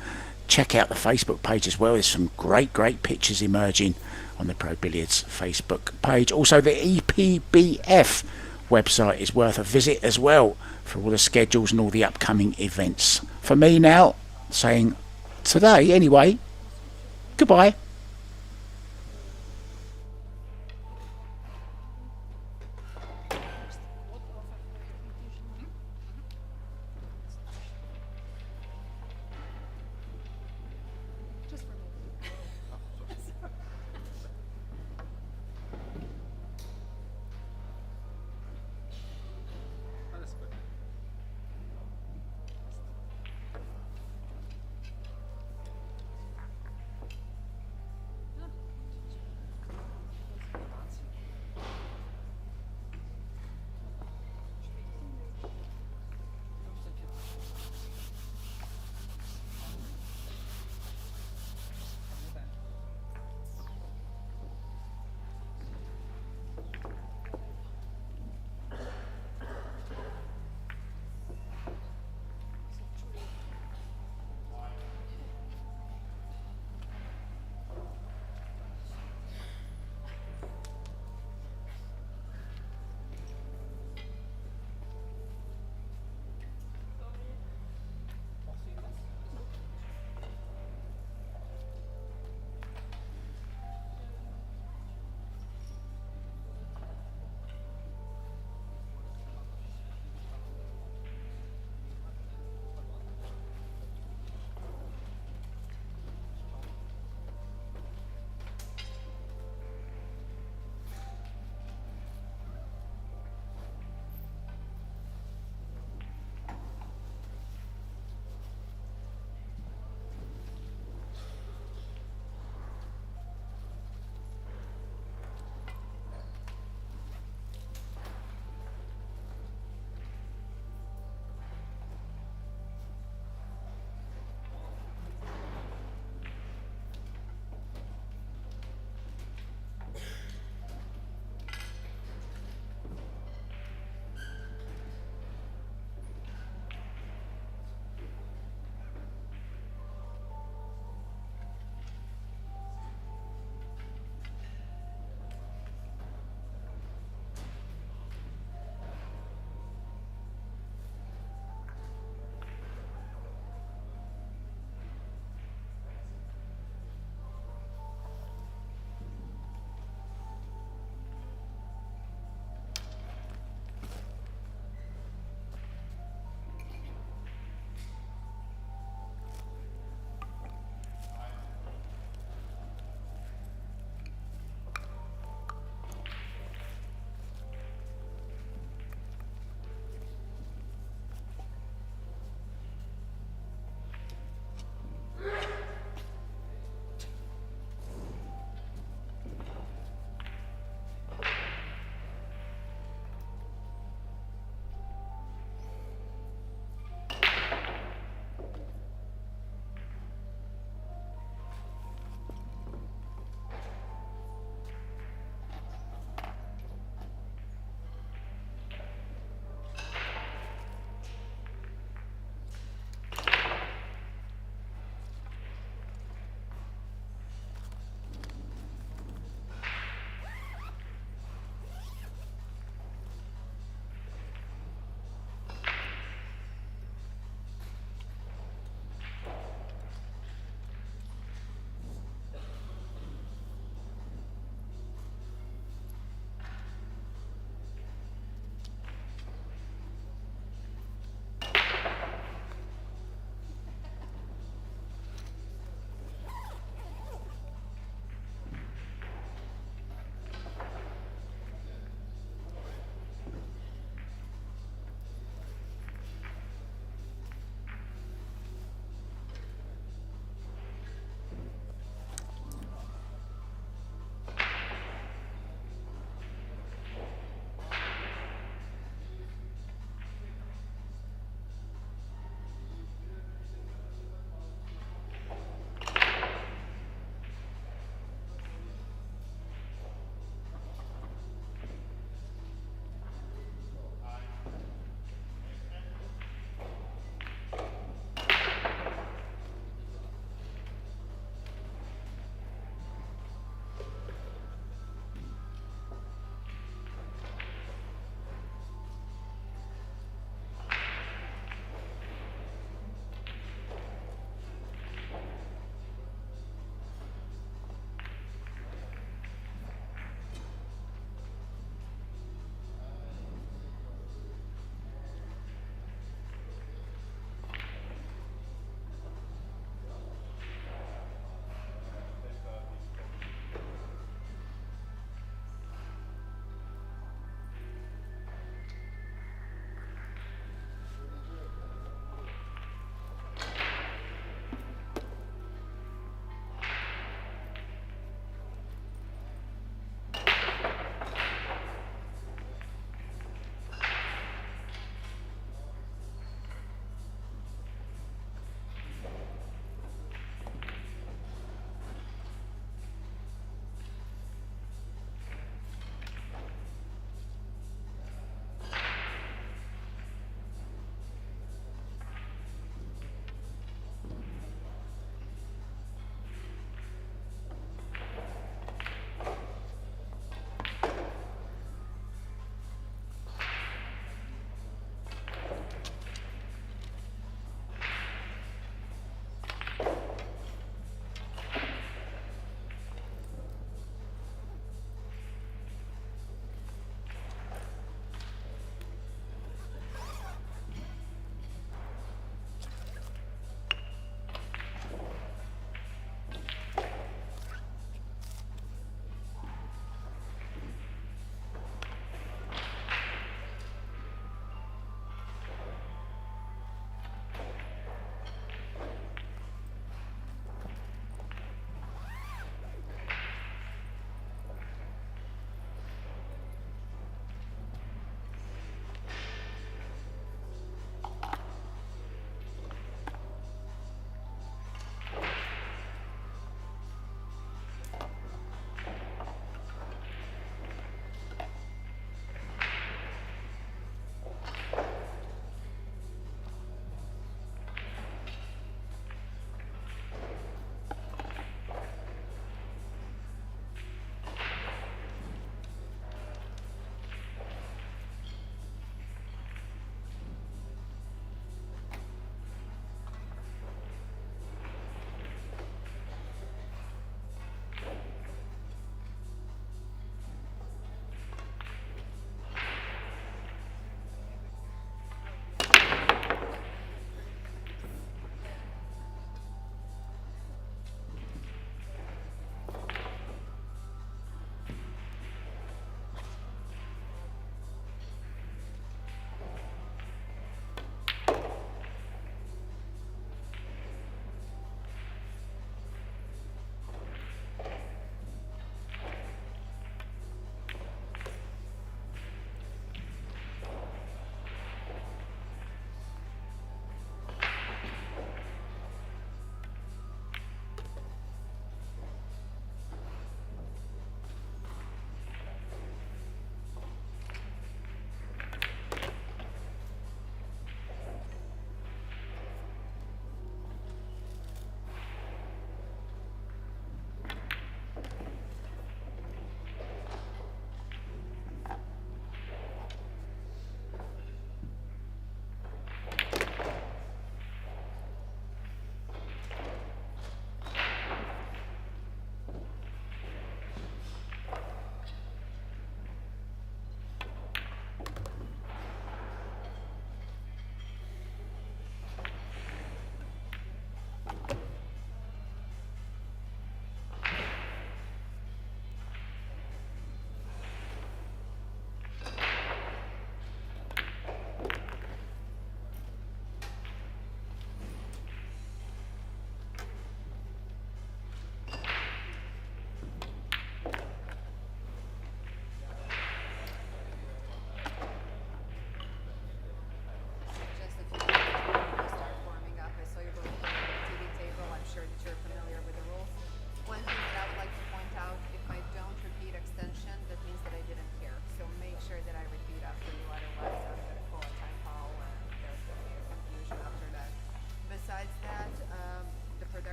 Check out the Facebook page as well. There's some great pictures emerging on the Pro Billiards Facebook page. Also, the Epbf website is worth a visit as well for all the schedules and all the upcoming events. For me now, saying today anyway, goodbye.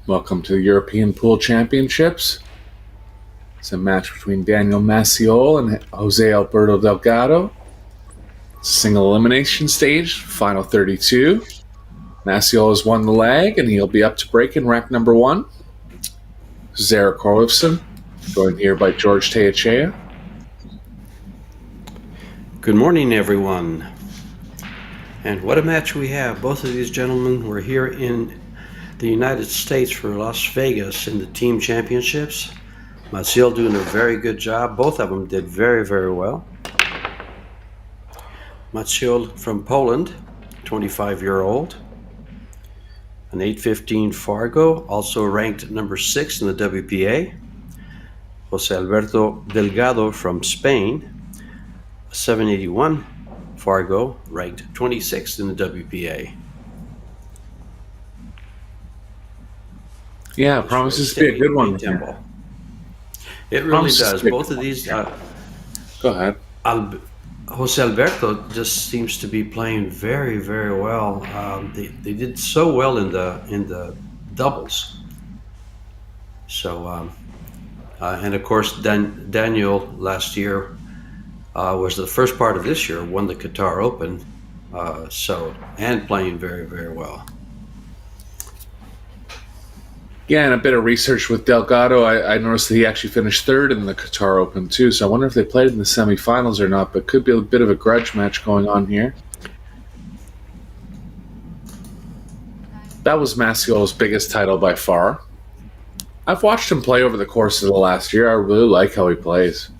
Welcome to the European Pool Championships. It's a match between Daniel Masiel and Jose Alberto Delgado. Single elimination stage, final 32. Masiel has won the leg, and he'll be up to break in rack number 1. Zara Korlifson, joined here by George Teachea. Good morning, everyone. And what a match we have. Both of these gentlemen were here in the United States for Las Vegas in the team championships. Masiel doing a very good job. Both of them did very, very well. Masiel from Poland, 25-year-old. An 815 Fargo, also ranked number 6 in the WPA. Jose Alberto Delgado from Spain, a 781 Fargo, ranked 26th in the WPA. Yeah, promises to be a good one. Temple. It really does. Both of these. Go ahead. Jose Alberto just seems to be playing very, very well. They did so well in the doubles. So, and of course, Daniel last year was the first part of this year, won the Qatar Open. And playing very, very well. Yeah, and a bit of research with Delgado, I noticed that he actually finished 3rd in the Qatar Open too, so I wonder if they played in the semifinals or not, but could be a bit of a grudge match going on here. That was Masiel's biggest title by far. I've watched him play over the course of the last year. I really like how he plays.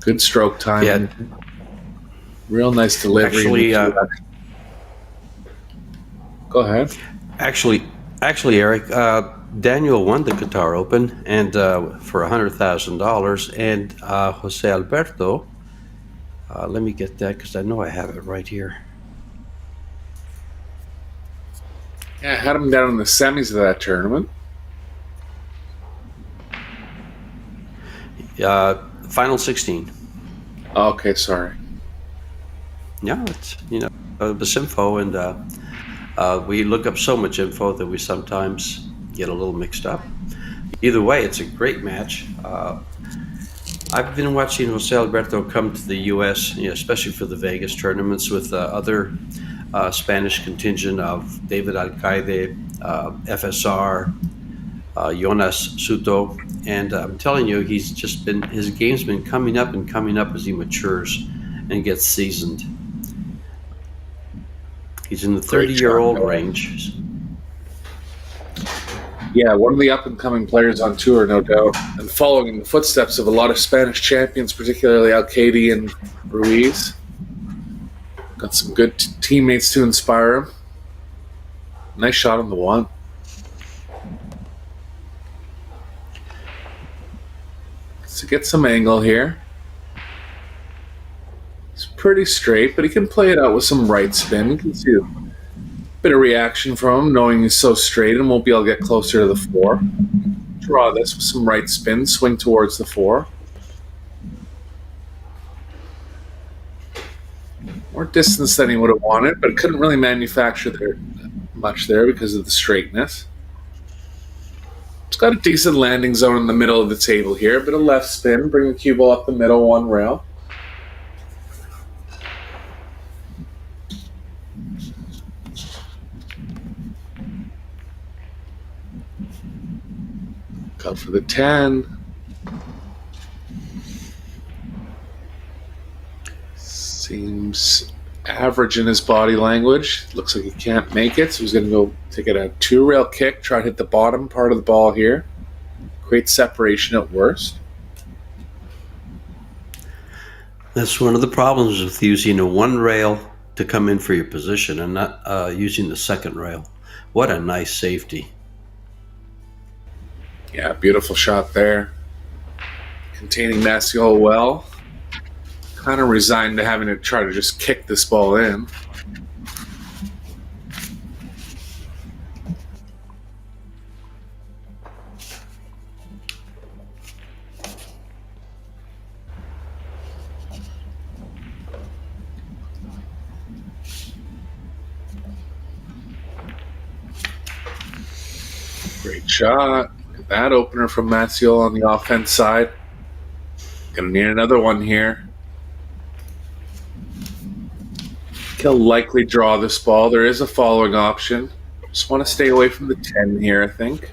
Good stroke time. Yeah. Real nice delivery. Actually, go ahead. Actually, Eric, Daniel won the Qatar Open and for $100,000, and Jose Alberto. Let me get that because I know I have it right here. Yeah, I had him down in the semis of that tournament. Final 16. Okay, sorry. Yeah, it's this info, and we look up so much info that we sometimes get a little mixed up. Either way, it's a great match. I've been watching Jose Alberto come to the U.S., especially for the Vegas tournaments with other Spanish contingent of David Alcaide, FSR, Jonas Suto, and I'm telling you, his game's been coming up and coming up as he matures and gets seasoned. He's in the 30-year-old range. Yeah, one of the up-and-coming players on tour, no doubt, and following in the footsteps of a lot of Spanish champions, particularly Alcaide and Ruiz. Got some good teammates to inspire him. Nice shot on the one. To get some angle here. It's pretty straight, but he can play it out with some right spin. You can see a bit of reaction from him, knowing he's so straight and won't be able to get closer to the 4. Draw this with some right spin, swing towards the 4. More distance than he would have wanted, but couldn't really manufacture much there because of the straightness. It's got a decent landing zone in the middle of the table here. A bit of left spin, bring the cue ball up the middle, 1 rail. Go for the 10. Seems average in his body language. Looks like he can't make it, so he's going to go take it a 2-rail kick, try to hit the bottom part of the ball here. Create separation at worst. That's one of the problems with using a 1 rail to come in for your position and not using the 2nd rail. What a nice safety. Yeah, beautiful shot there. Containing Masiel well. Kind of resigned to having to try to just kick this ball in. Great shot. Look at that opener from Masiel on the offense side. Gonna need another one here. He'll likely draw this ball. There is a following option. Just want to stay away from the 10 here, I think.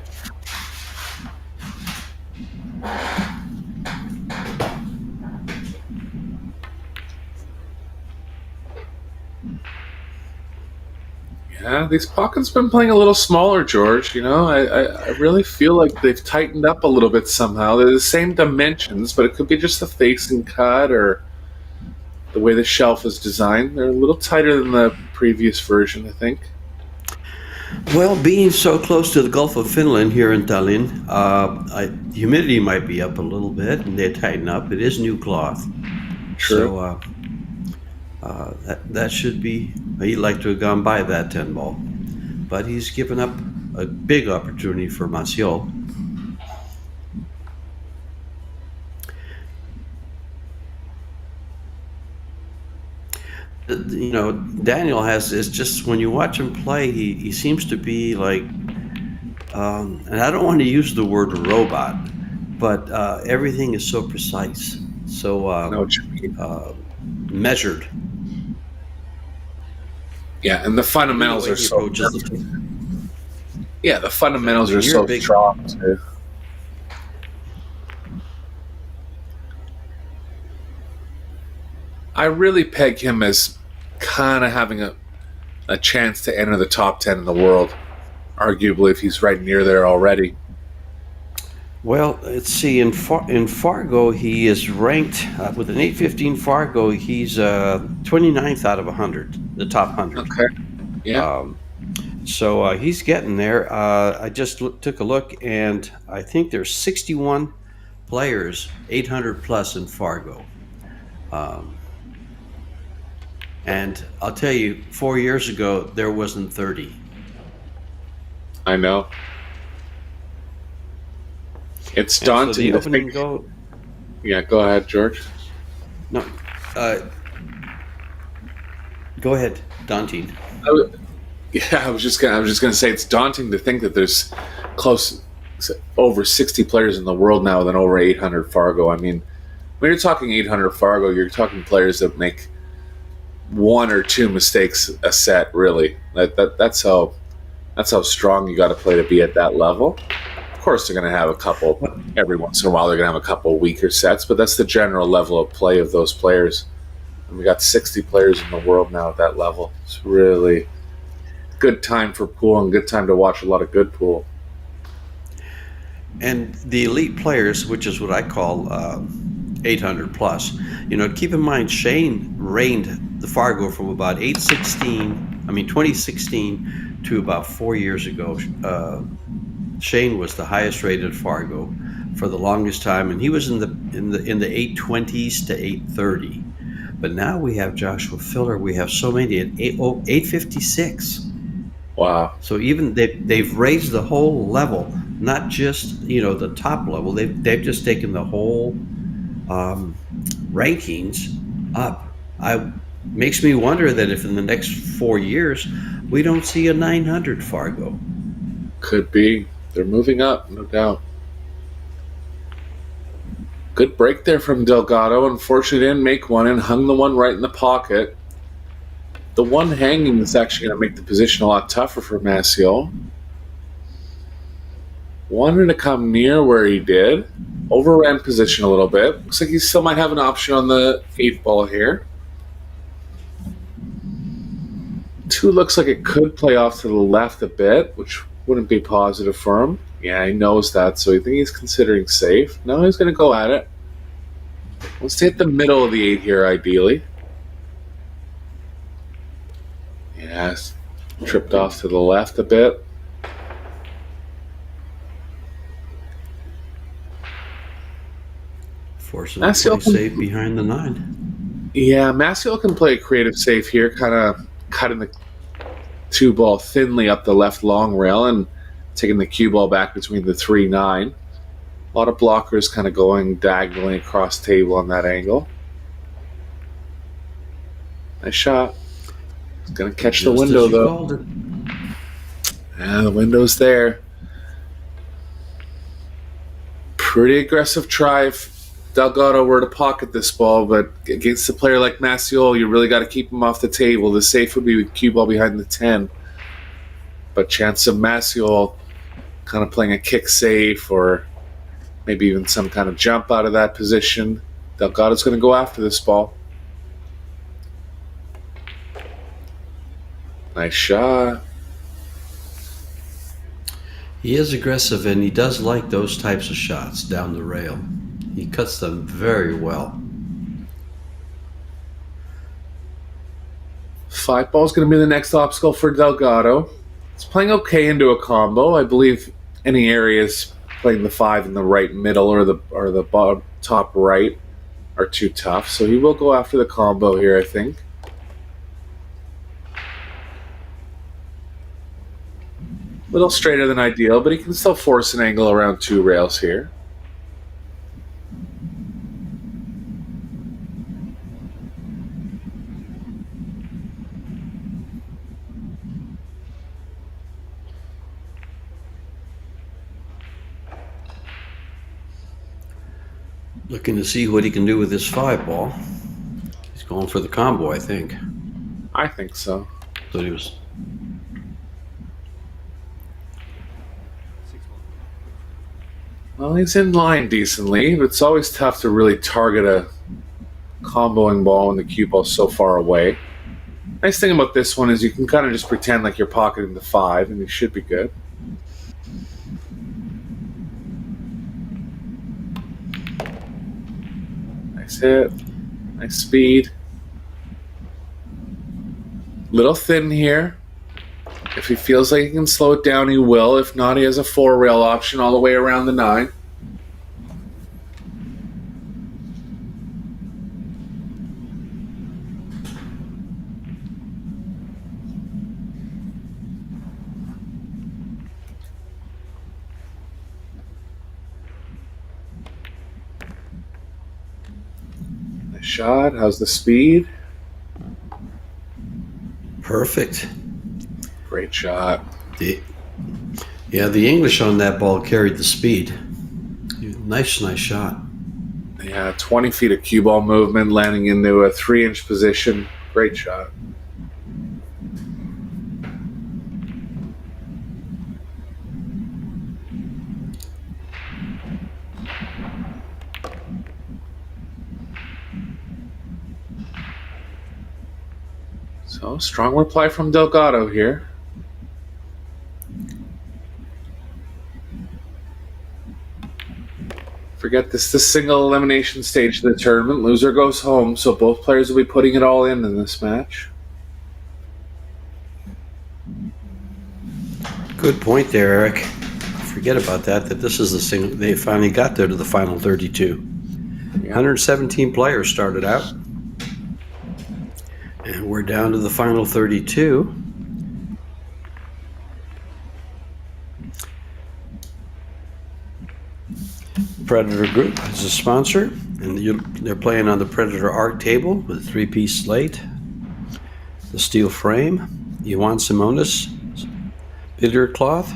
Yeah, these pockets been playing a little smaller, George. You know, I really feel like they've tightened up a little bit somehow. They're the same dimensions, but it could be just the facing cut or the way the shelf is designed. They're a little tighter than the previous version, I think. Well, being so close to the Gulf of Finland here in Tallinn, humidity might be up a little bit, and they tighten up. It is new cloth. True. So that should be, he'd like to have gone by that 10 ball. But he's given up a big opportunity for Masiel. You know, Daniel is just, when you watch him play, he seems to be like, and I don't want to use the word robot, but everything is so precise, so measured. Yeah, and the fundamentals are so. Yeah, the fundamentals are so strong too. I really peg him as kind of having a chance to enter the top 10 in the world, arguably if he's right near there already. Well, let's see. In Fargo, he is ranked with an 815 Fargo. He's 29th out of 100, the top 100. Okay. Yeah. So he's getting there. I just took a look, and I think there's 61 players 800 plus in Fargo. And I'll tell you, 4 years ago, there wasn't 30. I know. It's daunting. So yeah, go ahead, George. No, go ahead, daunting. I was just gonna say it's daunting to think that there's over 60 players in the world now with over 800 Fargo. I mean, when you're talking 800 Fargo, you're talking players that make one or two mistakes a set. Really, that's how strong you got to play to be at that level. Of course, they're going to have a couple every once in a while. They're going to have a couple weaker sets, but that's the general level of play of those players. And we got 60 players in the world now at that level. It's really good time for pool and good time to watch a lot of good pool. And the elite players, which is what I call 800 plus, you know, keep in mind Shane reigned the Fargo from about 2016 to about 4 years ago. Shane was the highest rated Fargo for the longest time, and he was in the 820s to 830. But now we have Joshua Filler. We have so many at 856. Wow! So even they've raised the whole level, not just the top level. They've just taken the whole rankings up. Makes me wonder that if in the next 4 years we don't see a 900 Fargo. Could be. They're moving up, no doubt. Good break there from Delgado. Unfortunately, didn't make one and hung the one right in the pocket. The one hanging is actually going to make the position a lot tougher for Masiel. Wanted to come near where he did. Overran position a little bit. Looks like he still might have an option on the 8 ball here. 2 looks like it could play off to the left a bit, which wouldn't be positive for him. Yeah, he knows that, so I think he's considering safe. No, he's going to go at it. Let's hit the middle of the 8 here, ideally. Yes, tripped off to the left a bit. Forcing him to play safe behind the 9. Yeah, Masiel can play a creative safe here, kind of cutting the 2 ball thinly up the left long rail and taking the cue ball back between the 3-9. A lot of blockers kind of going diagonally across table on that angle. Nice shot. It's going to catch the window, though. Yeah, the window's there. pretty aggressive try if Delgado were to pocket this ball, but against a player like Masiel, you really got to keep him off the table. The safe would be with cue ball behind the 10. But chance of Masiel kind of playing a kick safe or maybe even some kind of jump out of that position. Delgado's going to go after this ball. Nice shot. He is aggressive, and he does like those types of shots down the rail. He cuts them very well. 5 ball is going to be the next obstacle for Delgado. It's playing okay into a combo. I believe any areas playing the 5 in the right middle or the bottom, top right are too tough. So he will go after the combo here, I think. A little straighter than ideal, but he can still force an angle around 2 rails here. Looking to see what he can do with this 5 ball. He's going for the combo, I think. I think so. So he was. Well, he's in line decently, but it's always tough to really target a comboing ball when the cue ball's so far away. Nice thing about this one is you can kind of just pretend like you're pocketing the 5, and you should be good. Nice hit. Nice speed. Little thin here. If he feels like he can slow it down, he will. If not, he has a 4-rail option all the way around the 9. Nice shot. How's the speed? Perfect. Great shot. The English on that ball carried the speed. Nice shot. Yeah, 20 feet of cue ball movement, landing into a 3-inch position. Great shot. So, strong reply from Delgado here. Forget this is the single elimination stage of the tournament. Loser goes home, so both players will be putting it all in this match. Good point there, Eric. Forget about that this is the single. They finally got there to the final 32. 117 players started out. And we're down to the final 32. Predator Group is a sponsor, and they're playing on the Predator Art table with a 3-piece slate, the steel frame, Iwan Simonis Billiard Cloth,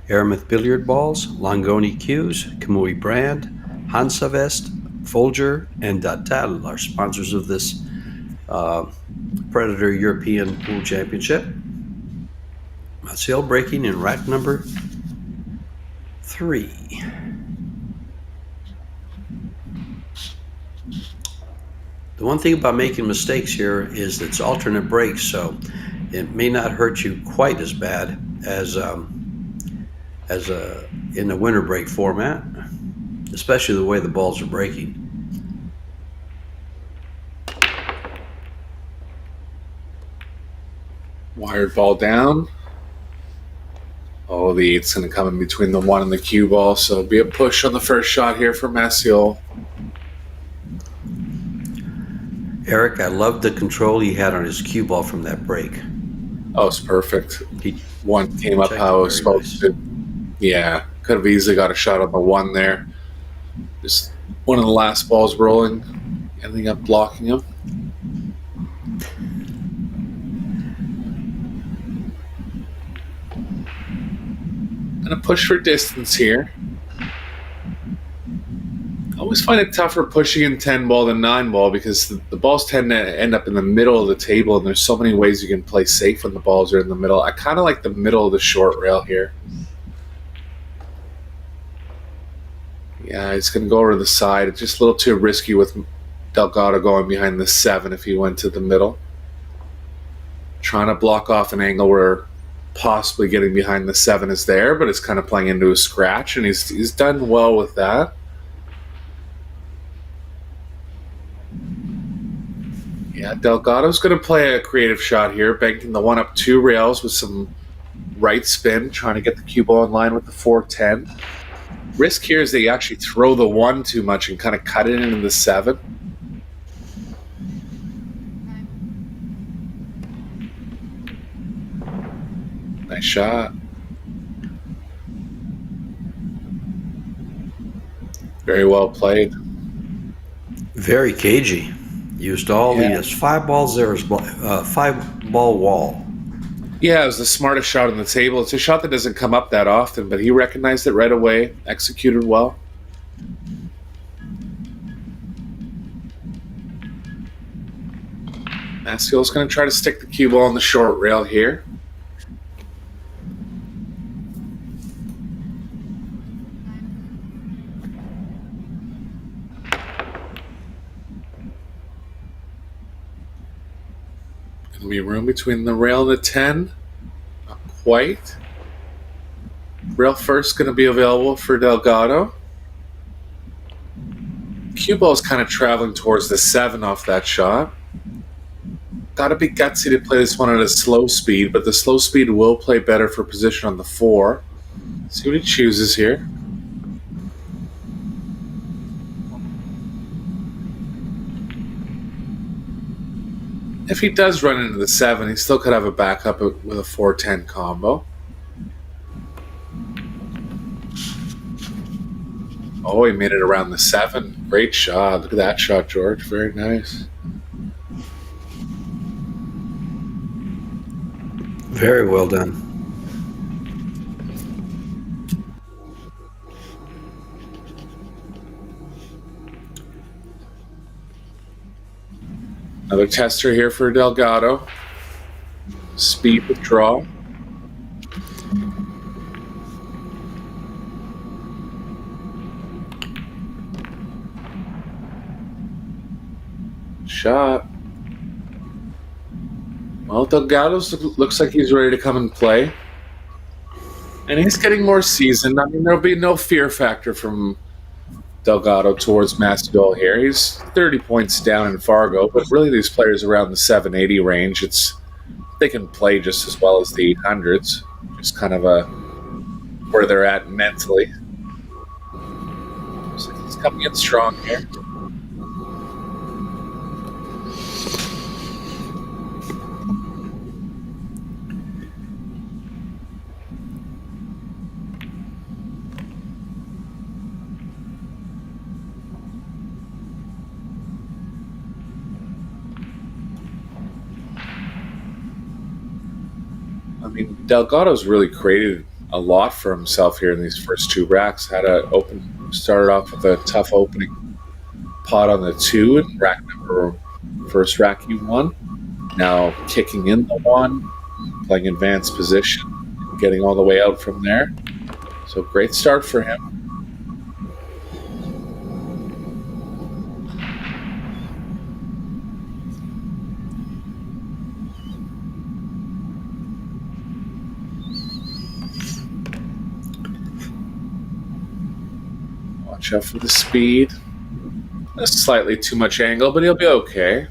Aramith Billiard Balls, Longoni Cues, Kamui Brand, Hansavest, Folger, and DATEL are sponsors of this Predator European Pool Championship. Masiel breaking in rack number 3. The one thing about making mistakes here is it's alternate breaks, so it may not hurt you quite as bad as in the winter break format, especially the way the balls are breaking. Wired ball down. Oh, the 8's going to come in between the 1 and the cue ball, so it'll be a push on the first shot here for Masiel. Eric, I loved the control he had on his cue ball from that break. Oh, it's perfect. One came up checked how it it was very supposed to. Yeah, could have easily got a shot on the 1 there. Just one of the last balls rolling, ending up blocking him. Gonna push for distance here. always find it tougher pushing in 10 ball than 9 ball because the balls tend to end up in the middle of the table, and there's so many ways you can play safe when the balls are in the middle. I kind of like the middle of the short rail here. Yeah, he's going to go over to the side. It's just a little too risky with Delgado going behind the 7 if he went to the middle. Trying to block off an angle where possibly getting behind the 7 is there, but it's kind of playing into a scratch, and he's done well with that. Yeah, Delgado's going to play a creative shot here, banking the 1 up 2 rails with some right spin, trying to get the cue ball in line with the 4-10. Risk here is they actually throw the 1 too much and kind of cut it into the 7. Nice shot. Very well played. Very cagey. Used all the 5 balls there is 5 ball wall. Yeah, it was the smartest shot on the table. It's a shot that doesn't come up that often, but he recognized it right away, executed well. Masiel's going to try to stick the cue ball on the short rail here. There'll be room between the rail and the 10. Not quite. Rail first going to be available for Delgado. Cue ball is kind of traveling towards the 7 off that shot. Got to be gutsy to play this one at a slow speed, but the slow speed will play better for position on the 4. See what he chooses here. If he does run into the 7, he still could have a backup with a 4-10 combo. Oh, he made it around the 7. Great shot. Look at that shot, George. Very nice. Very well done. Another tester here for Delgado. Speed withdrawal. Shot. Well, Delgado looks like he's ready to come and play. And he's getting more seasoned. I mean, there'll be no fear factor from Delgado towards Masiel here. He's 30 points down in Fargo, but really these players around the 780 range, they can play just as well as the 800s. Just kind of where they're at mentally. Looks like he's coming in strong here. I mean, Delgado's really created a lot for himself here in these first 2 racks. Started off with a tough opening pot on the 2 and first rack he won. Now kicking in the 1, playing advanced position, getting all the way out from there. So great start for him. Watch out for the speed. That's slightly too much angle, but he'll be okay.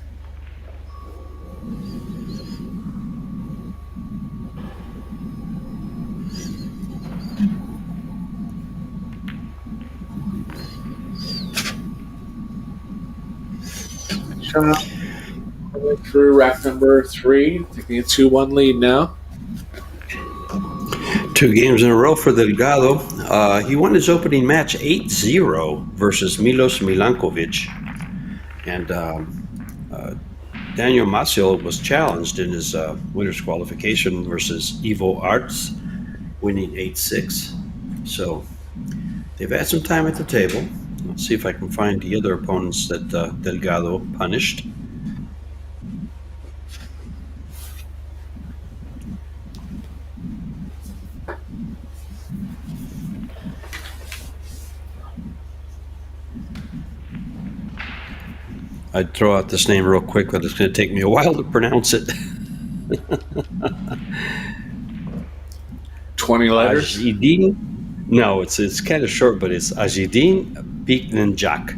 Shot. Through rack number 3, taking a 2-1 lead now. 2 games in a row for Delgado. He won his opening match 8-0 versus Milos Milankovic. And Daniel Masiel was challenged in his winner's qualification versus Ivo Arts, winning 8-6. So they've had some time at the table. see if I can find the other opponents that Delgado punished. I'd throw out this name real quick, but it's going to take me a while to pronounce it. 20 letters? Ajidin? No, it's kind of short, but it's Ajidin Piknenjak.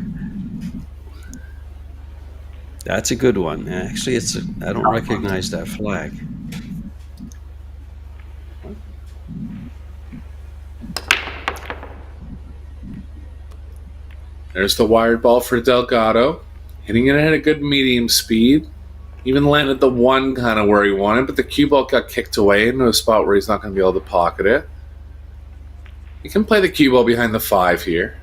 That's a good one. Actually, I don't recognize that flag. There's the wired ball for Delgado. Hitting it at a good medium speed. Even landed the one kind of where he wanted, but the cue ball got kicked away into a spot where he's not going to be able to pocket it. He can play the cue ball behind the 5 here.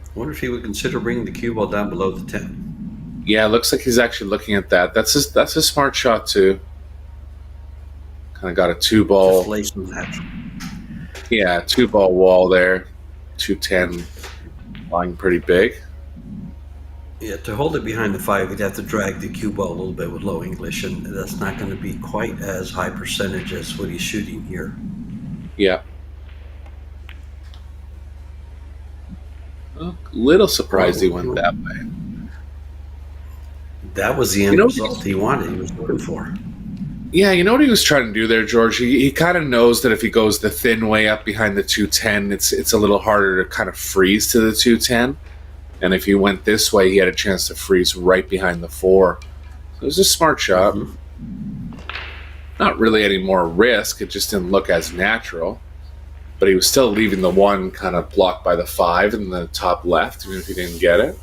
I wonder if he would consider bringing the cue ball down below the 10. Yeah, it looks like he's actually looking at that. That's a smart shot too. Kind of got a 2-ball. Just lace them that. Yeah, 2-ball wall there. 210 lying pretty big. Yeah, to hold it behind the 5, you'd have to drag the cue ball a little bit with low English, and that's not going to be quite as high percentage as what he's shooting here. Yeah. Well, little surprised he went that way. That was the end result he wanted, he was looking for. Yeah, you know what he was trying to do there, George? He kind of knows that if he goes the thin way up behind the 210, it's a little harder to kind of freeze to the 210. And if he went this way, he had a chance to freeze right behind the 4. So it was a smart shot. Mm-hmm. Not really any more risk. It just didn't look as natural. But he was still leaving the 1 kind of blocked by the 5 in the top left, even if he didn't get it.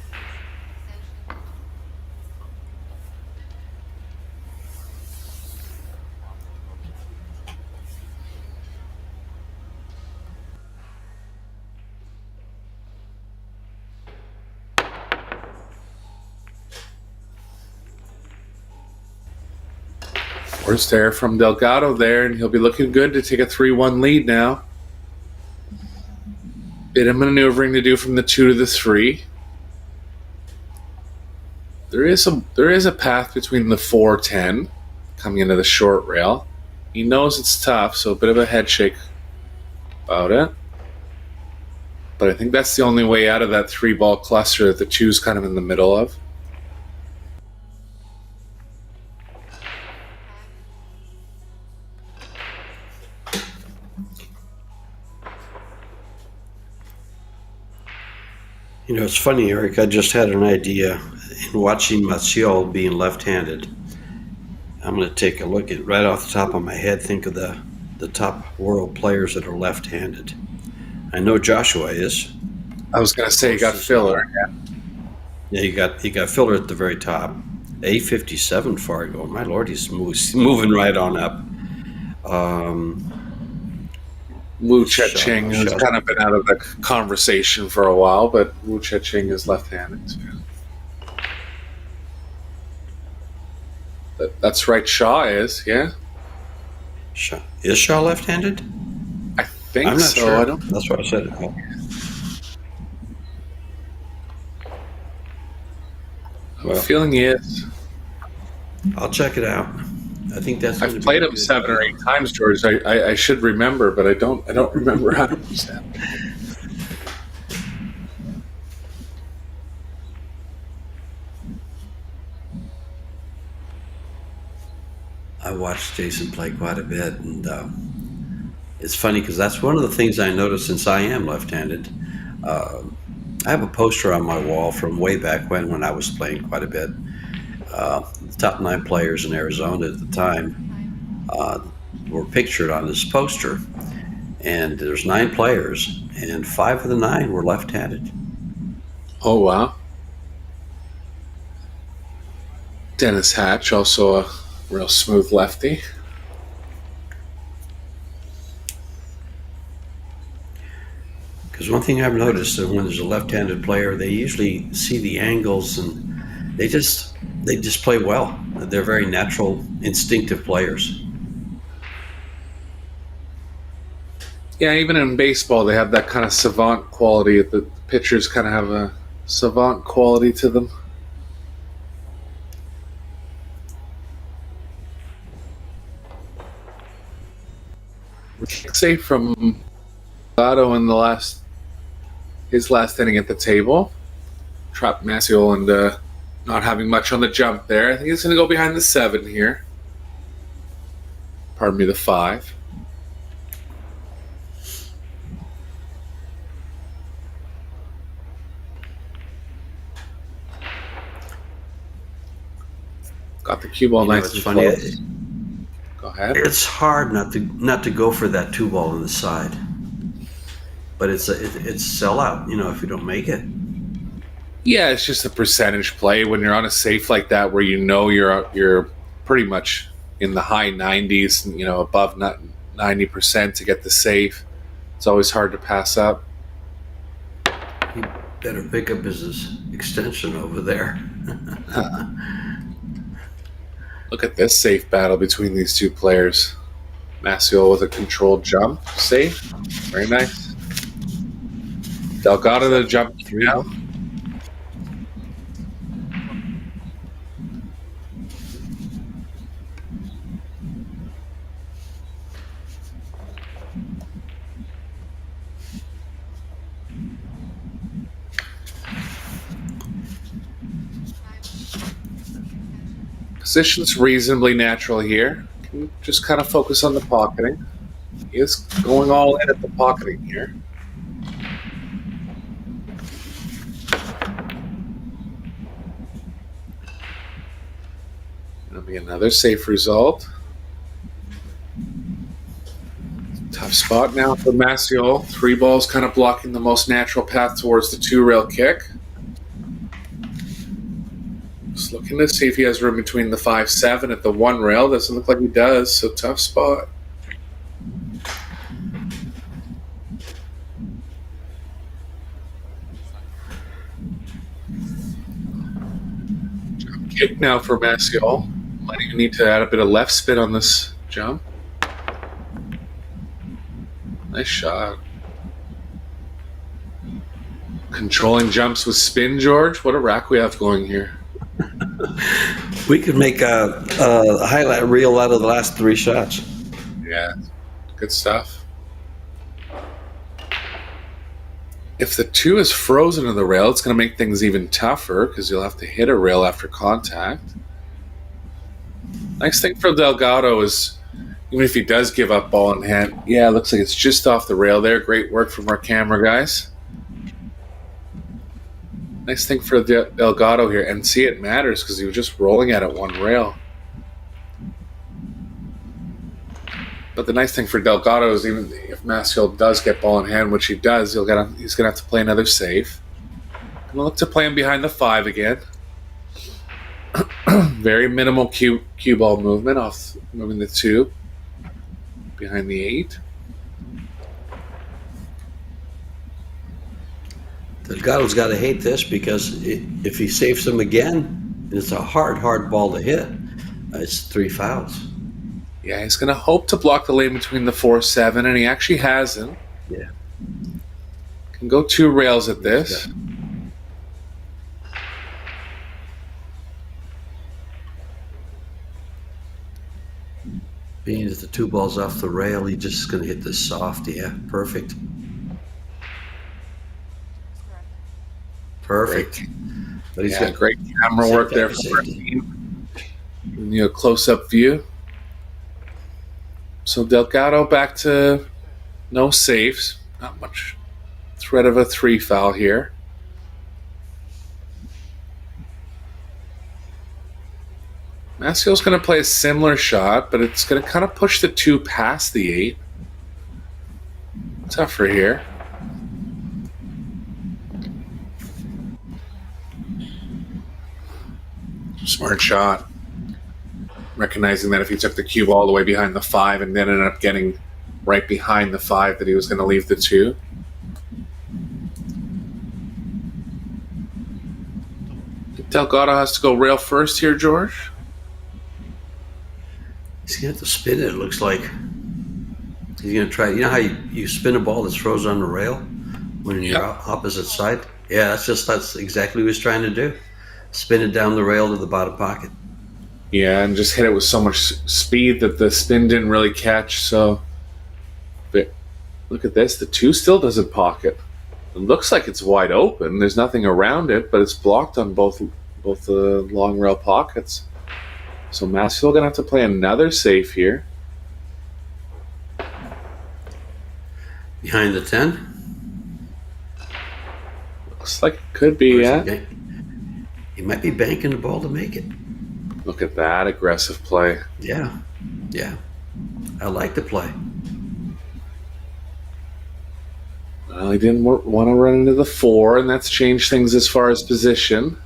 Forced error from Delgado there, and he'll be looking good to take a 3-1 lead now. Bit of maneuvering to do from the 2 to the 3. There is a path between the 4-10 coming into the short rail. He knows it's tough, so a bit of a head shake about it. But I think that's the only way out of that 3-ball cluster that the 2's kind of in the middle of. You know, it's funny, Eric, I just had an idea in watching Masiel being left-handed. I'm going to take a look at, right off the top of my head, think of the top world players that are left-handed. I know Joshua is. I was going to say you got Filler. Yeah, you got Filler at the very top. A57 Fargo. My Lord, he's moving right on up. Wu Cheching has kind of been out of the conversation for a while, but Wu Cheching is left-handed too. That's right, Shaw is, yeah? Shaw. Is Shaw left-handed? I think I'm not so. sure. I don't. That's what I said. I have a feeling he is. I'll check it out. I think that's. I've played him 7 or 8 times, George. I should remember, but I don't remember 100%. I watched Jason play quite a bit, and it's funny because that's one of the things I noticed since I am left-handed. I have a poster on my wall from way back when I was playing quite a bit. The top 9 players in Arizona at the time were pictured on this poster, and there's 9 players, and 5 of the 9 were left-handed. Oh, wow. Dennis Hatch, also a real smooth lefty. Because one thing I've noticed is when there's a left-handed player, they usually see the angles and they just play well. They're very natural, instinctive players. Yeah, even in baseball, they have that kind of savant quality. The pitchers kind of have a savant quality to them. Save from Delgado in his last inning at the table. Trapped Masiel and not having much on the jump there. I think he's going to go behind the 7 here. Pardon me, the 5. Got the cue ball nice and funny. close. Go ahead. It's hard not to go for that 2 ball on the side, but it's sell out. If you don't make it. Yeah, it's just a percentage play when you're on a safe like that, where you're pretty much in the high 90s, above 90% to get the safe. It's always hard to pass up. He better pick up his extension over there. Look at this safe battle between these two players. Masiel with a controlled jump. Safe. Very nice. Delgado the jump now. Position's reasonably natural here. Can just kind of focus on the pocketing. He is going all in at the pocketing here. That'll be another safe result. Tough spot now for Masiel. 3 balls kind of blocking the most natural path towards the 2-rail kick. Just looking to see if he has room between the 5-7 at the 1 rail. Doesn't look like he does, so tough spot. Jump kick now for Masiel. Might even need to add a bit of left spin on this jump. Nice shot. Controlling jumps with spin, George. What a rack we have going here. We could make a highlight reel out of the last 3 shots. Yeah, good stuff. If the 2 is frozen to the rail, it's going to make things even tougher because you'll have to hit a rail after contact. Nice thing for Delgado is, even if he does give up ball in hand, yeah, it looks like it's just off the rail there. Great work from our camera guys. Nice thing for Delgado here, and see, it matters because he was just rolling at it 1 rail. But the nice thing for Delgado is, even if Masiel does get ball in hand, which he does, he's going to have to play another safe. Going to look to play him behind the 5 again. Very minimal cue ball movement off moving the 2 behind the 8. Delgado's got to hate this because if he saves him again, it's a hard ball to hit. It's 3 fouls. Yeah, he's going to hope to block the lane between the 4-7, and he actually hasn't. Yeah. Can go 2 rails at this. Being that the 2 balls off the rail, he's just going to hit this soft. Yeah, perfect. Perfect. But he's got great camera work there for our team. Giving you a close-up view. So Delgado back to no saves. Not much threat of a 3 foul here. Masiel's going to play a similar shot, but it's going to kind of push the 2 past the 8. Tougher here. Smart shot. Recognizing that if he took the cube all the way behind the 5 and then ended up getting right behind the 5, that he was going to leave the 2. Delgado has to go rail first here, George. He's going to have to spin it looks like. He's going to try. You know how you spin a ball that's frozen on the rail when you're opposite side? Yeah, that's exactly what he's trying to do. Spin it down the rail to the bottom pocket. Yeah, and just hit it with so much speed that the spin didn't really catch. So, but look at this. The 2 still doesn't pocket. It looks like it's wide open. There's nothing around it, but it's blocked on both the long rail pockets. So Masiel gonna have to play another safe here. Behind the 10? Looks like it could be, yeah. He might be banking the ball to make it. Look at that aggressive play. Yeah. I like the play. Well, he didn't want to run into the 4, and that's changed things as far as position.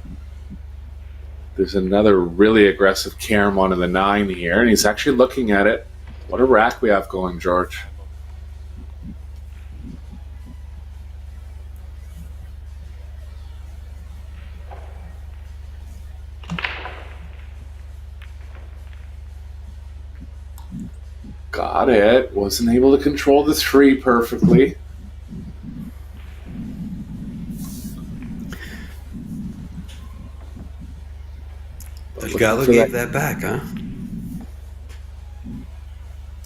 There's another really aggressive carom onto the 9 here, and he's actually looking at it. What a rack we have going, George. Got it. Wasn't able to control the 3 perfectly. Delgado gave that back,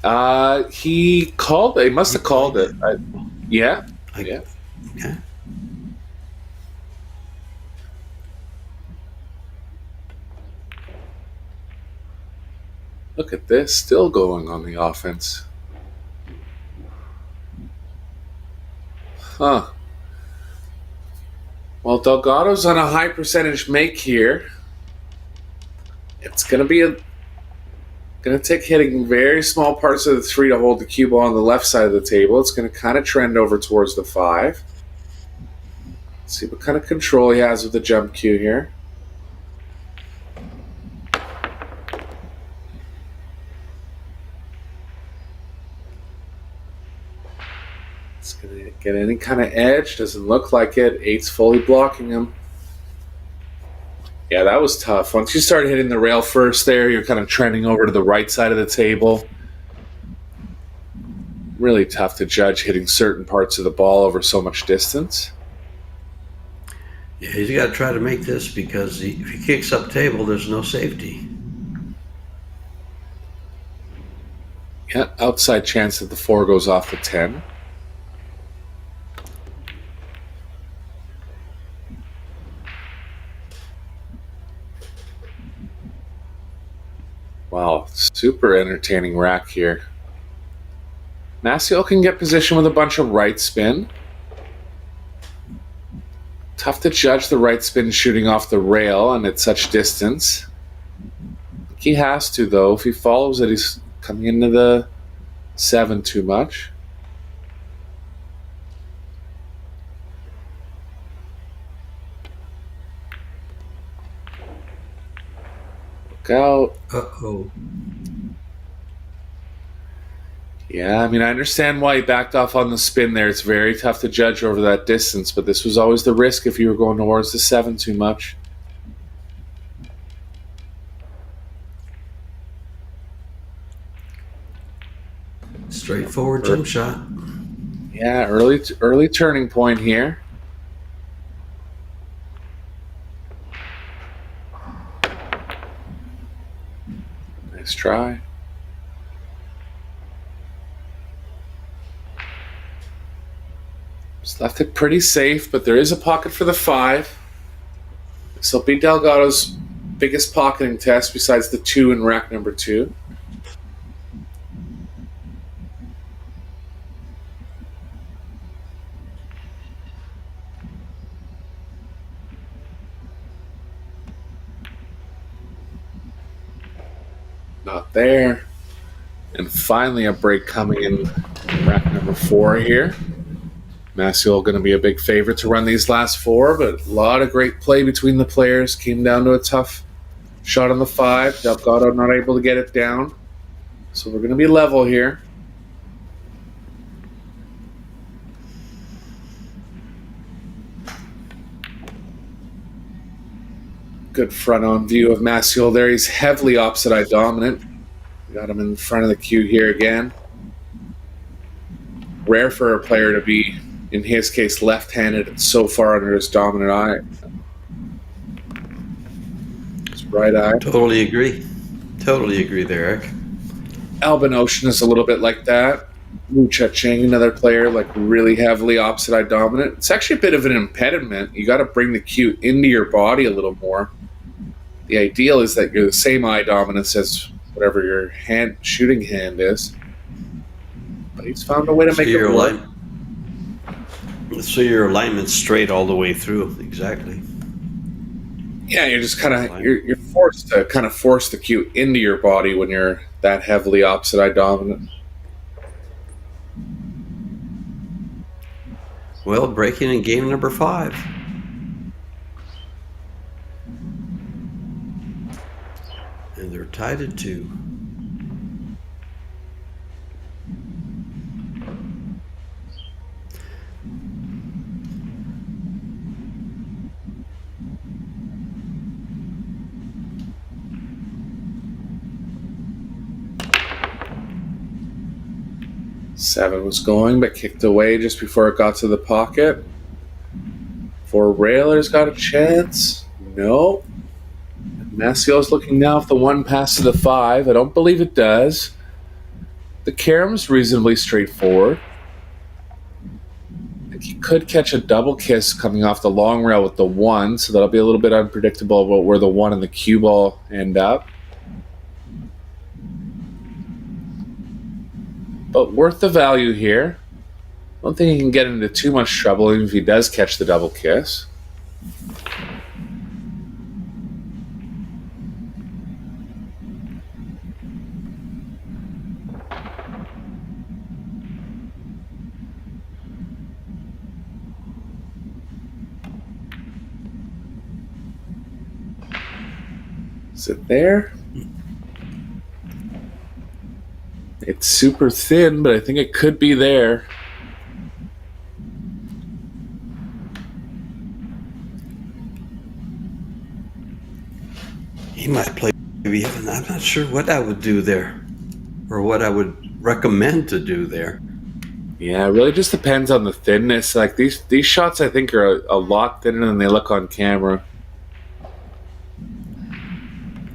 huh? He called it. He must have called it. Yeah. Yeah. Look at this. Still going on the offense. Huh. Well, Delgado's on a high percentage make here. It's going to take hitting very small parts of the 3 to hold the cue ball on the left side of the table. It's going to kind of trend over towards the 5. Let's see what kind of control he has with the jump cue here. It's going to get any kind of edge. Doesn't look like it. 8's fully blocking him. Yeah, that was tough. Once you start hitting the rail first there, you're kind of trending over to the right side of the table. Really tough to judge hitting certain parts of the ball over so much distance. Yeah, he's got to try to make this because if he kicks up table, there's no safety. Yeah, outside chance that the 4 goes off the 10. Wow, super entertaining rack here. Masiel can get position with a bunch of right spin. Tough to judge the right spin shooting off the rail and at such distance. He has to, though. If he follows it, he's coming into the 7 too much. Look out. Uh-oh. Yeah, I mean, I understand why he backed off on the spin there. It's very tough to judge over that distance, but this was always the risk if you were going towards the 7 too much. Straightforward jump shot. Yeah, early turning point here. Nice try. Just left it pretty safe, but there is a pocket for the 5. This will be Delgado's biggest pocketing test besides the 2 in rack number 2. Not there. And finally a break coming in rack number 4 here. Masiel going to be a big favorite to run these last 4, but a lot of great play between the players. Came down to a tough shot on the 5. Delgado not able to get it down. So we're going to be level here. Good front-on view of Masiel there. He's heavily opposite eye dominant. Got him in front of the cue here again. rare for a player to be, in his case, left-handed and so far under his dominant eye. His right eye. Totally agree. Totally agree there, Eric. Albin Ocean is a little bit like that. Wu Cha-Ching, another player, like really heavily opposite eye dominant. It's actually a bit of an impediment. You got to bring the cue into your body a little more. The ideal is that you're the same eye dominance as whatever your shooting hand is. But he's found a way to make it work. So your alignment's straight all the way through. Exactly. Yeah, you're just kind of you're forced to kind of force the cue into your body when you're that heavily opposite eye dominant. Well, breaking in game number 5. And they're tied at 2. Seven was going, but kicked away just before it got to the pocket. 4 Railer's got a chance. No. Masiel's looking now if the 1 passes to the 5. I don't believe it does. The caram's reasonably straightforward. I think he could catch a double kiss coming off the long rail with the 1, so that'll be a little bit unpredictable about where the 1 and the cue ball end up. But worth the value here. I don't think he can get into too much trouble even if he does catch the double kiss. Is it there? It's super thin, but I think it could be there. He might play V7. I'm not sure what I would do there, or what I would recommend to do there. Yeah, it really just depends on the thinness. Like these shots, I think are a lot thinner than they look on camera.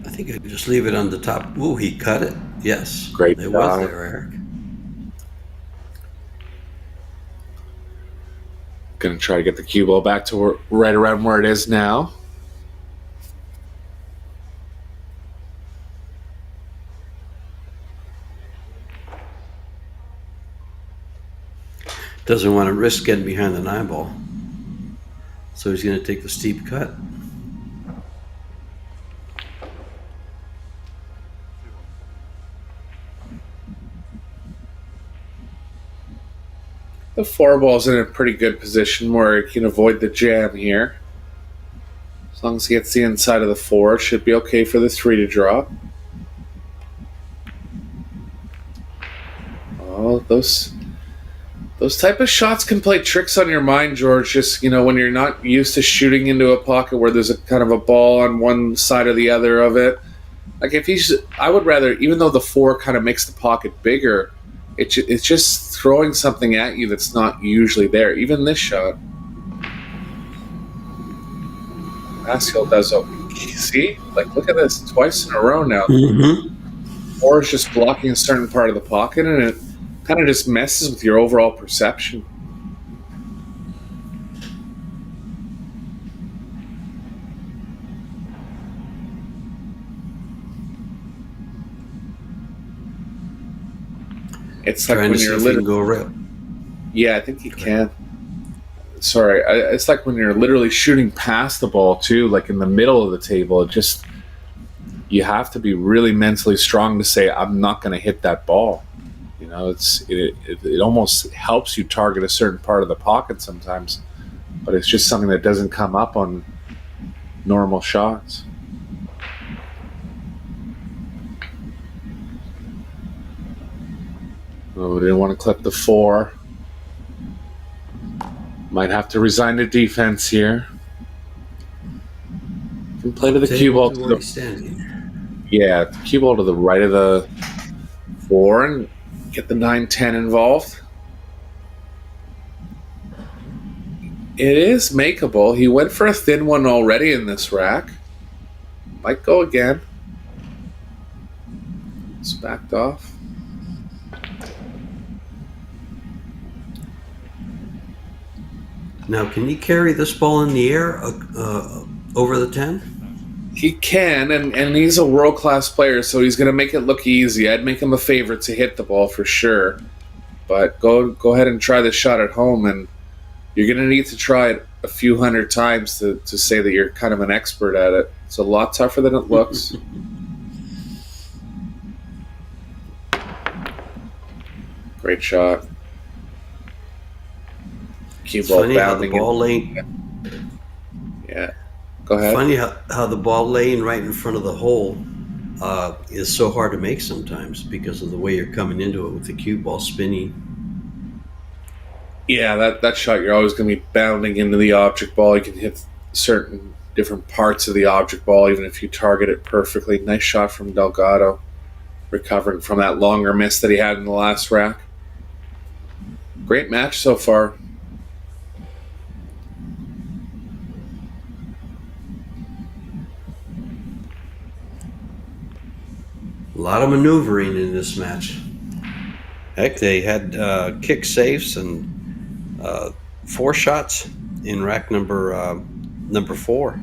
I think I'd just leave it on the top. Ooh, he cut it. Yes, Great it job. was there, Eric. Gonna try to get the cue ball back to right around where it is now. Doesn't want to risk getting behind the 9 ball, so he's going to take the steep cut. The 4 ball's in a pretty good position where he can avoid the jam here. As long as he gets the inside of the 4, it should be okay for the 3 to drop. Oh, those type of shots can play tricks on your mind, George. Just, when you're not used to shooting into a pocket where there's a kind of a ball on one side or the other of it. Like I would rather, even though the 4 kind of makes the pocket bigger, it's just throwing something at you that's not usually there. Even this shot. Masiel does okay. See? Like, look at this. Twice in a row now. Mm-hmm. 4 is just blocking a certain part of the pocket, and it kind of just messes with your overall perception. It's like Trying when to see you're if he can literally... go rail. Yeah, I think he can. Sorry, it's like when you're literally shooting past the ball, too, like in the middle of the table. You have to be really mentally strong to say, I'm not going to hit that ball. It almost helps you target a certain part of the pocket sometimes, but it's just something that doesn't come up on normal shots. Oh, didn't want to clip the 4. Might have to resign to defense here. Can play to the cue ball to the cue ball to the right of the 4 and get the 9-10 involved. It is makeable. He went for a thin one already in this rack. Might go again. It's backed off. Now, can he carry this ball in the air over the 10? He can, and he's a world-class player, so he's going to make it look easy. I'd make him a favor to hit the ball for sure. But go ahead and try the shot at home, and you're going to need to try it a few hundred times to say that you're kind of an expert at it. It's a lot tougher than it looks. Great shot. Cue ball Funny how the bounding ball in. lane. Yeah. Go ahead. Funny how the ball laying right in front of the hole is so hard to make sometimes because of the way you're coming into it with the cue ball spinning. Yeah, that shot, you're always going to be bounding into the object ball. You can hit certain different parts of the object ball, even if you target it perfectly. Nice shot from Delgado, recovering from that longer miss that he had in the last rack. Great match so far. A lot of maneuvering in this match. Heck, they had kick saves and 4 shots in rack number 4.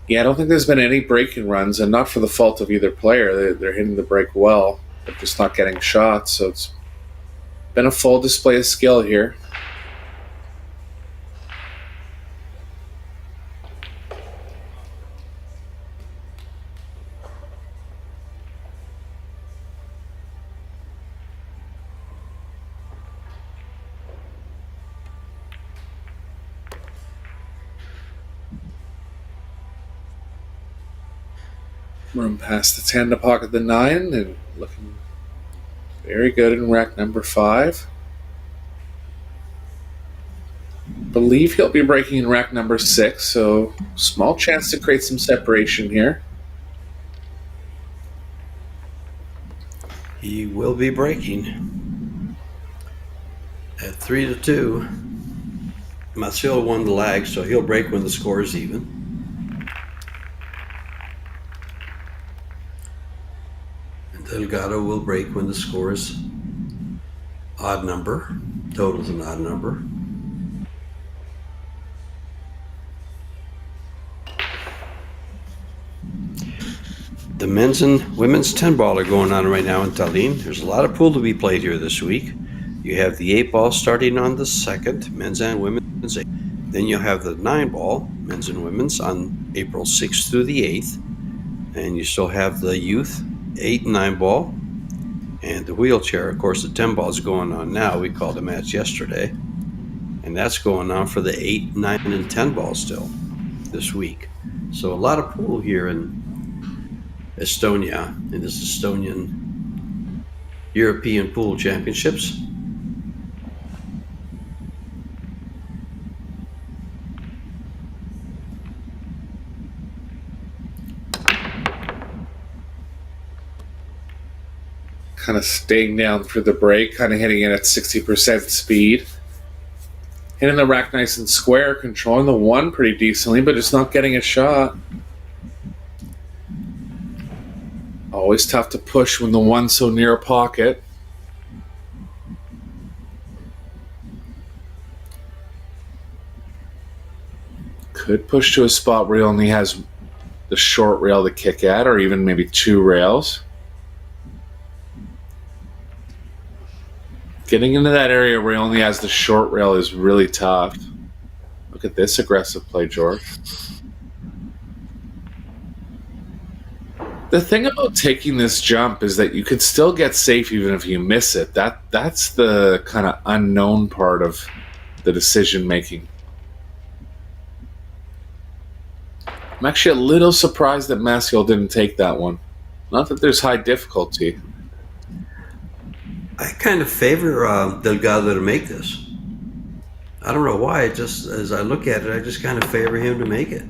Yeah, I don't think there's been any breaking runs, and not for the fault of either player. They're hitting the break well, but just not getting shots. So it's been a full display of skill here. Room past the 10 to pocket the 9, and looking very good in rack number 5. Believe he'll be breaking in rack number 6, so small chance to create some separation here. He will be breaking at 3-2. Masiel won the lag, so he'll break when the score is even. Delgado will break when the score is odd number. Total's an odd number. The men's and women's 10 ball are going on right now in Tallinn. There's a lot of pool to be played here this week. You have the 8 ball starting on the 2nd, men's and women's. Then you'll have the 9 ball, men's and women's, on April 6th through the 8th. And you still have the youth 8 and 9 ball, and the wheelchair. Of course, the 10 ball is going on now. We called a match yesterday, and that's going on for the 8, 9, and 10 ball still this week. So a lot of pool here in Estonia, in this Estonian European Pool Championships. Kind of staying down through the break, kind of hitting it at 60% speed. Hitting the rack nice and square, controlling the 1 pretty decently, but just not getting a shot. Always tough to push when the 1's so near a pocket. Could push to a spot where he only has the short rail to kick at, or even maybe 2 rails. Getting into that area where he only has the short rail is really tough. Look at this aggressive play, George. The thing about taking this jump is that you could still get safe even if you miss it. That's the kind of unknown part of the decision making. I'm actually a little surprised that Masiel didn't take that one. Not that there's high difficulty. I kind of favor Delgado to make this. I don't know why. Just as I look at it, I just kind of favor him to make it,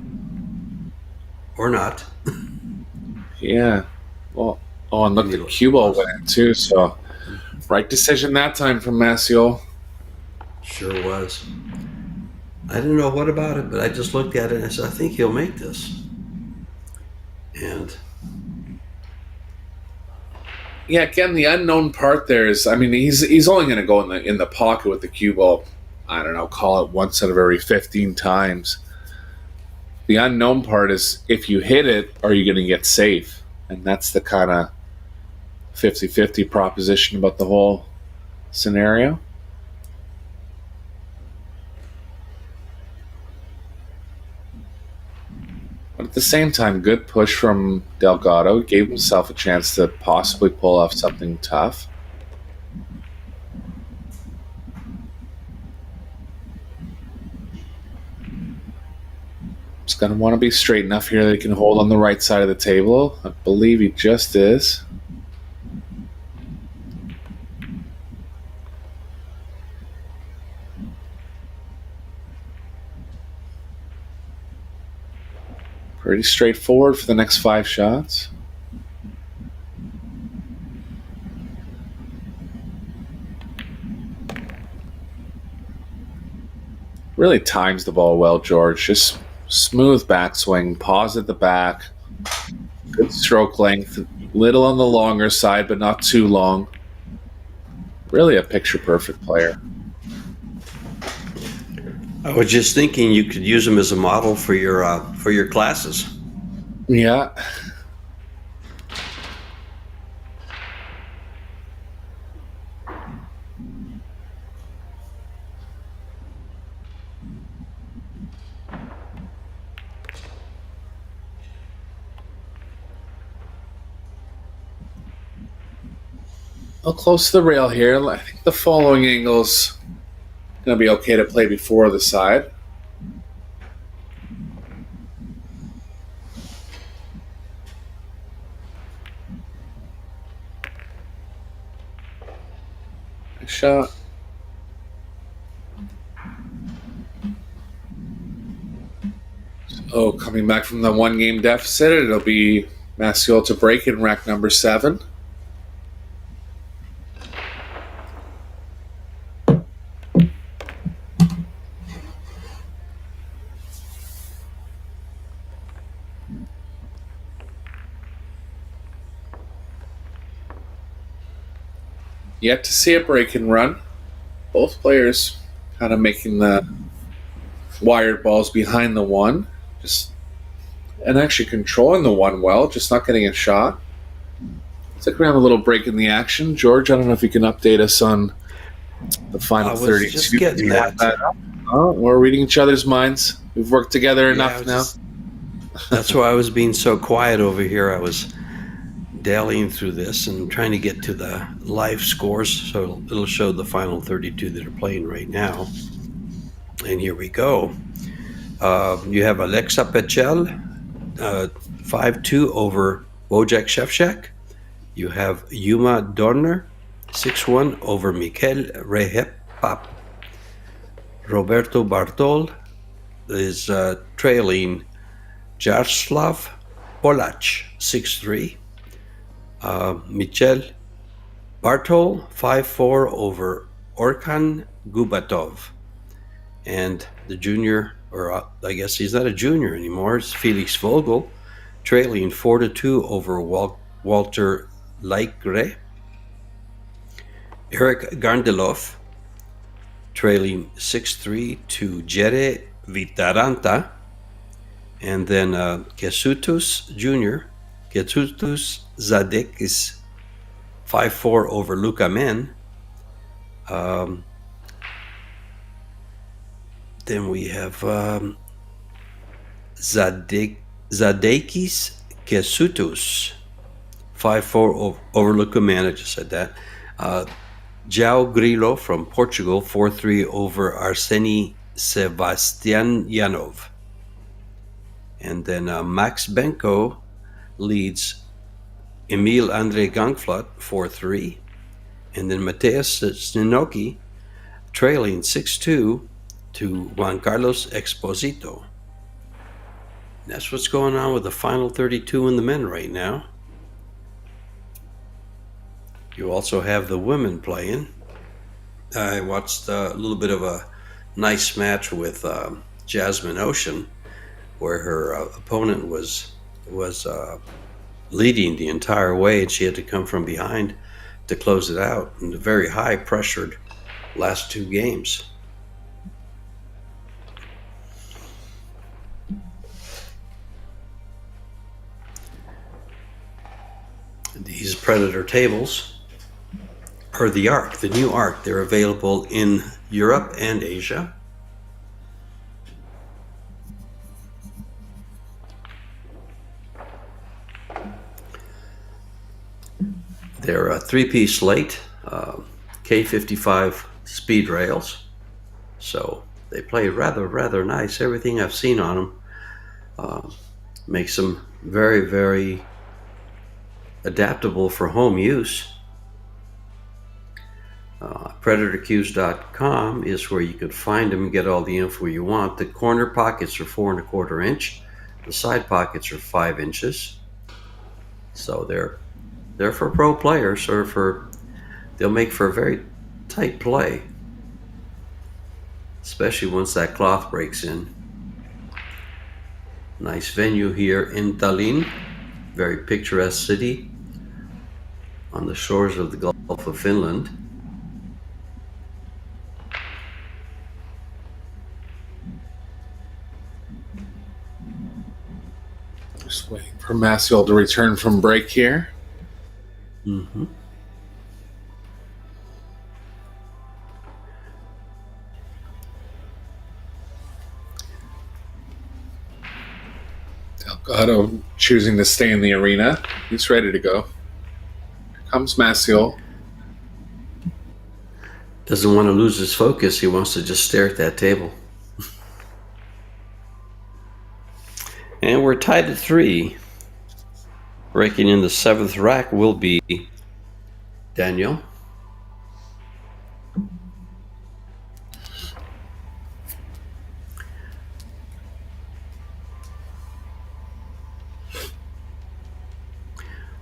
or not. Yeah. Well, and look, the cue ball went in too. So, right decision that time from Masiel. Sure was. I didn't know what about it, but I just looked at it and I said, I think he'll make this. And Yeah, again, the unknown part there is, I mean, he's only going to go in the pocket with the cue ball. I don't know, call it once out of every 15 times. The unknown part is if you hit it, are you going to get safe? And that's the kind of 50-50 proposition about the whole scenario. But at the same time, good push from Delgado. Gave himself a chance to possibly pull off something tough. He's going to want to be straight enough here that he can hold on the right side of the table. I believe he just is. Pretty straightforward for the next 5 shots. Really times the ball well, George. Just smooth backswing, pause at the back, good stroke length, little on the longer side, but not too long. Really a picture-perfect player. I was just thinking you could use him as a model for your classes. Yeah. A little close to the rail here. I think the following angle's going to be okay to play before the side. Nice shot. So coming back from the 1-game deficit, it'll be Masiel to break in rack number 7. Yet to see a break and run. Both players kind of making the wired balls behind the 1. And actually controlling the 1 well, just not getting a shot. Looks like we have a little break in the action. George, I don't know if you can update us on the final 32. Just getting that. Oh, we're reading each other's minds. We've worked together enough now. That's why I was being so quiet over here. I was dallying through this and trying to get to the live scores, so it'll show the final 32 that are playing right now. And here we go. You have Alexa Pechel, 5-2 over Wojciech Szewczak. You have Yuma Dorner, 6-1 over Mikel Rehepap. Roberto Bartol is trailing Jaroslav Polach, 6-3. Michel Bartol, 5-4 over Orkan Gubatov. And the junior, or I guess he's not a junior anymore, it's Felix Vogel, trailing 4-2 over Walter Laikre. Eric Gardelov, trailing 6-3 to Jere Vitaranta. And then Kesutus Jr., Kesutus Zadekis, 5-4 over Luka Men. Then we have Zadekis Kesutus, 5-4 over Luka Men. I just said that. João Grillo from Portugal, 4-3 over Arseny Sebastianov. And then Max Benko leads Emil Andre Gangflot, 4-3. And then Mateus Sninoki trailing 6-2 to Juan Carlos Exposito. And that's what's going on with the final 32 in the men right now. You also have the women playing. I watched a little bit of a nice match with Jasmine Ocean, where her opponent was leading the entire way, and she had to come from behind to close it out in a very high pressured last 2 games. These Predator tables are the Arc, the new Arc. They're available in Europe and Asia. They're a 3-piece slate, K55 speed rails. So they play rather nice. Everything I've seen on them makes them very, very adaptable for home use. PredatorCues.com is where you could find them and get all the info you want. The corner pockets are 4 1/4 inch. The side pockets are 5 inches. So they're for pro players, or they'll make for a very tight play, especially once that cloth breaks in. Nice venue here in Tallinn, very picturesque city on the shores of the Gulf of Finland. Just waiting for Masiel to return from break here. Mm-hmm. Delgado choosing to stay in the arena. He's ready to go. Here comes Masiel. Doesn't want to lose his focus. He wants to just stare at that table. And we're tied at 3. Breaking in the 7th rack will be Daniel.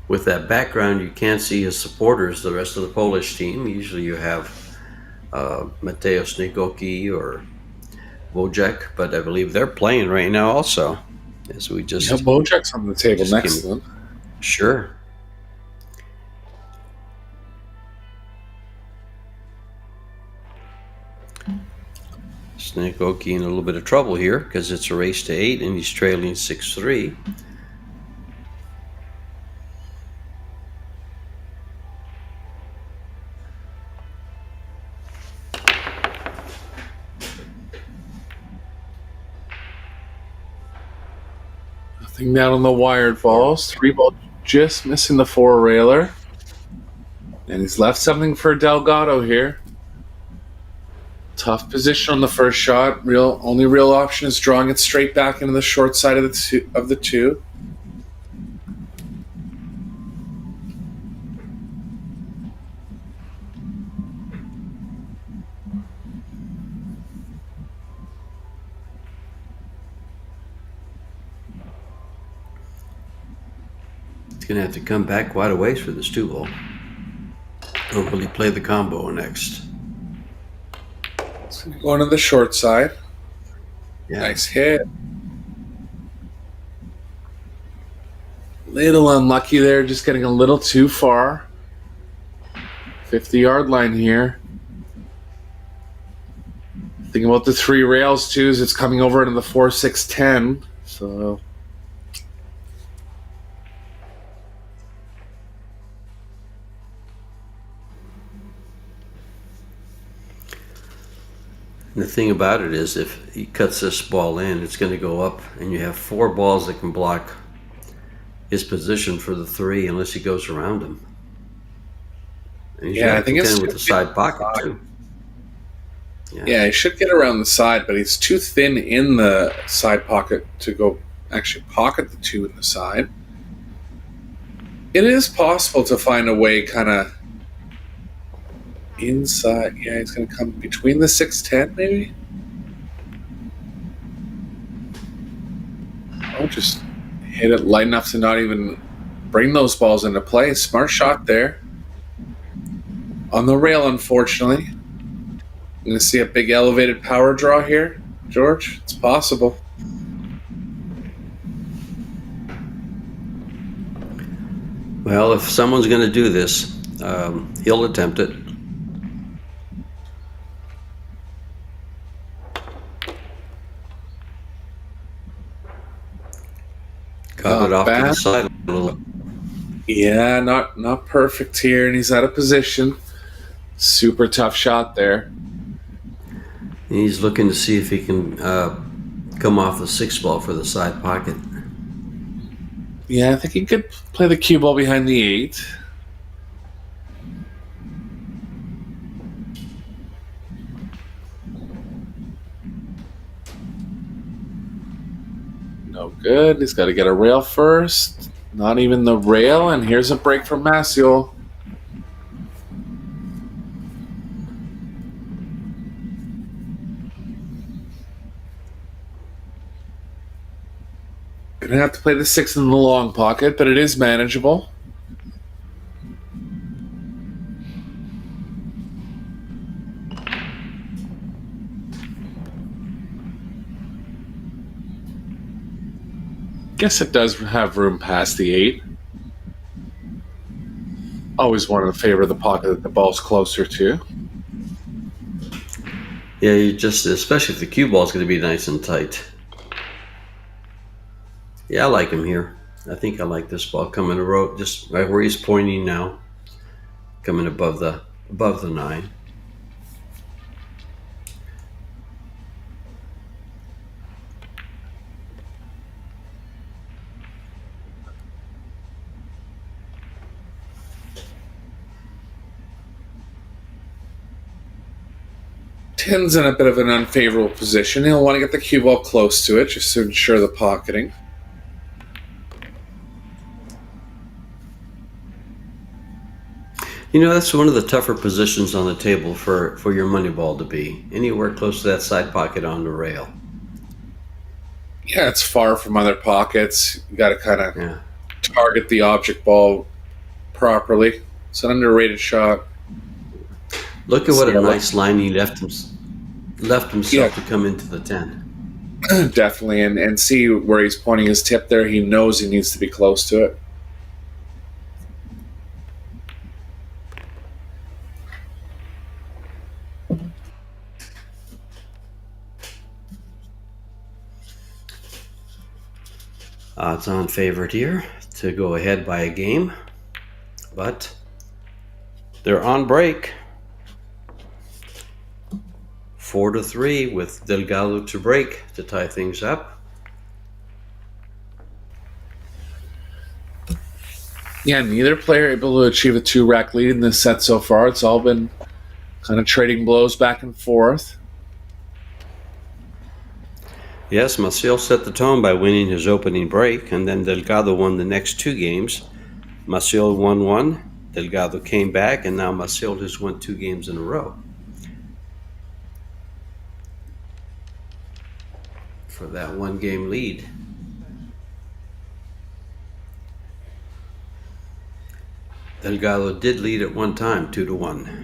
With that background, you can't see his supporters, the rest of the Polish team. Usually you have Mateusz Nigoki or Wojciech, but I believe they're playing right now also. As we just Wojciech's on the table next to them. Sure. Nigoki in a little bit of trouble here because it's a race to 8 and he's trailing 6-3. Nothing down on the wired balls. 3 ball just missing the 4 railer. And he's left something for Delgado here. Tough position on the first shot. Only real option is drawing it straight back into the short side of the two. He's going to have to come back quite a ways for this 2 ball. Or will he play the combo next? Going to the short side. Yeah. Nice hit. Little unlucky there, just getting a little too far. 50-yard line here. Thinking about the 3 rails too, is it's coming over into the 4-6-10. So The thing about it is if he cuts this ball in, it's going to go up, and you have 4 balls that can block his position for the 3 unless he goes around him. And he's I think it's with the side pocket too. Yeah, he should get around the side, but he's too thin in the side pocket to go actually pocket the 2 in the side. It is possible to find a way kind of inside. Yeah, he's going to come between the 6-10 maybe. Oh, just hit it light enough to not even bring those balls into play. Smart shot there. On the rail, unfortunately. Going to see a big elevated power draw here, George? It's possible. Well, if someone's going to do this, he'll attempt it. Got it off to the side a little. Yeah, not perfect here, and he's out of position. Super tough shot there. He's looking to see if he can come off the 6 ball for the side pocket. Yeah, I think he could play the cue ball behind the 8. No good. He's got to get a rail first. Not even the rail, and here's a break from Masiel. Gonna have to play the 6 in the long pocket, but it is manageable. Guess it does have room past the 8. Always wanted to favor the pocket that the ball's closer to. Yeah, you just, especially if the cue ball is going to be nice and tight. Yeah, I like him here. I think I like this ball coming a row, just right where he's pointing now, coming above the 9. Tin's in a bit of an unfavorable position. He'll want to get the cue ball close to it just to ensure the pocketing. You know, that's one of the tougher positions on the table for your money ball to be. Anywhere close to that side pocket on the rail. Yeah, it's far from other pockets. You got to kind of Yeah. target the object ball properly. It's an underrated shot. Look at what a Yeah, nice line he left himself to come into the 10. Definitely, and see where he's pointing his tip there. He knows he needs to be close to it. Odds-on favorite here to go ahead by a game, but they're on break. 4-3 with Delgado to break to tie things up. Yeah, neither player able to achieve a 2-rack lead in this set so far. It's all been kind of trading blows back and forth. Yes, Masiel set the tone by winning his opening break, and then Delgado won the next 2 games. Masiel won 1, Delgado came back, and now Masiel has won 2 games in a row. For that 1-game lead. Delgado did lead at one time, 2-1.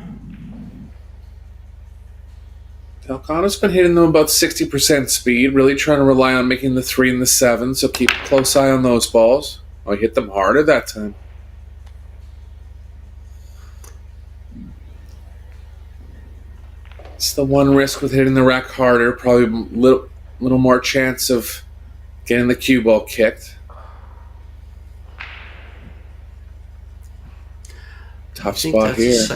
Delgado's been hitting them about 60% speed, really trying to rely on making the 3 and the 7, so keep a close eye on those balls. Oh, he hit them harder that time. It's the one risk with hitting the rack harder, probably a little more chance of getting the cue ball kicked. Tough spot here.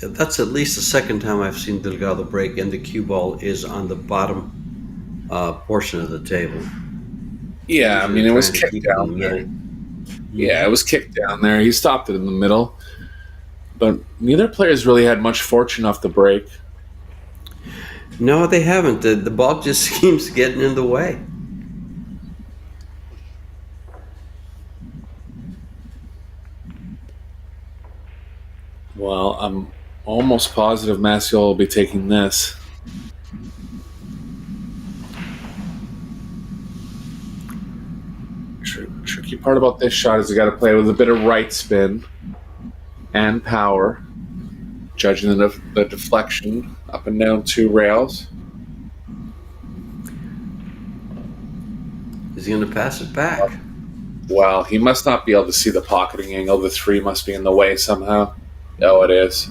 That's at least the second time I've seen Delgado break, and the cue ball is on the bottom portion of the table. Yeah, I mean, it was kicked down there. Yeah, it was kicked down there. He stopped it in the middle. But neither player's really had much fortune off the break. No, they haven't. The ball just keeps getting in the way. Well, I'm almost positive Masiel will be taking this. Tricky part about this shot is you got to play with a bit of right spin and power. judging the deflection up and down 2 rails. Is he going to pass it back? Well, he must not be able to see the pocketing angle. The 3 must be in the way somehow. Oh, it is.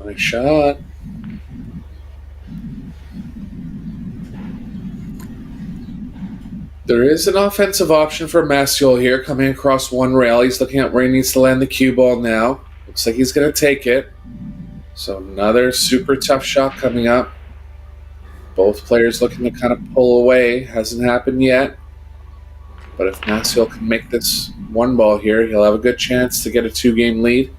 Nice shot. There is an offensive option for Masiel here, coming across 1 rail. He's looking at where he needs to land the cue ball now. Looks like he's going to take it. So another super tough shot coming up. Both players looking to kind of pull away. Hasn't happened yet. But if Masiel can make this 1 ball here, he'll have a good chance to get a 2-game lead.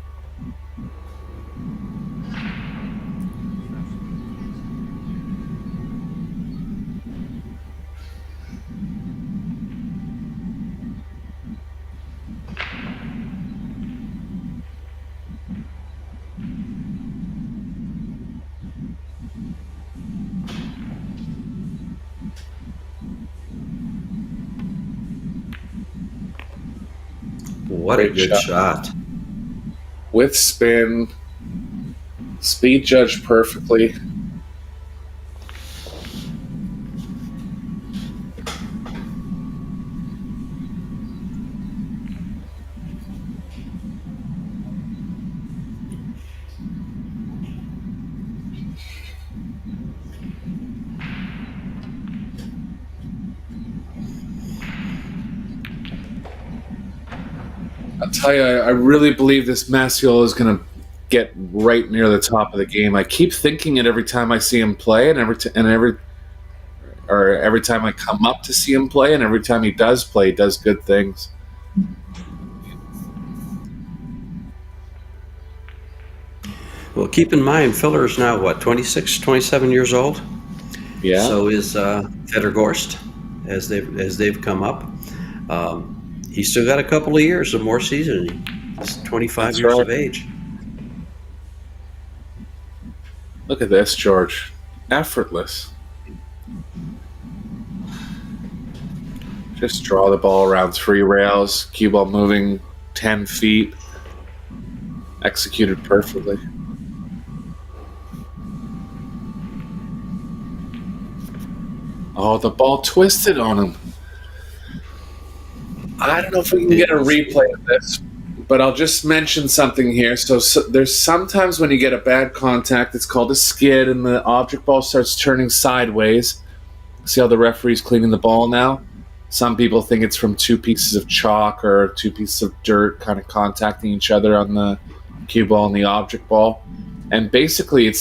What a Great good shot. With spin. Speed judged perfectly. I'll tell you, I really believe this Masiel is going to get right near the top of the game. I keep thinking it every time I see him play, and every time I come up to see him play, and every time he does play, he does good things. Well, keep in mind, Filler is now, 26, 27 years old? Yeah. So is Federgorst, as they've come up. He's still got a couple of years of more seasoning. He's 25 That's years right. of age. Look at this, George. Effortless. Just draw the ball around 3 rails, cue ball moving 10 feet. Executed perfectly. Oh, the ball twisted on him. I don't know if we can get a replay of this, but I'll just mention something here. So there's sometimes when you get a bad contact, it's called a skid, and the object ball starts turning sideways. See how the referee's cleaning the ball now? Some people think it's from 2 pieces of chalk or 2 pieces of dirt kind of contacting each other on the cue ball and the object ball. And basically, a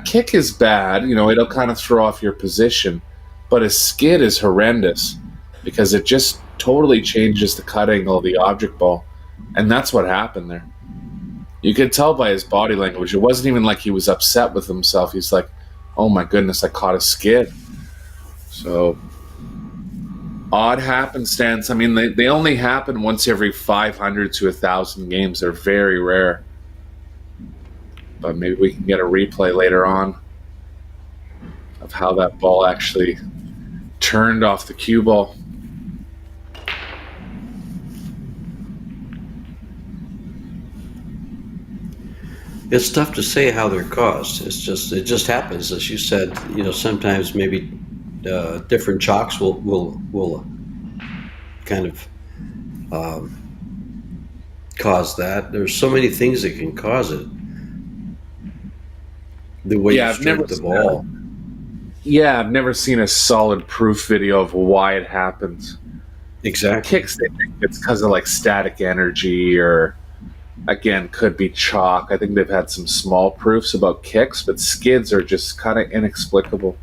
kick is bad, it'll kind of throw off your position, but a skid is horrendous because it just totally changes the cut angle of the object ball. And that's what happened there. You could tell by his body language. It wasn't even like he was upset with himself. He's like, oh my goodness, I caught a skid. So, odd happenstance. I mean, they only happen once every 500 to 1,000 games. They're very rare. But maybe we can get a replay later on of how that ball actually turned off the cue ball. It's tough to say how they're caused. It just happens, as you said. Sometimes maybe different chalks will kind of cause that. There's so many things that can cause it. The way you strike the ball. I've never seen a solid proof video of why it happens. Exactly. Kicks, they think it's because of like static energy or, again, could be chalk. I think they've had some small proofs about kicks, but skids are just kind of inexplicable.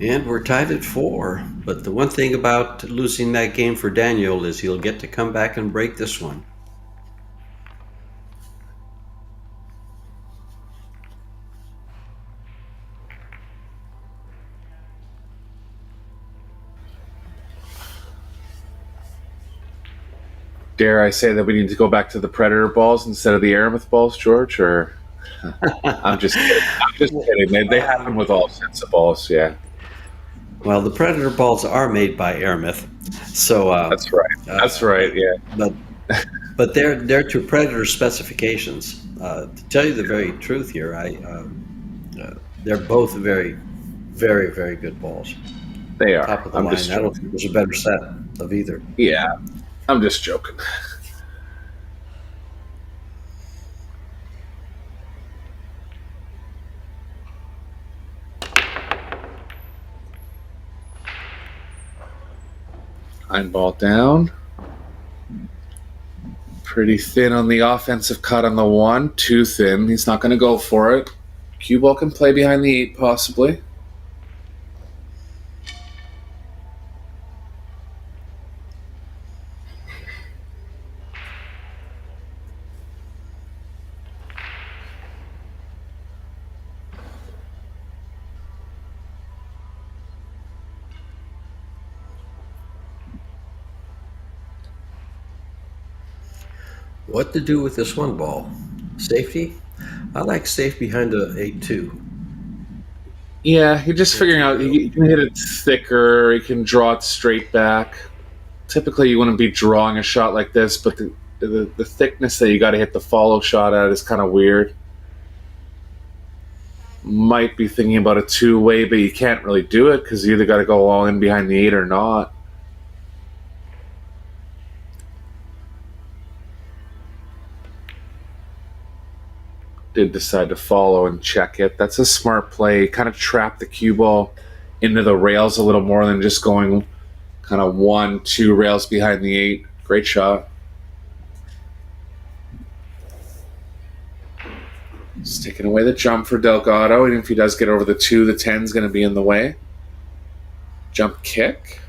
And we're tied at 4. But the one thing about losing that game for Daniel is he'll get to come back and break this one. dare I say that we need to go back to the Predator balls instead of the Aramith balls, George? Or I'm just kidding. I'm just kidding. They happen with all sets of balls, yeah. Well, the Predator balls are made by Aramith, so That's right. That's right, yeah. But they're to Predator specifications. To tell you the very truth here, they're both very, very, very good balls. They are. Top of the I'm line. just I don't joking. think there's a better set of either. Yeah, I'm just joking. Iron ball down. Pretty thin on the offensive cut on the 1. Too thin. He's not going to go for it. Cue ball can play behind the 8 possibly. What to do with this one ball? Safety? I like safe behind a 8-2. Yeah, you're just figuring out you can hit it thicker, you can draw it straight back. Typically you wouldn't be drawing a shot like this, but the thickness that you got to hit the follow shot at is kind of weird. Might be thinking about a 2-way, but you can't really do it because you either got to go all in behind the 8 or not. Did decide to follow and check it. That's a smart play. Kind of trap the cue ball into the rails a little more than just going kind of 1, 2 rails behind the 8. Great shot. Just taking away the jump for Delgado, and if he does get over the 2, the 10 is going to be in the way. Jump kick.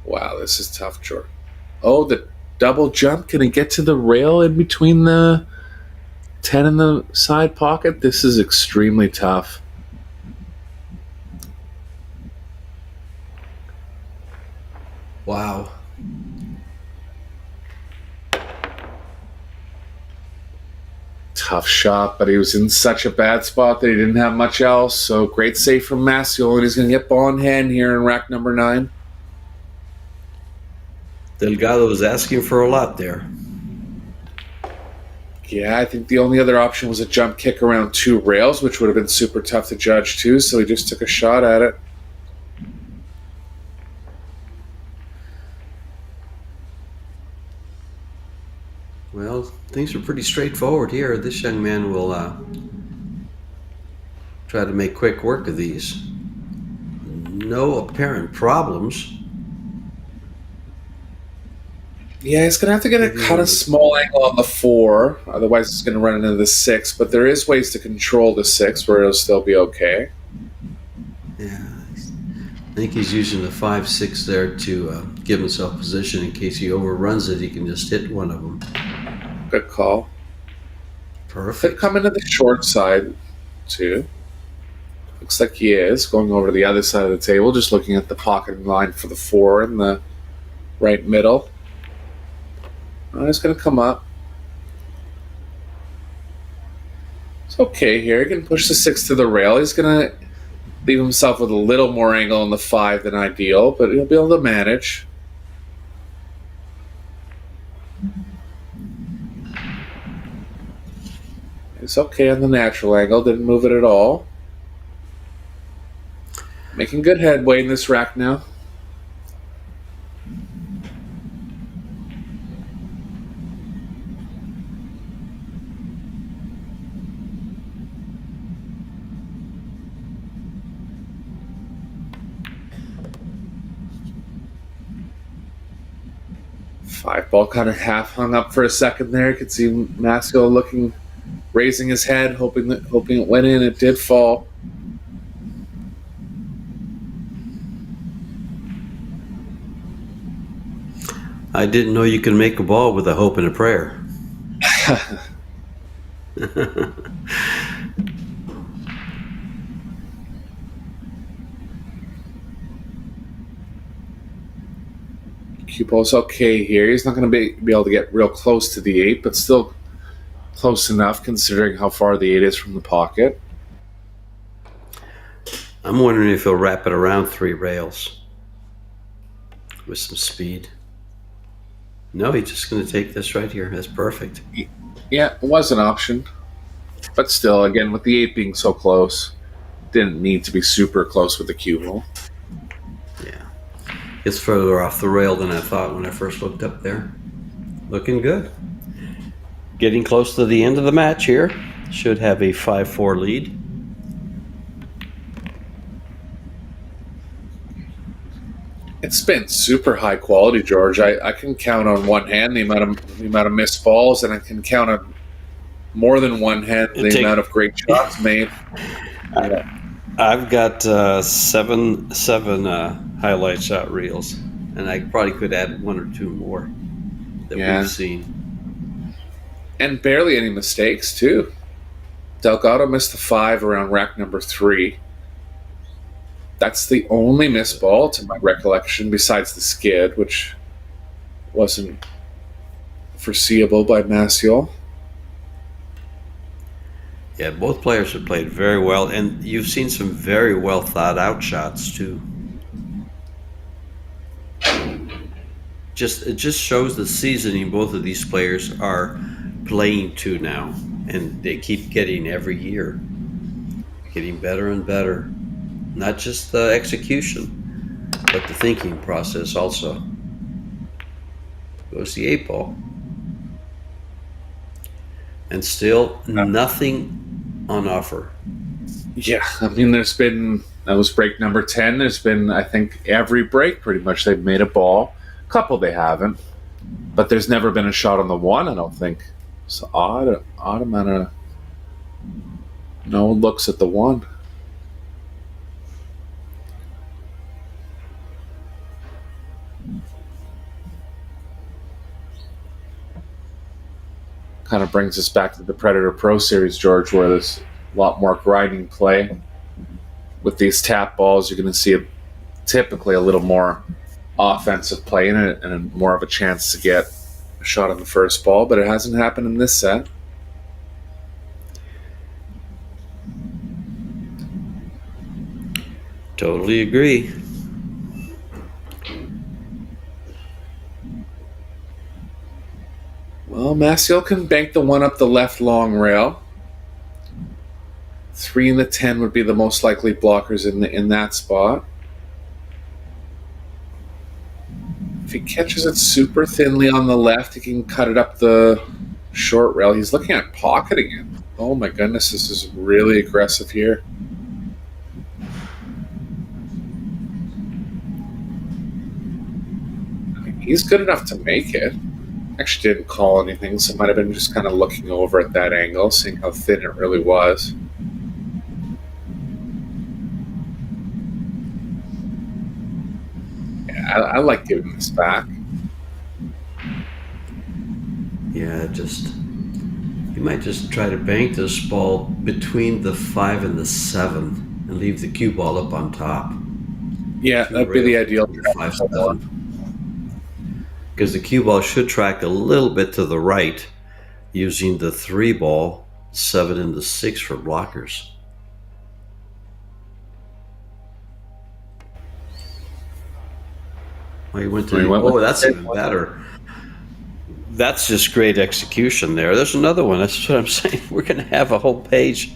Wow, this is tough, George. Oh, the double jump. Can he get to the rail in between the 10 and the side pocket? This is extremely tough. Wow. Tough shot, but he was in such a bad spot that he didn't have much else. So great save from Masiel, and he's going to get ball in hand here in rack number 9. Delgado was asking for a lot there. Yeah, I think the only other option was a jump kick around 2 rails, which would have been super tough to judge too, so he just took a shot at it. Well, things are pretty straightforward here. This young man will try to make quick work of these. No apparent problems. Yeah, he's going to have to get a kind of small angle on the 4, otherwise he's going to run into the 6, but there is ways to control the 6 where it'll still be okay. Yeah, I think he's using the 5-6 there to give himself position in case he overruns it. He can just hit one of them. Good call. Perfect. Could come into the short side too. Looks like he is going over to the other side of the table, just looking at the pocket line for the 4 in the right middle. He's going to come up. It's okay here. He can push the 6 to the rail. He's going to leave himself with a little more angle on the 5 than ideal, but he'll be able to manage. It's okay on the natural angle. Didn't move it at all. Making good headway in this rack now. Five ball kind of half hung up for a second there. You could see Masiel looking, raising his head, hoping it went in. It did fall. I didn't know you could make a ball with a hope and a prayer. Cue ball's okay here. He's not going to be able to get real close to the 8, but still close enough considering how far the 8 is from the pocket. I'm wondering if he'll wrap it around 3 rails with some speed. No, he's just going to take this right here. That's perfect. Yeah, it was an option. But still, again, with the 8 being so close, didn't need to be super close with the cue ball. Yeah. It's further off the rail than I thought when I first looked up there. Looking good. Getting close to the end of the match here. Should have a 5-4 lead. It's been super high quality, George. I can count on one hand the amount of missed balls, and I can count on more than one hand the amount of great shots made. I've got seven highlight shot reels, and I probably could add 1 or 2 more that we've seen. And barely any mistakes, too. Delgado missed a 5 around rack number 3. That's the only missed ball, to my recollection, besides the skid, which wasn't foreseeable by Masiel. Yeah, both players have played very well, and you've seen some very well thought out shots too. It just shows the seasoning both of these players are playing to now, and they keep getting every year, getting better and better. Not just the execution, but the thinking process also. Goes the 8 ball. And still nothing on offer. Yeah, I mean, that was break number 10. There's been, I think, every break pretty much they've made a ball. A couple they haven't. But there's never been a shot on the 1, I don't think. It's odd amount of no looks at the 1. Kind of brings us back to the Predator Pro Series, George, where there's a lot more grinding play. With these tap balls, you're going to see typically a little more offensive play in it and more of a chance to get a shot on the first ball, but it hasn't happened in this set. Totally agree. Well, Masiel can bank the 1 up the left long rail. 3 and the 10 would be the most likely blockers in that spot. If he catches it super thinly on the left, he can cut it up the short rail. He's looking at pocketing it. Oh my goodness, this is really aggressive here. I mean, he's good enough to make it. Actually didn't call anything, so might have been just kind of looking over at that angle, seeing how thin it really was. Yeah, I like giving this back. Yeah, you might just try to bank this ball between the 5 and the 7 and leave the cue ball up on top. Yeah, that'd be the ideal. 5, 7. Because the cue ball should track a little bit to the right using the 3 ball, 7 and the 6 for blockers. Oh, you went to that's even better. That's just great execution there. There's another one. That's what I'm saying. We're going to have a whole page.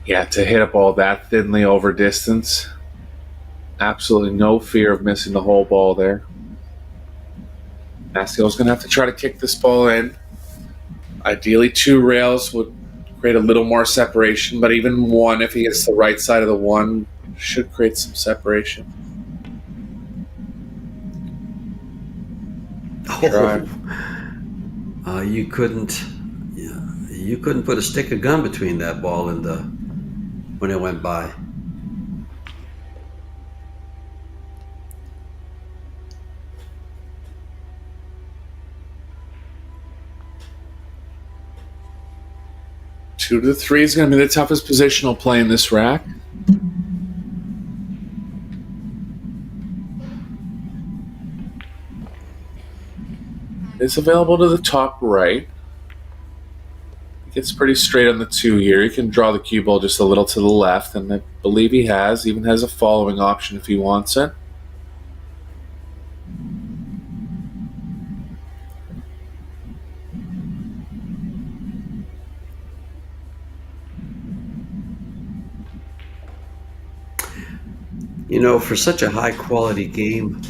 Yeah, to hit a ball that thinly over distance. Absolutely no fear of missing the whole ball there. Masiel's going to have to try to kick this ball in. Ideally, 2 rails would create a little more separation, but even 1, if he gets the right side of the 1, should create some separation. You couldn't put a stick of gum between that ball and when it went by. Two to 3 is going to be the toughest positional play in this rack. is available to the top right. He gets pretty straight on the 2 here. He can draw the cue ball just a little to the left, and I believe he even has a following option if he wants it. You know, for such a high quality game,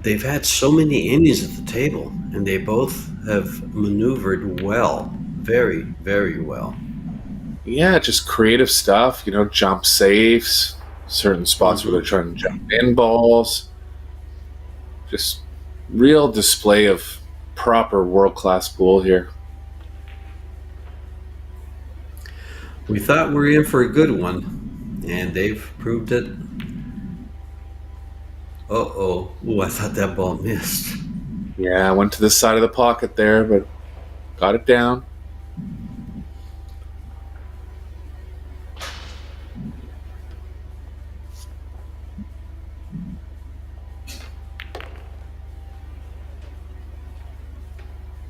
they've had so many innings at the table, and they both have maneuvered well, very, very well. Yeah, just creative stuff, jump safes, certain spots where they're trying to jump in balls. Just real display of proper world-class pool here. We thought we were in for a good one, and they've proved it. Uh-oh. Ooh, I thought that ball missed. Yeah, I went to the side of the pocket there, but got it down.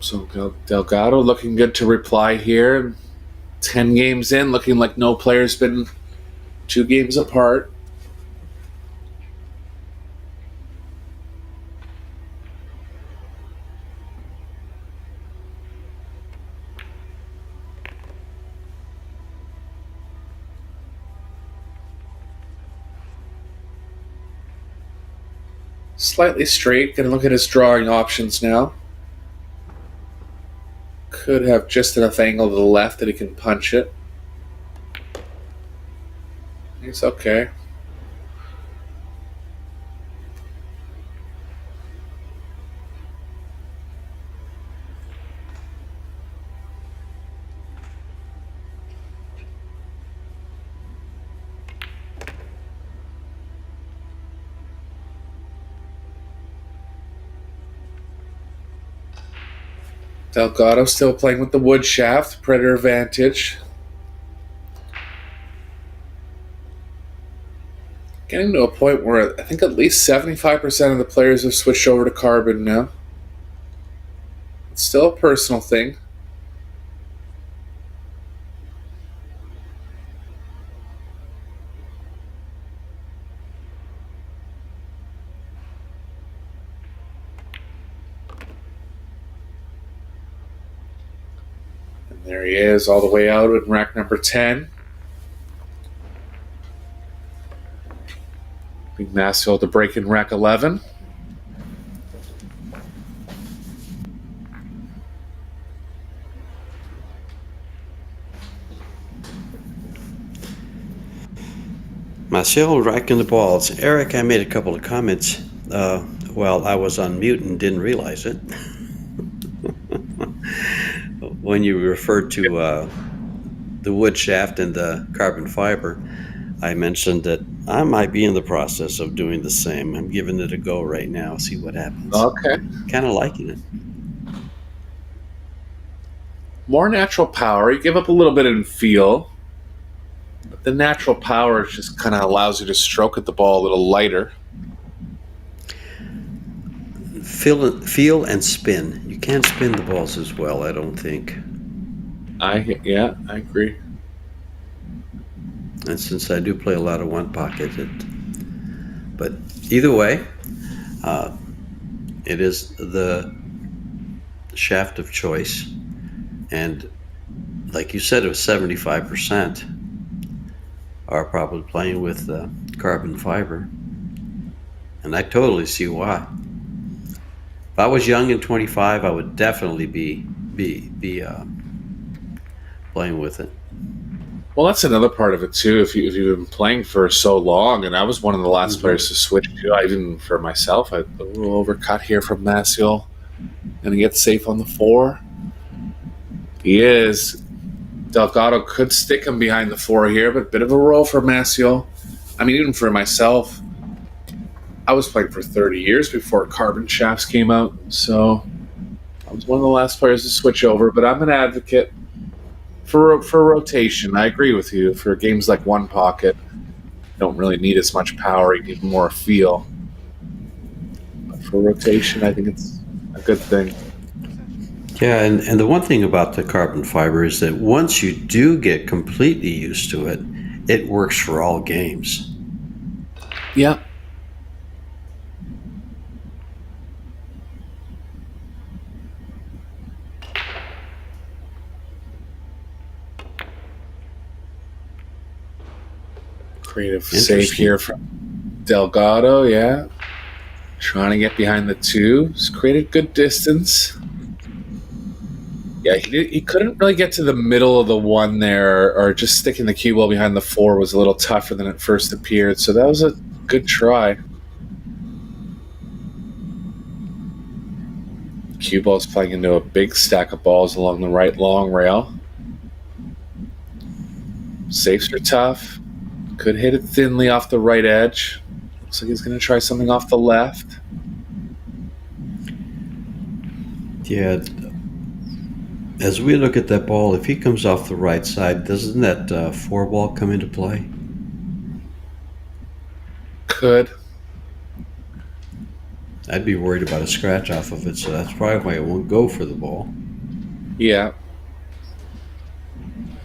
So Delgado looking good to reply here. 10 games in, looking like no player's been 2 games apart. Slightly straight. Gonna look at his drawing options now. Could have just enough angle to the left that he can punch it. It's okay. Delgado still playing with the wood shaft, Predator Vantage. Getting to a point where I think at least 75% of the players have switched over to carbon now. It's still a personal thing. And there he is, all the way out in rack number 10. Big Masiel to break in rack 11. Masiel racking the balls. Eric, I made a couple of comments while I was on mute and didn't realize it. When you referred to the wood shaft and the carbon fiber, I mentioned that I might be in the process of doing the same. I'm giving it a go right now, see what happens. Okay. Kind of liking it. More natural power. You give up a little bit in feel. But the natural power just kind of allows you to stroke at the ball a little lighter. Feel and spin. You can't spin the balls as well, I don't think. I agree. And since I do play a lot of one pocket, but either way, it is the shaft of choice. And like you said, it was 75% are probably playing with carbon fiber. And I totally see why. If I was young and 25, I would definitely be playing with it. Well, that's another part of it too. If you've been playing for so long, and I was one of the last players to switch to, I didn't for myself. I a little overcut here from Masiel, and he gets safe on the 4. He is. Delgado could stick him behind the 4 here, but a bit of a roll for Masiel. I mean, even for myself, I was playing for 30 years before carbon shafts came out, so I was one of the last players to switch over. But I'm an advocate for rotation. I agree with you. For games like one pocket, you don't really need as much power. You need more feel. But for rotation, I think it's a good thing. Yeah, and the one thing about the carbon fiber is that once you do get completely used to it, it works for all games. Yeah. Creative save here from Delgado, yeah. Trying to get behind the 2. He's created good distance. Yeah, he couldn't really get to the middle of the 1 there, or just sticking the cue ball behind the 4 was a little tougher than it first appeared, so that was a good try. Cue ball's playing into a big stack of balls along the right long rail. Safes are tough. Could hit it thinly off the right edge. Looks like he's going to try something off the left. Yeah. As we look at that ball, if he comes off the right side, doesn't that 4 ball come into play? Could. I'd be worried about a scratch off of it, so that's probably why I won't go for the ball. Yeah.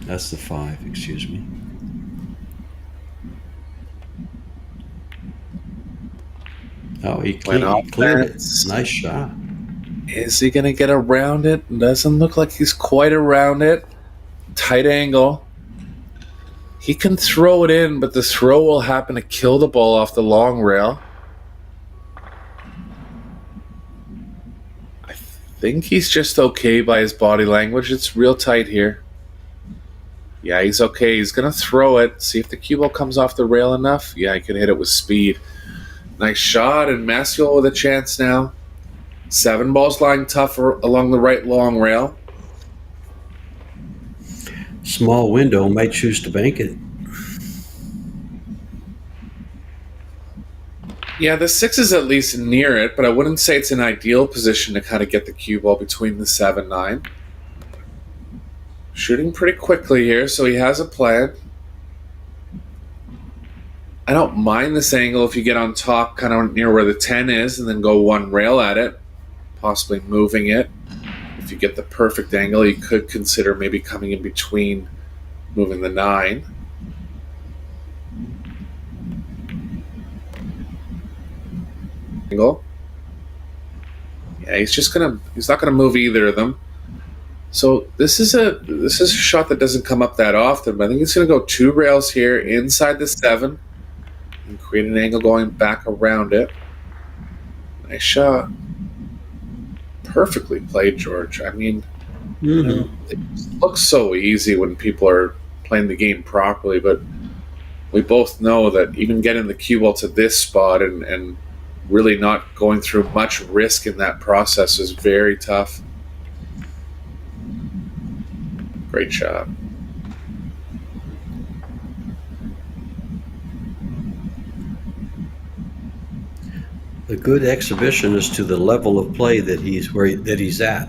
That's the 5, excuse me. Oh, he cleared it. Nice shot. Is he going to get around it? Doesn't look like he's quite around it. Tight angle. He can throw it in, but the throw will happen to kill the ball off the long rail. I think he's just okay by his body language. It's real tight here. Yeah, he's okay. He's going to throw it. See if the cue ball comes off the rail enough. Yeah, he can hit it with speed. Nice shot, and Masiel with a chance now. 7 balls lying tougher along the right long rail. Small window, might choose to bank it. Yeah, the 6 is at least near it, but I wouldn't say it's an ideal position to kind of get the cue ball between the 7-9. Shooting pretty quickly here, so he has a plan. I don't mind this angle if you get on top kind of near where the 10 is and then go 1 rail at it, possibly moving it. If you get the perfect angle, you could consider maybe coming in between, moving the 9. Angle. Yeah, he's not gonna move either of them. So this is a shot that doesn't come up that often, but I think it's gonna go 2 rails here inside the 7. And create an angle going back around it. Nice shot. Perfectly played, George. I mean, it looks so easy when people are playing the game properly, but we both know that even getting the cue ball to this spot and really not going through much risk in that process is very tough. Great shot. A good exhibition is to the level of play that he's at.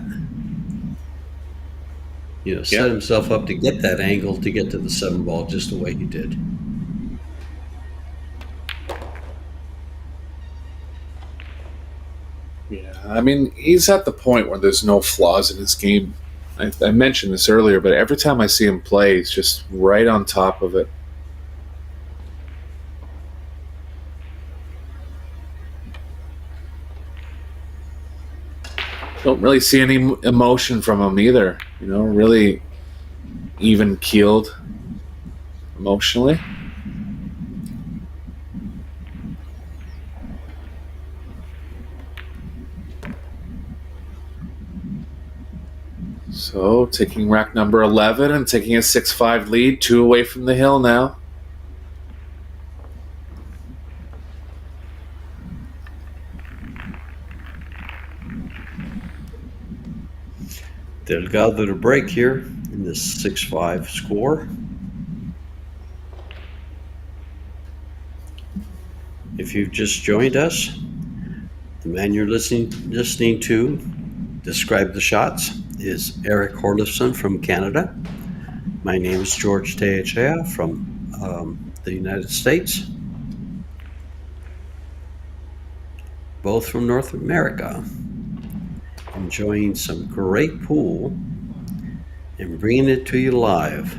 You know, set himself up to get that angle to get to the 7 ball just the way he did. Yeah, I mean, he's at the point where there's no flaws in his game. I mentioned this earlier, but every time I see him play, he's just right on top of it. Don't really see any emotion from him either. You know, really even keeled emotionally. So taking rack number 11 and taking a 6-5 lead, 2 away from the hill now. Delgado to break here in this 6-5 score. If you've just joined us, the man you're listening to describe the shots is Eric Horlifson from Canada. My name is George Tejea from the United States. Both from North America. enjoying some great pool and bringing it to you live.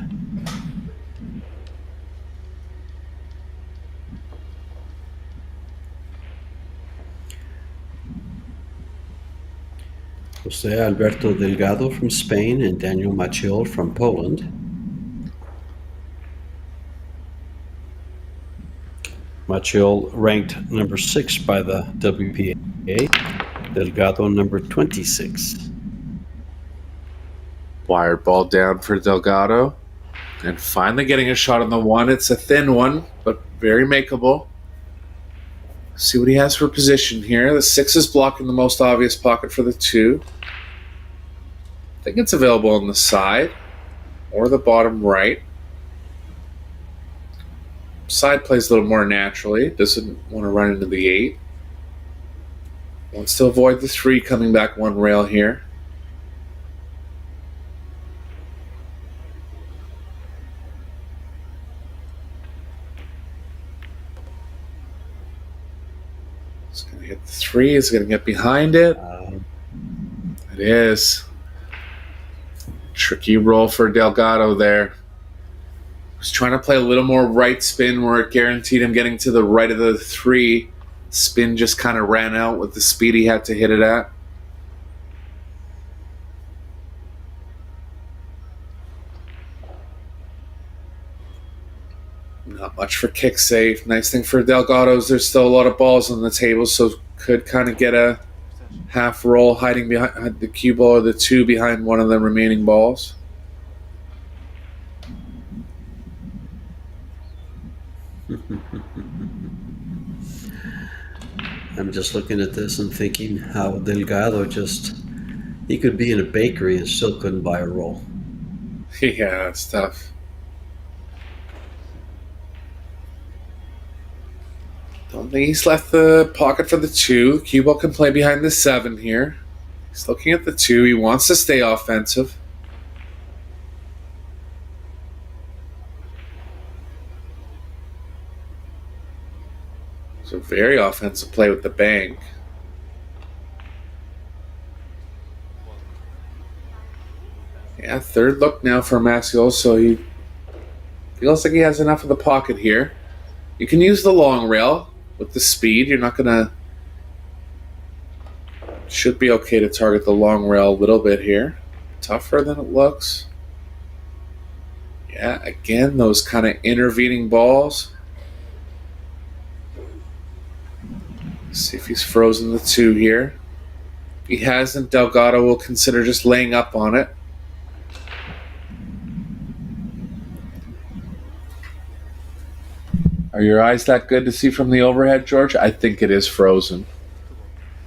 Jose Alberto Delgado from Spain and Daniel Masiel from Poland. Masiel ranked number 6 by the WPA, Delgado number 26. Wired ball down for Delgado. And finally getting a shot on the 1. It's a thin one, but very makeable. See what he has for position here. The 6 is blocking the most obvious pocket for the 2. I think it's available on the side or the bottom right. Side plays a little more naturally. Doesn't want to run into the 8. Wants to avoid the 3 coming back one rail here. It's going to hit the 3. It's going to get behind it. It is. Tricky roll for Delgado there. Was trying to play a little more right spin where it guaranteed him getting to the right of the 3. Spin just kind of ran out with the speed he had to hit it at. Not much for kick save. Nice thing for Delgado is there's still a lot of balls on the table, so could kind of get a half roll hiding behind the cue ball or the 2 behind one of the remaining balls. I'm just looking at this and thinking how Delgado he could be in a bakery and still couldn't buy a roll. Yeah, it's tough. Don't think he's left the pocket for the 2. Cue ball can play behind the 7 here. He's looking at the 2. He wants to stay offensive. It's a very offensive play with the bank. Yeah, third look now for Masiel, so he feels like he has enough of the pocket here. You can use the long rail with the speed. You're not going to... Should be okay to target the long rail a little bit here. Tougher than it looks. Yeah, again, those kind of intervening balls. See if he's frozen the 2 here. If he hasn't, Delgado will consider just laying up on it. Are your eyes that good to see from the overhead, George? I think it is frozen.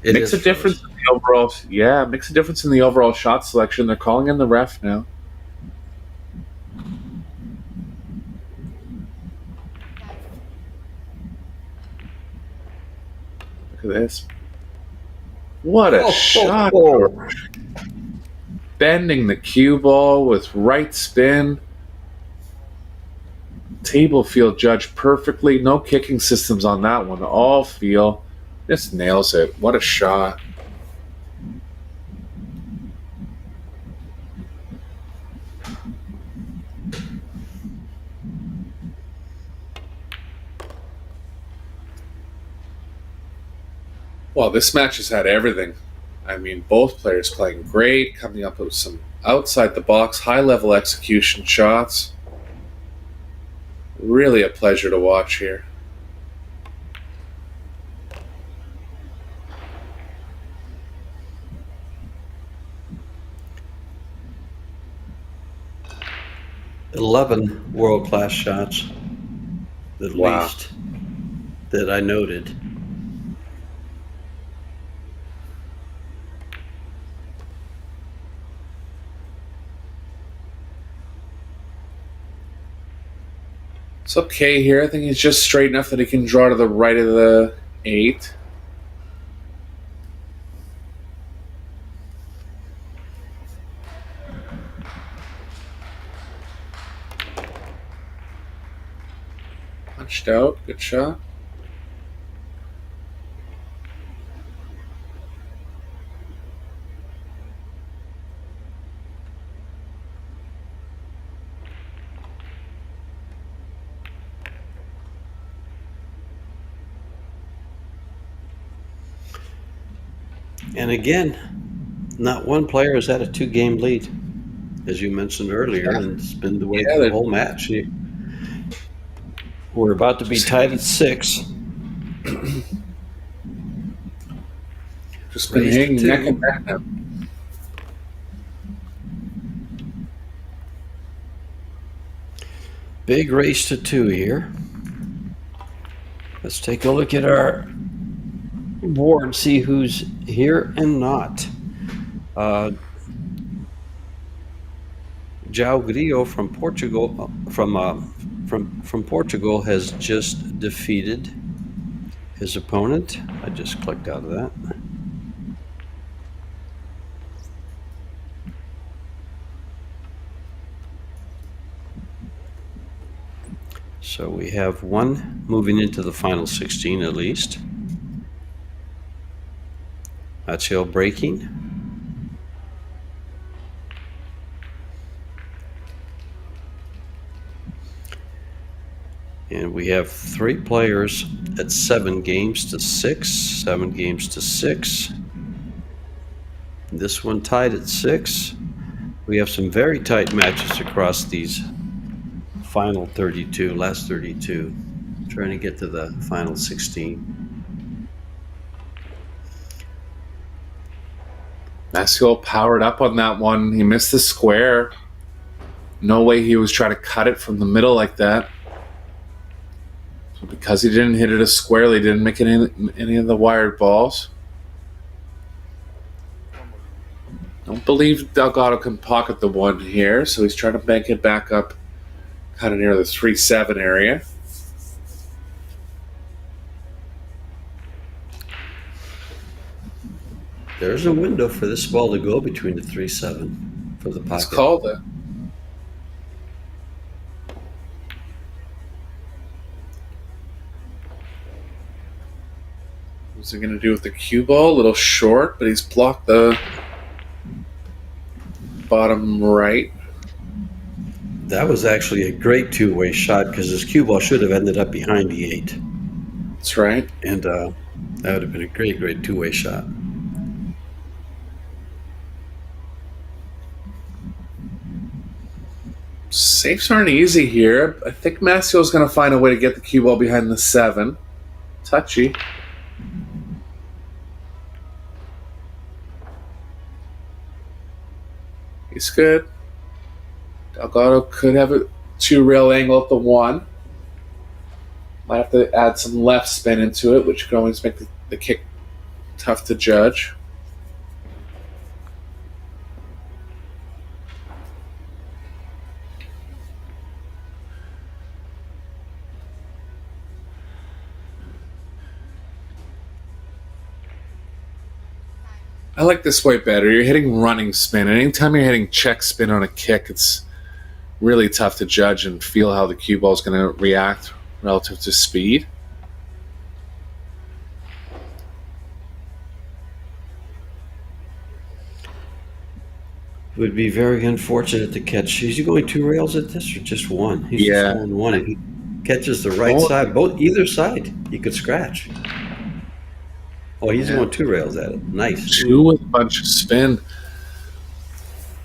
Makes a difference in the overall. Yeah, it makes a difference in the overall shot selection. They're calling in the ref now. Look at this. What a shot, George. Bending the cue ball with right spin. Table field judged perfectly. No kicking systems on that one. All feel. Just nails it. What a shot. Well, this match has had everything. I mean, both players playing great, coming up with some outside the box, high level execution shots. Really a pleasure to watch here. "11 world-class shots, at least, that I noted. It's okay here. I think he's just straight enough that he can draw to the right of the 8. Punched out. Good shot. And again, not one player has had a 2-game lead, as you mentioned earlier, and it's been the way for the whole match. We're about to be tied at 6. Just been Raised hanging to neck 2. and neck now. Big race to 2 here. Let's take a look at our board, see who's here and not. João Grillo from Portugal, from Portugal, has just defeated his opponent. I just clicked out of that. So we have one moving into the final 16 at least. Masiel breaking. And we have 3 players at 7 games to 6. 7 games to 6. This one tied at 6. We have some very tight matches across these final 32, last 32. Trying to get to the final 16. Masiel powered up on that one. He missed the square. No way he was trying to cut it from the middle like that. So because he didn't hit it as squarely, didn't make any of the wired balls. Don't believe Delgado can pocket the one here, so he's trying to bank it back up kind of near the 3-7 area. There's a window for this ball to go between the 3-7 for the pocket. It's called it. What's he going to do with the cue ball? A little short, but he's blocked the bottom right. That was actually a great two-way shot because his cue ball should have ended up behind the 8. That's right. And that would have been a great, great two-way shot. Safes aren't easy here. I think Masiel's going to find a way to get the cue ball behind the 7. Touchy. He's good. Delgado could have a 2-rail angle at the 1. Might have to add some left spin into it, which could always make the kick tough to judge. I like this way better. You're hitting running spin. And anytime you're hitting check spin on a kick, it's really tough to judge and feel how the cue ball is going to react relative to speed. It would be very unfortunate to catch. Is he going 2 rails at this or just 1? He's Yeah. just going 1. And he catches the right side, either side. He could scratch. Oh, he's going 2 rails at it. Nice. 2 with a bunch of spin.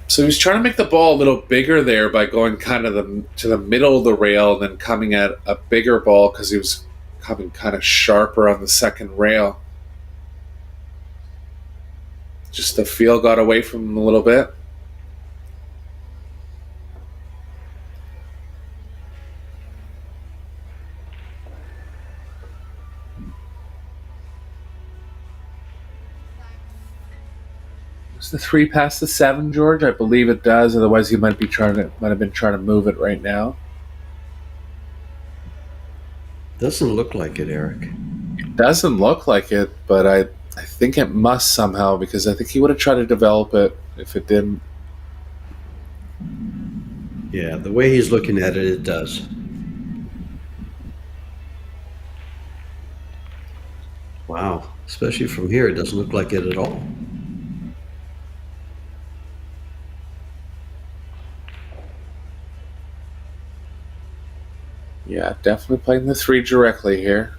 So he's trying to make the ball a little bigger there by going kind of to the middle of the rail and then coming at a bigger ball because he was coming kind of sharper on the second rail. Just the feel got away from him a little bit. Does the 3 pass the 7, George? I believe it does. Otherwise, he might have been trying to move it right now. Doesn't look like it, Eric. It doesn't look like it, but I think it must somehow because I think he would have tried to develop it if it didn't. Yeah, the way he's looking at it, it does. Wow. Especially from here, it doesn't look like it at all. Yeah, definitely playing the 3 directly here.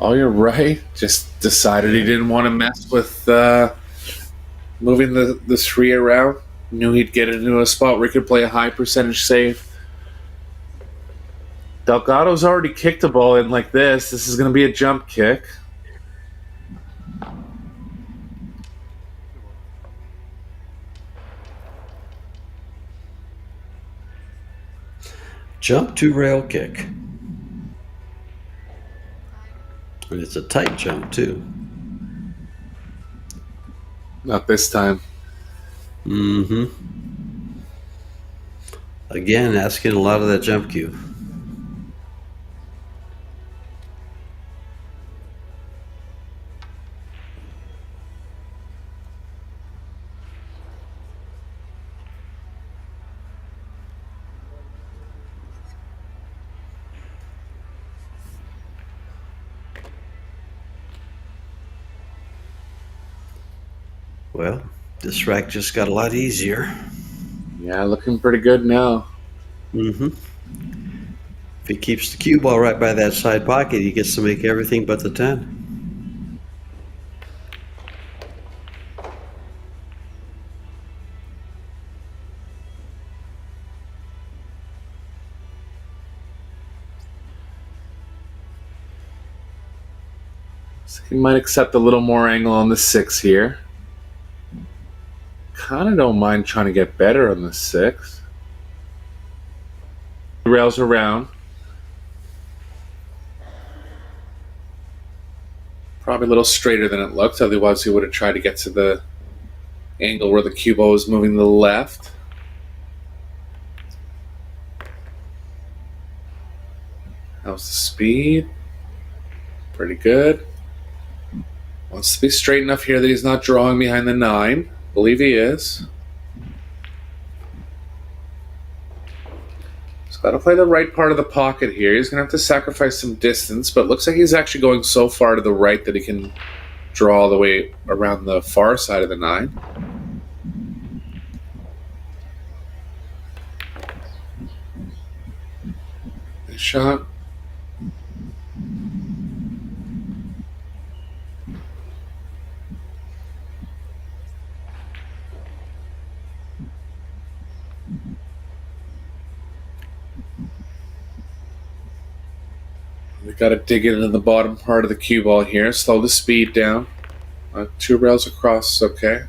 Oh, you're right. Just decided he didn't want to mess with moving the 3 around. Knew he'd get into a spot where he could play a high percentage save. Delgado's already kicked a ball in like this. This is going to be a jump kick. Jump to rail kick. And it's a tight jump, too. Not this time. Mm-hmm. Again, asking a lot of that jump cue. Well, this rack just got a lot easier. Yeah, looking pretty good now. Mm-hmm. If he keeps the cue ball right by that side pocket, he gets to make everything but the 10. So he might accept a little more angle on the 6 here. Kind of don't mind trying to get better on the 6. Rails around. Probably a little straighter than it looked, otherwise he would have tried to get to the angle where the cue ball was moving to the left. How's the speed? Pretty good. Wants to be straight enough here that he's not drawing behind the 9. Believe he is. He's got to play the right part of the pocket here. He's going to have to sacrifice some distance, but it looks like he's actually going so far to the right that he can draw all the way around the far side of the 9. Nice shot. We got to dig into the bottom part of the cue ball here. Slow the speed down. 2 rails across, okay.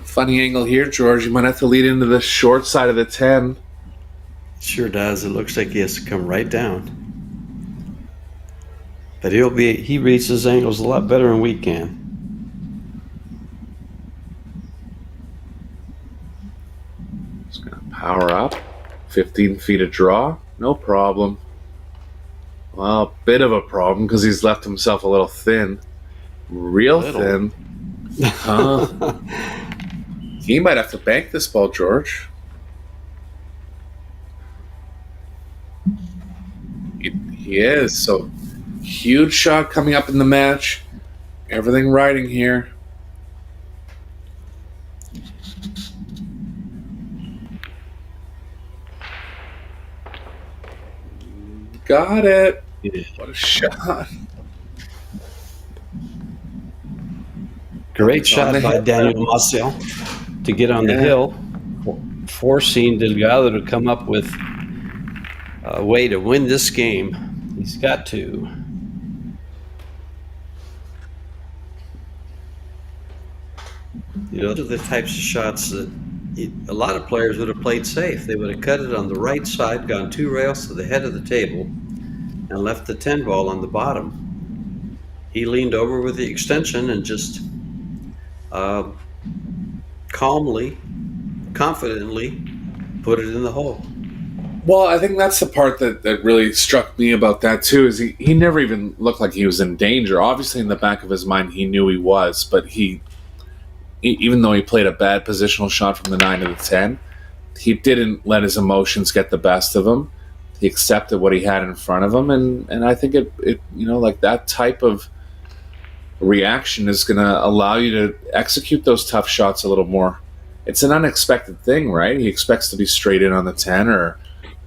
Funny angle here, George. You might have to lead into the short side of the 10. Sure does. It looks like he has to come right down. But he reads his angles a lot better than we can. Just gonna power up. 15 feet of draw, no problem. Well, a bit of a problem because he's left himself a little thin. Real thin. He might have to bank this ball, George. He is. So, huge shot coming up in the match. Everything riding here. Got it. What a shot. Great shot by Daniel Masiel to get on the hill, forcing Delgado to come up with a way to win this game. He's got to. You know, those are the types of shots that a lot of players would have played safe. They would have cut it on the right side, gone 2 rails to the head of the table, and left the 10 ball on the bottom. He leaned over with the extension and just calmly, confidently put it in the hole. Well, I think that's the part that really struck me about that, too, is he never even looked like he was in danger. Obviously, in the back of his mind, he knew he was, but even though he played a bad positional shot from the 9 to the 10, he didn't let his emotions get the best of him. He accepted what he had in front of him, and I think it like that type of reaction is going to allow you to execute those tough shots a little more. It's an unexpected thing, right? He expects to be straight in on the 10 or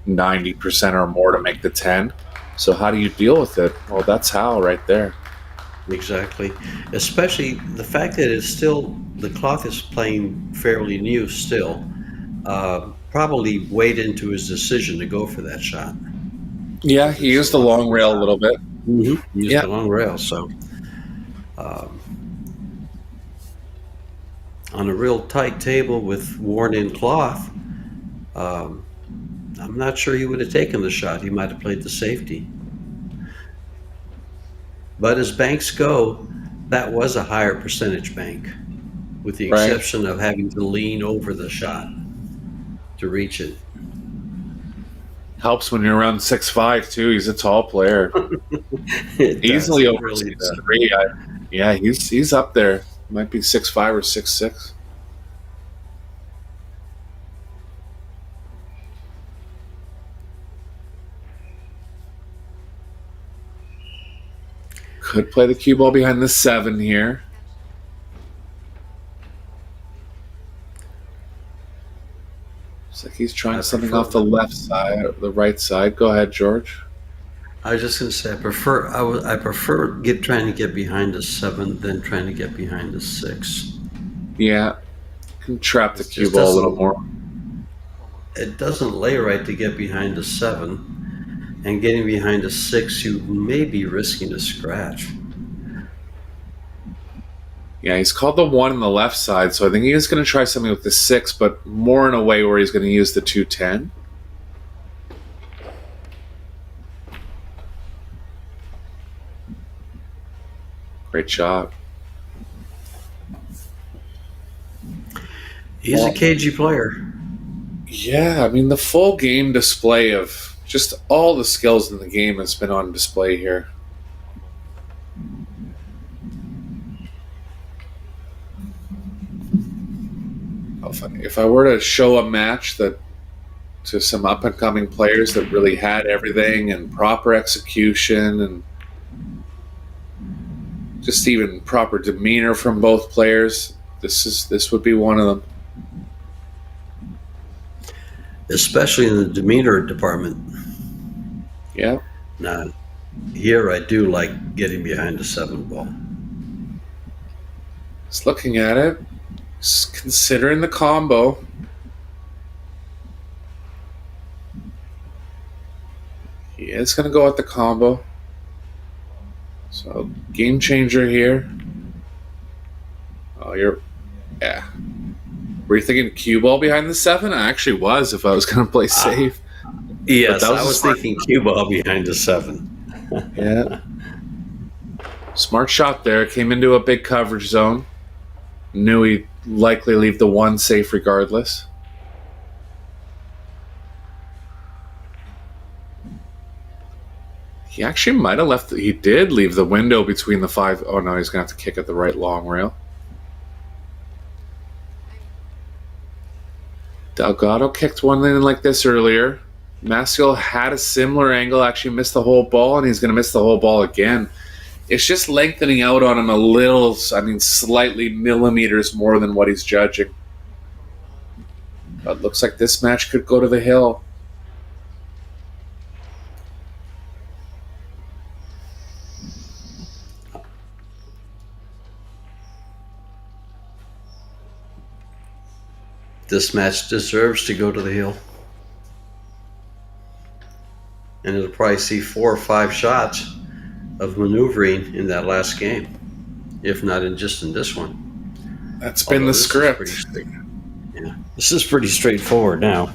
90% or more to make the 10. So how do you deal with it? Well, that's how right there. Exactly. Especially the fact that it's still, the cloth is playing fairly new still. Probably weighed into his decision to go for that shot. Yeah, he used the long rail a little bit. He used Yeah. the long rail, so on a real tight table with worn-in cloth, I'm not sure he would have taken the shot. He might have played the safety. But as banks go, that was a higher percentage bank, with the Right. exception of having to lean over the shot to reach it. Helps when you're around 6'5", too. He's a tall player. It Easily does, it over really does. 6'3". Yeah, he's up there. Might be 6'5" or 6'6". Could play the cue ball behind the 7 here. Looks like he's trying something off the left side or the right side. Go ahead, George. I was just going to say, I prefer trying to get behind a 7 than trying to get behind a 6. Yeah, can trap the It cue just ball a doesn't- little more. It doesn't lay right to get behind a 7, and getting behind a 6, you may be risking a scratch. Yeah, he's called the 1 on the left side, so I think he is going to try something with the 6, but more in a way where he's going to use the 2-10. Great shot. He's a cagey player. Yeah, I mean, the full game display of just all the skills in the game has been on display here. If I were to show a match that to some up-and-coming players that really had everything and proper execution and just even proper demeanor from both players, this would be one of them. Especially in the demeanor department. Yeah. Now, here I do like getting behind a 7 ball. Just looking at it, just considering the combo. He is going to go at the combo. So, game changer here. Oh, yeah. Were you thinking cue ball behind the 7? I actually was if I was going to play safe. Yes, But that was I was thinking cue ball behind a 7. Yeah. Smart shot there. Came into a big coverage zone. Knew he'd likely leave the 1 safe regardless. He actually might have left. He did leave the window between the 5. Oh no, he's going to have to kick at the right long rail. Delgado kicked one in like this earlier. Masiel had a similar angle, actually missed the whole ball, and he's going to miss the whole ball again. It's just lengthening out on him a little, slightly millimeters more than what he's judging. But looks like this match could go to the hill. This match deserves to go to the hill. And it'll probably see 4 or 5 shots of maneuvering in that last game, if not in this one. That's been the script. Yeah, this is pretty straightforward now.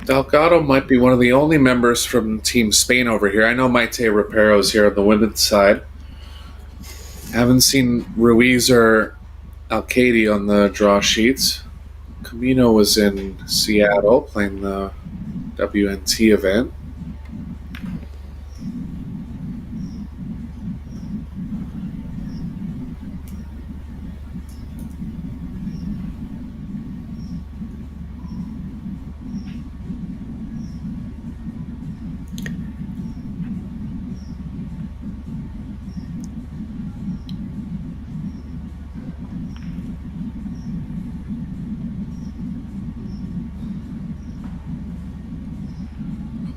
Delgado might be one of the only members from Team Spain over here. I know Maite Rapero's here on the women's side. Haven't seen Ruiz or Alcady on the draw sheets. Camino was in Seattle playing the WNT event.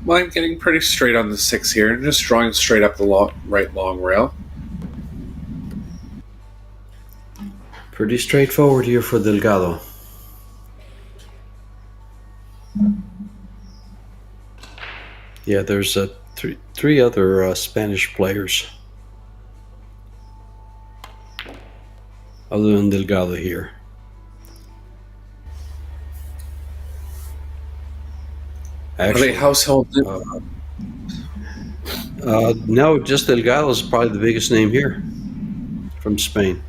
Well, I'm getting pretty straight on the 6 here and just drawing straight up the right long rail. Pretty straightforward here for Delgado. Yeah, there's three other Spanish players other than Delgado here. Are Actually, they household? no, just Delgado is probably the biggest name here from Spain.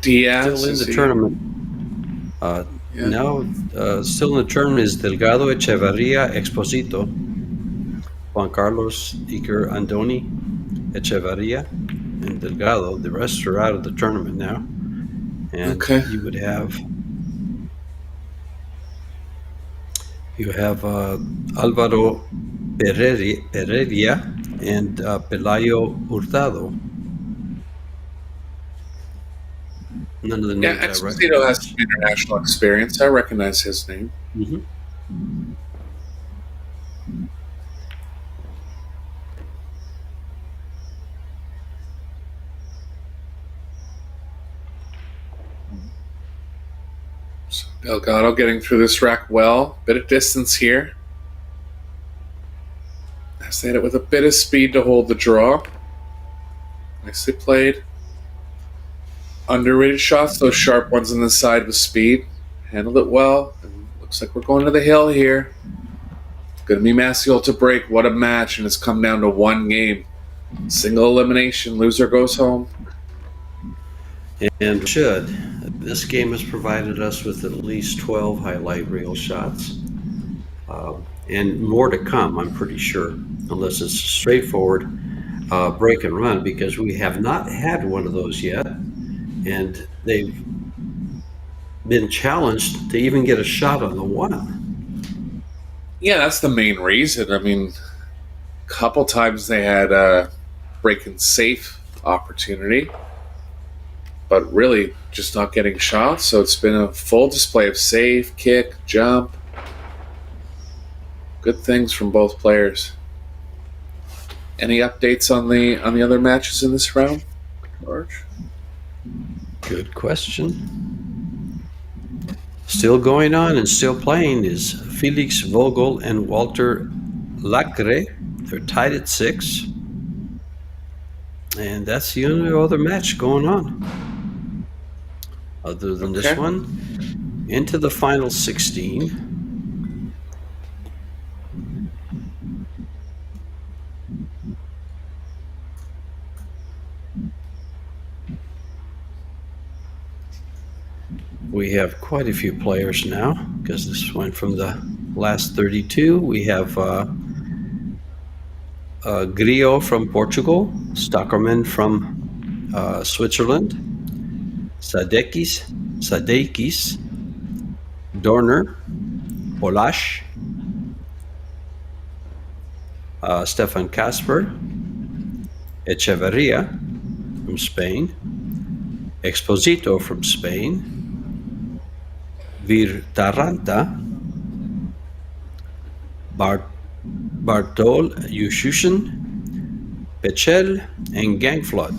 Diaz Still in is the he? tournament. Yeah. Now, still in the tournament is Delgado, Echevarria, Exposito, Juan Carlos, Iker Andoni, Echevarria, and Delgado. The rest are out of the tournament now. And Okay. you would have Alvaro Pereira and Pelayo Hurtado. None of the Yeah, names I Exposito has recognize. some international experience. I recognize his name. Mhm. So Delgado getting through this rack well. Bit of distance here. Has to hit it with a bit of speed to hold the draw. Nicely played. Underrated shots, those sharp ones on the side with speed. Handled it well. And looks like we're going to the hill here. Going to be Masiel to break. What a match. And it's come down to one game. Single elimination. Loser goes home. And should. This game has provided us with at least 12 highlight reel shots. And more to come, I'm pretty sure, unless it's a straightforward break and run, because we have not had one of those yet. And they've been challenged to even get a shot on the one. Yeah, that's the main reason. I mean, a couple times they had a break and safe opportunity, but really just not getting shots. So it's been a full display of save, kick, jump. Good things from both players. Any updates on the other matches in this round, George? Good question. Still going on and still playing is Felix Vogel and Walter Lacre. They're tied at 6. And that's the only other match going on. Other than Okay. this one, into the final 16. We have quite a few players now because this went from the last 32. We have Grillo from Portugal, Stockerman from Switzerland, Sadekis, Dorner, Polash, Stefan Kasper, Echevarria from Spain, Exposito from Spain, Virtaranta, Bartol Yushushin, Pechel, and Gangflot.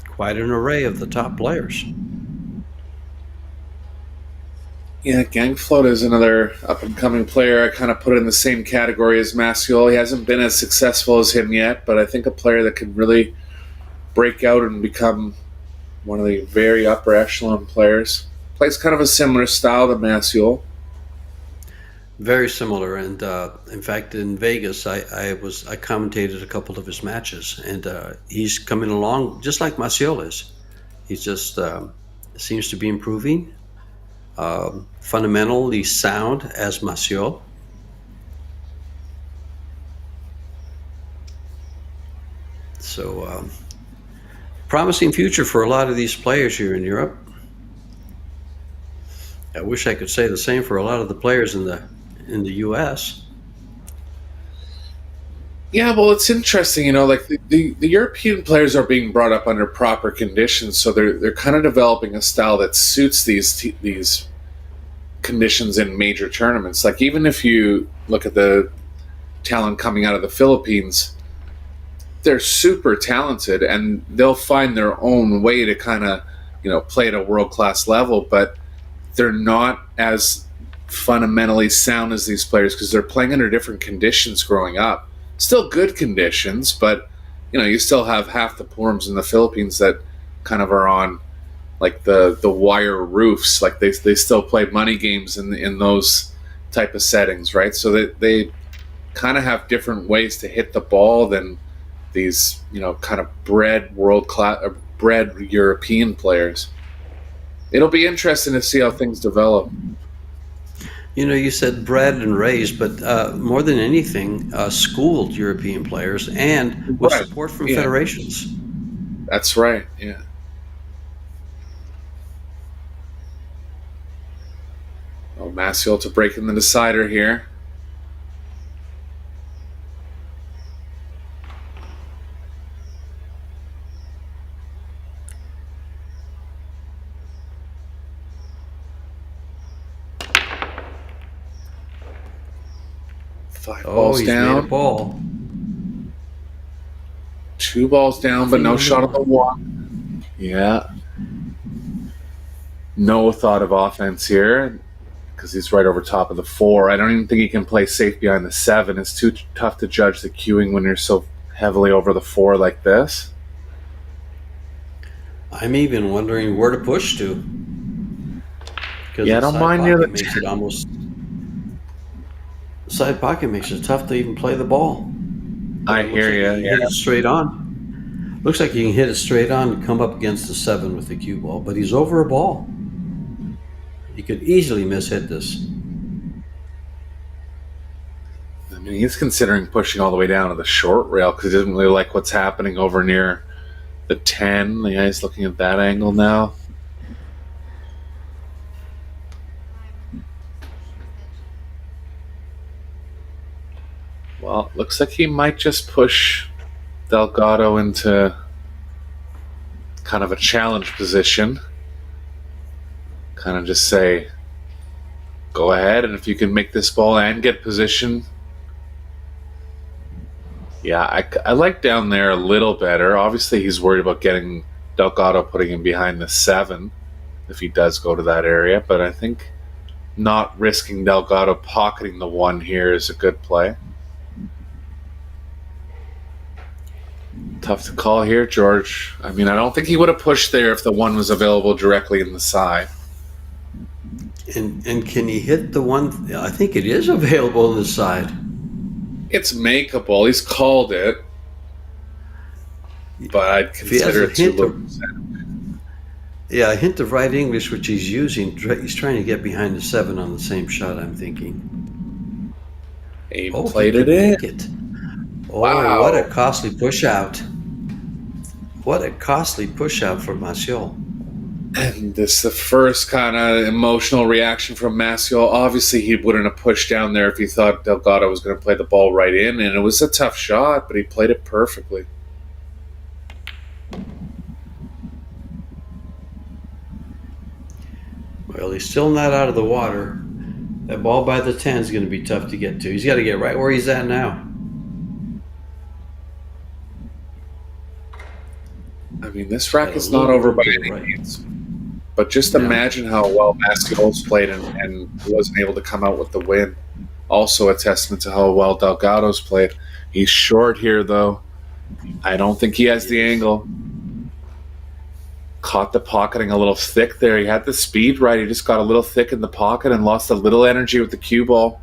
Quite an array of the top players. Yeah, Gangfloat is another up-and-coming player. I kind of put in the same category as Masiel. He hasn't been as successful as him yet, but I think a player that could really break out and become one of the very upper echelon players. Plays kind of a similar style to Masiel. Very similar, and in fact, in Vegas, I commentated a couple of his matches, and he's coming along just like Masiel is. He's just seems to be improving. Fundamentally sound as Masiel. So, promising future for a lot of these players here in Europe. I wish I could say the same for a lot of the players in the U.S. Yeah, well, it's interesting, you know, like the European players are being brought up under proper conditions, so they're kind of developing a style that suits these conditions in major tournaments. Like, even if you look at the talent coming out of the Philippines, they're super talented and they'll find their own way to kind of, play at a world-class level, but they're not as fundamentally sound as these players because they're playing under different conditions growing up. Still good conditions, but you still have half the forums in the Philippines that kind of are on like the wire roofs. Like they still play money games in those type of settings, right? So they kind of have different ways to hit the ball than these kind of bred world-class or bred European players. It'll be interesting to see how things develop. You said bred and raised, but more than anything, schooled European players and with Right. support from Yeah. federations. That's right, yeah. Oh, Masiel to break in the decider here. Five balls He's made a down. ball. 2 balls down, but no shot on the 1. Yeah. No thought of offense here because he's right over top of the 4. I don't even think he can play safe behind the 7. It's too tough to judge the queuing when you're so heavily over the 4 like this. I'm even wondering where to push to. Because Yeah, I don't mind near the makes it almost. The side pocket makes it tough to even play the ball. I hear you. You hit it straight on. Looks like you can hit it straight on and come up against the 7 with the cue ball, but he's over a ball. He could easily mishit this. I mean, he's considering pushing all the way down to the short rail because he doesn't really like what's happening over near the 10. The guy's looking at that angle now. Well, looks like he might just push Delgado into kind of a challenge position. Kind of just say, go ahead, and if you can make this ball and get position. Yeah, I like down there a little better. Obviously, he's worried about getting Delgado putting him behind the 7 if he does go to that area, but I think not risking Delgado pocketing the 1 here is a good play. Tough to call here, George. I mean, I don't think he would have pushed there if the 1 was available directly in the side. And can he hit the 1? I think it is available on the side. It's makeable. He's called it. But I'd If he has consider a it too hint low. Yeah, a hint of right English, which he's using. He's trying to get behind the 7 on the same shot, I'm thinking. Aim Oh, played he it could in. make it. Oh, Wow. what a costly push out. What a costly push out for Masiel. And this is the first kind of emotional reaction from Masiel. Obviously, he wouldn't have pushed down there if he thought Delgado was going to play the ball right in. And it was a tough shot, but he played it perfectly. Well, he's still not out of the water. That ball by the 10 is going to be tough to get to. He's got to get right where he's at now. I mean, this rack Got a is not little over by bit to the any right. means. But just No. imagine how well Masiel's played and wasn't able to come out with the win. Also a testament to how well Delgado's played. He's short here, though. I don't think he has the angle. Caught the pocketing a little thick there. He had the speed right. He just got a little thick in the pocket and lost a little energy with the cue ball.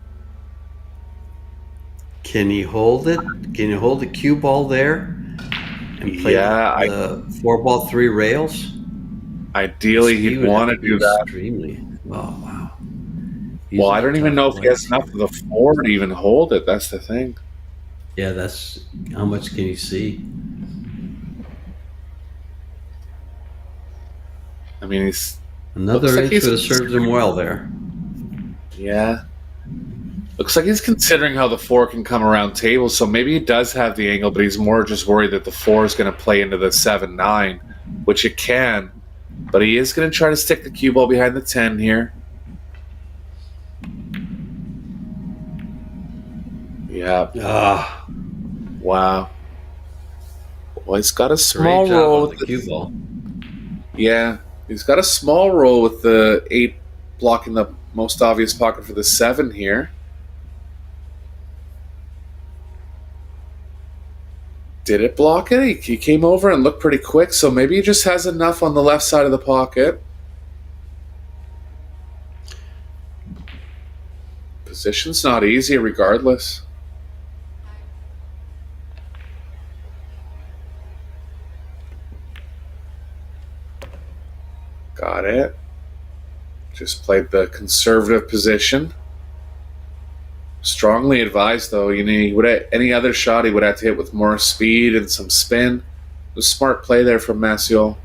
Can he hold it? Can he hold the cue ball there? And play Yeah, the 4-ball 3 rails? Ideally, He he'd would want have to be do that. Extremely. Oh, wow. He's Well, in I a don't even tough know if he has place. enough of the 4 to even hold it. That's the thing. Yeah, that's how much can you see? I mean, he's... Another Looks like inch he's- would have served him well there. Yeah. Looks like he's considering how the 4 can come around tables, so maybe he does have the angle, but he's more just worried that the 4 is going to play into the 7-9, which it can. But he is going to try to stick the cue ball behind the 10 here. Yeah. Ah, Wow. Well, he's got a great small job roll on with the cue ball. Yeah, he's got a small roll with the 8 blocking the most obvious pocket for the 7 here. Did it block it? He came over and looked pretty quick, so maybe he just has enough on the left side of the pocket. Position's not easy regardless. Got it. Just played the conservative position. Strongly advised, though. He would have, any other shot he would have to hit with more speed and some spin. It was a smart play there from Masiel.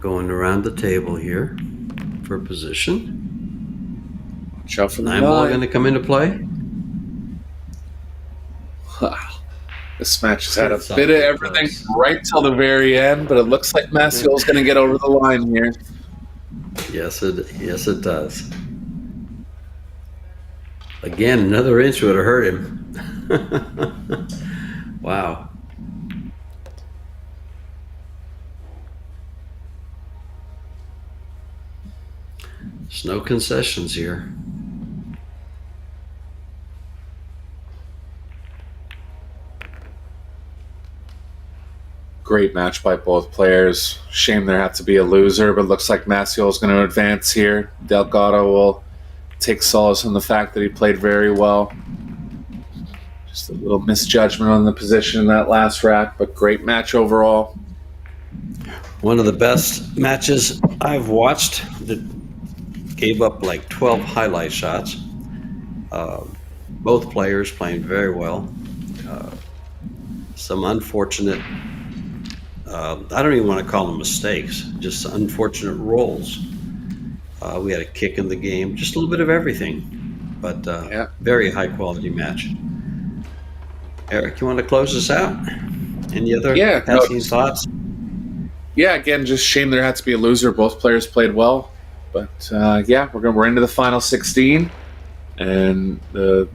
Going around the table here for position. Watch out for the 9 ball 9. going to come into play. This match has had a It's bit of awfully everything close. right till the very end, but it looks like Masiel's going to get over the line here. Yes, it does. Again, another inch would have hurt him. Wow. There's no concessions here. Great match by both players. Shame there had to be a loser, but looks like Masiel is going to advance here. Delgado will take solace in the fact that he played very well. Just a little misjudgment on the position in that last rack, but great match overall. One of the best matches I've watched that gave up like 12 highlight shots. Both players playing very well. Some unfortunate, I don't even want to call them mistakes, just unfortunate rolls. We had a kick in the game, just a little bit of everything, but very high quality match. Eric, you want to close this out? Any other passing thoughts? Yeah, again, just shame there had to be a loser. Both players played well, but we're into the final 16, and the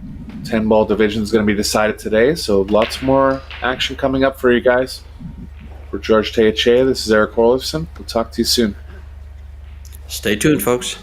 10-ball division is going to be decided today. So lots more action coming up for you guys. For George Teache, this is Eric Orlifson. We'll talk to you soon. Stay tuned, folks.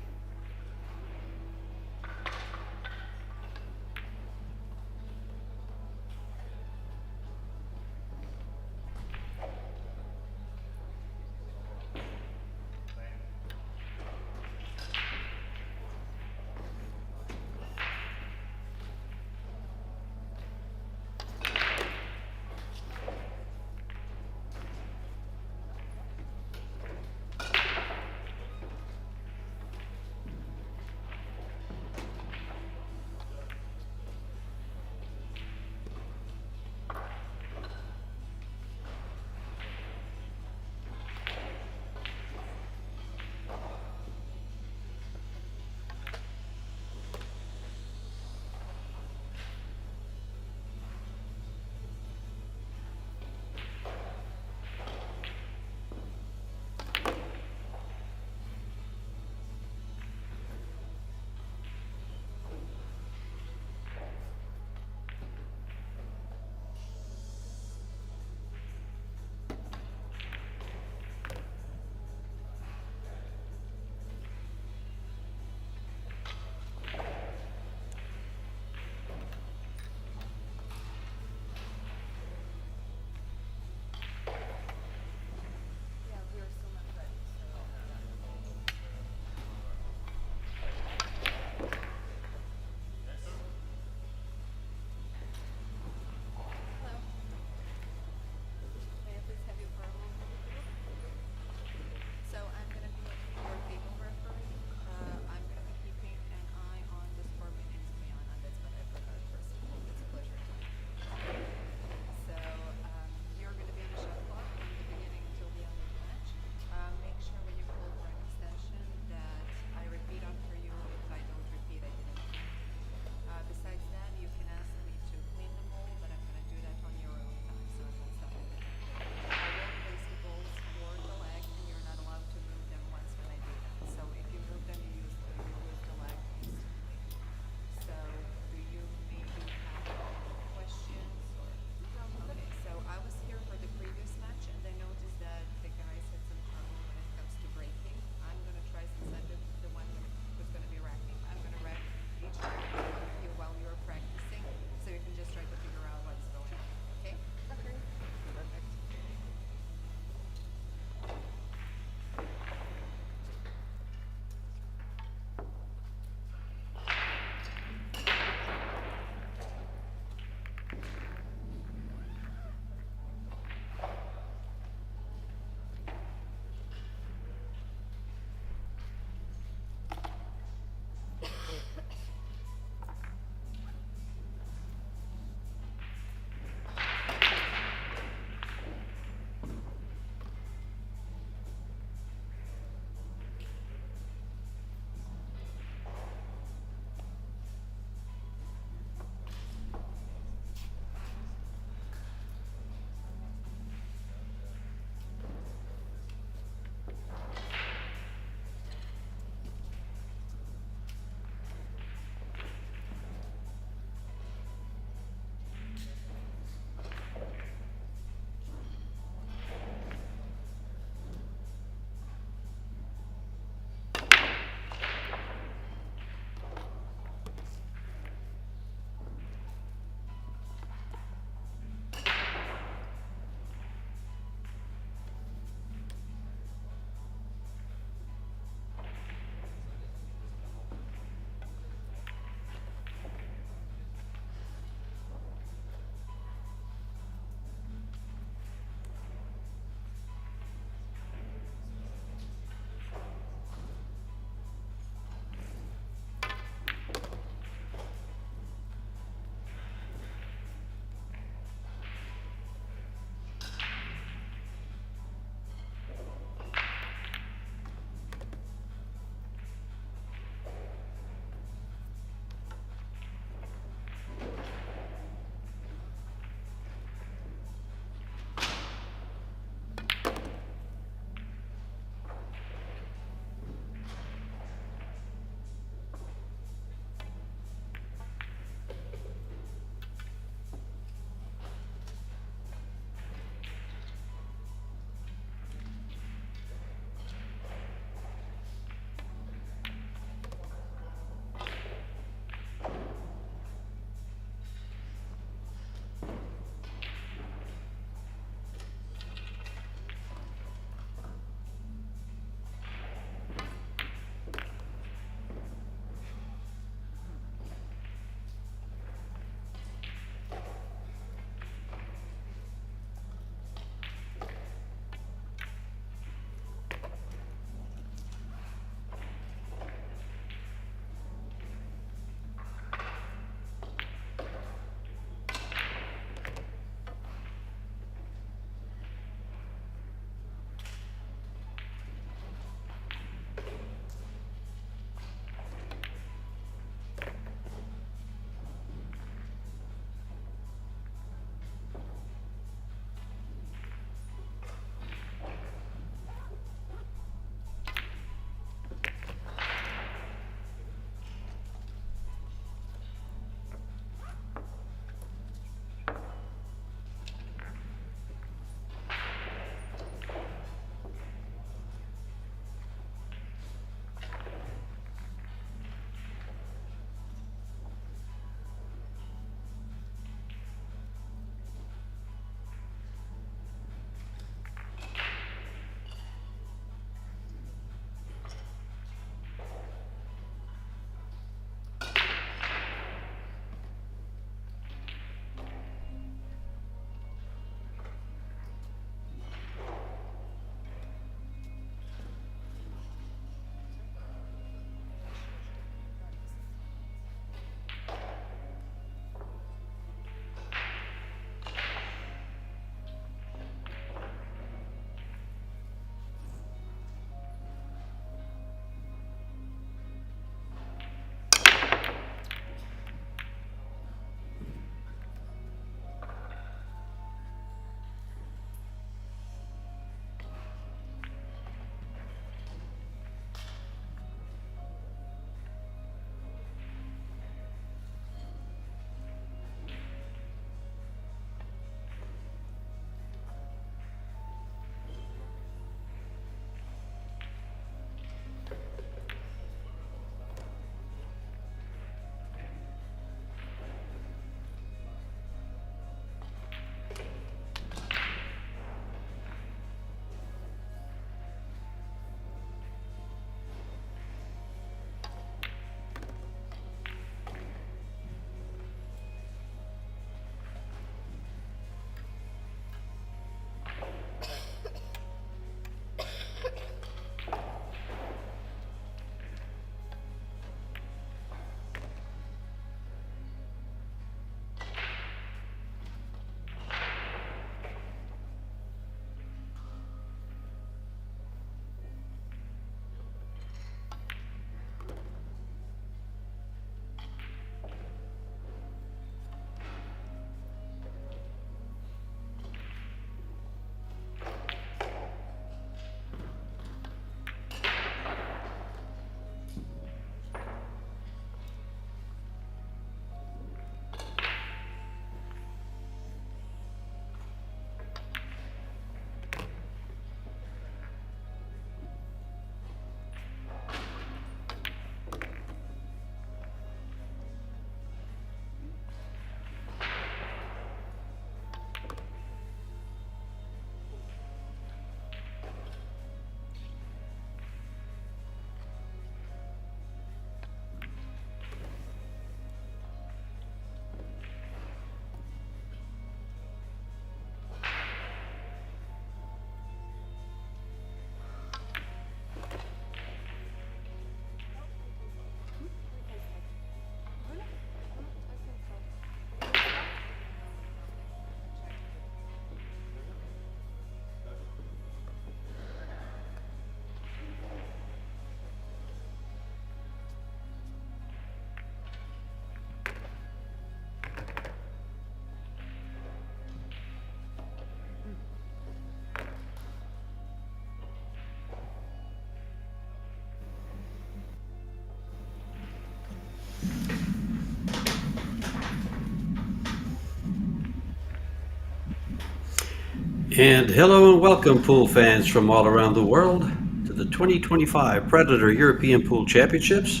And hello and welcome, pool fans from all around the world, to the 2025 Predator European Pool Championships,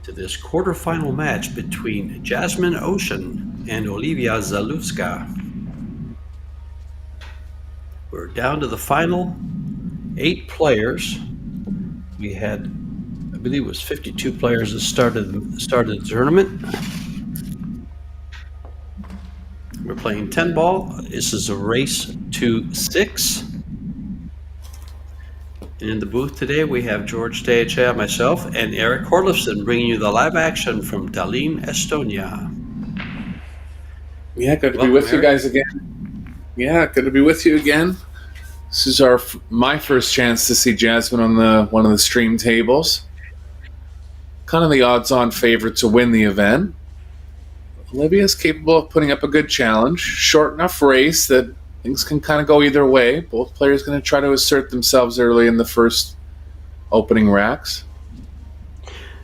to this quarterfinal match between Jasmine Ocean and Olivia Zalewska. We're down to the final 8 players. We had, I believe it was 52 players that started the tournament. We're playing 10 ball. This is a race to 6. And in the booth today, we have George Teacha, myself, and Eric Horlifson bringing you the live action from Tallinn, Estonia. Yeah, good to Welcome, be with you Eric. guys again. Yeah, good to be with you again. This is my first chance to see Jasmine on one of the stream tables. Kind of the odds-on favorite to win the event. Olivia is capable of putting up a good challenge. Short enough race that things can kind of go either way. Both players going to try to assert themselves early in the first opening racks.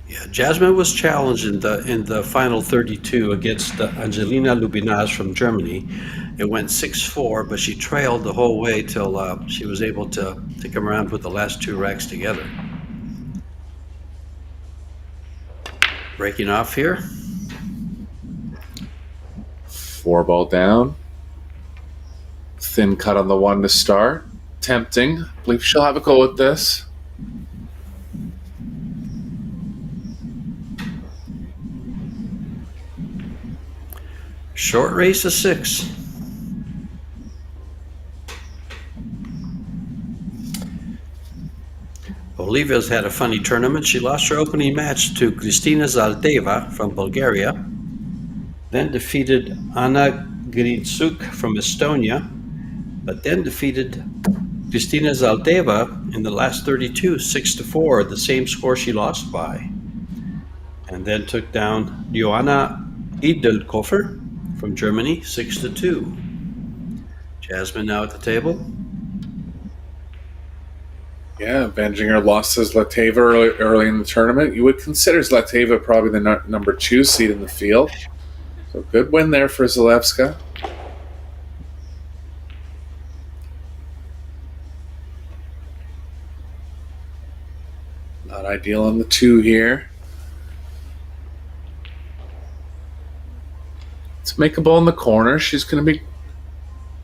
Yeah, Jasmine was challenged in the final 32 against Angelina Lubinaz from Germany. It went 6-4, but she trailed the whole way till she was able to come around and put the last 2 racks together. Breaking off here. 4 ball down. Thin cut on the 1 to start. Tempting. I believe she'll have a go with this. Short race of 6. Olivia's had a funny tournament. She lost her opening match to Kristina Zaldeva from Bulgaria, then defeated Anna Gritsuk from Estonia, but then defeated Kristina Zaldeva in the last 32, 6-4, the same score she lost by. And then took down Joanna Idelkofer from Germany, 6-2. Jasmine now at the table. Yeah, avenging her losses Zlateva early in the tournament. You would consider Zlateva probably the number 2 seed in the field. So good win there for Zalewska. Not ideal on the 2 here. Let's make a ball in the corner. She's going to be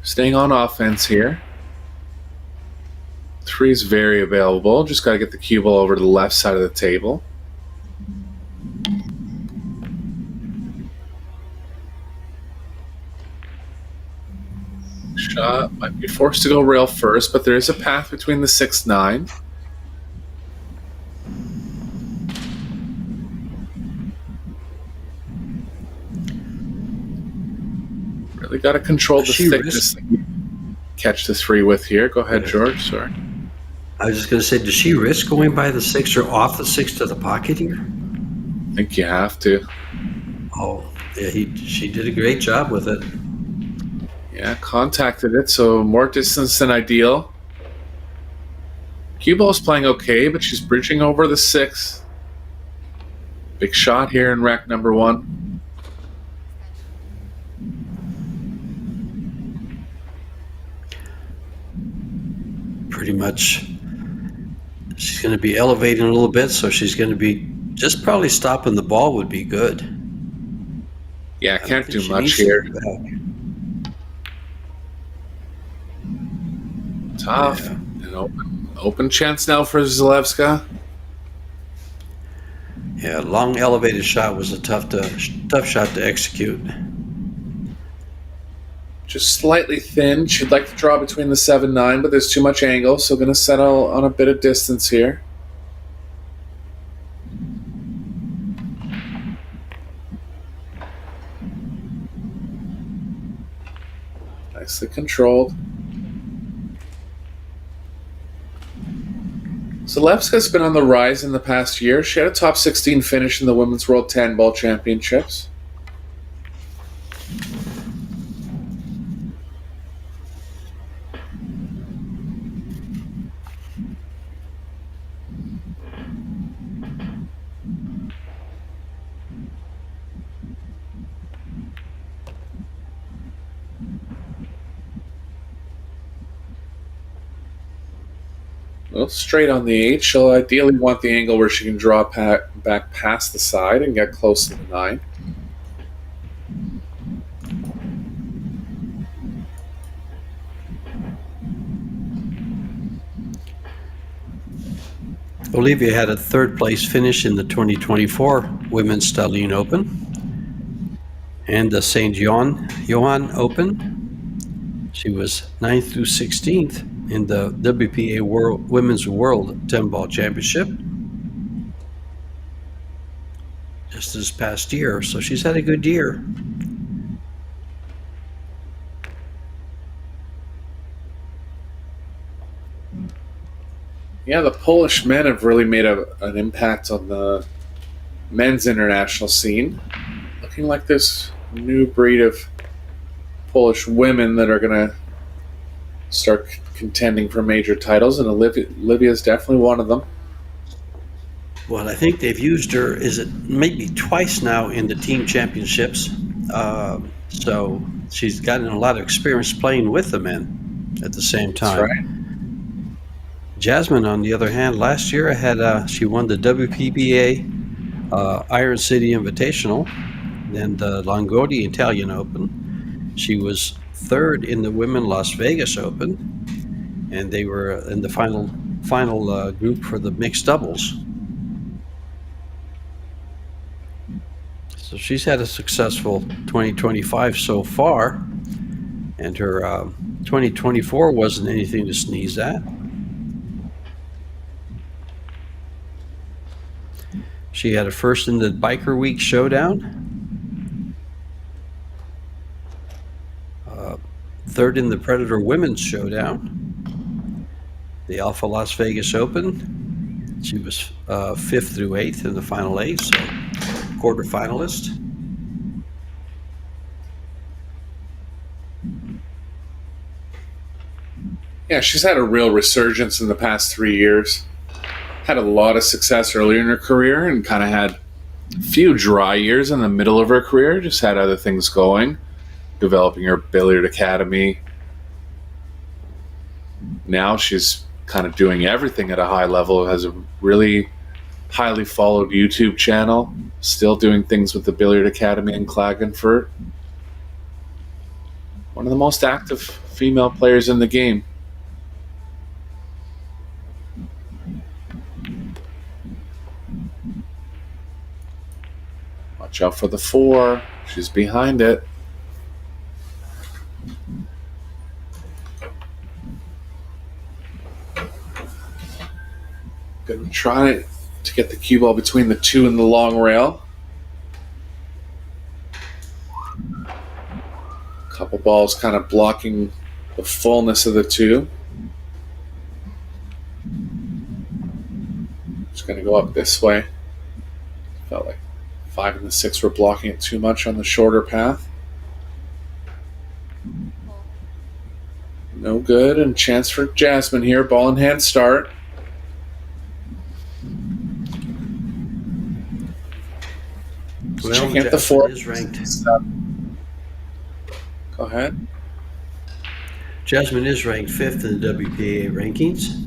staying on offense here. 3 is very available. Just got to get the cue ball over to the left side of the table. Shot might be forced to go rail first, but there is a path between the 6-9. Really got to control the thickness that you catch the 3 with here. Go ahead, George. Sorry. I was just going to say, does she risk going by the 6 or off the 6 to the pocket here? I think you have to. Oh, yeah, she did a great job with it. Yeah, contacted it, so more distance than ideal. Cue ball's playing okay, but she's bridging over the 6. Big shot here in rack number 1. Pretty much, she's going to be elevating a little bit, so she's going to be just probably stopping the ball would be good. Yeah, can't do much here. Tough. Yeah. An open chance now for Zalewska. Yeah, long elevated shot was a tough shot to execute. Just slightly thin. She'd like to draw between the 7-9, but there's too much angle, so going to settle on a bit of distance here. Nicely controlled. Zalewska's been on the rise in the past year. She had a top 16 finish in the Women's World 10 Ball Championships. Well, straight on the 8. She'll ideally want the angle where she can draw back past the side and get close to the 9. Olivia had a third place finish in the 2024 Women's Tallinn Open and the St. Johann Open. She was 9th through 16th in the WPA Women's World 10-Ball Championship just this past year, so she's had a good year. Yeah, the Polish men have really made an impact on the men's international scene. Looking like this new breed of Polish women that are going to start contending for major titles, and Olivia is definitely one of them. Well, I think they've used her, maybe twice now in the team championships. So she's gotten a lot of experience playing with the men at the same time. That's right. Jasmine, on the other hand, last year she won the WPBA Iron City Invitational and the Longodi Italian Open. She was third in the Women Las Vegas Open, and they were in the final group for the mixed doubles. So she's had a successful 2025 so far, and her 2024 wasn't anything to sneeze at. She had a first in the Biker Week Showdown, third in the Predator Women's Showdown, the Alpha Las Vegas Open. She was 5th through 8th in the final 8, so quarterfinalist. Yeah, she's had a real resurgence in the past 3 years. Had a lot of success earlier in her career and kind of had a few dry years in the middle of her career. Just had other things going, developing her billiard academy. Now she's kind of doing everything at a high level, has a really highly followed YouTube channel, still doing things with the Billiard Academy in Klagenfurt. One of the most active female players in the game. Watch out for the 4. She's behind it. Gonna try to get the cue ball between the 2 and the long rail. Couple balls kind of blocking the fullness of the 2. Just gonna go up this way. Felt like 5 and the 6 were blocking it too much on the shorter path. No good, and chance for Jasmine here. Ball in hand start. Well, Checking at the Jasmine 4. is ranked. Go ahead. Jasmine is ranked 5th in the WPA rankings.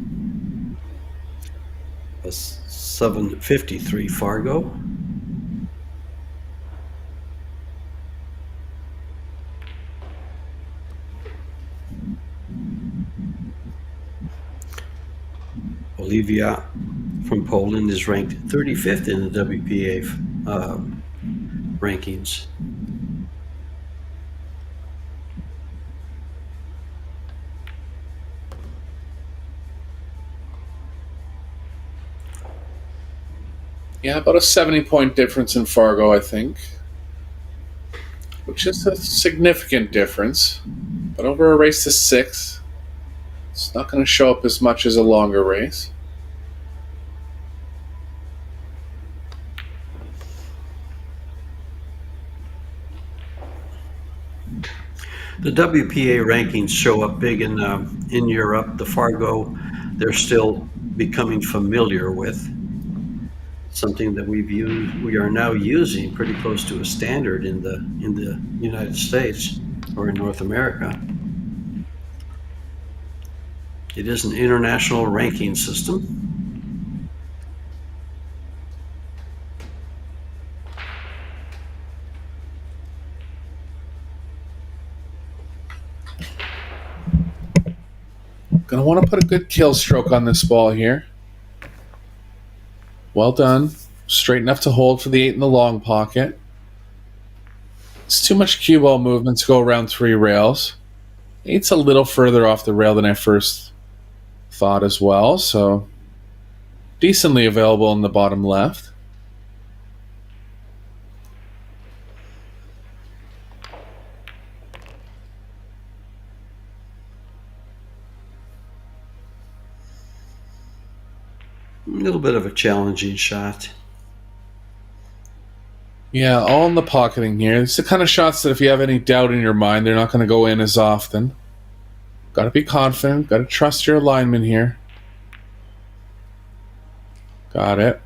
A 753 Fargo. Olivia from Poland is ranked 35th in the WPA rankings. Yeah, about a 70-point difference in Fargo, I think. Which is a significant difference. But over a race to 6, it's not going to show up as much as a longer race. The WPA rankings show up big in Europe. The Fargo, they're still becoming familiar with. Something that we are now using pretty close to a standard in the United States or in North America. It is an international ranking system. Gonna want to put a good kill stroke on this ball here. Well done. Straight enough to hold for the 8 in the long pocket. It's too much cue ball movement to go around 3 rails. 8's a little further off the rail than I first thought as well, so decently available in the bottom left. A little bit of a challenging shot. Yeah, all in the pocketing here. It's the kind of shots that if you have any doubt in your mind, they're not going to go in as often. Got to be confident. Got to trust your alignment here. Got it.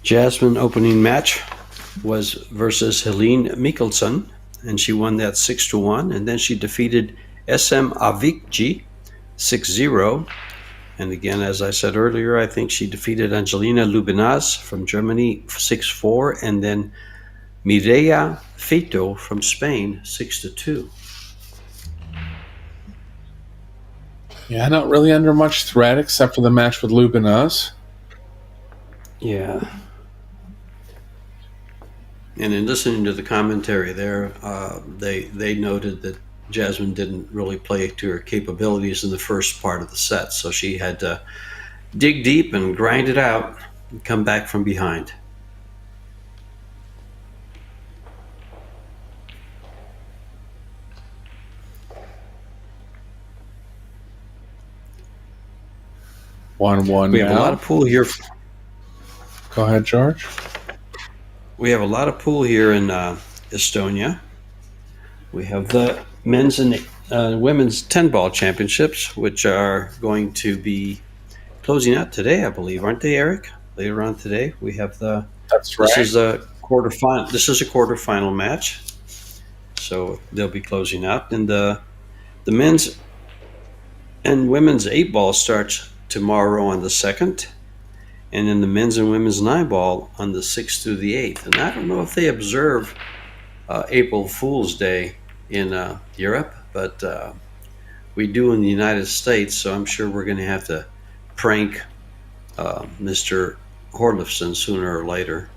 Jasmine opening match was versus Helene Mikkelsen, and she won that 6-1, and then she defeated SM Avicii 6-0. And again, as I said earlier, I think she defeated Angelina Lubinaz from Germany 6-4, and then Mireia Feito from Spain 6-2. Yeah, not really under much threat except for the match with Lubinaz. Yeah. And in listening to the commentary there, they noted that Jasmine didn't really play to her capabilities in the first part of the set, so she had to dig deep and grind it out and come back from behind. One. We have a lot of pool here. Go ahead, George. We have a lot of pool here in Estonia. We have the men's and women's 10-ball championships, which are going to be closing out today, I believe, aren't they, Eric? Later on today, we have the. That's right. This is a quarterfinal. This is a quarterfinal match, so they'll be closing out, and the men's and women's 8-ball starts tomorrow on the 2nd. And then the men's and women's 9-ball on the 6th through the 8th. And I don't know if they observe April Fool's Day in Europe, but we do in the United States, so I'm sure we're going to have to prank Mr. Horlifson sooner or later.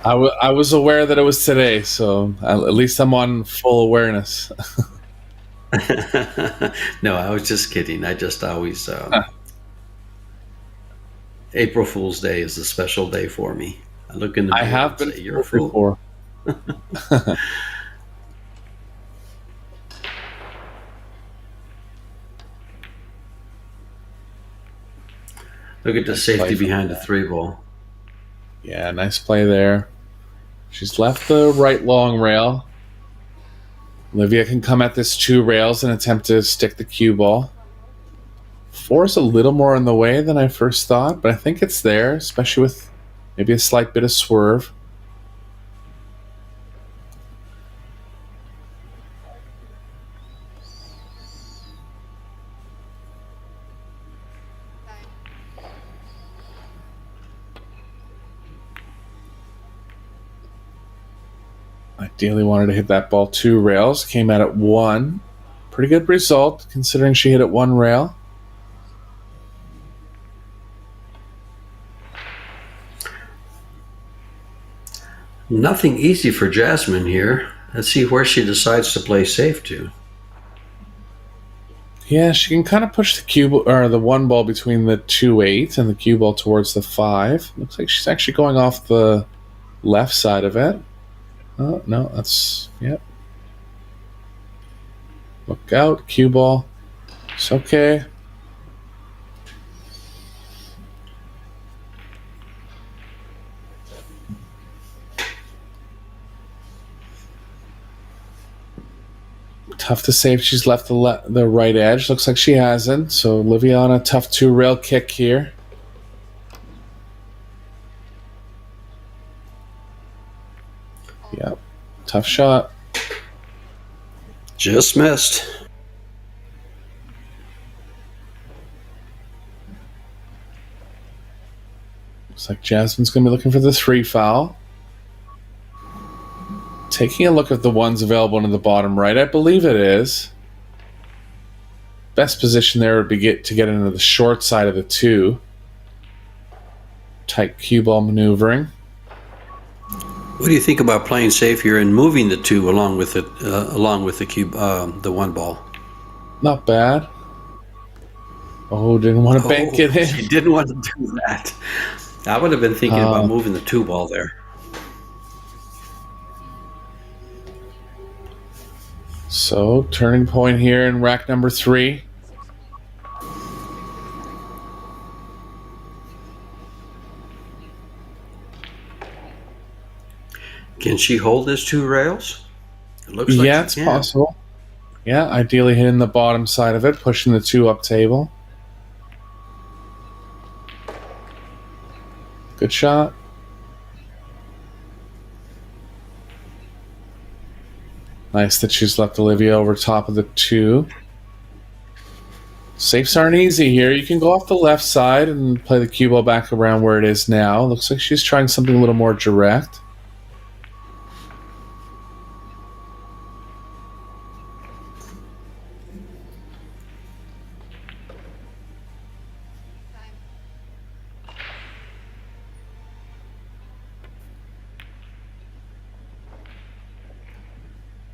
I was aware that it was today, so at least I'm on full awareness. No, I was just kidding. I just always April Fool's Day is a special day for me. I look in the mirror. I have been say, "You're a fool." before. Look at the safety behind the 3-ball. Yeah, nice play there. She's left the right long rail. Olivia can come at this 2 rails and attempt to stick the cue ball. 4 is a little more in the way than I first thought, but I think it's there, especially with maybe a slight bit of swerve. Ideally wanted to hit that ball 2 rails. Came at it 1. Pretty good result considering she hit it 1 rail. Nothing easy for Jasmine here. Let's see where she decides to play safe to. Yeah, she can kind of push the cue or the 1 ball between the 2-8 and the cue ball towards the 5. Looks like she's actually going off the left side of it. Oh, no, that's, yep. Look out, cue ball. It's okay. Tough to say if she's left the right edge. Looks like she hasn't. So Olivia on a tough 2-rail kick here. Yep. Tough shot. Just missed. Looks like Jasmine's going to be looking for the 3 foul. Taking a look at the ones available in the bottom right, I believe it is. Best position there would be to get into the short side of the 2. Tight cue ball maneuvering. What do you think about playing safe here and moving the 2 along with the cube, the 1 ball? Not bad. Oh, didn't want to bank it in. She didn't want to do that. I would have been thinking about moving the 2 ball there. So, turning point here in rack number 3. Can she hold this 2 rails? It looks like Yeah, it's she can. possible. Yeah, ideally hitting the bottom side of it, pushing the 2 up table. Good shot. Nice that she's left Olivia over top of the 2. Safes aren't easy here. You can go off the left side and play the cue ball back around where it is now. Looks like she's trying something a little more direct.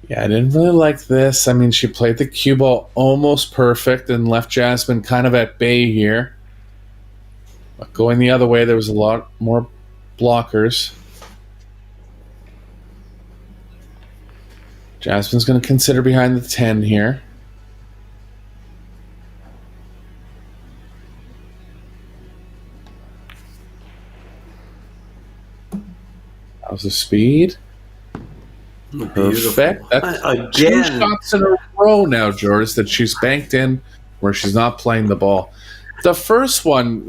Yeah, I didn't really like this. I mean, she played the cue ball almost perfect and left Jasmine kind of at bay here. But going the other way, there was a lot more blockers. Jasmine's going to consider behind the 10 here. That was the speed. Perfect. That's Again. 2 shots in a row now, Joris, that she's banked in where she's not playing the ball. The first one,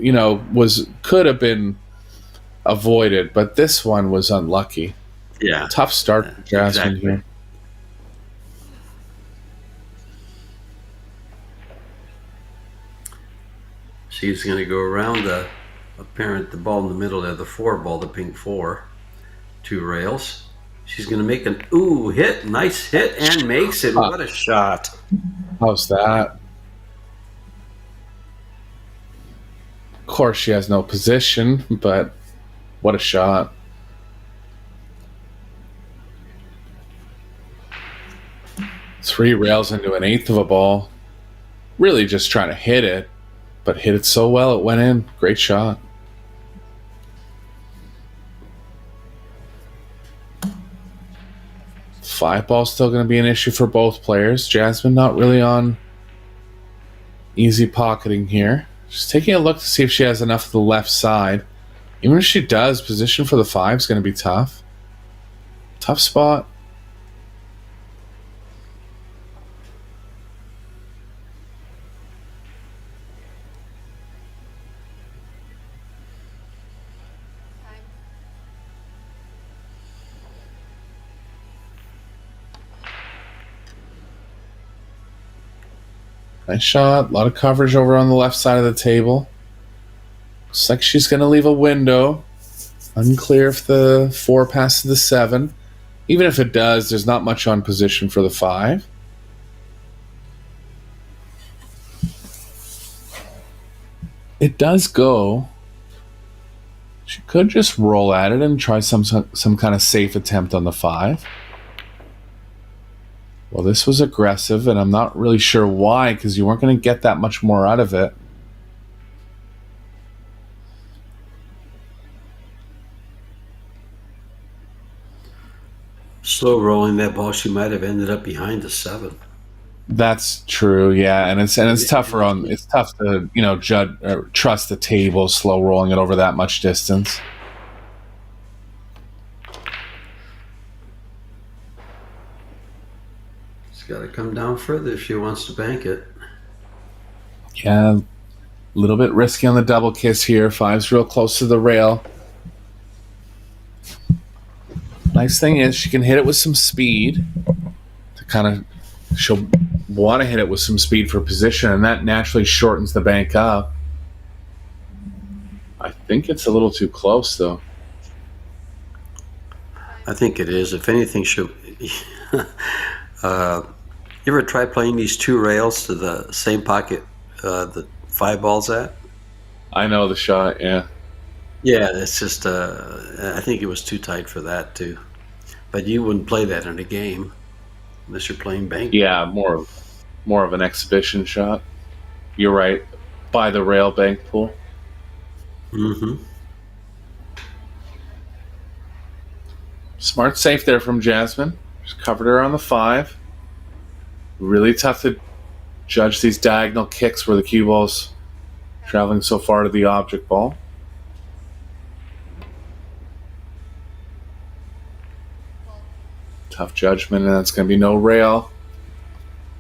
could have been avoided, but this one was unlucky. Yeah. Tough start for Jasmine here. She's going to go around the ball in the middle there, the 4 ball, the pink 4. 2 rails. She's going to make an hit. Nice hit and makes it. What a shot. How's that? Of course, she has no position, but what a shot. Three rails into an eighth of a ball. Really just trying to hit it, but hit it so well it went in. Great shot. Five ball still going to be an issue for both players. Jasmine not really on easy pocketing here. She's taking a look to see if she has enough to the left side. Even if she does, position for the 5 is going to be tough. Tough spot. Nice shot. A lot of coverage over on the left side of the table. Looks like she's going to leave a window. Unclear if the 4 passes the 7. Even if it does, there's not much on position for the 5. It does go. She could just roll at it and try some kind of safe attempt on the 5. Well, this was aggressive, and I'm not really sure why, because you weren't going to get that much more out of it. Slow rolling that ball, she might have ended up behind the 7. That's true, yeah, and it's tougher on. It's tough to judge or trust the table slow rolling it over that much distance. got to come down further if she wants to bank it. Yeah, a little bit risky on the double kiss here. 5's real close to the rail. Nice thing is she can hit it with some speed to kind of, she'll want to hit it with some speed for position, and that naturally shortens the bank up. I think it's a little too close, though. I think it is. If anything, she'll... you ever try playing these two rails to the same pocket the 5 ball's at? I know the shot, yeah. Yeah, it's just, I think it was too tight for that, too. But you wouldn't play that in a game unless you're playing bank. Yeah, more of an exhibition shot. You're right. By the rail bank pool. Mm-hmm. Smart safe there from Jasmine. Just covered her on the 5. Really tough to judge these diagonal kicks where the cue ball's traveling so far to the object ball. Tough judgment, and that's going to be no rail.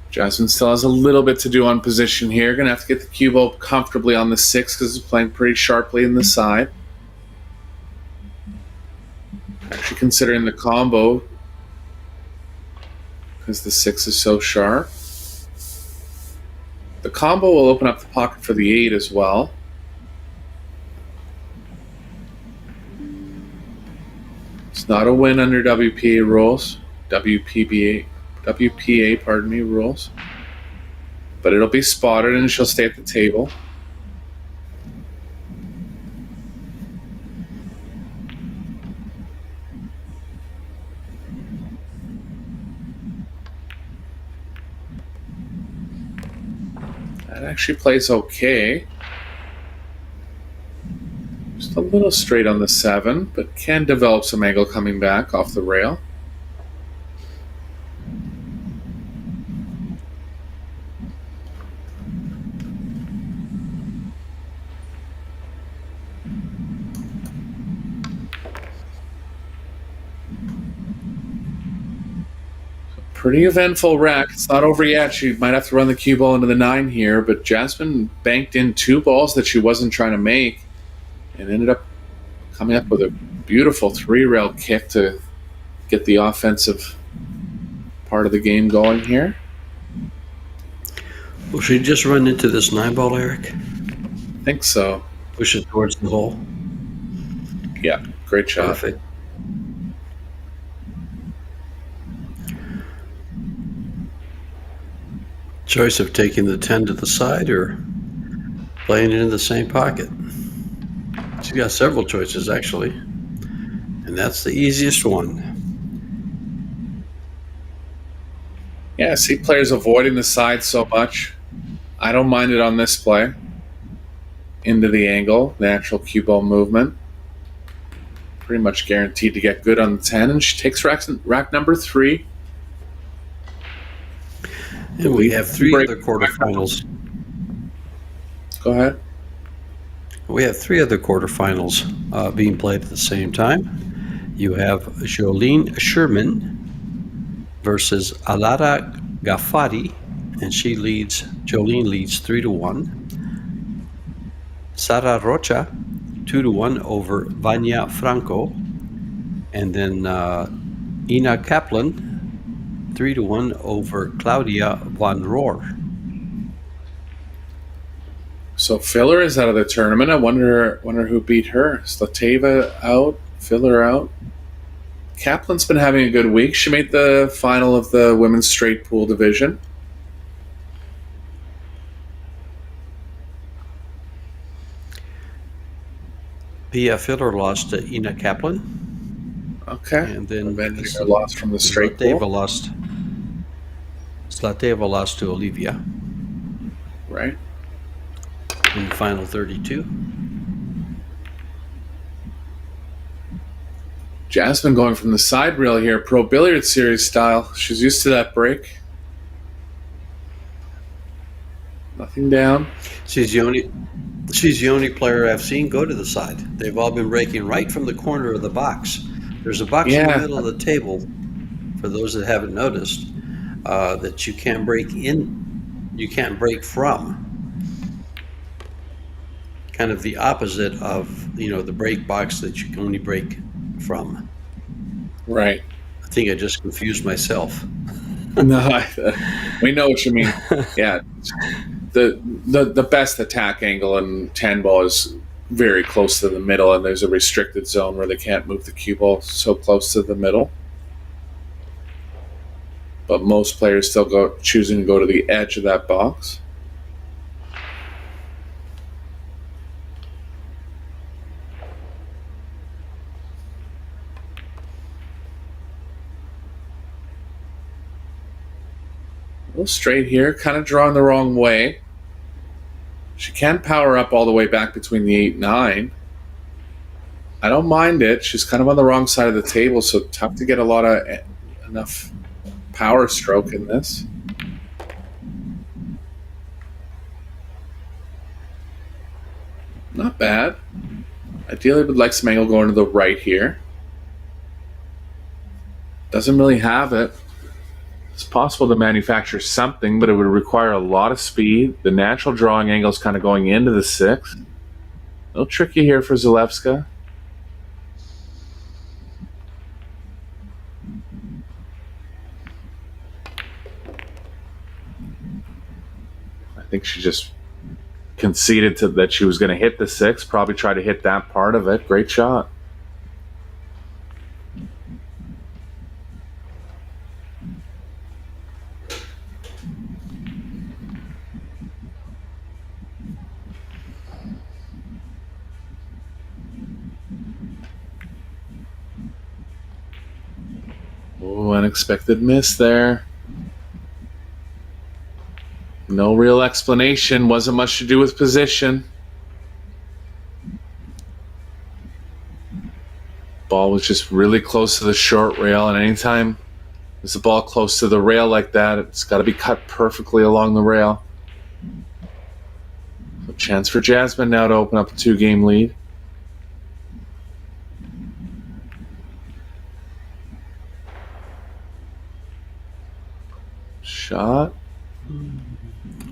Jasmine still has a little bit to do on position here. Going to have to get the cue ball comfortably on the 6 because it's playing pretty sharply in the side. Actually considering the combo because the 6 is so sharp. The combo will open up the pocket for the 8 as well. It's not a win under WPA rules. WPA, pardon me, rules. But it'll be spotted and she'll stay at the table. That actually plays okay. Just a little straight on the 7, but can develop some angle coming back off the rail. Pretty eventful rack. It's not over yet. She might have to run the cue ball into the 9 here, but Jasmine banked in 2 balls that she wasn't trying to make and ended up coming up with a beautiful 3-rail kick to get the offensive part of the game going here. Will she just run into this 9 ball, Eric? I think so. Push it towards the hole? Yeah, great shot. Perfect. Choice of taking the 10 to the side or playing it in the same pocket. She's got several choices, actually, and that's the easiest one. Yeah, I see players avoiding the side so much. I don't mind it on this play. Into the angle, the actual cue ball movement. Pretty much guaranteed to get good on the 10, and she takes rack number 3. And we have 3 other quarterfinals. Go ahead. We have 3 other quarterfinals being played at the same time. You have Jolene Sherman versus Alara Ghaffari, and Jolene leads 3-1. Sara Rocha, 2-1 over Vanya Franco. And then Ina Kaplan, 3-1 over Claudia Van Roer. So Filler is out of the tournament. I wonder who beat her. Slateva out, Filler out. Kaplan's been having a good week. She made the final of the women's straight pool division. Pia Filler lost to Ina Kaplan. Okay. And then Avenging a loss from the straight pool. Slateva lost to Olivia. Right. In the final 32. Jasmine going from the side rail here, Pro Billiard Series style. She's used to that break. Nothing down. She's the only player I've seen go to the side. They've all been breaking right from the corner of the box. There's a box in the middle of the table, for those that haven't noticed. that you can't break from. Kind of the opposite of, the break box that you can only break from. Right. I think I just confused myself. No, we know what you mean. Yeah, the best attack angle in 10 ball is very close to the middle, and there's a restricted zone where they can't move the cue ball so close to the middle. But most players still choosing to go to the edge of that box. A little straight here, kind of drawing the wrong way. She can power up all the way back between the 8-9. I don't mind it. She's kind of on the wrong side of the table, so tough to get enough power stroke in this. Not bad. Ideally, would like some angle going to the right here. Doesn't really have it. It's possible to manufacture something, but it would require a lot of speed. The natural drawing angle is kind of going into the 6. A little tricky here for Zalewska. I think she just conceded that she was going to hit the 6, probably try to hit that part of it. Great shot. Oh, unexpected miss there. No real explanation. Wasn't much to do with position. Ball was just really close to the short rail, and anytime there's a ball close to the rail like that, it's got to be cut perfectly along the rail. So chance for Jasmine now to open up a 2-game lead. Shot.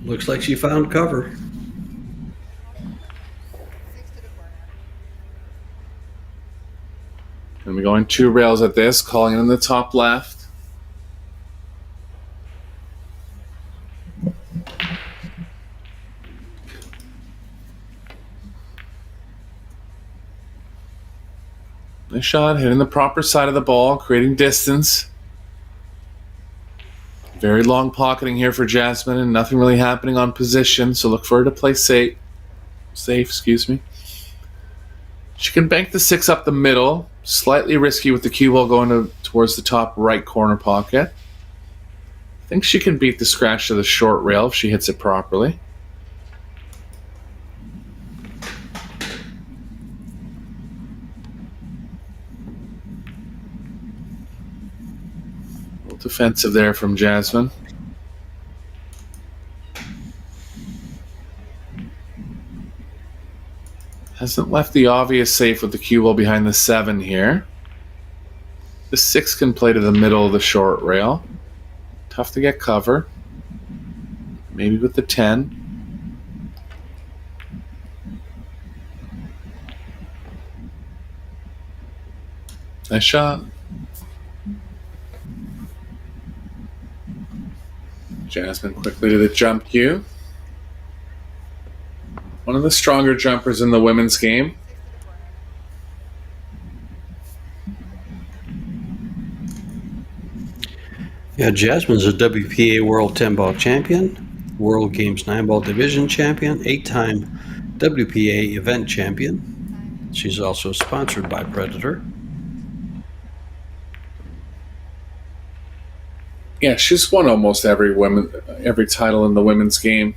Looks like she found cover. Gonna be going 2 rails at this, calling it in the top left. Nice shot, hitting the proper side of the ball, creating distance. Very long pocketing here for Jasmine, and nothing really happening on position, so look for her to play safe. Excuse me. She can bank the 6 up the middle, slightly risky with the cue ball going towards the top right corner pocket. I think she can beat the scratch to the short rail if she hits it properly. Defensive there from Jasmine. Hasn't left the obvious safe with the cue ball behind the 7 here. The 6 can play to the middle of the short rail. Tough to get cover. Maybe with the 10. Nice shot. Jasmine quickly to the jump cue. One of the stronger jumpers in the women's game. Yeah, Jasmine's a WPA World 10-ball champion, World Games 9-ball division champion, 8-time WPA event champion. She's also sponsored by Predator. Yeah, she's won almost every title in the women's game.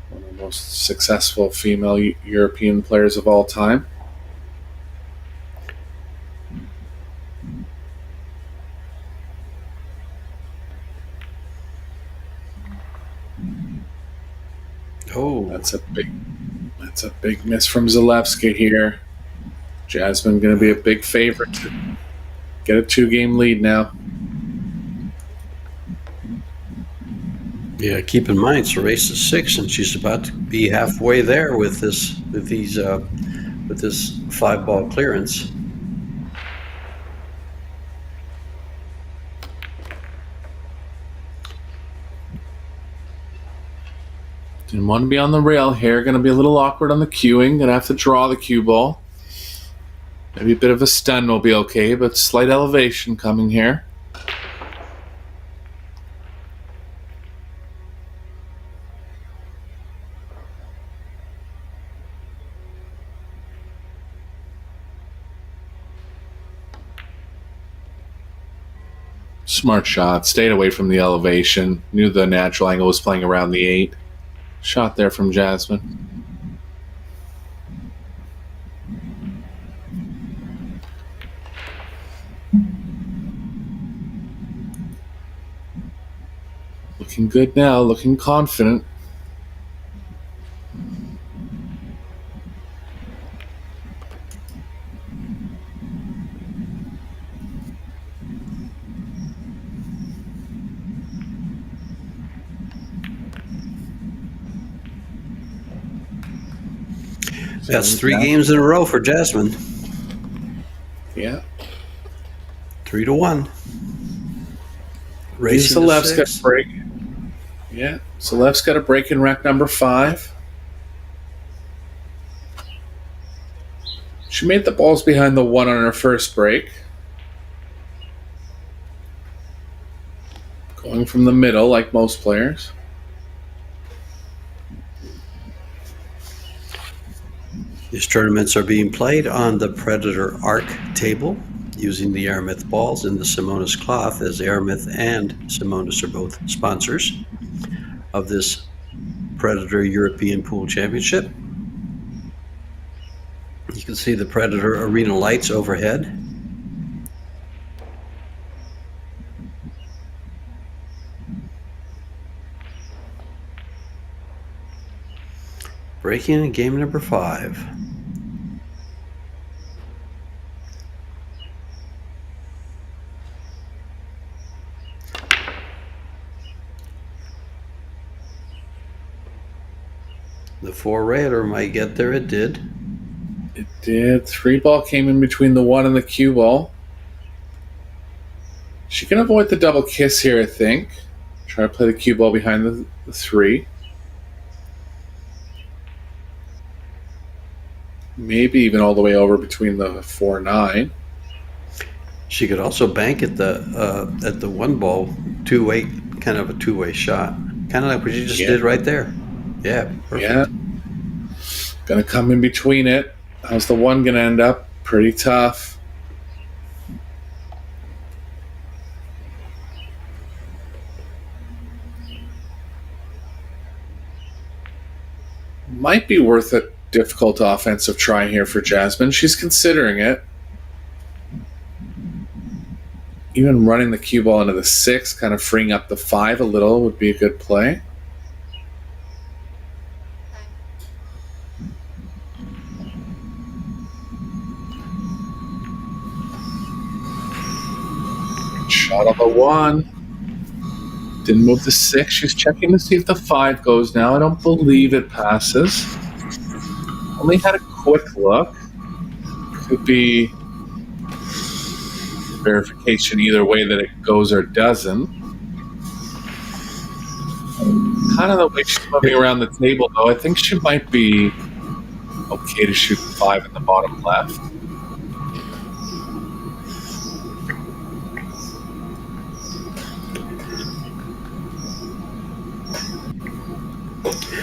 One of the most successful female European players of all time. Oh, That's a big miss from Zalewska here. Jasmine going to be a big favorite to get a 2-game lead now. Yeah, keep in mind it's a race to 6, and she's about to be halfway there with this 5-ball clearance. Didn't want to be on the rail here. Going to be a little awkward on the cueing. Going to have to draw the cue ball. Maybe a bit of a stun will be okay, but slight elevation coming here. Smart shot. Stayed away from the elevation. Knew the natural angle was playing around the 8. Shot there from Jasmine. Looking good now. Looking confident. That's 3 games in a row for Jasmine. Yeah. 3-1. Racing to Celeb's got 6. a break. Yeah. Celeb's got a break in rack number 5. She made the balls behind the 1 on her first break. Going from the middle like most players. These tournaments are being played on the Predator Arc table using the Aramith balls and the Simonis cloth, as Aramith and Simonis are both sponsors of this Predator European Pool Championship. You can see the Predator arena lights overhead. Breaking in game number 5. The 4-raider might get there. It did. It did. 3-ball came in between the 1 and the cue ball. She can avoid the double kiss here, I think. Try to play the cue ball behind the 3. Maybe even all the way over between the 4-9. She could also bank at the 1 ball, 2-8, kind of a 2-way shot, kind of like what you just did right there. Yeah, perfect. Yeah. Gonna come in between it. How's the 1 gonna end up? Pretty tough. Might be worth a difficult offensive try here for Jasmine. She's considering it. Even running the cue ball into the 6, kind of freeing up the 5 a little, would be a good play. Shot on the 1. Didn't move the 6. She's checking to see if the 5 goes now. I don't believe it passes. Only had a quick look. Could be verification either way that it goes or doesn't. Kind of the way she's moving around the table, though, I think she might be okay to shoot the 5 in the bottom left.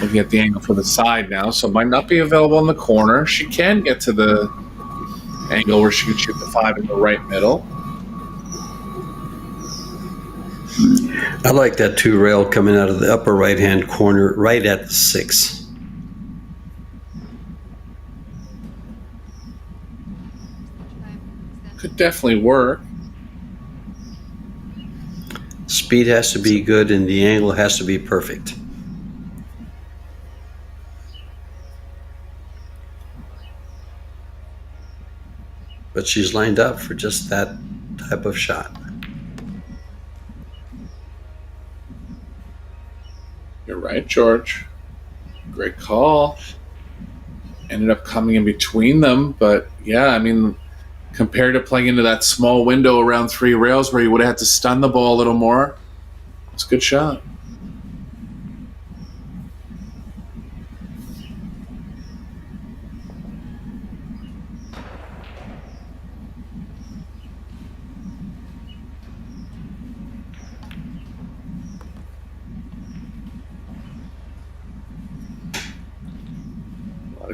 Looking at the angle for the side now, so might not be available in the corner. She can get to the angle where she could shoot the 5 in the right middle. I like that 2 rail coming out of the upper right-hand corner, right at the 6. Could definitely work. Speed has to be good and the angle has to be perfect. but she's lined up for just that type of shot. You're right, George. Great call. Ended up coming in between them, but yeah, I mean, compared to playing into that small window around 3 rails where you would have had to stun the ball a little more, it's a good shot.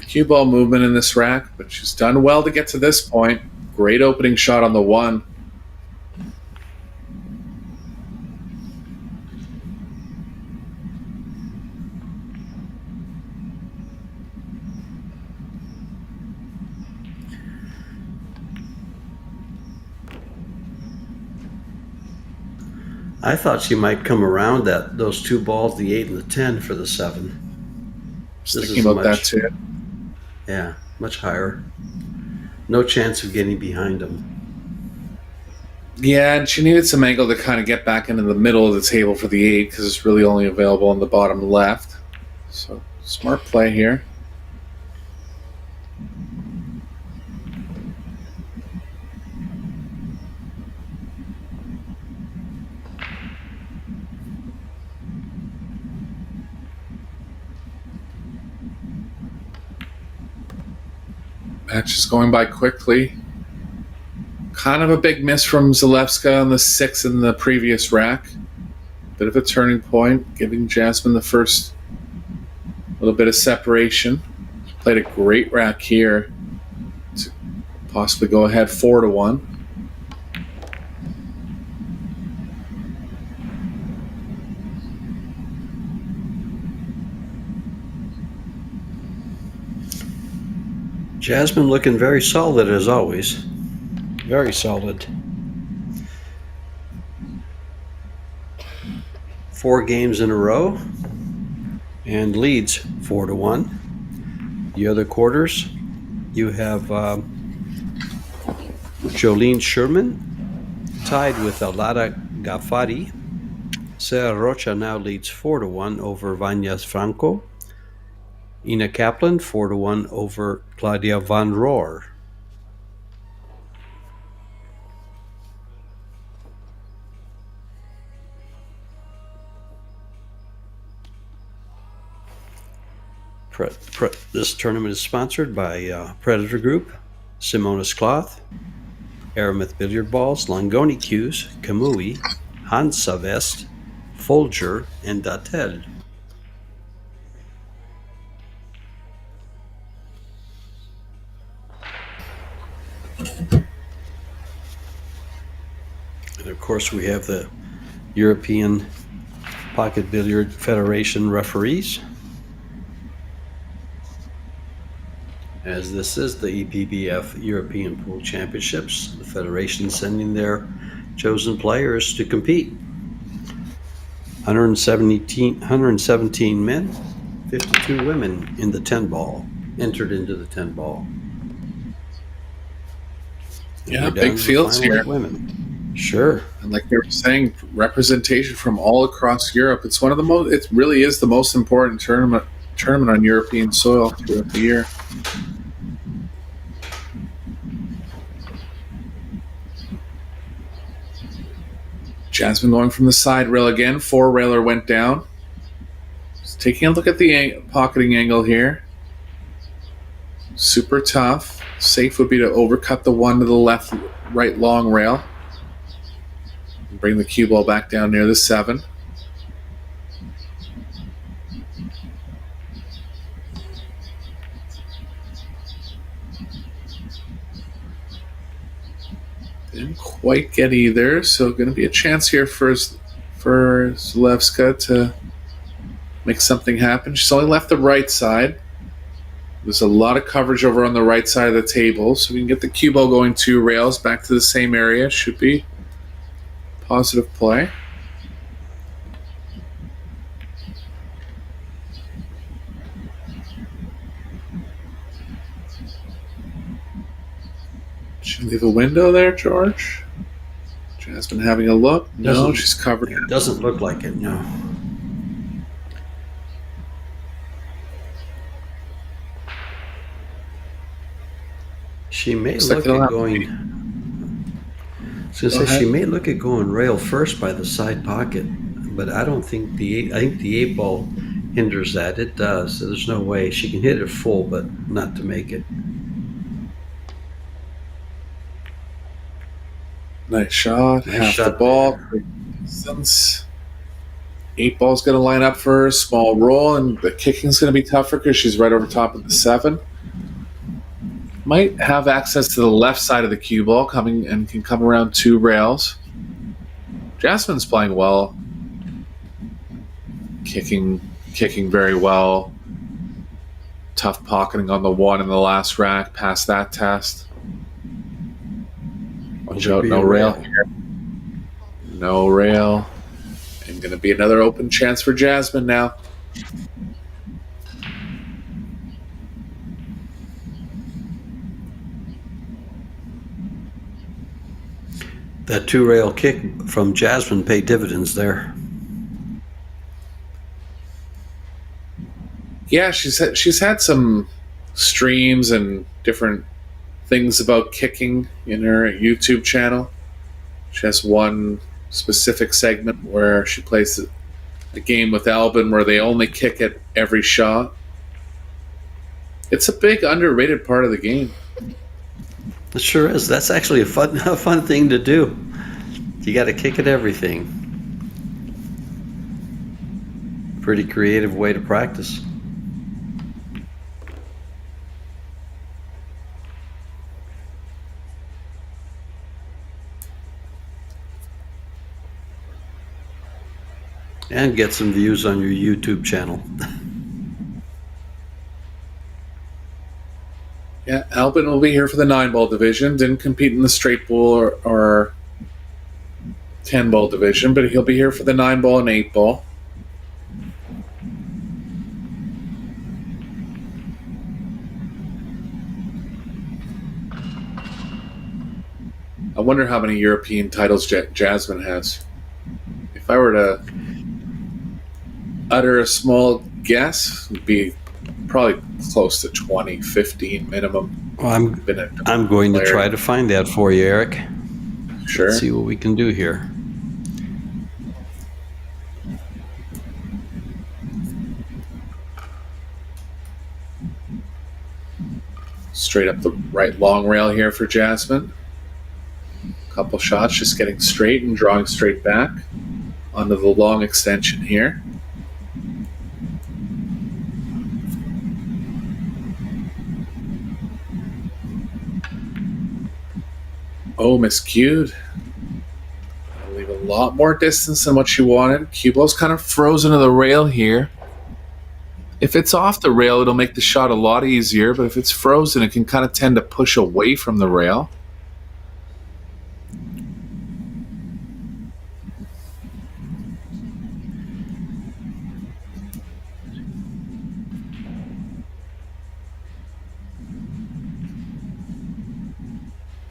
Cue ball movement in this rack, but she's done well to get to this point. Great opening shot on the 1. I thought she might come around those 2 balls, the 8 and the 10, for the 7. Just thinking about that too. Yeah, much higher. No chance of getting behind them. Yeah, and she needed some angle to kind of get back into the middle of the table for the 8 because it's really only available on the bottom left. So, smart play here. Match is going by quickly. Kind of a big miss from Zalewska on the 6 in the previous rack. Bit of a turning point, giving Jasmine the first little bit of separation. Played a great rack here to possibly go ahead 4-1. Jasmine looking very solid as always. Very solid. 4 games in a row and leads 4-1. The other quarters, you have Jolene Sherman tied with Alada Gafari. Sarah Rocha now leads 4-1 over Vanya Franco. Ina Kaplan 4-1 over Claudia Van Roer. This tournament is sponsored by Predator Group, Simonis Cloth, Aramith Billiard Balls, Langoni Cues, Kamui, Hansa Vest, Folger, and DATEL. And of course, we have the European Pocket Billiard Federation referees, as this is the Epbf European Pool Championships. The federation sending their chosen players to compete. 117 men, 52 women in the 10 ball, entered into the 10 ball. Yeah, big fields here. Women. Sure. And like they were saying, representation from all across Europe. It's one of the most. It really is the most important tournament on European soil throughout the year. Jasmine going from the side rail again. 4-railer went down. Just taking a look at the pocketing angle here. Super tough. Safe would be to overcut the 1 to the left, right long rail. Bring the cue ball back down near the 7. Didn't quite get either, so going to be a chance here for Zalewska to make something happen. She's only left the right side. There's a lot of coverage over on the right side of the table, so we can get the cue ball going 2 rails back to the same area. Should be positive play. Should I leave a window there, George? Jasmine having a look? No, Doesn't- she's covered. It doesn't look like it, no. She may Looks like look it'll at have to going. be. I was gonna Go say she ahead. may look at going rail first by the side pocket, but I don't think I think the 8-ball hinders that. It does. So there's no way she can hit it full, but not to make it. Nice shot. Nice Half the shot ball. there. Great distance. 8-ball's going to line up for her. Small roll, and the kicking's going to be tougher because she's right over top of the 7. Might have access to the left side of the cue ball, coming and can come around 2 rails. Jasmine's playing well. Kicking very well. Tough pocketing on the 1 in the last rack. Past that test. Watch Will out, be no a rail rail. here. No rail. And going to be another open chance for Jasmine now. That 2-rail kick from Jasmine paid dividends there. Yeah, she's had some streams and different things about kicking in her YouTube channel. She has one specific segment where she plays a game with Albin where they only kick at every shot. It's a big underrated part of the game. It sure is. That's actually a fun thing to do. You got to kick at everything. Pretty creative way to practice. And get some views on your YouTube channel. Yeah, Albin will be here for the 9-ball division. Didn't compete in the straight ball or 10-ball division, but he'll be here for the 9-ball and 8-ball. I wonder how many European titles Jasmine has. If I were to utter a small guess, it'd be probably close to 20, 15 minimum. Well, I'm going to try to find that for you, Eric. Sure. Let's see what we can do here. Straight up the right long rail here for Jasmine. Couple shots, just getting straight and drawing straight back onto the long extension here. Oh, miscued. I leave a lot more distance than what she wanted. Cue ball's kind of frozen to the rail here. If it's off the rail, it'll make the shot a lot easier, but if it's frozen, it can kind of tend to push away from the rail.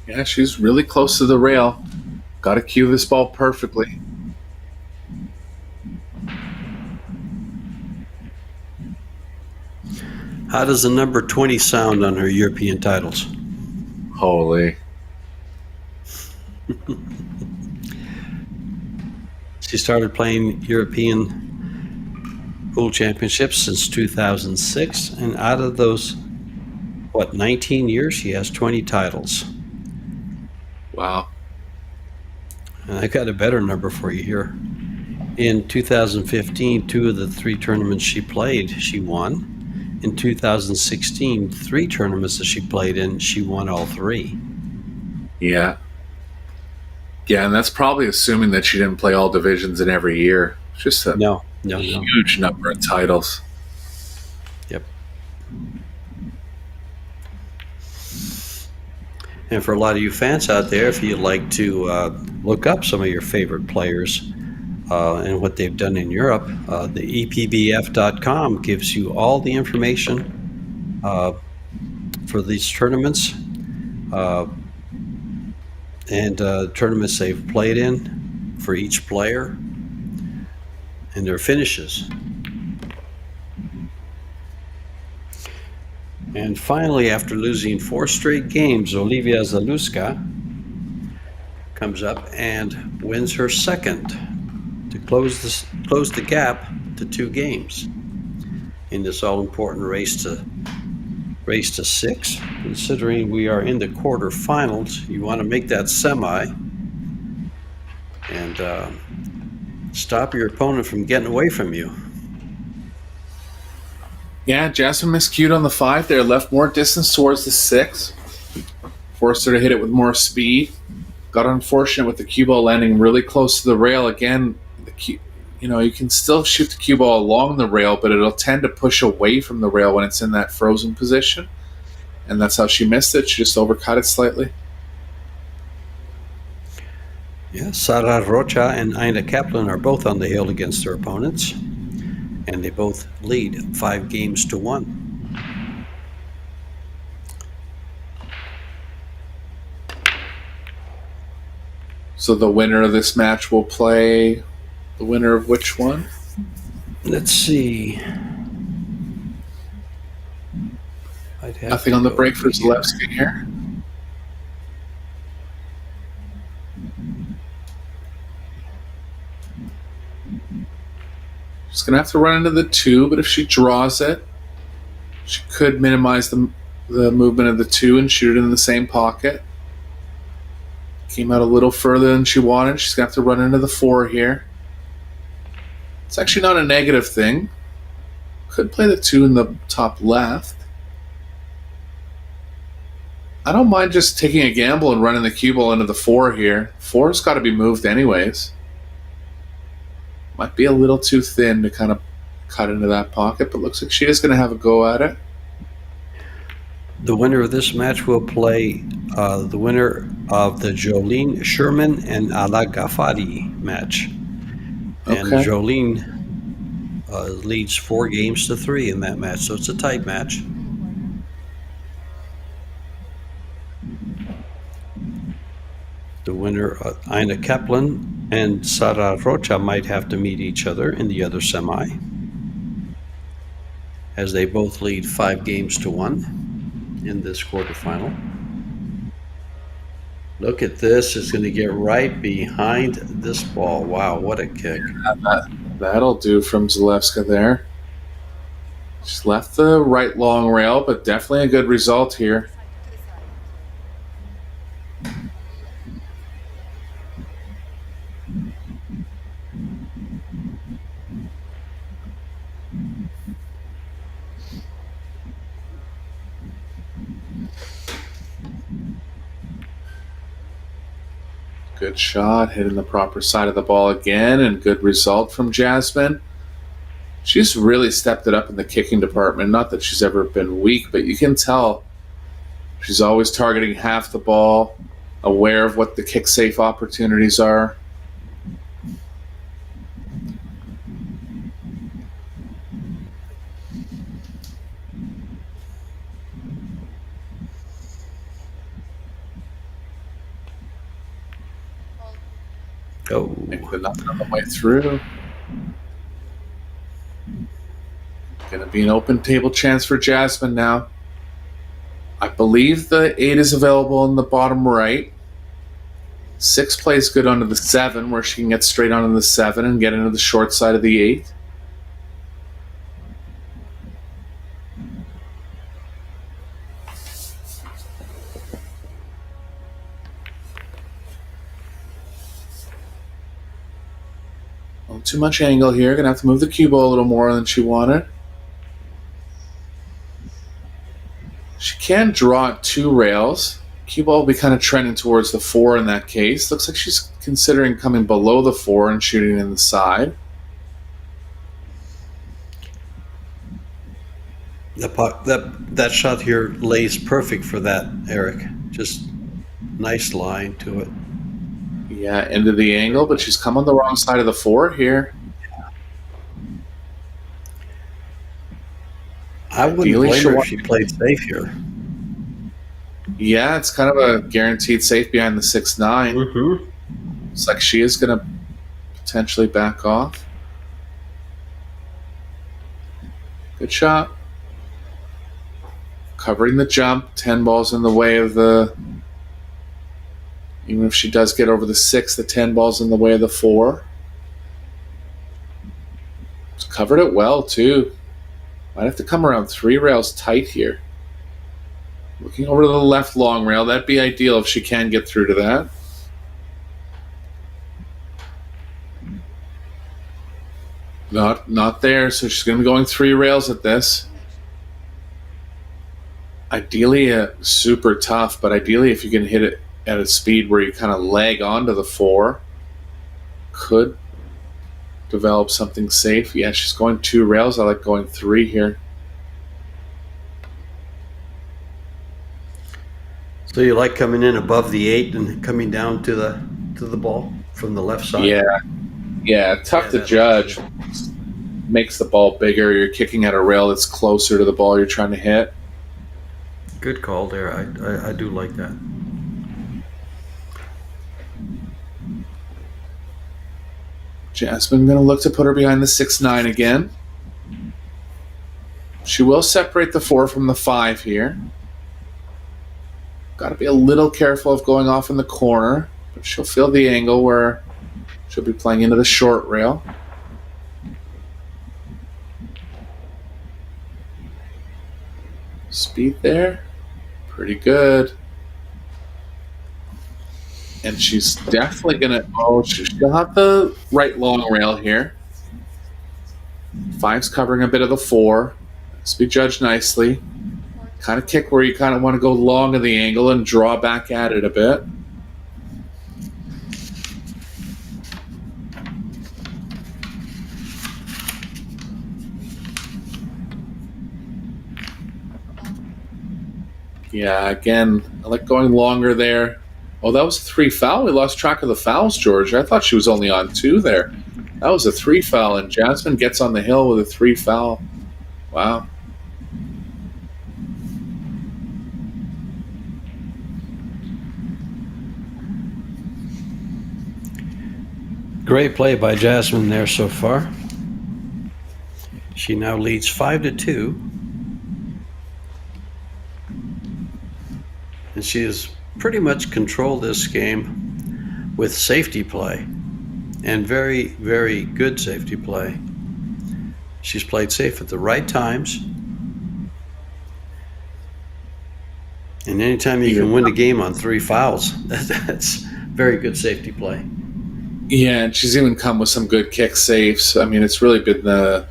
Yeah, she's really close to the rail. Got to cue this ball perfectly. How does the number 20 sound on her European titles? Holy. She started playing European pool championships since 2006, and out of those, 19 years, she has 20 titles. Wow. And I got a better number for you here. In 2015, 2 of the 3 tournaments she played, she won. In 2016, 3 tournaments that she played in, she won all 3. Yeah. Yeah, and that's probably assuming that she didn't play all divisions in every year. It's just a No. huge number of titles. Yep. And for a lot of you fans out there, if you'd like to look up some of your favorite players and what they've done in Europe, the epbf.com gives you all the information for these tournaments. and tournaments they've played in for each player and their finishes. And finally, after losing 4 straight games, Olivia Zaluska comes up and wins her second to close the gap to 2 games in this all-important race to 6. Considering we are in the quarterfinals, you want to make that semi and stop your opponent from getting away from you. Yeah, Jasmine miscued on the 5 there, left more distance towards the 6. Forced her to hit it with more speed. Got unfortunate with the cue ball landing really close to the rail. Again, you can still shoot the cue ball along the rail, but it'll tend to push away from the rail when it's in that frozen position. And that's how she missed it. She just overcut it slightly. Yeah, Sara Rocha and Ina Kaplan are both on the hill against their opponents, and they both lead 5-1. So the winner of this match will play the winner of which one? Let's see. Nothing on the break for Zalewski here. She's going to have to run into the 2, but if she draws it, she could minimize the movement of the 2 and shoot it in the same pocket. Came out a little further than she wanted. She's going to have to run into the 4 here. It's actually not a negative thing. Could play the 2 in the top left. I don't mind just taking a gamble and running the cue ball into the 4 here. 4's got to be moved anyways. Might be a little too thin to kind of cut into that pocket, but looks like she is going to have a go at it. The winner of this match will play the winner of the Jolene Sherman and Ala Ghaffari match. And Okay. Jolene leads 4-3 in that match, so it's a tight match. The winner, Ina Kaplan and Sara Rocha, might have to meet each other in the other semi, as they both lead 5-1 in this quarterfinal. Look at this. It's going to get right behind this ball. Wow, what a kick. That'll do from Zalewska there. She's left the right long rail, but definitely a good result here. Good shot, hitting the proper side of the ball again, and good result from Jasmine. She's really stepped it up in the kicking department. Not that she's ever been weak, but you can tell she's always targeting half the ball, aware of what the kick-safe opportunities are. Oh, With nothing on the way through. Going to be an open table chance for Jasmine now. I believe the 8 is available in the bottom right. 6 plays good onto the 7, where she can get straight onto the 7 and get into the short side of the 8. Too much angle here. Gonna have to move the cue ball a little more than she wanted. She can draw at 2 rails. Cue ball will be kind of trending towards the 4 in that case. Looks like she's considering coming below the 4 and shooting in the side. That shot here lays perfect for that, Eric. Just nice line to it. Yeah, into the angle, but she's come on the wrong side of the 4 here. I wouldn't blame her if she played safe here. Yeah, it's kind of a guaranteed safe behind the 6-9. Mm-hmm. It's like she is going to potentially back off. Good shot. Covering the jump. 10 balls in the way of the... Even if she does get over the 6, the 10 balls in the way of the 4. She's covered it well, too. Might have to come around 3 rails tight here. Looking over to the left long rail. That'd be ideal if she can get through to that. Not there, so she's going to be going 3 rails at this. Ideally, super tough, but ideally if you can hit it at a speed where you kind of lag onto the 4, could develop something safe. Yeah, she's going 2 rails. I like going 3 here. So you like coming in above the 8 and coming down to the ball from the left side? Yeah, tough to judge. Makes the ball bigger. You're kicking at a rail that's closer to the ball you're trying to hit. Good call there. I do like that. Jasmine going to look to put her behind the 6-9 again. She will separate the 4 from the 5 here. Got to be a little careful of going off in the corner, but she'll feel the angle where she'll be playing into the short rail. Speed there. Pretty good. And she's definitely going to... Oh, she'll have the right long rail here. 5's covering a bit of the 4. Let's be judged nicely. Kind of kick where you kind of want to go long of the angle and draw back at it a bit. Yeah, again, I like going longer there. Oh, that was a 3 foul. We lost track of the fouls, George. I thought she was only on 2 there. That was a 3 foul, and Jasmine gets on the hill with a 3 foul. Wow. Great play by Jasmine there so far. She now leads 5-2. And she has pretty much controlled this game with safety play, and very, very good safety play. She's played safe at the right times. And anytime you can win the game on 3 fouls, that's very good safety play. Yeah, and she's even come with some good kick safes. I mean, it's really been the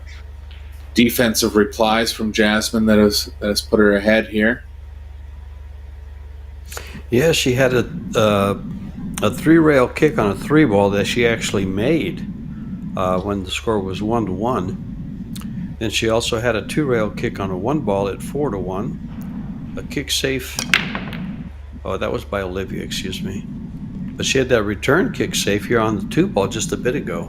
defensive replies from Jasmine that has put her ahead here. Yeah, she had a 3-rail kick on a 3 ball that she actually made when the score was 1-1. And she also had a 2-rail kick on a 1 ball at 4-1. A kick safe. Oh, that was by Olivia, excuse me. But she had that return kick safe here on the 2 ball just a bit ago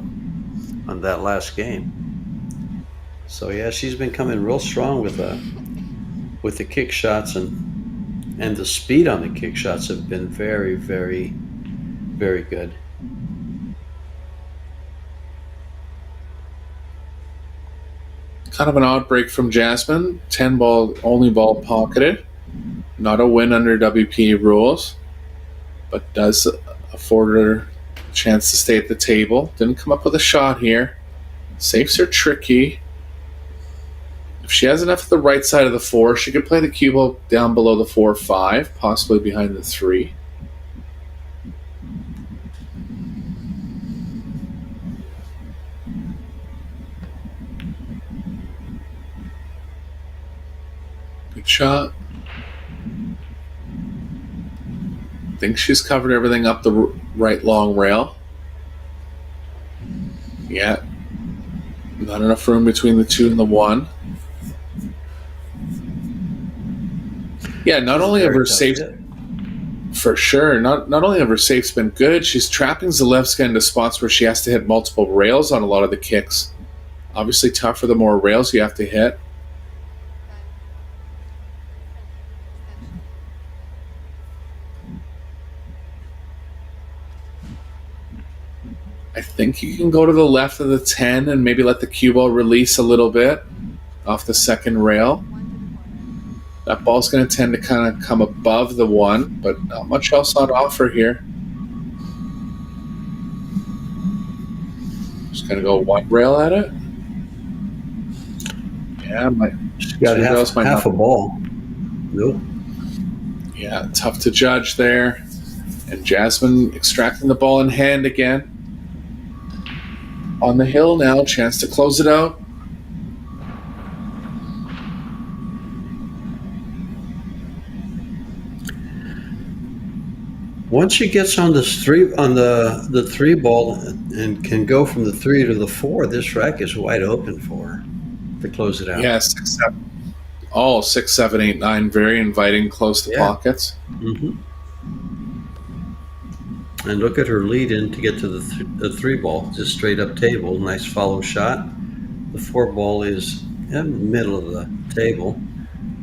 on that last game. So yeah, she's been coming real strong with the kick shots, and the speed on the kick shots have been very, very, very good. Kind of an odd break from Jasmine. 10 ball, only ball pocketed. Not a win under WPA rules, but does afford her a chance to stay at the table. Didn't come up with a shot here. Safes are tricky. If she has enough at the right side of the 4, she could play the cue ball down below the 4-5, possibly behind the 3. Good shot. I think she's covered everything up the right long rail. Yeah. Not enough room between the 2 and the 1. Yeah, not only have her safes, for sure, not only have her safes been good, she's trapping Zalewska into spots where she has to hit multiple rails on a lot of the kicks. Obviously tougher the more rails you have to hit. think you can go to the left of the 10 and maybe let the cue ball release a little bit off the second rail. That ball's going to tend to kind of come above the 1, but not much else on offer here. Just going to go 1 rail at it. Yeah, She's got half a ball. Nope. Yeah, tough to judge there. And Jasmine extracting the ball in hand again. On the hill now, chance to close it out. Once she gets on this the 3 ball and can go from the 3 to the 4, this rack is wide open for her to close it out. Yeah, 6, 7. All 6, 7, 8, 9, very inviting, close to pockets. Mm-hmm. And look at her lead in to get to the 3 ball, just straight up table, nice follow shot. The 4 ball is in the middle of the table,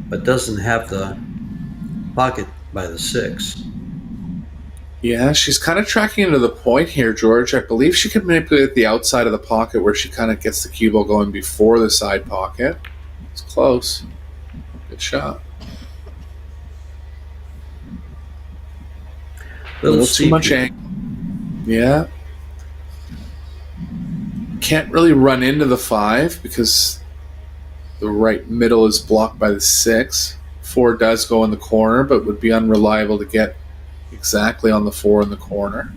but doesn't have the pocket by the 6. Yeah, she's kind of tracking into the point here, George. I believe she can manipulate the outside of the pocket where she kind of gets the cue ball going before the side pocket. It's close. Good shot. A little too much angle. Yeah. Can't really run into the 5 because the right middle is blocked by the 6. 4 does go in the corner, but would be unreliable to get exactly on the 4 in the corner.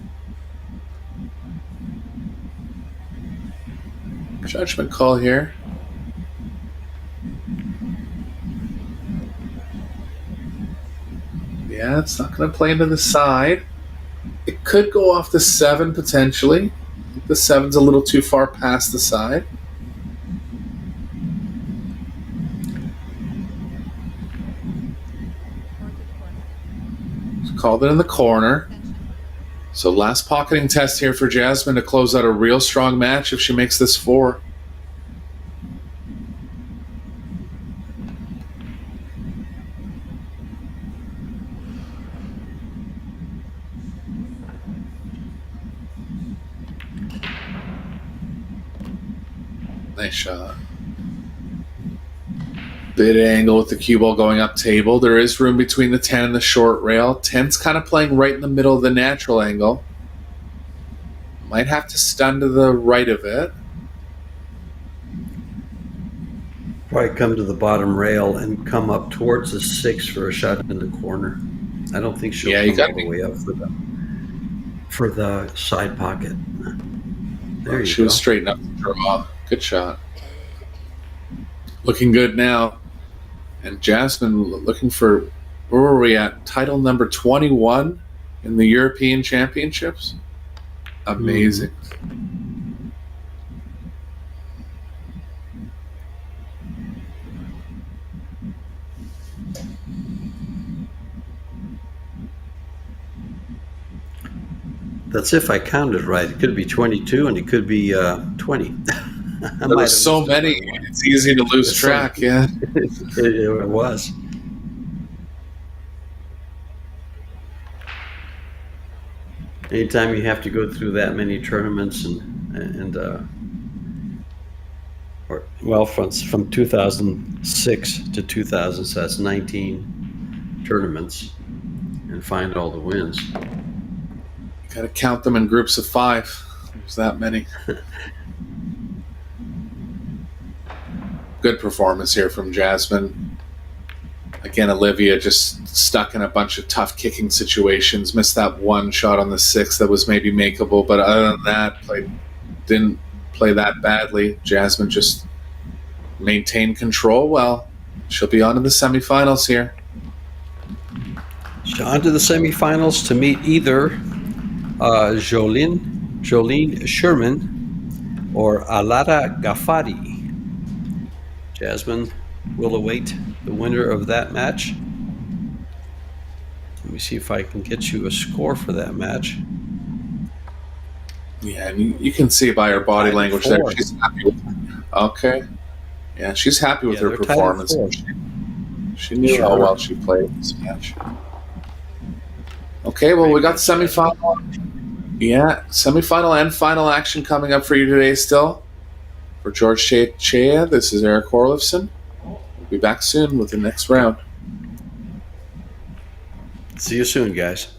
Judgment call here. Yeah, it's not going to play into the side. It could go off the 7 potentially. I think the 7's a little too far past the side. Called it in the corner. So last pocketing test here for Jasmine to close out a real strong match if she makes this 4. Nice shot. Bit angle with the cue ball going up table. There is room between the 10 and the short rail. 10's kind of playing right in the middle of the natural angle. Might have to stun to the right of it. Probably come to the bottom rail and come up towards the 6 for a shot in the corner. I don't think she'll come all the way up for the side pocket. There you She go. was straight enough to draw. Good shot. Looking good now. And Jasmine looking for, where were we at? Title number 21 in the European Championships? Amazing. That's if I counted right. It could be 22 and it could be 20. There were so many, it's easy to lose track, yeah. It was. Anytime you have to go through that many tournaments from 2006 to 2000, so that's 19 tournaments, and find all the wins. Got to count them in groups of 5. There's that many. Good performance here from Jasmine. Again, Olivia just stuck in a bunch of tough kicking situations. Missed that one shot on the 6 that was maybe makeable, but other than that, didn't play that badly. Jasmine just maintained control well. She'll be on to the semifinals here. So on to the semifinals to meet either Jolene Sherman or Alada Ghaffari. Jasmine will await the winner of that match. Let me see if I can get you a score for that match. Yeah, and you can see by her body language there, she's happy with it. Okay. Yeah, she's happy with her performance. She knew how well she played this match. Okay, well, we got the semifinal. Yeah, semifinal and final action coming up for you today still. For George Chea, this is Eric Horlifson. We'll be back soon with the next round. See you soon, guys.